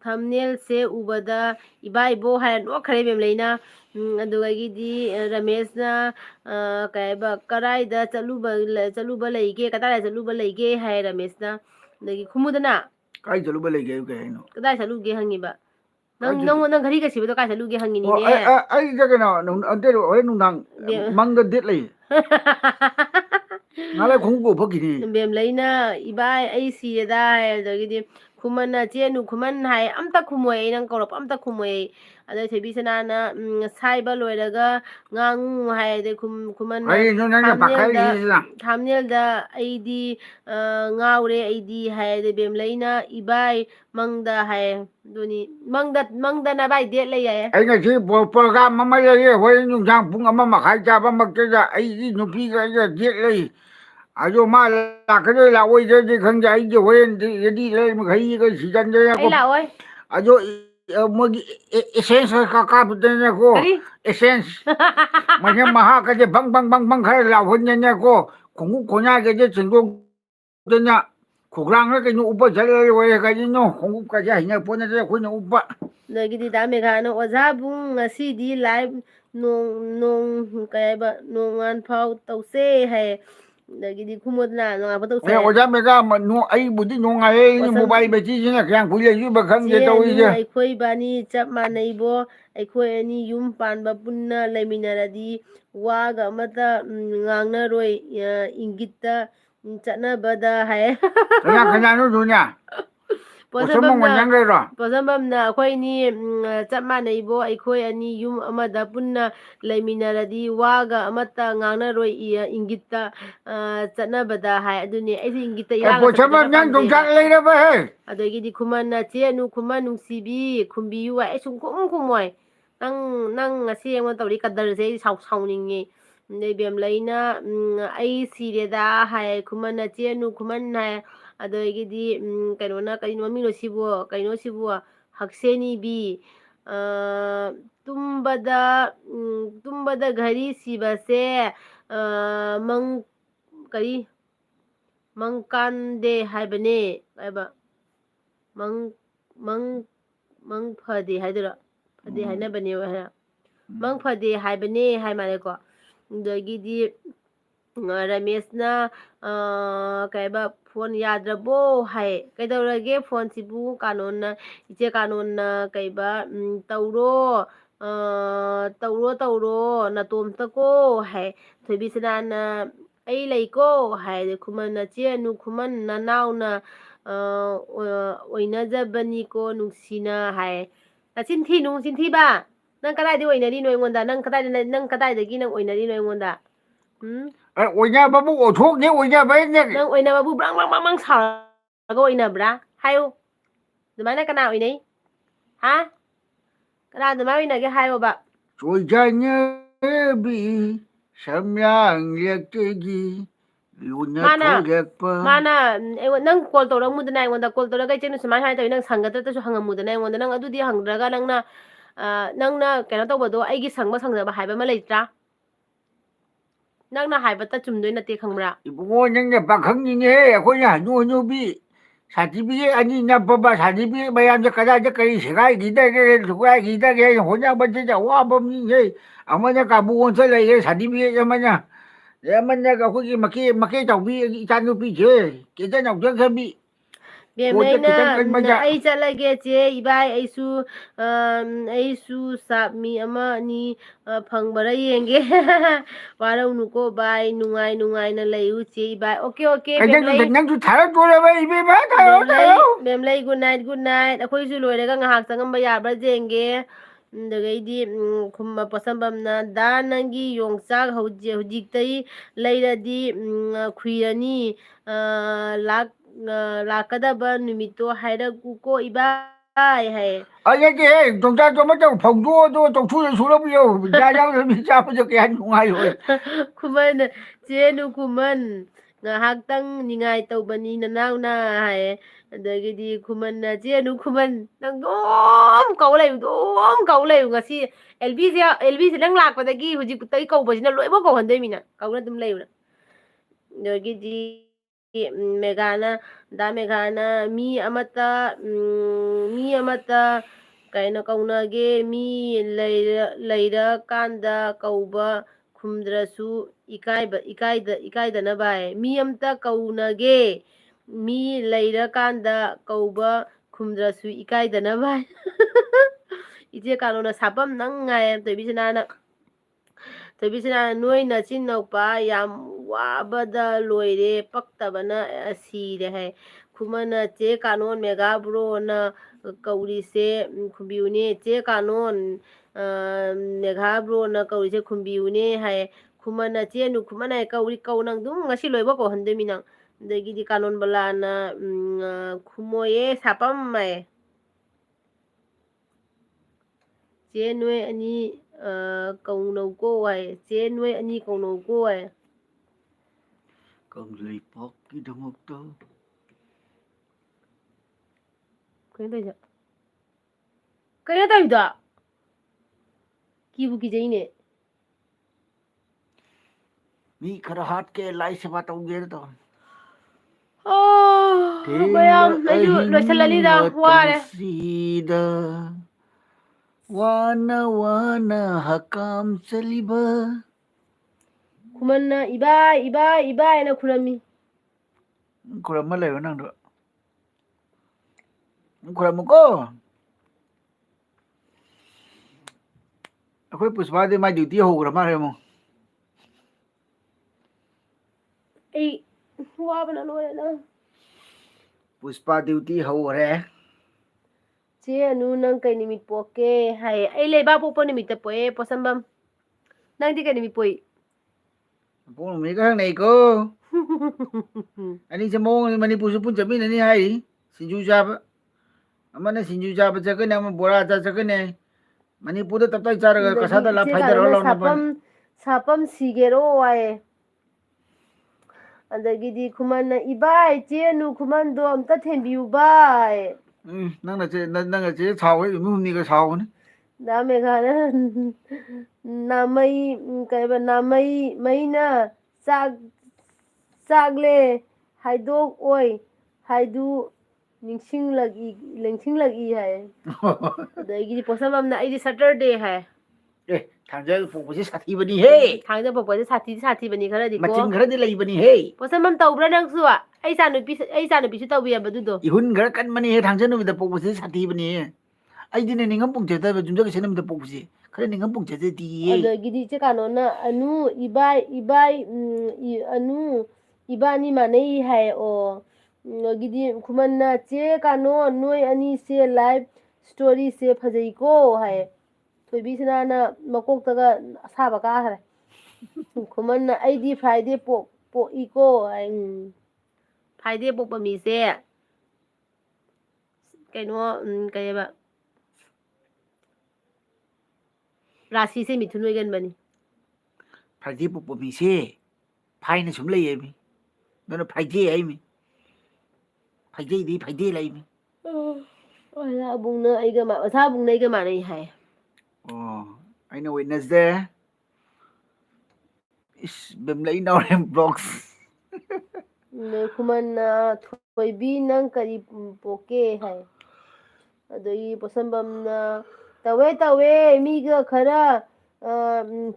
ꯊꯝꯅꯦꯜꯁꯦ ꯎꯕꯗ ꯏꯕꯥ ꯏꯕꯣ ꯍꯥꯏꯔ ꯅꯣꯛꯈ꯭ꯔꯦ ꯕꯦꯝꯂꯩꯅ ꯑꯗꯨꯗꯒꯤꯗꯤ ꯔꯃꯦꯁꯅ ꯀꯩ ꯍꯥꯏꯕ ꯀꯗꯥꯏꯗ ꯆꯠꯂꯨꯕ ꯂꯩꯒꯦ ꯀꯗꯥꯏꯗ ꯆꯠꯂꯨꯕ ꯂꯩꯒꯦ ꯍꯥꯏ ꯔꯃꯦꯁꯅ ꯑꯗꯒꯤ ꯈꯨꯃꯨꯗꯅ ꯀꯥꯏ ꯆꯠꯂꯨꯕ ꯂꯩꯒꯦ ꯀꯩ ꯍꯥꯏꯅꯣ ꯀꯗꯥꯏ ꯆꯠꯂꯨꯒꯦ ꯍꯪꯉꯤꯕ ꯀꯥꯏ ꯅꯪ ꯘꯔꯤꯒ ꯁꯤꯕꯗꯣ ꯀꯥꯏ ꯆꯠꯂꯨꯒꯦ ꯑꯣ ꯍꯪꯉꯤꯅꯤꯅꯦ ꯑꯩꯁꯦ ꯀꯩꯅꯣ ꯍꯣꯔꯦꯟ ꯅꯨꯡꯗꯥꯡ ꯃꯪꯗ ꯗꯦꯠ ꯂꯩ ꯉꯥꯂꯩ ꯈꯣꯡꯎꯞ ꯐꯛꯈꯤꯅꯤ ꯕꯦꯝꯂꯩꯅ ꯏꯕꯥꯏ ꯑꯩ ꯁꯤꯔꯦꯗ ꯍꯥꯏ ꯑꯗꯒꯤꯗꯤ ꯈꯨꯃꯟꯅ ꯆꯦꯅꯨ ꯈꯨꯃꯟ ꯍꯥꯏ ꯑꯝꯇ ꯈꯨꯝꯃꯣꯏ ꯅꯪ ꯀꯧꯔꯛꯄ ꯑꯝꯇ ꯈꯨꯝꯃꯣꯏ ꯑꯗꯩ ꯊꯣꯏꯕꯤ ꯁꯅꯥꯅ ꯁꯥꯏꯕ ꯂꯣꯏꯔꯒ ꯉꯥꯡꯉꯨ ꯍꯥꯏ ꯑꯗꯩ ꯈꯨꯃꯟꯅ ꯀꯔꯤꯅꯣ ꯅꯪꯅ ꯄꯥꯈꯠꯂꯤꯁꯤꯅ ꯊꯥꯝꯅꯦꯜꯗ ꯑꯩꯗꯤ ꯉꯥꯎꯔꯦ ꯑꯩꯗꯤ ꯍꯥꯏ ꯑꯗꯩ ꯕꯦꯝꯂꯩꯅ ꯏꯕꯥꯏ ꯃꯪꯗ ꯍꯥꯏ ꯑꯗꯨꯅꯤ ꯃꯪꯗ ꯅꯕꯥꯏ ꯗꯦꯠ ꯂꯩ ꯍꯥꯏꯌꯦ ꯑꯩ ꯉꯁꯤ ꯄ꯭ꯔꯣꯒ꯭ꯔꯥꯝ ꯑꯃ ꯂꯩꯌꯦ ꯍꯣꯔꯦꯟ ꯅꯨꯡꯗꯥꯡ ꯄꯨꯡ 1:30 ꯇꯥꯕꯃꯛꯇꯗ ꯑꯩꯒꯤ ꯅꯨꯄꯤꯒ ꯑꯩꯒ ꯗꯦꯠ ꯂꯩ ꯑꯗꯣ ꯃꯥ ꯂꯥꯛꯀꯗꯣꯏ ꯂꯥꯛꯑꯣꯏꯗ꯭ꯔꯗꯤ ꯈꯪꯗꯦ ꯑꯩꯁꯦ ꯍꯣꯔꯦꯟ ꯔꯦꯗꯤ ꯂꯩ ꯃꯈꯩꯒ ꯑꯩ ꯁꯤꯖꯟꯗꯅꯀꯣ ꯂꯥꯛꯑꯣꯏ ꯑꯗꯣ ꯃꯣꯏꯒꯤ ꯑꯦꯁꯦꯟꯁ ꯀꯥꯞꯄꯗꯅꯀꯣ ꯀꯔꯤ ꯑꯦꯁꯦꯟꯁ ꯃꯁꯤ ꯃꯍꯥꯛꯀꯁꯦ ꯕꯪ ꯈꯔ ꯂꯥꯎꯍꯟꯗꯅꯀꯣ ꯈꯣꯡꯎꯞ ꯈꯣꯡꯌꯥꯒꯁꯦ ꯁꯦꯡꯗꯣꯛꯇꯅ ꯈꯨꯒ꯭ꯔꯥꯡꯅ ꯀꯩꯅꯣ ꯎꯞꯄ ꯆꯠꯂ ꯂꯣꯏꯔꯦ ꯀꯔꯤꯅꯣ ꯈꯣꯡꯎꯞꯀꯁꯦ ꯍꯩꯅꯄꯣꯠ ꯅꯠꯇꯦ ꯑꯩꯈꯣꯏꯅ ꯎꯞꯄ ꯑꯗꯒꯤꯗꯤ ꯗꯥ ꯃꯦꯘꯥꯅ ꯑꯣꯖꯥꯕꯨꯡ ꯉꯁꯤꯗꯤ ꯂꯥꯏꯚ ꯅꯣꯡ ꯀꯩ ꯍꯥꯏꯕ ꯅꯣꯡꯉꯥꯟꯐꯥꯎ ꯇꯧꯁꯦ ꯍꯥꯏꯌꯦ ꯑꯗꯒꯤꯗꯤ ꯈꯨꯃꯨꯗꯅ ꯅꯣꯡꯉꯥꯟꯐꯥꯎ ꯇꯧꯁꯦ ꯑꯣꯖꯥ ꯃꯦꯒꯥ ꯑꯩꯕꯨꯗꯤ ꯅꯨꯡꯉꯥꯏꯔꯦ ꯄꯣꯠꯁꯝ ꯃꯣꯕꯥꯏꯜ ꯕꯦꯇ꯭ꯔꯤꯁꯤꯅ ꯀꯌꯥꯝ ꯀꯨꯏ ꯂꯩꯗꯣꯏꯕ ꯈꯪꯗꯦ ꯆꯦ ꯑꯅꯨ ꯇꯧꯔꯤꯁꯦ ꯑꯩꯈꯣꯏ ꯏꯕꯥꯅꯤ ꯆꯞ ꯃꯥꯟꯅꯩꯕꯣ ꯑꯩꯈꯣꯏ ꯑꯅꯤ ꯌꯨꯝ ꯄꯥꯟꯕ ꯄꯨꯟꯅ ꯂꯩꯃꯤꯟꯅꯔꯗꯤ ꯋꯥꯒ ꯑꯃꯇ ꯉꯥꯡꯅꯔꯣꯏ ꯏꯪꯒꯤꯠꯇ ꯆꯠꯅꯕꯗ ꯍꯥꯏ ꯀꯅꯥꯅꯣ ꯑꯗꯨꯅ ꯄꯣꯠꯁꯝꯕꯝ ꯋꯥꯟꯖꯪꯈꯩꯔꯣ ꯄꯣꯠꯁꯝꯕꯝꯅ ꯑꯩꯈꯣꯏꯅꯤ ꯆꯞ ꯃꯥꯟꯅꯩꯕꯣ ꯑꯩꯈꯣꯏ ꯑꯅꯤ ꯌꯨꯝ ꯑꯃꯗ ꯄꯨꯟꯅ ꯂꯩꯃꯤꯟꯅꯔꯗꯤ ꯋꯥꯒ ꯑꯃꯠꯇ ꯉꯥꯡꯅꯔꯣꯏ ꯏꯪꯒꯤꯠꯇ ꯆꯠꯅꯕꯗ ꯍꯥꯏ ꯑꯗꯨꯅꯦ ꯑꯩꯁꯨ ꯏꯪꯒꯤꯠꯇ ꯏꯔꯥꯡꯒ ꯆꯠꯄꯁꯦ ꯄꯣꯠꯁꯝꯕꯝ ꯈꯔ ꯅꯪ ꯌꯣꯡꯆꯥꯛ ꯄꯥꯝꯖꯩꯕ ꯂꯩꯔꯕꯍꯦ ꯑꯗꯒꯤꯗꯤ ꯈꯨꯃꯟꯅ ꯆꯦ ꯈꯨꯃꯟ ꯅꯨꯡꯁꯤꯕꯤ ꯈꯨꯝꯕꯤꯌꯨ ꯍꯥꯏ ꯑꯩ ꯈꯨꯝꯃꯣꯏ ꯅꯪ ꯉꯁꯤ ꯑꯩꯉꯣꯟꯗ ꯇꯧꯔꯤ ꯀꯗꯔꯁꯦ ꯑꯩ ꯁꯥꯎꯅꯤꯡꯉꯤ ꯑꯗꯩ ꯕꯦꯝꯂꯩꯅ ꯑꯩ ꯁꯤꯔꯦꯗ ꯍꯥꯏ ꯈꯨꯃꯟꯅ ꯆꯦꯅꯨ ꯈꯨꯃꯟ ꯍꯥꯏ ꯑꯗꯒꯤꯗꯤ ꯀꯩꯅꯣꯅ ꯀꯩꯅꯣ ꯃꯃꯤꯡꯅꯣ ꯁꯤꯕꯨ ꯀꯩꯅꯣ ꯁꯤꯕꯨ ꯍꯛꯁꯦꯜꯅꯤꯕꯤ ꯇꯨꯝꯕꯗ ꯘꯔꯤ ꯁꯤꯕꯁꯦ ꯃꯪ ꯀꯔꯤ ꯃꯪꯀꯥꯟꯗꯦ ꯍꯥꯏꯕꯅꯦ ꯍꯥꯏꯕ ꯃꯪ ꯐꯗꯦ ꯍꯥꯏꯗꯣꯏꯔꯣ ꯐꯗꯦ ꯍꯥꯏꯅꯕꯅꯦ ꯃꯪ ꯐꯗꯦ ꯍꯥꯏꯕꯅꯦ ꯍꯥꯏ ꯃꯥꯜꯂꯦꯀꯣ ꯑꯗꯒꯤꯗꯤ ꯔꯃꯦꯁꯅ ꯀꯩꯕ ꯐꯣꯟ ꯌꯥꯗ꯭ꯔꯕꯣ ꯍꯥꯏ ꯀꯩꯗꯧꯔꯒꯦ ꯐꯣꯟꯁꯤꯕꯨ ꯀꯥꯅꯣꯟꯅ ꯏꯆꯦ ꯀꯥꯅꯣꯟꯅ ꯀꯩꯕ ꯇꯧꯔꯣ ꯅꯇꯣꯝꯇꯀꯣ ꯍꯥꯏ ꯊꯣꯏꯕꯤꯁꯅꯥꯅ ꯑꯩ ꯂꯩꯀꯣ ꯍꯥꯏ ꯈꯨꯃꯟꯅ ꯆꯦꯅꯨ ꯈꯨꯃꯟ ꯅꯅꯥꯎꯅ ꯑꯣꯏꯅꯖꯕꯅꯤꯀꯣ ꯅꯨꯡꯁꯤꯅ ꯍꯥꯏ ꯅꯆꯤꯟ ꯊꯤꯅꯨ ꯆꯤꯟꯊꯤꯕ ꯅꯪ ꯀꯗꯥꯏꯗ ꯑꯣꯏꯅꯔꯤꯅꯣ ꯑꯩꯉꯣꯟꯗ ꯅꯪ ꯀꯗꯥꯏꯗꯒꯤ ꯅꯪ ꯑꯣꯏꯅꯔꯤꯅꯣ ꯑꯩꯉꯣꯟꯗ ꯑꯣꯏꯅꯕꯕꯨ ꯑꯣꯊꯣꯛꯅꯦ ꯑꯣꯏꯅꯕꯩꯅꯦ ꯅꯪ ꯑꯣꯏꯅꯕꯕꯨ ꯕ꯭ꯔꯪ ꯁꯥꯎꯔꯒ ꯑꯣꯏꯅꯕ꯭ꯔꯥ ꯍꯥꯏꯌꯨ ꯑꯗꯨꯃꯥꯏꯅ ꯀꯅꯥ ꯑꯣꯏꯅꯩ ꯍꯥ ꯀꯅꯥ ꯑꯗꯨꯃꯥꯏꯅ ꯑꯣꯏꯅꯒꯦ ꯍꯥꯏꯌꯣꯕ ꯆꯣꯏꯖꯅꯕꯤ ꯁꯝꯂꯥꯡꯂꯛꯇꯒꯤ ꯂꯨꯅ ꯊꯣꯔꯛꯄ ꯅꯪ ꯀꯣꯜ ꯇꯧꯔꯛꯃꯨꯗꯅ ꯑꯩꯉꯣꯟꯗ ꯀꯣꯜ ꯇꯧꯔꯒ ꯏꯆꯦꯅ ꯁꯨꯃꯥꯏꯅ ꯇꯧꯋꯤ ꯅꯪ ꯁꯪꯒꯗ꯭ꯔꯗꯁꯨ ꯍꯪꯉꯝꯃꯨꯗꯅ ꯑꯩꯉꯣꯟꯗ ꯅꯪ ꯑꯗꯨꯗꯤ ꯍꯪꯗ꯭ꯔꯒ ꯅꯪꯅ ꯀꯩꯅꯣ ꯇꯧꯕꯗꯣ ꯑꯩꯒꯤ ꯁꯪꯖꯕ ꯍꯥꯏꯕ ꯑꯃ ꯂꯩꯇ꯭ꯔꯥ ꯅꯪꯅ ꯍꯥꯏꯕꯇ ꯆꯨꯝꯗꯣꯏ ꯅꯠꯇꯦ ꯈꯪꯕ꯭ꯔꯥ ꯏꯕꯨꯡꯉꯣ ꯅꯪꯅ ꯄꯥꯈꯪꯅꯤꯅꯦꯍꯦ ꯑꯩꯈꯣꯏꯅ ꯍꯅꯨꯕꯤ ꯁꯥꯔꯇꯤꯐꯤꯀꯦꯠ ꯑꯅꯤ ꯅꯞꯄꯕ ꯁꯥꯔꯇꯤꯐꯤꯀꯦꯠ ꯃꯌꯥꯝꯁꯦ ꯀꯗꯥꯏꯗ ꯀꯔꯤ ꯁꯨꯒꯥꯏꯈꯤꯗꯒꯦ ꯍꯣꯠꯅꯕꯁꯤꯗ ꯑꯋꯥꯕ ꯃꯤꯁꯦ ꯑꯃꯅ ꯀꯥꯕꯨ ꯑꯣꯟꯁꯜ ꯂꯩꯔꯦ ꯁꯥꯔꯇꯤꯐꯤꯀꯦꯠ ꯑꯃꯅ ꯑꯩꯈꯣꯏꯒꯤ ꯃꯀꯦ ꯆꯥꯎꯕꯤ ꯏꯆꯥ ꯅꯨꯨꯄꯤꯁꯦ ꯀꯦꯇ ꯅꯧꯖꯈ꯭ꯔꯕꯤ ꯐꯣꯟꯁꯦ ꯕꯦꯝꯅꯩꯅ ꯈꯤꯇꯪ ꯀꯟꯕꯗ ꯑꯩ ꯆꯠꯂꯒꯦ ꯆꯦ ꯏꯕꯥꯏ ꯑꯩꯁꯨ ꯆꯥꯛ ꯃꯤ ꯑꯃ ꯑꯅꯤ ꯐꯪꯕꯔꯥ ꯌꯦꯡꯒꯦ ꯋꯥꯔꯧꯅꯨꯀꯣ ꯚꯥꯏ ꯅꯨꯡꯉꯥꯏꯅ ꯂꯩꯌꯨ ꯆꯦ ꯏꯕꯥꯏ ꯑꯣꯀꯦ ꯕꯦꯝꯂꯩ ꯅꯪꯁꯨ ꯊꯥꯔꯛꯇꯣꯔꯕ ꯏꯕꯦꯝꯃ ꯕꯦꯝꯂꯩ ꯒꯨꯗ ꯅꯥꯏꯠ ꯑꯩꯈꯣꯏꯁꯨ ꯂꯣꯏꯔꯒ ꯉꯥꯏꯍꯥꯛ ꯆꯪꯉꯝꯕ ꯌꯥꯕ꯭ꯔꯥ ꯌꯦꯡꯒꯦ ꯑꯗꯨꯗꯒꯩꯗꯤ ꯄꯣꯠꯁꯝꯕꯝꯅ ꯅꯪꯒꯤ ꯌꯣꯡꯆꯥꯛ ꯍꯧꯖꯤꯛꯇꯩ ꯂꯩꯔꯗꯤ ꯈꯨꯏꯔꯅꯤ ꯂꯥꯛꯀꯗꯕ ꯅꯨꯃꯤꯠꯇꯣ ꯍꯥꯏꯔꯛꯎꯀꯣ ꯏꯕꯥꯏ ꯍꯥꯏꯌꯦ ꯑꯗꯨꯗꯤꯍꯦ ꯌꯣꯡꯆꯥꯛꯇꯣ ꯑꯃꯇꯪ ꯐꯧꯗꯣꯛꯑꯣ ꯇꯧꯊꯨꯅ ꯁꯨꯔꯛꯄꯤꯌꯣ ꯆꯥꯕꯁꯨ ꯀꯌꯥ ꯅꯨꯡꯉꯥꯏꯔꯣꯏ ꯈꯨꯃꯟ ꯆꯦꯅꯨ ꯈꯨꯃꯟ Ngahagtang ningay tawbani nanaw na haye. Adagidi kuman na jenu kuman nang dom kau lay ngasi LB lang lakpadagi hujik tay kau basina loiba kau handay mina kau na dum layo na adagidi megana da megana mi amata kaina kaunage mi leira kanda kauba khumdrasu ikaida na bai mi amta kaunage mi leira kanda kauba khumdrasu ikaida na bai ije kanona sapam nang ngai toibisina noi na chin nau pa yam wabada loire paktabana sire hai khumana che kanon mega bro na kauri se khumbiune che kanon mega bro na kauri se khumbiune hai khumana che nu khumana kauri kaunang dum ngasi loiba ko hande minang dagidi kanon balana khumoye sapam mai che nuôi ani cầu nấu cô ai che nuôi ani cầu nấu cô ai Kang lipak kidang okto. kaya tayo da kibu ki jai ne Mi karahat ke lai se bat ger to. bayam ayu lo salali da ware Sida wana hakam saliba. kumanna iba na kurami Kurang malay nang do. Kurang mo ko. Ako'y puspa di may duty ho kurang mare mo. ay waba na lo na Puspa duty ho re. che anu nang kay nimit po ke hay ay leba po nimit po posambam nang di kay nimit po Pung mi ka nei ko. Ani sa mo mani puso pun jamin ani hai. Sinju jab. Amana sinju jab jaga ne am bora jaga ne. Mani pudo tap tak jar kasada la faida ro lo na sapam sigero wae adagidi kumanna ibai chenu kumando amta thembiu bai nang na che chao hai mu ni ka chao ne. da me gana namai kai ba namai maina sagle haidok oi haidu ningsing lagi hai adagidi posamam na ai Saturday hai Thangja pokpasi sathi bani he. thangja pokpasi sathi bani khara di ko Machin khara di lai bani he. posamam taubra nang suwa ai sa nupi su taubi abadu do Ihun khara kan mani he thangja no da pokpasi sathi bani he. Ai din ni ngam pungche ta jumja ka senam da pokpasi. Khara ni ngam pungche te ti. adagidi che kanona anu ibai anu ibani manei hai o gidi kumanna che kano noi ani se live story se phajai ko hai tobi sinana makok taga asaba ka hare kumanna aidi friday po iko ai friday po mi se kaino kay ba rasi se mithun oi gan bani Phai pokpami se. Phai na sum lai mi. No phai je ai mi. Phai je lai mi. oi la bung na ai ga ma sa bung nei ga ma nei hai Oh, I know Wednesday. Is bem lai now rem vlogs. kumanna thoibi nang kari poke hai adoi posambam na tawe mi ga khara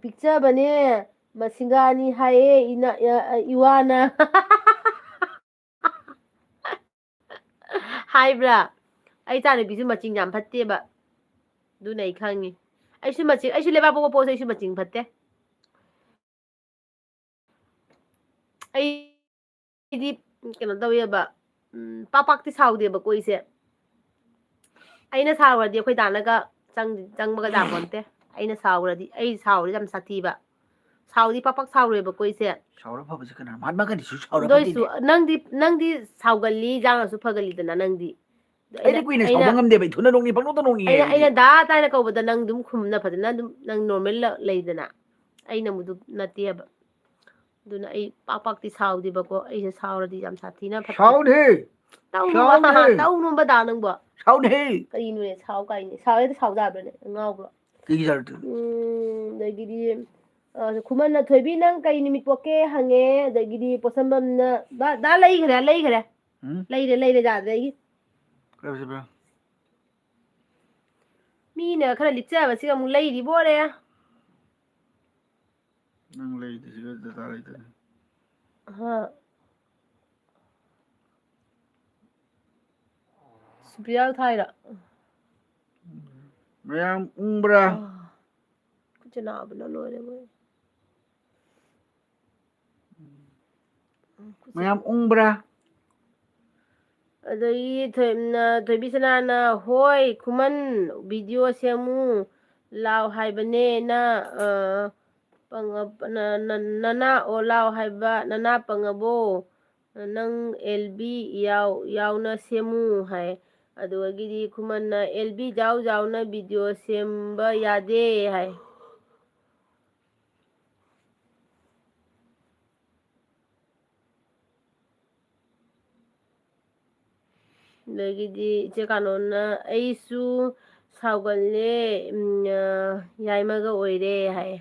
picture bane masingani haye ina iwana haibra ai tane bisu macing yam phatte ba du nei khangi ai su leba po sai su macing phatte ai di kena tawi ba papak ti saudi ba ko ise aina sawradi akhoi danaga chang baga da bonte aina sawradi ai sawri jam sati ba saudi papak sawre ba ko ise Saura pa basi kana. Mat makan di su saura pa doi di. su nangdi sawgalli jang su phagali dana nangdi Ai di kuina saura ngam de bai thuna nong ni pang to nong ni. aina da ta na ko bada nang dum khumna phadana dum nang normal leidana aina mudu nati ba ꯑꯗꯨꯅ ꯑꯩ ꯄꯥꯛꯇꯤ ꯁꯥꯎꯗꯦꯕꯀꯣ ꯑꯩꯁꯦ ꯁꯥꯎꯔꯗꯤ ꯌꯥꯝ ꯁꯥꯊꯤꯅ ꯐꯠꯇꯦ ꯁꯥꯎꯗꯦ ꯇꯧꯅꯨꯕ ꯗꯥ ꯅꯪꯕꯣ ꯁꯥꯎꯗꯦ ꯀꯔꯤꯅꯣꯅꯦ ꯁꯥꯎ ꯀꯥꯏꯅꯦ ꯁꯥꯎꯔꯦꯗ ꯁꯥꯎꯖꯥꯕ꯭ꯔꯅꯦ ꯉꯥꯎꯕ꯭ꯔꯣ ꯀꯩꯒꯤ ꯁꯥꯎꯔꯛꯇꯣꯏꯅꯣ ꯑꯗꯒꯤꯗꯤ ꯈꯨꯃꯟꯅ ꯊꯣꯏꯕꯤ ꯅꯪ ꯀꯩ ꯅꯨꯃꯤꯠ ꯄꯣꯛꯀꯦ ꯍꯪꯉꯦ ꯑꯗꯒꯤꯗꯤ ꯄꯣꯠꯁꯝꯕꯝꯅ ꯗꯥ ꯂꯩꯈ꯭ꯔꯦ ꯂꯩꯔꯦ ꯌꯥꯗ꯭ꯔꯦ ꯃꯤꯅ ꯈꯔ ꯂꯤꯛꯆꯕꯁꯤꯒ ꯑꯃꯨꯛ ꯂꯩꯔꯤꯕꯣꯔꯦ ꯅꯪ ꯂꯩꯗꯨꯁꯤꯒ ꯗꯇꯥ ꯂꯩꯇꯅꯤ ꯍꯥ ꯁꯨꯄ꯭ꯔꯤꯌꯥ ꯊꯥꯏꯔꯣ ꯃꯌꯥꯝ ꯎꯪꯕ꯭ꯔꯥ ꯈꯨꯠꯁꯦ ꯅꯥꯕꯅ ꯂꯣꯏꯔꯦ ꯃꯣꯏ ꯃꯌꯥꯝ ꯎꯪꯕ꯭ꯔꯥ ꯑꯗꯒꯤ ꯊꯣꯏꯕꯤꯁꯅꯥꯅ ꯍꯣꯏ ꯈꯨꯃꯟ ꯚꯤꯗꯤꯑꯣ ꯁꯦꯝꯃꯨ ꯂꯥꯎ ꯍꯥꯏꯕꯅꯦꯅ ꯅꯅꯥ ꯑꯣ ꯂꯥꯎ ꯍꯥꯏꯕ ꯅꯅꯥ ꯄꯪꯉꯕꯣ ꯅꯪ ꯑꯦꯜꯕꯤ ꯌꯥꯎꯅ ꯁꯦꯝꯃꯨ ꯍꯥꯏ ꯑꯗꯨꯗꯒꯤꯗꯤ ꯈꯨꯃꯟꯅ ꯑꯦꯜꯕꯤ ꯌꯥꯎꯅ ꯚꯤꯗꯤꯑꯣ ꯁꯦꯝꯕ ꯌꯥꯗꯦ ꯍꯥꯏ ꯑꯗꯒꯤꯗꯤ ꯏꯆꯦ ꯀꯥꯅꯣꯅ ꯑꯩꯁꯨ ꯁꯥꯎꯒꯜꯂꯦ ꯌꯥꯏꯃꯒ ꯑꯣꯏꯔꯦ ꯍꯥꯏ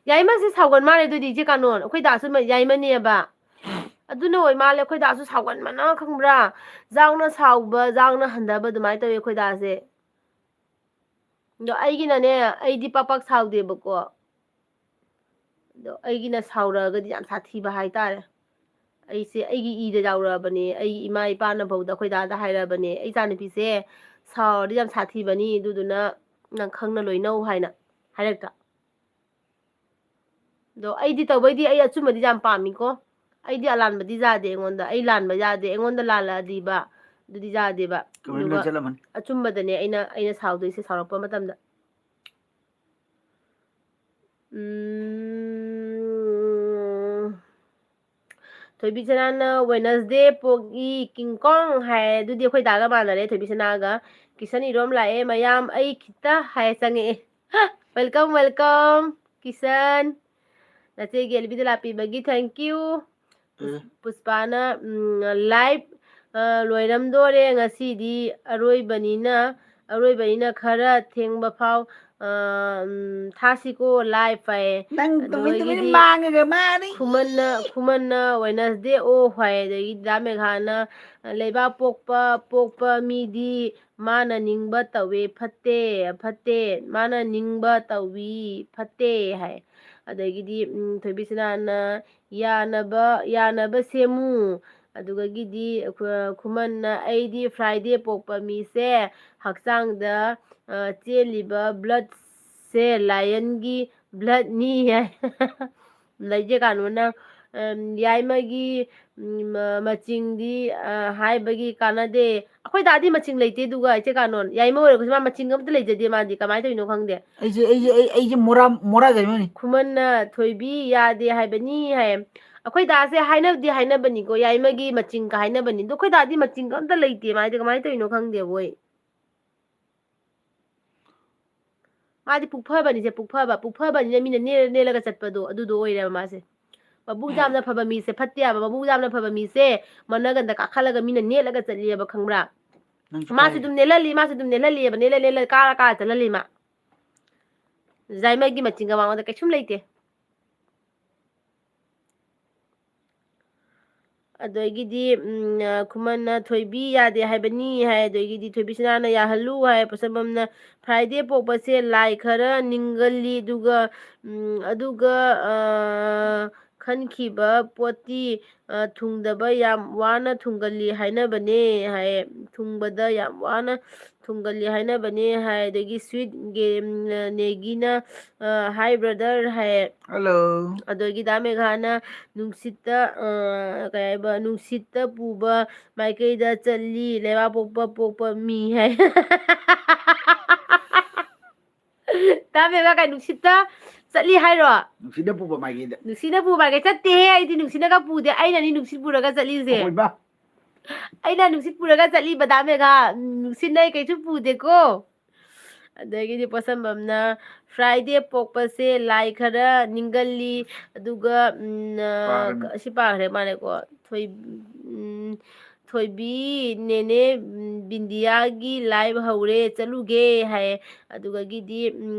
ꯌꯥꯏꯃꯁꯦ ꯁꯥꯎꯒꯟ ꯃꯥꯜꯂꯦ ꯑꯗꯨꯗꯤ ꯏꯆꯦ ꯀꯥꯅꯣꯟ ꯑꯩꯈꯣꯏ ꯗꯥꯁꯨ ꯌꯥꯏꯃꯅꯦꯕ ꯑꯗꯨꯅ ꯑꯣꯏ ꯃꯥꯜꯂꯦ ꯑꯩꯈꯣꯏ ꯗꯥꯁꯨ ꯁꯥꯎꯒꯟꯕꯅ ꯈꯪꯕ꯭ꯔꯥ ꯖꯥꯎꯅ ꯁꯥꯎꯕ ꯖꯥꯎꯅ ꯍꯟꯊꯕ ꯑꯗꯨꯃꯥꯏꯅ ꯇꯧꯋꯤ ꯑꯩꯈꯣꯏ ꯗꯥꯁꯦ ꯑꯗꯣ ꯑꯩꯒꯤꯅꯅꯦ ꯑꯩꯗꯤ ꯄꯥꯛ ꯁꯥꯎꯗꯦꯕꯀꯣ ꯑꯗꯣ ꯑꯩꯒꯤꯅ ꯁꯥꯎꯔꯛꯑꯒꯗꯤ ꯌꯥꯝ ꯁꯥꯊꯤꯕ ꯍꯥꯏꯇꯥꯔꯦ ꯑꯩꯁꯦ ꯑꯩꯒꯤ ꯏꯗ ꯌꯥꯎꯔꯛꯑꯕꯅꯦ ꯑꯩꯒꯤ ꯏꯃꯥ ꯏꯄꯥꯅꯐꯧꯗ ꯑꯩꯈꯣꯏ ꯗꯥꯗ ꯍꯥꯏꯔꯕꯅꯦ ꯑꯩ ꯏꯆꯥꯅꯨꯄꯤꯁꯦ ꯁꯥꯎꯔꯗꯤ ꯌꯥꯝ ꯁꯥꯊꯤꯕꯅꯤ ꯑꯗꯨꯗꯨꯅ ꯅꯪ ꯈꯪꯅ ꯂꯣꯏꯅꯧ ꯍꯥꯏꯅ ꯍꯥꯏꯔꯛꯇ꯭ꯔꯥ ꯑꯗꯣ ꯑꯩꯗꯤ ꯇꯧꯕꯩꯗꯤ ꯑꯩ ꯑꯆꯨꯝꯕꯗꯤ ꯌꯥꯝ ꯄꯥꯝꯃꯤꯀꯣ ꯑꯩꯗꯤ ꯑꯂꯥꯟꯕꯗꯤ ꯌꯥꯗꯦ ꯑꯩꯉꯣꯟꯗ ꯑꯩ ꯂꯥꯟꯕ ꯌꯥꯗꯦ ꯑꯩꯉꯣꯟꯗ ꯂꯥꯜꯂꯛꯑꯗꯤꯕ ꯑꯗꯨꯗꯤ ꯌꯥꯗꯦꯕ ꯀꯃꯥꯏꯅ ꯑꯗꯨꯒ ꯂꯣꯏ ꯆꯠꯂꯝꯃꯅꯤ ꯑꯆꯨꯝꯕꯗꯅꯦ ꯑꯩꯅ ꯁꯥꯎꯗꯣꯏꯁꯦ ꯁꯥꯎꯔꯛꯄ ꯃꯇꯝꯗ ꯊꯣꯏꯕꯤꯁꯅꯥꯅ ꯋꯦꯅꯁꯗꯦ ꯄꯣꯛꯏ ꯀꯤꯡꯀꯣꯡ ꯍꯥꯏ ꯑꯗꯨꯗꯤ ꯑꯩꯈꯣꯏ ꯗꯥꯒ ꯃꯥꯟꯅꯔꯦ ꯊꯣꯏꯕꯤꯁꯅꯥꯒ ꯀꯤꯁꯟ ꯏꯔꯣꯝ ꯂꯥꯛꯑꯦ ꯃꯌꯥꯝ ꯑꯩ ꯈꯤꯇ ꯍꯥꯏ ꯆꯪꯉꯛꯑꯦ ꯋꯦꯜꯀꯝ ꯀꯤꯁꯟ ꯅꯆꯦꯒꯤ ꯑꯦꯜꯕꯤꯗ ꯂꯥꯛꯄꯤꯕꯒꯤ ꯊꯦꯡꯀ꯭ꯌꯨ ꯄꯨꯁꯄꯥꯅ ꯂꯥꯏꯚ ꯂꯣꯏꯔꯝꯗꯣꯔꯦ ꯉꯁꯤꯗꯤ ꯑꯔꯣꯏꯕꯅꯤꯅ ꯈꯔ ꯊꯦꯡꯕ ꯐꯥꯎ ꯊꯥꯁꯤꯀꯣ ꯂꯥꯏꯚ ꯍꯥꯏꯌꯦ ꯅꯪ ꯇꯨꯃꯤꯟ ꯇꯨꯃꯤꯟ ꯑꯗꯨꯗꯒꯤꯗꯤ ꯃꯥꯡꯉꯒ ꯃꯥꯅꯤ ꯈꯨꯃꯟꯅ ꯋꯦꯅꯁꯗꯦ ꯑꯣ ꯍꯥꯏ ꯑꯗꯒꯤ ꯗꯥ ꯃꯦꯘꯥꯅ ꯂꯩꯕꯥꯛ ꯄꯣꯛꯄ ꯃꯤꯗꯤ ꯃꯥꯅ ꯅꯤꯡꯕ ꯇꯧꯋꯦ ꯐꯠꯇꯦ ꯃꯥꯅ ꯅꯤꯡꯕ ꯇꯧꯋꯤ ꯐꯠꯇꯦ ꯍꯥꯏ ꯑꯗꯒꯤꯗꯤ ꯊꯣꯏꯕꯤꯁꯅꯥꯅ ꯌꯥꯅꯕ ꯁꯦꯝꯃꯨ ꯑꯗꯨꯗꯒꯤꯗꯤ ꯈꯨꯃꯟꯅ ꯑꯩꯗꯤ ꯐ꯭ꯔꯥꯏꯗꯦ ꯄꯣꯛꯄ ꯃꯤꯁꯦ ꯍꯛꯆꯥꯡꯗ ꯆꯦꯜꯂꯤꯕ ꯕ꯭ꯂꯠꯁꯦ ꯂꯥꯏꯌꯟꯒꯤ ꯕ꯭ꯂꯠꯅꯤ ꯍꯥꯏ ꯂꯩꯖꯦ ꯀꯥꯅꯣꯅ ꯌꯥꯏꯃꯒꯤ ꯃꯆꯤꯡꯗꯤ ꯍꯥꯏꯕꯒꯤ ꯀꯥꯟꯅꯗꯦ ꯑꯩꯈꯣꯏ ꯗꯥꯗꯤ ꯃꯆꯤꯡ ꯂꯩꯇꯦ ꯑꯗꯨꯒ ꯏꯆꯦ ꯀꯥꯅꯣꯟ ꯌꯥꯏꯃ ꯑꯣꯏꯔꯒꯁꯨ ꯃꯥ ꯃꯆꯤꯡ ꯑꯝꯇ ꯂꯩꯖꯗꯦ ꯃꯥꯗꯤ ꯀꯃꯥꯏꯅ ꯇꯧꯔꯤꯅꯣ ꯈꯪꯗꯦ ꯑꯩꯁꯦ ꯃꯣꯔꯥ ꯖꯥꯏꯃꯅꯤ ꯈꯨꯃꯟꯅ ꯊꯣꯏꯕꯤ ꯌꯥꯗꯦ ꯍꯥꯏꯕꯅꯤ ꯍꯥꯏ ꯑꯩꯈꯣꯏ ꯗꯥꯁꯦ ꯍꯥꯏꯅꯕꯅꯤꯀꯣ ꯌꯥꯏꯃꯒꯤ ꯃꯆꯤꯡꯒ ꯍꯥꯏꯅꯕꯅꯤ ꯑꯗꯣ ꯑꯩꯈꯣꯏ ꯗꯥꯗꯤ ꯃꯆꯤꯡꯒ ꯑꯝꯇ ꯂꯩꯇꯦ ꯃꯥꯗꯤ ꯀꯃꯥꯏꯅ ꯇꯧꯔꯤꯅꯣ ꯈꯪꯗꯦꯕꯣꯏ ꯃꯥꯗꯤ ꯄꯨꯛꯐꯕꯅꯤꯅ ꯃꯤꯅ ꯅꯦꯜꯂꯒ ꯆꯠꯄꯗꯣ ꯑꯗꯨꯗꯣ ꯑꯣꯏꯔꯦꯕ ꯃꯥꯁꯦ ꯃꯕꯨꯛ ꯌꯥꯝꯅ ꯐꯕ ꯃꯤꯁꯦ ꯐꯠꯇꯦ ꯍꯥꯏꯕ ꯃꯕꯨꯛ ꯌꯥꯝꯅ ꯐꯕ ꯃꯤꯁꯦ ꯃꯅꯒꯟꯗ ꯀꯥꯈꯠꯂꯒ ꯃꯤꯅ ꯅꯦꯠꯂꯒ ꯆꯠꯂꯤꯑꯕ ꯈꯪꯕ꯭ꯔꯥ ꯅꯪꯁꯨ ꯃꯥꯁꯨ ꯀꯥꯏ ꯑꯗꯨꯝ ꯅꯦꯜꯍꯜꯂꯤꯑꯕ ꯅꯦꯜꯂ ꯀꯥꯔ ꯆꯠꯍꯜꯂꯤ ꯃꯥ ꯖꯥꯏꯃꯒꯤ ꯃꯆꯤꯡꯒ ꯃꯉꯣꯟꯗ ꯀꯩꯁꯨꯝ ꯂꯩꯇꯦ ꯑꯗꯒꯤꯗꯤ ꯈꯨꯃꯟꯅ ꯊꯣꯏꯕꯤ ꯌꯥꯗꯦ ꯍꯥꯏꯕꯅꯤ ꯍꯥꯏ ꯑꯗꯒꯤꯗꯤ ꯊꯣꯏꯕꯤꯁꯅꯥꯅ ꯌꯥꯍꯜꯂꯨ ꯍꯥꯏ ꯄꯣꯠꯁꯝꯕꯝꯅ ꯐ꯭ꯔꯥꯏꯗꯦ ꯄꯣꯛꯄꯁꯦ ꯂꯥꯏ ꯈꯔ ꯅꯤꯡꯒꯜꯂꯤ ꯑꯗꯨꯒ ꯈꯟꯈꯤꯕ ꯄꯣꯠꯇꯤ ꯊꯨꯡꯗꯕ ꯌꯥꯝ ꯋꯥꯅ ꯊꯨꯡꯒꯜꯂꯤ ꯍꯥꯏꯅꯕꯅꯦ ꯍꯥꯏꯌꯦ ꯊꯨꯡꯕꯗ ꯌꯥꯝ ꯋꯥꯅ ꯊꯨꯡꯒꯜꯂꯤ ꯍꯥꯏꯅꯕꯅꯦ ꯍꯥꯏ ꯑꯗꯒꯤ ꯁ꯭ꯋꯤꯠ ꯅꯦꯒꯤꯅ ꯍꯥꯏ ꯕ꯭ꯔꯗꯔ ꯍꯥꯏ ꯍꯜꯂꯣ ꯑꯗꯒꯤ ꯗꯥ ꯃꯦꯘꯥꯅ ꯅꯨꯡꯁꯤꯠꯇ ꯀꯩ ꯍꯥꯏꯕ ꯅꯨꯡꯁꯤꯠꯇ ꯄꯨꯕ ꯃꯥꯏꯀꯩꯗ ꯆꯠꯂꯤ ꯂꯩꯕꯥꯛ ꯄꯣꯛꯄ ꯃꯤ ꯍꯥꯏ ꯗꯥ ꯃꯦꯘꯥ ꯀꯥꯏ ꯅꯨꯡꯁꯤꯠꯇ ꯆꯠꯂꯤ ꯍꯥꯏꯔꯣ ꯅꯨꯡꯁꯤꯠꯅ ꯄꯨꯕ ꯃꯥꯏꯀꯩꯗ ꯅꯨꯡꯁꯤꯠꯅ ꯄꯨꯕ ꯃꯥꯏꯀꯩ ꯆꯠꯇꯦꯍꯦ ꯑꯩꯗꯤ ꯅꯨꯡꯁꯤꯠꯅꯒ ꯄꯨꯗꯦ ꯑꯩꯅꯅꯤ ꯅꯨꯡꯁꯤꯠ ꯄꯨꯔꯒ ꯆꯠꯂꯤꯁꯦ ꯑꯩꯈꯣꯏꯕ ꯑꯩꯅ ꯅꯨꯡꯁꯤꯠ ꯄꯨꯔꯒ ꯆꯠꯂꯤꯕ ꯗꯥ ꯃꯦꯘꯥ ꯅꯨꯡꯁꯤꯠꯅ ꯑꯩ ꯀꯩꯁꯨ ꯄꯨꯗꯦꯀꯣ ꯑꯗꯒꯤꯗꯤ ꯄꯣꯠꯁꯝꯕꯝꯅ ꯐ꯭ꯔꯥꯏꯗꯦ ꯄꯣꯛꯄꯁꯦ ꯂꯥꯏ ꯈꯔ ꯅꯤꯡꯒꯜꯂꯤ ꯑꯗꯨꯒ ꯄꯥꯒꯅꯤ ꯑꯁꯤ ꯄꯥꯈ꯭ꯔꯦ ꯃꯥꯜꯂꯦꯀꯣ ꯊꯣꯏꯕꯤ ꯅꯦꯅꯦ ꯕꯤꯟꯗꯤꯌꯥꯒꯤ ꯂꯥꯏꯚ ꯍꯧꯔꯦ ꯆꯠꯂꯨꯒꯦ ꯍꯥꯏꯌꯦ ꯑꯗꯨꯒꯒꯤꯗꯤ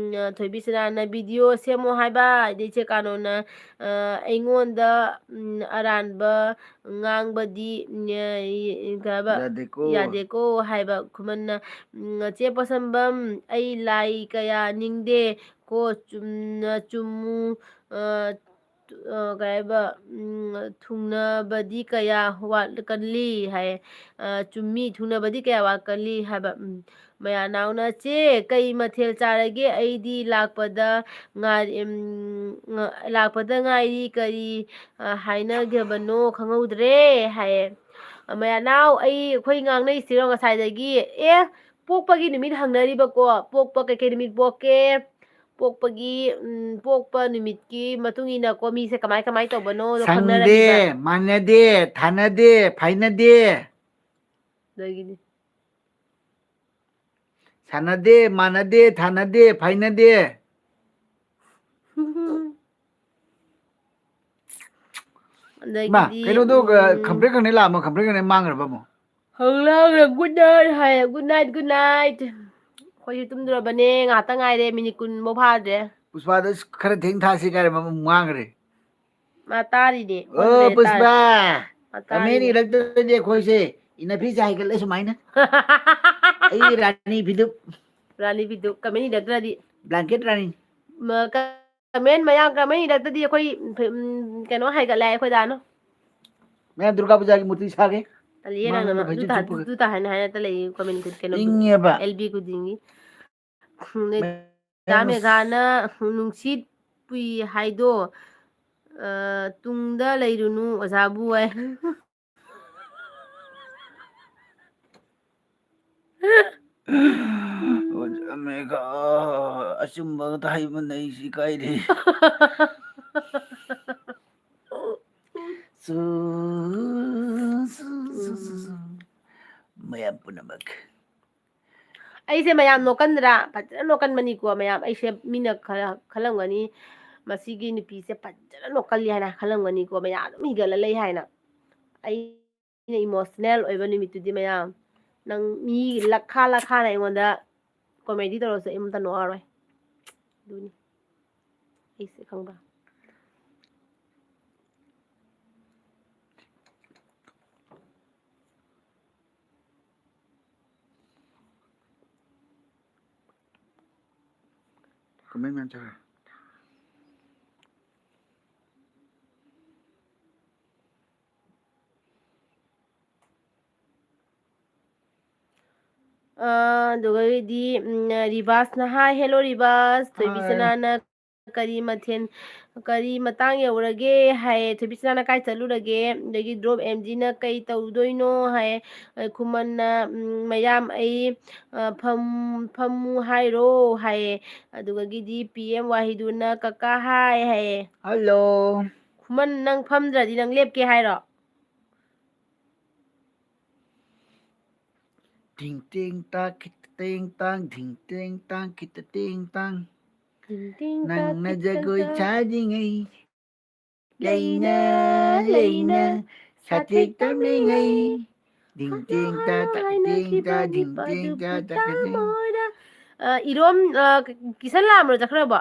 ꯊꯣꯏꯕꯤꯁꯅꯥꯅ ꯚꯤꯗꯤꯑꯣ ꯁꯦꯝꯃꯣ ꯍꯥꯏꯕ ꯑꯗꯩ ꯏꯆꯦ ꯀꯥꯅꯣꯅ ꯑꯩꯉꯣꯟꯗ ꯑꯔꯥꯟꯕ ꯉꯥꯡꯕꯗꯤ ꯀꯩ ꯍꯥꯏꯕ ꯌꯥꯗꯦꯀꯣ ꯌꯥꯗꯦꯀꯣ ꯍꯥꯏꯕ ꯈꯨꯃꯟꯅ ꯆꯦ ꯄꯣꯠꯁꯝꯕꯝ ꯑꯩ ꯂꯥꯏ ꯀꯌꯥ ꯅꯤꯡꯗꯦ ꯀꯣ ꯆꯨꯝꯃꯨ ꯀꯩ ꯍꯥꯏꯕ ꯊꯨꯡꯅꯕꯗꯤ ꯀꯌꯥ ꯋꯥꯠꯀꯜꯂꯤ ꯍꯥꯏꯌꯦ ꯆꯨꯝꯃꯤ ꯊꯨꯡꯅꯕꯗꯤ ꯀꯌꯥ ꯋꯥꯠꯀꯜꯂꯤ ꯍꯥꯏꯕ ꯃꯌꯥꯅꯥꯎꯅ ꯆꯦ ꯀꯩ ꯃꯊꯦꯜ ꯆꯥꯔꯒꯦ ꯑꯩꯗꯤ ꯂꯥꯛꯄꯗ ꯉꯥꯏꯔꯤ ꯀꯔꯤ ꯍꯥꯏꯅꯒꯕꯅꯣ ꯈꯪꯍꯧꯗ꯭ꯔꯦ ꯍꯥꯏꯌꯦ ꯃꯌꯥꯅꯥꯎ ꯑꯩꯈꯣꯏ ꯉꯥꯡꯅꯩꯁꯤꯔꯣ ꯉꯁꯥꯏꯗꯒꯤ ꯄꯣꯛꯄꯒꯤ ꯅꯨꯃꯤꯠ ꯍꯪꯅꯔꯤꯕꯀꯣ ꯄꯣꯛꯄ ꯀꯩꯀꯩ ꯅꯨꯃꯤꯠ ꯄꯣꯛꯀꯦ ꯄꯣꯛꯄꯒꯤ ꯄꯣꯛꯄ ꯅꯨꯃꯤꯠꯀꯤ ꯃꯇꯨꯡ ꯏꯟꯅ ꯀꯣ ꯃꯤꯁꯦ ꯀꯃꯥꯏ ꯀꯃꯥꯏ ꯇꯧꯕꯅꯣꯗꯣ ꯈꯪꯅꯔꯝꯃꯤꯕ ꯁꯪꯗꯦ ꯃꯥꯟꯅꯗꯦ ꯊꯥꯅꯗꯦ ꯐꯥꯏꯅꯗꯦ ꯑꯗꯒꯤꯗꯤ ꯁꯥꯟꯅꯗꯦ ꯃꯥꯟꯅꯗꯦ ꯊꯥꯅꯗꯦ ꯐꯥꯏꯅꯗꯦ ꯏꯃꯥ ꯑꯗꯒꯤꯗꯤ ꯀꯩꯅꯣꯗꯣ ꯈꯝꯄ꯭ꯔꯦꯛ ꯈꯪꯅꯩ ꯂꯥꯛꯑꯃ ꯈꯝꯄ꯭ꯔꯦꯛ ꯈꯪꯅꯩ ꯃꯥꯡꯈ꯭ꯔꯕ ꯑꯃꯨꯛ ꯍꯪꯂꯥꯡꯅ ꯒꯨꯗ ꯅꯥꯏꯠ ꯍꯥꯏꯌꯦ ꯒꯨꯗ ꯅꯥꯏꯠ ꯒꯨꯗ ꯅꯥꯏꯠ ꯑꯩꯈꯣꯏꯁꯨ ꯇꯨꯝꯗꯣꯔꯕꯅꯦ ꯉꯥꯏꯍꯥꯛꯇ ꯉꯥꯏꯔꯦ ꯃꯤꯅꯤꯠ 20 ꯐꯥꯎ ꯐꯥꯗ꯭ꯔꯦ ꯄꯨꯁꯄꯥꯗ ꯈꯔ ꯊꯦꯡ ꯊꯥꯁꯤ ꯀꯥꯏꯔꯦ ꯃꯃꯨꯡ ꯃꯥꯡꯈ꯭ꯔꯦ ꯃꯥ ꯇꯥꯔꯤꯅꯦ ꯑꯣ ꯑꯣꯟꯗ꯭ꯔꯦ ꯇꯥꯔꯦ ꯄꯨꯁꯄꯥ ꯃꯥ ꯀꯃꯦꯟ ꯇꯥꯔꯤꯅꯦ ꯏꯔꯛꯇ꯭ꯔꯗꯤ ꯑꯩꯈꯣꯏꯁꯦ ꯏꯅꯐꯤꯁꯦ ꯍꯥꯏꯒꯠꯂꯦ ꯁꯨꯃꯥꯏꯅ ꯑꯩ ꯔꯥꯅꯤ ꯐꯤꯗꯨ ꯔꯥꯅꯤ ꯐꯤꯗꯨ ꯀꯃꯦꯟ ꯏꯔꯛꯇ꯭ꯔꯗꯤ ꯕ꯭ꯂꯥꯡꯀꯦꯠ ꯔꯥꯅꯤ ꯀꯃꯦꯟ ꯃꯌꯥꯝ ꯀꯃꯦꯟ ꯏꯔꯛꯇꯗꯤ ꯑꯩꯈꯣꯏ ꯀꯩꯅꯣ ꯍꯥꯏꯒꯠꯂꯦ ꯍꯥꯏ ꯑꯩꯈꯣꯏ ꯗꯥꯅ ꯃꯌꯥꯝ ꯗꯨꯔꯒꯥ ꯄꯨꯖꯥꯒꯤ ꯃꯨꯔꯇꯤ ꯁꯥꯒꯦ ꯇꯜꯂꯤꯌꯦ ꯅꯪꯅ ꯃꯥꯡꯒꯣꯟꯗ ꯐꯩꯖꯨꯞ ꯁꯨꯞꯄꯒ ꯑꯗꯨ ꯇꯥ ꯍꯥꯏꯅ ꯍꯥꯏꯅ ꯂꯩ ꯀꯃꯦꯟ ꯀꯩꯅꯣ ꯏꯪꯉꯦꯕ ꯑꯦꯜꯕꯤ ꯈꯨꯗꯤꯡꯒꯤ ꯗꯥ ꯃꯌꯥꯝꯅ ꯃꯦꯘꯥꯅ ꯅꯨꯡꯁꯤꯠ ꯄꯨꯏ ꯍꯥꯏꯗꯣ ꯇꯨꯡꯗ ꯂꯩꯔꯨꯅꯨ ꯑꯣꯖꯥꯕꯨ ꯍꯥꯏ ꯑꯣꯖꯥ ꯃꯦꯘꯥ ꯑꯆꯨꯝꯕ ꯉꯥꯛꯇ ꯍꯩꯕꯅ ꯑꯩꯁꯤ ꯏꯀꯥꯏꯔꯦ ꯃꯌꯥꯝ ꯄꯨꯝꯅꯃꯛ ꯑꯩꯁꯦ ꯃꯌꯥꯝ ꯅꯣꯛꯀꯟꯗ꯭ꯔꯥ ꯐꯖꯅ ꯅꯣꯛꯀꯟꯕꯅꯤꯀꯣ ꯃꯌꯥꯝ ꯑꯩꯁꯦ ꯃꯤꯅ ꯈꯔ ꯈꯜꯂꯝꯒꯅꯤ ꯃꯁꯤꯒꯤ ꯅꯨꯄꯤꯁꯦ ꯐꯖꯅ ꯅꯣꯛꯀꯜꯂꯤ ꯍꯥꯏꯅ ꯈꯜꯂꯝꯒꯅꯤꯀꯣ ꯃꯌꯥꯝ ꯑꯗꯨꯝ ꯍꯤꯒꯠꯂ ꯂꯩ ꯍꯥꯏꯅ ꯑꯩꯅ ꯏꯃꯣꯁꯅꯦꯜ ꯑꯣꯏꯕ ꯅꯨꯃꯤꯠꯇꯨꯗꯤ ꯃꯌꯥꯝ ꯅꯪ ꯃꯤ ꯂꯛꯈꯥꯅ ꯑꯩꯉꯣꯟꯗ ꯀꯣꯃꯦꯗꯤ ꯇꯧꯔꯁꯨ ꯑꯩ ꯑꯃꯇ ꯅꯣꯛꯑꯔꯣꯏ ꯑꯗꯨꯅꯤ ꯑꯩꯁꯦ ꯈꯪꯕ꯭ꯔꯥ ꯀꯃꯦꯟ ꯃꯌꯥꯝ ꯆꯠꯈ꯭ꯔꯦ ꯑꯗꯨꯒꯗꯤ ꯔꯤꯕꯥꯁꯅ ꯍꯥꯏ ꯍꯦꯜꯂꯣ ꯔꯤꯕꯥꯁ ꯍꯥꯏ ꯊꯣꯏꯕꯤꯁꯅꯥꯅ ꯀꯔꯤ ꯃꯇꯥꯡ ꯌꯧꯔꯒꯦ ꯍꯥꯏꯌꯦ ꯊꯣꯏꯕꯤꯁꯅꯥꯅ ꯀꯥꯏ ꯆꯠꯂꯨꯔꯒꯦ ꯑꯗꯒꯤ ꯗ꯭ꯔꯣꯞ ꯑꯦꯝꯖꯤꯅ ꯀꯩ ꯇꯧꯗꯣꯏꯅꯣ ꯍꯥꯏꯌꯦ ꯈꯨꯃꯟꯅ ꯃꯌꯥꯝ ꯑꯩ ꯐꯝꯃꯨ ꯍꯥꯏꯔꯣ ꯍꯥꯏꯌꯦ ꯑꯗꯨꯒꯗꯤ ꯄꯤ ꯑꯦꯝ ꯋꯥꯍꯤꯗꯨꯅ ꯀꯀꯥ ꯍꯥꯏ ꯍꯥꯏꯌꯦ ꯍꯜꯂꯣ ꯈꯨꯃꯟ ꯅꯪ ꯐꯝꯗ꯭ꯔꯗꯤ ꯅꯪ ꯂꯦꯞꯀꯦ ꯍꯥꯏꯔꯣ ꯊꯤꯡ ꯇꯦꯡ ꯇꯥ ꯈꯤꯇ ꯇꯦꯡ ꯇꯥꯡ ꯊꯤꯡ ꯇꯦꯡ ꯇꯥꯡ ꯈꯤꯇ ꯇꯦꯡ ꯇꯥꯡ ꯇꯤꯡ ꯇꯤꯡ ꯇꯥ ꯅꯪꯅ ꯈꯤꯇꯪ ꯖꯒꯣꯏ ꯇꯥ ꯁꯥꯔꯤꯉꯩ ꯂꯩꯅ ꯂꯩꯅ ꯂꯩꯅ ꯁꯥꯊꯦꯛ ꯇꯝꯂꯤꯉꯩ ꯇꯝꯂꯤꯉꯩ ꯗꯤꯡ ꯇꯦꯡ ꯇꯥ ꯇꯥ ꯇꯦꯡ ꯇꯥ ꯗꯤꯡ ꯇꯦꯡ ꯇꯥ ꯇꯥ ꯇꯦꯡ ꯏꯔꯣꯝ ꯀꯤꯁꯟ ꯂꯥꯛꯑꯝꯕ꯭ꯔꯣ ꯆꯠꯈ꯭ꯔꯕꯣ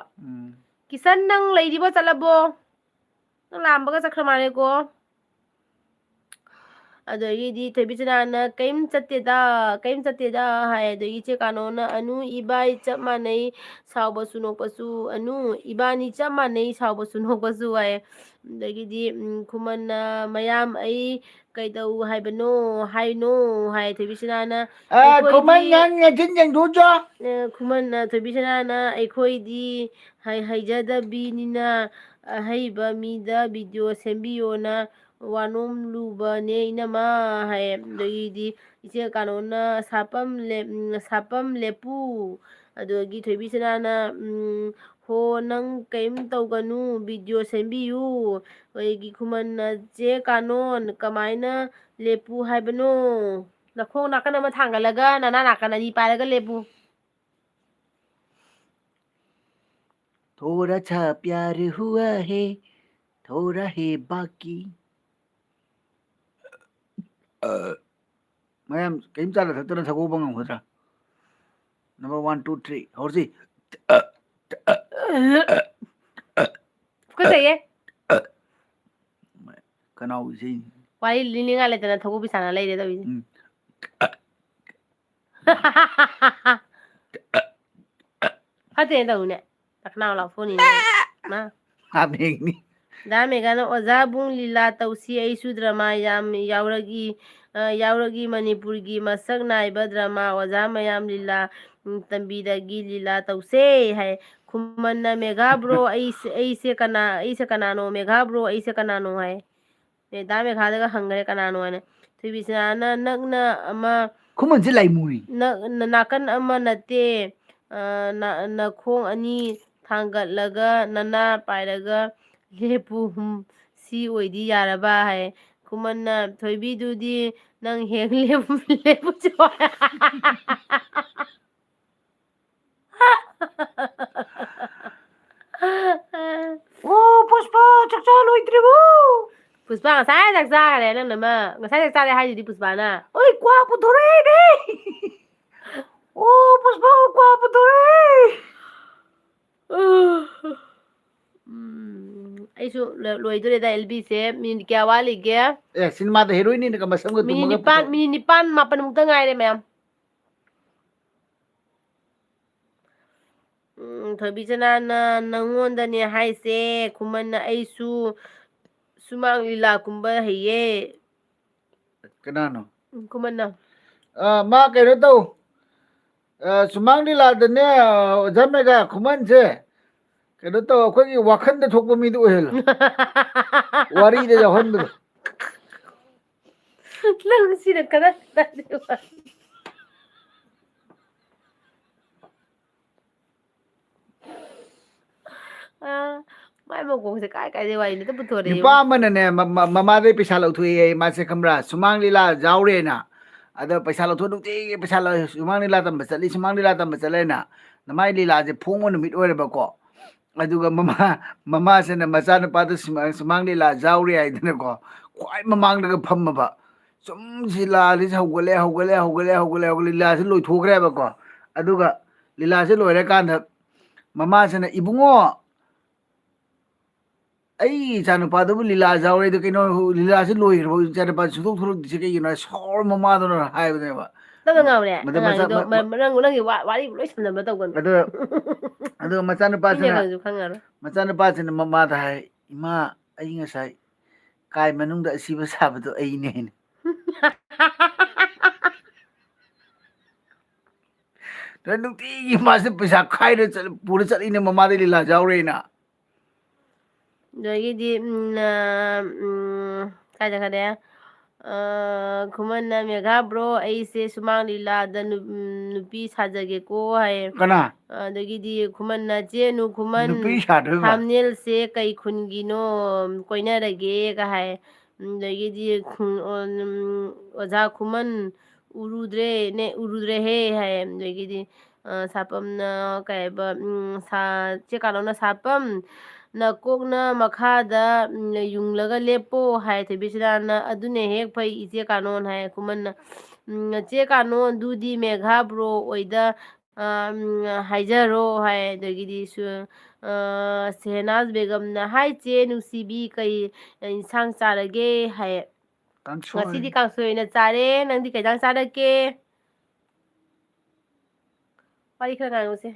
ꯀꯤꯁꯟ ꯅꯪ ꯂꯩꯔꯤꯕꯣ ꯆꯠꯂꯕꯣ ꯅꯪ ꯂꯥꯛꯑꯝꯕꯒ ꯆꯠꯈ꯭ꯔ ꯃꯥꯜꯂꯦꯀꯣ ꯑꯗꯒꯤꯗꯤ ꯊꯣꯏꯕꯤꯆꯅꯥꯅ ꯀꯩꯝ ꯆꯠꯇꯦꯗ ꯍꯥꯏ ꯑꯗꯒꯤ ꯏꯆꯦ ꯀꯥꯅꯣꯅ ꯑꯅꯨ ꯏꯕꯥꯏ ꯆꯞ ꯃꯥꯟꯅꯩ ꯁꯥꯎꯕꯁꯨ ꯅꯣꯛꯄꯁꯨ ꯏꯕꯥꯅꯤ ꯆꯞ ꯃꯥꯟꯅꯩ ꯁꯥꯎꯕꯁꯨ ꯅꯣꯛꯄꯁꯨ ꯍꯥꯏ ꯑꯗꯒꯤꯗꯤ ꯈꯨꯃꯟꯅ ꯃꯌꯥꯝ ꯑꯩ ꯀꯩꯗꯧ ꯍꯥꯏꯕꯅꯣ ꯍꯥꯏꯅꯣ ꯍꯥꯏ ꯊꯣꯏꯕꯤꯁꯅꯥꯅ ꯈꯨꯃꯟ ꯅꯪ ꯅꯆꯤꯟ ꯁꯦꯡꯗꯣꯛꯎꯆꯣ ꯈꯨꯃꯟꯅ ꯊꯣꯏꯕꯤꯁꯅꯥꯅ ꯑꯩꯈꯣꯏꯗꯤ ꯍꯩꯖꯗꯕꯤꯅꯤꯅ ꯑꯍꯩꯕ ꯃꯤꯗ ꯚꯤꯗꯤꯑꯣ ꯁꯦꯝꯕꯤꯌꯣꯅ ꯋꯥꯅꯣꯝ ꯂꯨꯕꯅꯦ ꯏꯅꯝꯃ ꯍꯥꯏꯌꯦ ꯑꯗꯒꯤꯗꯤ ꯏꯆꯦ ꯀꯥꯅꯣꯅ ꯁꯥꯄꯝ ꯂꯦꯞꯄꯨ ꯑꯗꯒꯤ ꯊꯣꯏꯕꯤꯁꯅꯥꯅ ꯍꯣ ꯅꯪ ꯀꯩꯝ ꯇꯧꯒꯅꯨ ꯚꯤꯗꯤꯑꯣ ꯁꯦꯝꯕꯤꯌꯨ ꯑꯩꯈꯣꯏꯒꯤ ꯈꯨꯃꯟꯅ ꯆꯦ ꯀꯥꯅꯣꯟ ꯀꯃꯥꯏꯅ ꯂꯦꯞꯄꯨ ꯍꯥꯏꯕꯅꯣ ꯅꯈꯣꯡ ꯅꯥꯀꯟ ꯑꯃ ꯊꯥꯡꯒꯠꯂꯒ ꯅꯅꯥ ꯅꯥꯀꯟ ꯑꯅꯤ ꯄꯥꯏꯔꯒ ꯂꯦꯞꯄꯨ थोड़ा सा प्यार हुआ है थोड़ा है बाकी मैम कहीं चाल रहा था तेरा थको बंगा हो रहा नंबर 1 2 3 और सीก็เสีย कनाउ सी ไว้ลิ้นลิงอะไรแต่นะทกูพิสานอะไรเดี๋ยวตัวนี้ ถ้าเจนตัวเนี่ยตักน้ำเราพูดนี่มา आप एक नहीं dame gana ozabun lila tausi aisu drama yauragi manipurgi masak naiba drama ozamayam lila tambidagi lila tause hai kumanna mega bro aise kanano mega bro aise kanano hai me dame khadaga hangare kanano ne thibisana nagna ama Koeman से लाई मुई nakan ama nate na khong ani thangatlaga nana pairaga lepu si oidi yaraba hai kumanna thoibi dudi nang heng lepu chwa ओ Pushpa चक्चा लोइत्रिबो Pushpa ngasai jaksa kare nang nama ngasai jaksa le hai di Pushpa na ओइ क्वा पुथोरे ने ओ पुष्पा क्वा पुथोरे aisu loidoreda LB se min kya walige A cinema the heroine ने का मसंग तुमगा mini nipan mapan mukta ngai re ma'am thoibisana na nangonda ne haise kumanna aisu sumang lila kumba haye कनानो kumanna मा कह तो सुमांग लीला दने जमेगा खुमन से कह तो अखोगी वाखन दे थोक मी दो हेल वारी दे जहन दो lang sina kada mai mo ko se kai kai de wai ni to puto re Nipah मन ने ममा दे पैसा लौथुए मा से कमरा सुमांग लीला जावरे ना अद पैसा लौथु दुते पैसा ल सुमांग लीला तम चली सुमांग लीला तम चले ना नमाई लीला जे फोंग न मिट ओरे बको अदुगा ममा से न मचा न पाद सुमांग लीला जावरे आई दने को क्वाई ममांग दग फम्मबा सुम सिला लि हौगले लीला से लोइ थोखरे बको अदुगा लीला से लोइरे कान ममा से न इबुंगो आई चानु पादबु लीला जावरे तो किनो लीला से लोइ रबो चानु पा सुथु थुरु दिसे के यनो सौर ममा दो न हाय बने बा ta ga ngau ne Mada masa- nang wari loi sam na tau gan अदो मचानु पा ine kan ju khangaro मचानु पा से ममा दा हाय इमा आई ngasai काय मनुंग दा सिबा साबदो आई ने तो नुती इमा से पैसा खाइ रे चल पूरे चली ने ममा दे लीला जावरे ना Jadi di kaja kada kuman na mega bro aise sumang lila da nupi sajage ko hai कना dagi di kuman na je nu kuman नुपी सादो बा thumbnail se kai khungino koina rage ka hai dagi di oza kuman urudre he hai dagi di sapam na kai ba sa che kalo na sapam na kokna makhada yunglaga lepo hai thebisira na adune hek phai ije kanon hai kuman che kanon dudi megha bro oida haijaro hai dagidi su sehnaz begum na hai che nusibi kai insang charage hai कांसो ngasidi kangsoi na chare nangdi kai jang charake pari khara nguse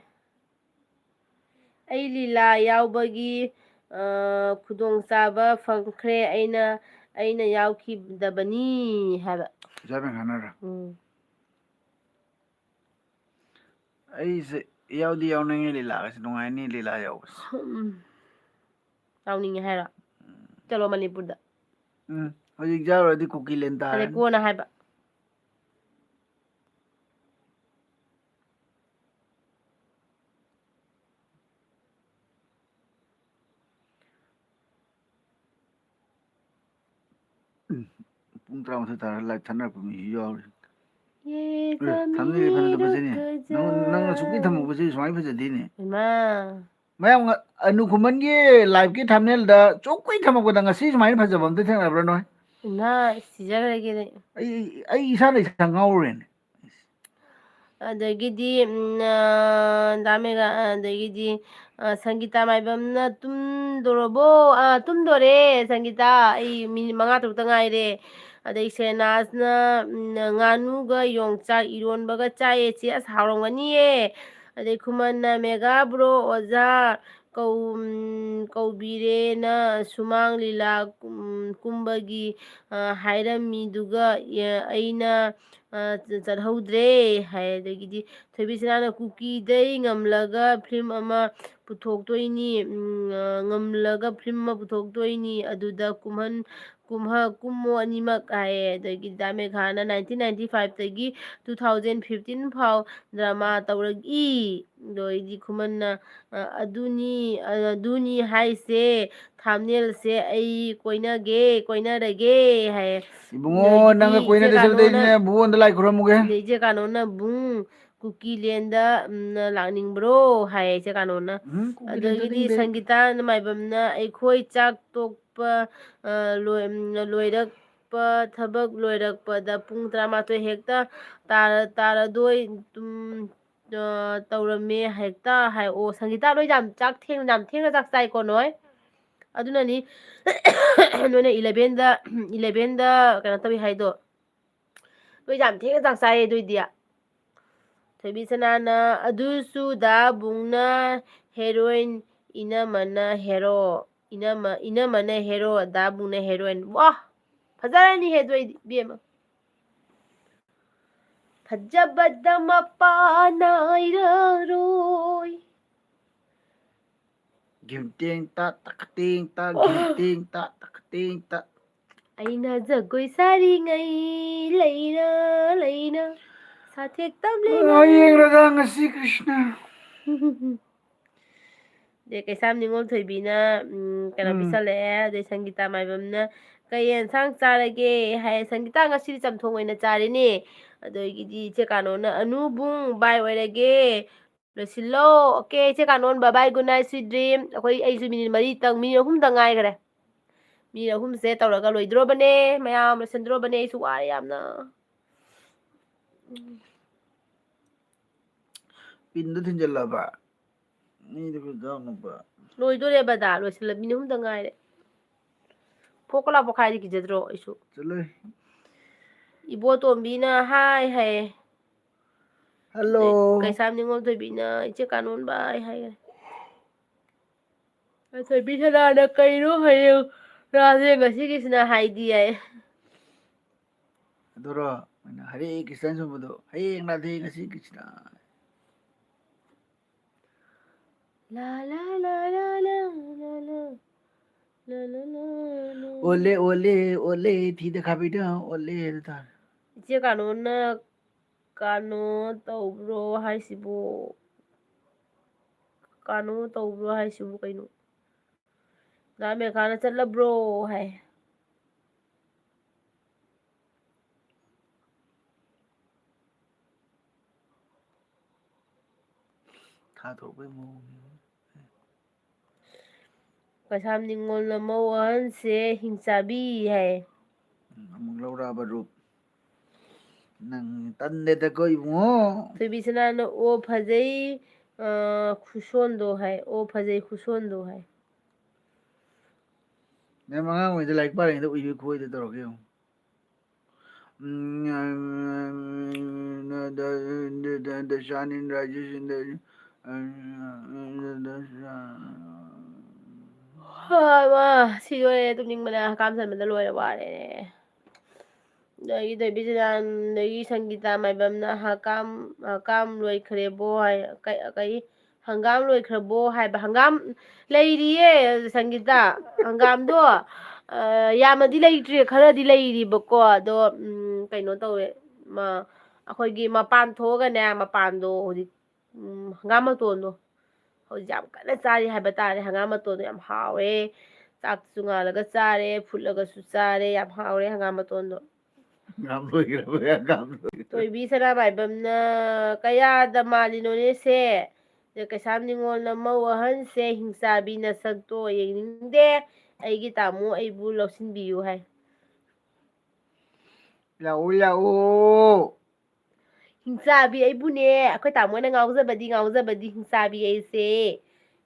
ai lila yaubagi khudongchaba fangkhre aina yaukibdabani haba जाबे खाना रा mm आई से यावदी यावने लीला से नुंगाई नि लीला याव tawninge haira chalo manipurda हजिक जावरदी कुकी लेंता ale kona haba पुंग त्राम से तारा लाइक थनर पुमी याव ye थमने ले फन तो बजे ने नंग नंग सुकी थमु बजे स्वाई बजे दी ने ma ꯃꯌꯥꯝ ꯑꯅꯨ ꯈꯨꯃꯟꯒꯤ ꯂꯥꯏꯚꯀꯤ ꯊꯝꯅꯦꯜꯗ ꯆꯣꯛꯀꯩ ꯊꯝꯃꯛꯄꯗ ꯉꯁꯤ ꯁꯨꯃꯥꯏꯅ ꯐꯖꯕ ꯑꯝꯇ ꯊꯦꯡꯅꯕ꯭ꯔꯥ ꯅꯣꯏ ꯏꯃꯥ ꯁꯤꯖꯈ꯭ꯔꯒꯦꯅꯦ ꯑꯩ ꯏꯁꯥꯅ ꯏꯁꯥ ꯉꯥꯎꯔꯨꯔꯦꯅꯦ ꯑꯗꯒꯤꯗꯤ ꯗꯥꯃꯦꯒ ꯑꯗꯒꯤꯗꯤ ꯁꯪꯒꯤꯇꯥ ꯃꯥꯏꯕꯝꯅ ꯇꯨꯝꯗꯣꯔꯕꯣ ꯇꯨꯝꯗꯣꯔꯦ ꯁꯪꯒꯤꯇꯥ ꯑꯩ ꯃꯤꯅꯤꯠ 5 ꯉꯥꯏꯔꯦ ꯑꯗꯩ ꯁꯦꯅꯥꯖꯅ ꯉꯥꯅꯨꯒ ꯌꯣꯡꯆꯥꯛ ꯏꯔꯣꯟꯕꯒ ꯆꯥꯏꯌꯦ ꯆꯦ ꯑꯁ ꯍꯥꯎꯔꯝꯒꯅꯤꯌꯦ ꯑꯗꯩ ꯈꯨꯃꯟꯅ ꯃꯦꯒꯥ ꯕ꯭ꯔꯣ ꯑꯣꯖꯥ ꯀꯧꯕꯤꯔꯦꯅ ꯁꯨꯃꯥꯡ ꯂꯤꯂꯥ ꯀꯨꯝꯕꯒꯤ ꯍꯥꯏꯔꯝꯃꯤꯗꯨꯒ ꯑꯩꯅ ꯆꯠꯍꯧꯗ꯭ꯔꯦ ꯍꯥꯏ ꯑꯗꯒꯤꯗꯤ ꯊꯣꯏꯕꯤꯁꯅꯥꯅ ꯀꯨꯀꯤꯗꯩ ꯉꯝꯂꯒ ꯐꯤꯂꯝ ꯑꯃ ꯄꯨꯊꯣꯛꯇꯣꯏꯅꯤ ꯉꯝꯂꯒ ꯐꯤꯂꯝ ꯑꯃ ꯄꯨꯊꯣꯛꯇꯣꯏꯅꯤ ꯑꯗꯨꯗ ꯀꯨꯝꯃꯣ ꯑꯅꯤꯃꯛ ꯍꯥꯏꯌꯦ ꯑꯗꯒꯤ ꯗꯥꯃꯦꯘꯥꯅ 1995 ꯇꯒꯤ 2015 ꯐꯥꯎ ꯗ꯭ꯔꯃꯥ ꯇꯧꯔꯛꯏ ꯑꯗꯩꯗꯤ ꯈꯨꯃꯟꯅ ꯑꯗꯨꯅꯤ ꯍꯥꯏꯁꯦ ꯊꯥꯝꯅꯦꯜꯁꯦ ꯑꯩ ꯀꯣꯏꯅꯔꯒꯦ ꯍꯥꯏꯌꯦ ꯏꯕꯨꯡꯉꯣ ꯑꯗꯒꯤꯗꯤ ꯅꯪꯒ ꯏꯆꯦ ꯀꯣꯏꯅꯗꯣꯏ ꯁꯔꯨꯛꯇꯤ ꯀꯥꯅꯣꯅ ꯑꯩꯅꯦ ꯚꯨꯕꯣꯟꯗ ꯂꯥꯏ ꯈꯨꯔꯝꯃꯨꯒꯦ ꯏꯆꯦ ꯀꯥꯅꯣꯅ ꯀꯨꯀꯤꯂꯦꯟꯗ ꯂꯥꯛꯅꯤꯡꯕ꯭ꯔꯣ ꯍꯥꯏꯌꯦ ꯏꯆꯦ ꯀꯥꯅꯣꯅ ꯀꯨꯀꯤꯗ ꯑꯗꯒꯤꯗꯤ ꯆꯠꯅꯤꯡꯗꯦ ꯁꯪꯒꯤꯇꯥ ꯃꯥꯏꯕꯝꯅ ꯑꯩꯈꯣꯏ ꯆꯥꯛ ꯇꯣꯛꯄ ꯂꯣꯏꯔꯛꯄ ꯊꯕꯛ ꯂꯣꯏꯔꯛꯄꯗ ꯄꯨꯡ 11 ꯍꯦꯛꯇ ꯇꯥꯔꯗꯣꯏ ꯇꯧꯔꯝꯃꯦ ꯍꯦꯛꯇ ꯍꯥꯏꯑꯣ ꯁꯪꯒꯤꯇꯥ ꯅꯣꯏ ꯌꯥꯝ ꯊꯦꯡꯅ ꯆꯥꯛ ꯆꯥꯏꯀꯣ ꯅꯣꯏ ꯑꯗꯨꯅꯅꯤ ꯅꯣꯏꯅ 11ꯗ ꯀꯩꯅꯣ ꯇꯧꯋꯤ ꯍꯥꯏꯗꯣ ꯅꯣꯏ ꯌꯥꯝ ꯊꯦꯡꯅ ꯆꯥꯛ ꯆꯥꯏꯌꯦ ꯑꯗꯨꯏꯗꯤ ꯊꯣꯏꯕꯤꯁꯅꯥꯅ ꯑꯗꯨꯁꯨ ꯗꯥꯕꯨꯡꯅ ꯍꯦꯔꯣꯏꯟ ꯏꯅꯝꯃꯅ ꯍꯦꯔꯣ ꯗꯥꯕꯨꯡꯅ ꯍꯦꯔꯣꯏꯟ ꯋꯥ ꯐꯖꯔꯅꯤꯍꯦ ꯑꯗꯨꯏꯗꯤ ꯏꯕꯦꯝꯃ ꯐꯖꯕꯗ ꯃꯄꯥ ꯅꯥꯏꯔꯔꯣꯏ ꯘꯤꯝꯇꯦꯡ ꯇꯥ ꯇꯛꯈꯇꯦꯡ ꯇꯥ ꯘꯤꯝꯇꯦꯡ ꯇꯥ ꯇꯛꯈꯇꯦꯡ ꯇꯥ ꯑꯩꯅ ꯖꯒꯣꯏ ꯁꯥꯔꯤꯉꯩ ꯂꯩꯅ ꯁꯥꯊꯦꯛ ꯇꯝꯂꯤꯉꯩ ꯍꯌꯦꯡꯔꯒ ꯉꯁꯤ ꯀ꯭ꯔꯤꯁꯅ ꯑꯗꯩ ꯀꯩꯁꯥꯝ ꯅꯤꯉꯣꯜ ꯊꯣꯏꯕꯤꯅ ꯀꯩꯅꯣ ꯄꯤꯁꯜꯂꯛꯑꯦ ꯑꯗꯩ ꯁꯪꯒꯤꯇꯥ ꯃꯥꯏꯕꯝꯅ ꯀꯩ ꯌꯦꯟꯁꯥꯡ ꯆꯥꯔꯒꯦ ꯍꯥꯏ ꯁꯪꯒꯤꯇꯥ ꯉꯁꯤꯗꯤ ꯆꯝꯊꯣꯡ ꯑꯣꯏꯅ ꯆꯥꯔꯦꯅꯦ ꯑꯗꯒꯤꯗꯤ ꯏꯆꯦ ꯀꯥꯅꯣꯅ ꯑꯅꯨꯕꯨꯡ ꯕꯥꯏ ꯑꯣꯏꯔꯒꯦ ꯂꯣꯏꯁꯤꯜꯂꯣ ꯑꯣꯀꯦ ꯏꯆꯦ ꯀꯥꯅꯣꯟ bye good night sweet dream ꯑꯩꯁꯨ ꯃꯤꯅꯤꯠ 3ꯇꯪꯉꯥꯏꯈꯔꯦ ꯃꯤꯅꯤꯠ 3ꯁꯦ ꯇꯧꯔꯒ ꯂꯣꯏꯗ꯭ꯔꯣꯕꯅꯦ ꯃꯌꯥꯝ ꯂꯣꯏꯁꯤꯟꯗ꯭ꯔꯣꯕꯅꯦ ꯑꯩꯁꯨ ꯋꯥꯔꯦ ꯌꯥꯝꯅ ꯄꯤꯟꯗꯣ ꯊꯤꯟꯖꯜꯂꯕ ꯃꯤꯗꯨ ꯈꯨꯗꯥꯎꯅꯕ ꯂꯣꯏꯗꯣꯔꯦ ꯕꯗꯥ ꯂꯣꯏꯁꯤꯜꯂ ꯃꯤꯅꯤꯠ 3ꯇꯪ ꯉꯥꯏꯔꯦ ꯐꯣꯛꯀ ꯄꯣꯛꯈꯥꯏꯔꯗꯤ ꯀꯤꯖꯗ꯭ꯔꯣ ꯑꯩꯁꯨ ꯆꯠꯂꯣꯍꯦ ꯏꯕꯣꯇꯣꯝꯕꯤꯅ ꯍꯥꯏ ꯍꯥꯏꯌꯦ ꯍꯜꯂꯣ ꯑꯗꯩ ꯀꯩꯁꯥꯝ ꯅꯤꯉꯣꯜ ꯊꯣꯏꯕꯤꯅ ꯏꯆꯦ ꯀꯥꯅꯣꯟ ꯕꯥꯏ ꯍꯥꯏꯈꯔꯦ ꯊꯣꯏꯕꯤꯁꯅꯥꯅ ꯀꯩꯅꯣ ꯍꯌꯦꯡ ꯔꯥꯁꯦ ꯉꯁꯤꯒꯤꯁꯤꯅ ꯍꯥꯏꯗꯤ ꯌꯥꯏ ꯑꯗꯨꯔꯣ ꯍꯔꯦ ꯀ꯭ꯔꯤꯁꯅ ꯁꯨꯝꯕꯗꯣ ꯍꯌꯦꯡ ꯔꯥꯙꯦ ꯉꯁꯤ ꯀ꯭ꯔꯤꯁꯅ ꯂꯥ ꯂꯥ ꯂꯥ ꯂꯥ ꯂꯥ ꯂꯥ ꯂꯥ ꯂꯥ ꯂꯥ ꯂꯥ ꯑꯣꯂꯦ ꯑꯣꯂꯦ ꯑꯣꯂꯦ ꯐꯤꯗ ꯈꯥꯏꯕꯤꯗꯣ ꯑꯣꯂꯦ ꯑꯗꯨ ꯇꯥꯔꯦ ꯏꯆꯦ ꯀꯥꯅꯣꯅ ꯀꯥꯅꯣ ꯇꯧꯕ꯭ꯔꯣ ꯍꯥꯏꯁꯤꯕꯨ ꯀꯥꯅꯣ ꯇꯧꯕ꯭ꯔꯣ ꯍꯥꯏꯁꯤꯕꯨ ꯀꯩꯅꯣ ꯗꯥ ꯃꯦꯘꯥꯅ ꯆꯠꯂꯕ꯭ꯔꯣ ꯍꯥꯏ ꯊꯥꯗꯣꯛꯄꯩ ꯃꯑꯣꯡꯅꯤ ꯀꯩꯁꯥꯝ ꯅꯤꯉꯣꯜꯅ ꯃꯧ ꯑꯍꯟꯁꯦ ꯍꯤꯡꯆꯥꯕꯤ ꯍꯥꯏ ꯑꯃꯨꯛ ꯂꯧꯔꯛꯑꯕ ꯔꯨꯞ ꯅꯪ ꯇꯟꯗꯦꯗꯀꯣ ꯏꯕꯨꯡꯉꯣ ꯊꯣꯏꯕꯤꯁꯅꯥꯅ ꯑꯣ ꯐꯖꯩ ꯈꯨꯁꯣꯟꯗꯣ ꯍꯥꯏ ꯑꯣ ꯐꯖꯩ ꯈꯨꯁꯣꯟꯗꯣ ꯍꯥꯏ ꯃꯦꯝ ꯑꯉꯥꯡ ꯑꯣꯏꯔꯤꯉꯩꯗ ꯂꯥꯏꯔꯤꯛ ꯄꯥꯔꯤꯉꯩꯗ ꯎꯏꯕꯤ ꯈꯨꯑꯣꯏꯗꯣ ꯇꯧꯔꯛꯀꯦ ꯌꯦꯡꯉꯨ ꯗꯁꯥꯅꯤ ꯔꯥꯖꯦꯁꯤꯡꯗ ꯁꯤꯗꯣꯔꯦ ꯇꯨꯝꯅꯤꯡꯕꯅ ꯍꯀꯥꯝ ꯆꯟꯕꯗ ꯂꯣꯏꯔꯦ ꯋꯥꯔꯦ ꯑꯗꯒꯤ ꯊꯣꯏꯕꯤꯁꯅꯥ ꯑꯗꯒꯤ ꯁꯪꯒꯤꯇꯥ ꯃꯥꯏꯕꯝꯅ ꯍꯀꯥꯝ ꯂꯣꯏꯈ꯭ꯔꯦꯕꯣ ꯍꯥꯏ ꯀꯩ ꯍꯪꯒꯥꯝ ꯂꯣꯏꯈ꯭ꯔꯕꯣ ꯍꯥꯏꯕ ꯍꯪꯒꯥꯝ ꯂꯩꯔꯤꯌꯦ ꯁꯪꯒꯤꯇꯥ ꯍꯪꯒꯥꯝꯗꯣ ꯌꯥꯝꯅꯗꯤ ꯂꯩꯇ꯭ꯔꯤ ꯈꯔꯗꯤ ꯂꯩꯔꯤꯕꯀꯣ ꯑꯗꯣ ꯀꯩꯅꯣ ꯇꯧꯋꯦ ꯑꯩꯈꯣꯏꯒꯤ ꯃꯄꯥꯟ ꯊꯣꯛꯑꯒꯅꯦ ꯃꯄꯥꯟꯗꯣ ꯍꯧꯖꯤꯛ ꯍꯪꯒꯥꯝ ꯃꯇꯣꯟꯗꯣ ꯍꯧꯖꯤꯛ ꯌꯥꯝ ꯀꯟꯅ ꯆꯥꯔꯤ ꯍꯥꯏꯕ ꯇꯥꯔꯦ ꯍꯪꯒꯥꯝ ꯃꯇꯣꯟꯗꯣ ꯌꯥꯝ ꯍꯥꯎꯋꯦ ꯆꯥꯛꯁꯨ ꯉꯥꯜꯂꯒ ꯆꯥꯔꯦ ꯐꯨꯠꯂꯒꯁꯨ ꯆꯥꯔꯦ ꯌꯥꯝ ꯍꯥꯎꯔꯦ ꯍꯪꯒꯥꯝ ꯃꯇꯣꯟꯗꯣ ꯍꯪꯒꯥꯝ ꯂꯣꯏꯈ꯭ꯔꯕ ꯍꯪꯒꯥꯝ ꯂꯣꯏꯈ꯭ꯔꯕ ꯊꯣꯏꯕꯤ ꯁꯅꯥꯃꯥꯏꯕꯝꯅ ꯀꯌꯥꯗ ꯃꯥꯜꯂꯤꯅꯣꯅꯦꯁꯦ ꯀꯩꯁꯥꯝ ꯅꯤꯉꯣꯜꯅ ꯃꯧ ꯑꯍꯟꯁꯦ ꯍꯤꯡꯆꯥꯕꯤ ꯅꯁꯛꯇꯣ ꯌꯦꯡꯅꯤꯡꯗꯦ ꯑꯩꯒꯤ ꯇꯥꯃꯣ ꯑꯩꯕꯨ ꯂꯧꯁꯤꯟꯕꯤꯌꯨ ꯍꯥꯏ ꯂꯥꯛꯎ ꯍꯤꯡꯆꯥꯕꯤ ꯑꯩꯕꯨꯅꯦ ꯑꯩꯈꯣꯏ ꯇꯥꯃꯣꯅ ꯉꯥꯎꯖꯕꯗꯤ ꯍꯤꯡꯆꯥꯕꯤ ꯑꯩꯁꯦ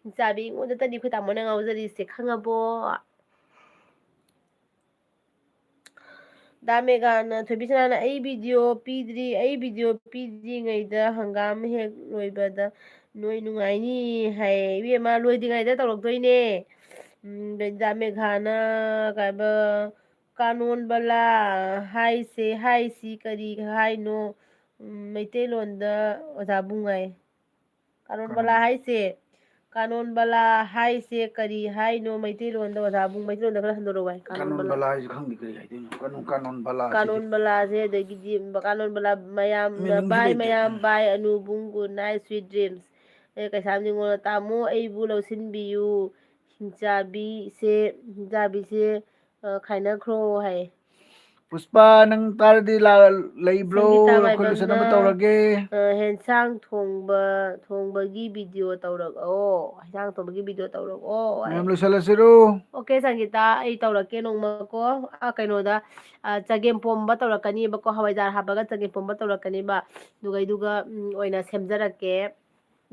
ꯍꯤꯡꯆꯥꯕꯤ ꯑꯩꯉꯣꯟꯗꯇꯅꯤ ꯑꯩꯈꯣꯏ ꯇꯥꯃꯣꯅ ꯉꯥꯎꯖꯔꯤꯁꯦ ꯈꯪꯉꯕꯣ ꯗꯥꯃꯦꯒꯥꯅ ꯊꯣꯏꯕꯤꯁꯅꯥꯅ ꯑꯩ ꯚꯤꯗꯤꯑꯣ ꯄꯤꯗ꯭ꯔꯤꯉꯩꯗ ꯍꯪꯒꯥꯝ ꯍꯦꯛ ꯂꯣꯏꯕꯗ ꯅꯣꯏ ꯅꯨꯡꯉꯥꯏꯅꯤ ꯍꯥꯏꯌꯦ ꯏꯕꯦꯝꯃ ꯂꯣꯏꯗ꯭ꯔꯤꯉꯩꯗ ꯇꯧꯔꯛꯇꯣꯏꯅꯦ ꯗꯥꯃꯦꯘꯥꯅ ꯀꯥꯏꯕ ꯀꯥꯅꯣꯟ ꯕꯂꯥ ꯍꯥꯏꯁꯤ ꯀꯔꯤ ꯍꯥꯏꯅꯣ ꯃꯩꯇꯩꯂꯣꯟꯗ ꯑꯣꯖꯥ ꯕꯨꯡꯉꯥꯏ ꯀꯥꯅꯣꯟ ꯕꯂꯥ ꯍꯥꯏꯁꯦ ꯀꯔꯤ ꯍꯥꯏꯅꯣ ꯃꯩꯇꯩꯂꯣꯟꯗ ꯑꯣꯖꯥꯕꯨꯡ ꯃꯩꯇꯩꯂꯣꯟꯗ ꯈꯔ ꯍꯟꯗꯣꯔꯛꯎ ꯍꯥꯏ ꯀꯥꯅꯣꯟ ꯕꯂꯥ ꯍꯥꯏꯁꯦ ꯈꯪꯗꯦ ꯀꯔꯤ ꯍꯥꯏꯗꯣꯏꯅꯣ ꯀꯥꯅꯣꯟ ꯕꯂꯥ ꯁꯤꯗꯤ ꯀꯥꯅꯣꯟ ꯕꯂꯥꯁꯦ ꯑꯗꯒꯤꯗꯤ ꯀꯥꯅꯣꯟ ꯕꯂꯥ ꯃꯌꯥꯝꯅ ꯃꯤꯅꯤꯡꯁꯨ ꯕꯥꯏ ꯂꯩꯇꯦ ꯃꯌꯥꯝ ꯕꯥꯏ ꯑꯅꯨꯕꯨꯡ ꯒꯨꯗ ꯅꯥꯏꯠ ꯁ꯭ꯋꯤꯠ ꯗ꯭ꯔꯤꯝꯁ ꯀꯩꯁꯥꯝ ꯅꯤꯉꯣꯜꯅ ꯇꯥꯃꯣ ꯑꯩꯕꯨ ꯂꯧꯁꯤꯟꯕꯤꯌꯨ ꯍꯤꯡꯆꯥꯕꯤꯁꯦ ꯈꯥꯏꯅꯈ꯭ꯔꯣ ꯍꯥꯏ ꯄꯨꯁꯄꯥ ꯅꯪ ꯇꯥꯔꯗꯤ ꯂꯩꯕ꯭ꯔꯣ ꯁꯪꯒꯤꯇꯥ ꯂꯧꯈꯠꯂꯨꯁꯟꯅꯕ ꯃꯥꯏꯕꯝꯅ ꯇꯧꯔꯒꯦ ꯍꯦꯟꯁꯥꯡ ꯊꯣꯡꯕꯒꯤ ꯚꯤꯗꯤꯑꯣ ꯇꯧꯔꯛꯑꯣ ꯃꯌꯥꯝ ꯂꯣꯏꯁꯤꯜꯂꯁꯤꯔꯣ ꯑꯣꯀꯦ ꯁꯪꯒꯤꯇꯥ ꯑꯩ ꯇꯧꯔꯛꯀꯦ ꯅꯣꯡꯃꯀꯣ ꯀꯩꯅꯣꯗ ꯆꯒꯦꯝ ꯄꯣꯝꯕ ꯇꯧꯔꯛꯀꯅꯤꯕꯀꯣ ꯍꯋꯥꯏꯖꯥꯔ ꯍꯥꯞꯄꯒ ꯆꯒꯦꯝ ꯄꯣꯝꯕ ꯇꯧꯔꯛꯀꯅꯤꯕ ꯑꯗꯨꯒ ꯑꯣꯏꯅ ꯁꯦꯝꯖꯔꯛꯀꯦ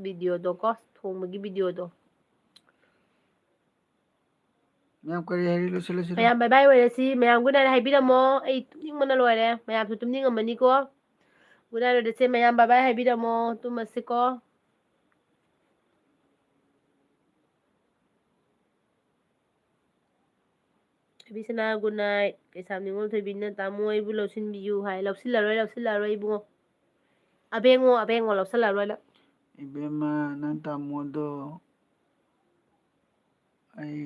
ꯚꯤꯗꯤꯑꯣꯗꯣ ꯀꯣ ꯊꯣꯡꯕꯒꯤ ꯚꯤꯗꯤꯑꯣꯗꯣ ꯃꯌꯥꯝ ꯀꯔꯤ ꯍꯥꯏꯔꯤ ꯂꯣꯏꯁꯤꯜꯂꯁꯤꯔꯣ ꯃꯌꯥꯝ ꯕꯥꯏ ꯕꯥꯏ ꯑꯣꯏꯔꯁꯤ ꯃꯌꯥꯝ ꯒꯨꯗ ꯅꯥꯏꯠ ꯍꯥꯏꯕꯤꯔꯝꯃꯣ ꯑꯩ ꯇꯨꯝꯅꯤꯡꯕꯅ ꯂꯣꯏꯔꯦ ꯃꯌꯥꯝꯁꯨ ꯇꯨꯝꯅꯤꯡꯉꯝꯃꯅꯤꯀꯣ ꯒꯨꯗ ꯅꯥꯏꯠ ꯑꯣꯏꯔꯁꯦ ꯃꯌꯥꯝ ꯕꯥꯏ ꯕꯥꯏ ꯍꯥꯏꯕꯤꯔꯝꯃꯣ ꯇꯨꯝꯃꯁꯤꯀꯣ ꯊꯣꯏꯕꯤꯁꯅꯥ ꯒꯨꯗ ꯅꯥꯏꯠ ꯀꯩꯁꯥꯝ ꯅꯤꯉꯣꯜ ꯊꯣꯏꯕꯤꯅ ꯇꯥꯃꯣ ꯑꯩꯕꯨ ꯂꯧꯁꯤꯟꯕꯤꯌꯨ ꯍꯥꯏ ꯂꯧꯁꯤꯜꯂꯔꯣꯏ ꯏꯕꯨꯡꯉꯣ ꯑꯕꯦꯡꯉꯣ ꯂꯧꯁꯤꯜꯂꯔꯣꯏ ꯅꯪ ꯏꯕꯦꯝꯃ ꯅꯪ ꯇꯥꯃꯣꯗꯣ ꯑꯩ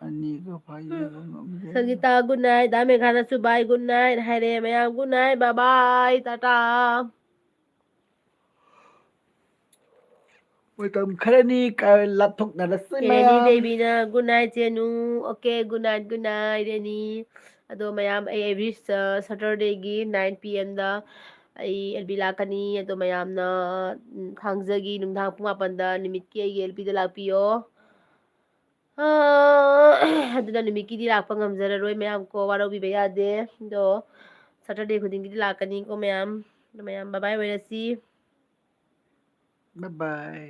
ꯑꯅꯤꯒ ꯐꯥꯖꯕ ꯉꯝꯗꯦ ꯁꯪꯒꯤꯇꯥ ꯒꯨꯗ ꯅꯥꯏꯠ ꯗꯥ ꯃꯦꯘꯥꯅꯁꯨ ꯕꯥꯏ ꯒꯨꯗ ꯅꯥꯏꯠ ꯍꯥꯏꯔꯦ ꯃꯌꯥꯝ ꯒꯨꯗ ꯅꯥꯏꯠ ꯕꯥꯏ ꯕꯥꯏ ꯇꯥꯇꯥ ꯃꯇꯝ ꯈꯔꯅꯤ ꯂꯥꯞꯊꯣꯛꯅꯔꯁꯤ ꯔꯦꯅꯤ ꯃꯌꯥꯝ ꯗꯦꯕꯤꯅ ꯒꯨꯗ ꯅꯥꯏꯠ ꯆꯦꯅꯨ ꯑꯣꯀꯦ ꯒꯨꯗ ꯅꯥꯏꯠ ꯔꯦꯅꯤ ꯑꯗꯣ ꯃꯌꯥꯝ ꯑꯩ ꯑꯦꯕ꯭ꯔꯤ ꯁꯇꯔꯗꯦꯒꯤ 9 PM ꯗ ꯑꯩ ꯑꯦꯜꯕꯤ ꯂꯥꯛꯀꯅꯤ ꯑꯗꯣ ꯃꯌꯥꯝꯅ ꯊꯥꯡꯖꯒꯤ ꯅꯨꯡꯗꯥꯡ ꯄꯨꯡ 9ꯗ ꯅꯨꯃꯤꯠꯀꯤ ꯑꯩꯒꯤ ꯑꯦꯜꯕꯤꯗ ꯂꯥꯛꯄꯤꯌꯣ ꯑꯗꯨꯅ ꯅꯨꯃꯤꯠꯀꯤꯗꯤ ꯂꯥꯛꯄ ꯉꯝꯖꯔꯔꯣꯏ ꯃꯌꯥꯝ ꯀꯣ ꯋꯥꯔꯧꯕꯤꯕ ꯌꯥꯗꯦ ꯑꯗꯣ ꯁꯇꯔꯗꯦ ꯈꯨꯗꯤꯡꯒꯤꯗꯤ ꯂꯥꯛꯀꯅꯤꯀꯣ ꯃꯌꯥꯝ ꯕꯥꯏ ꯕꯥꯏ ꯑꯣꯏꯔꯁꯤ ꯕꯥꯏ ꯕꯥꯏ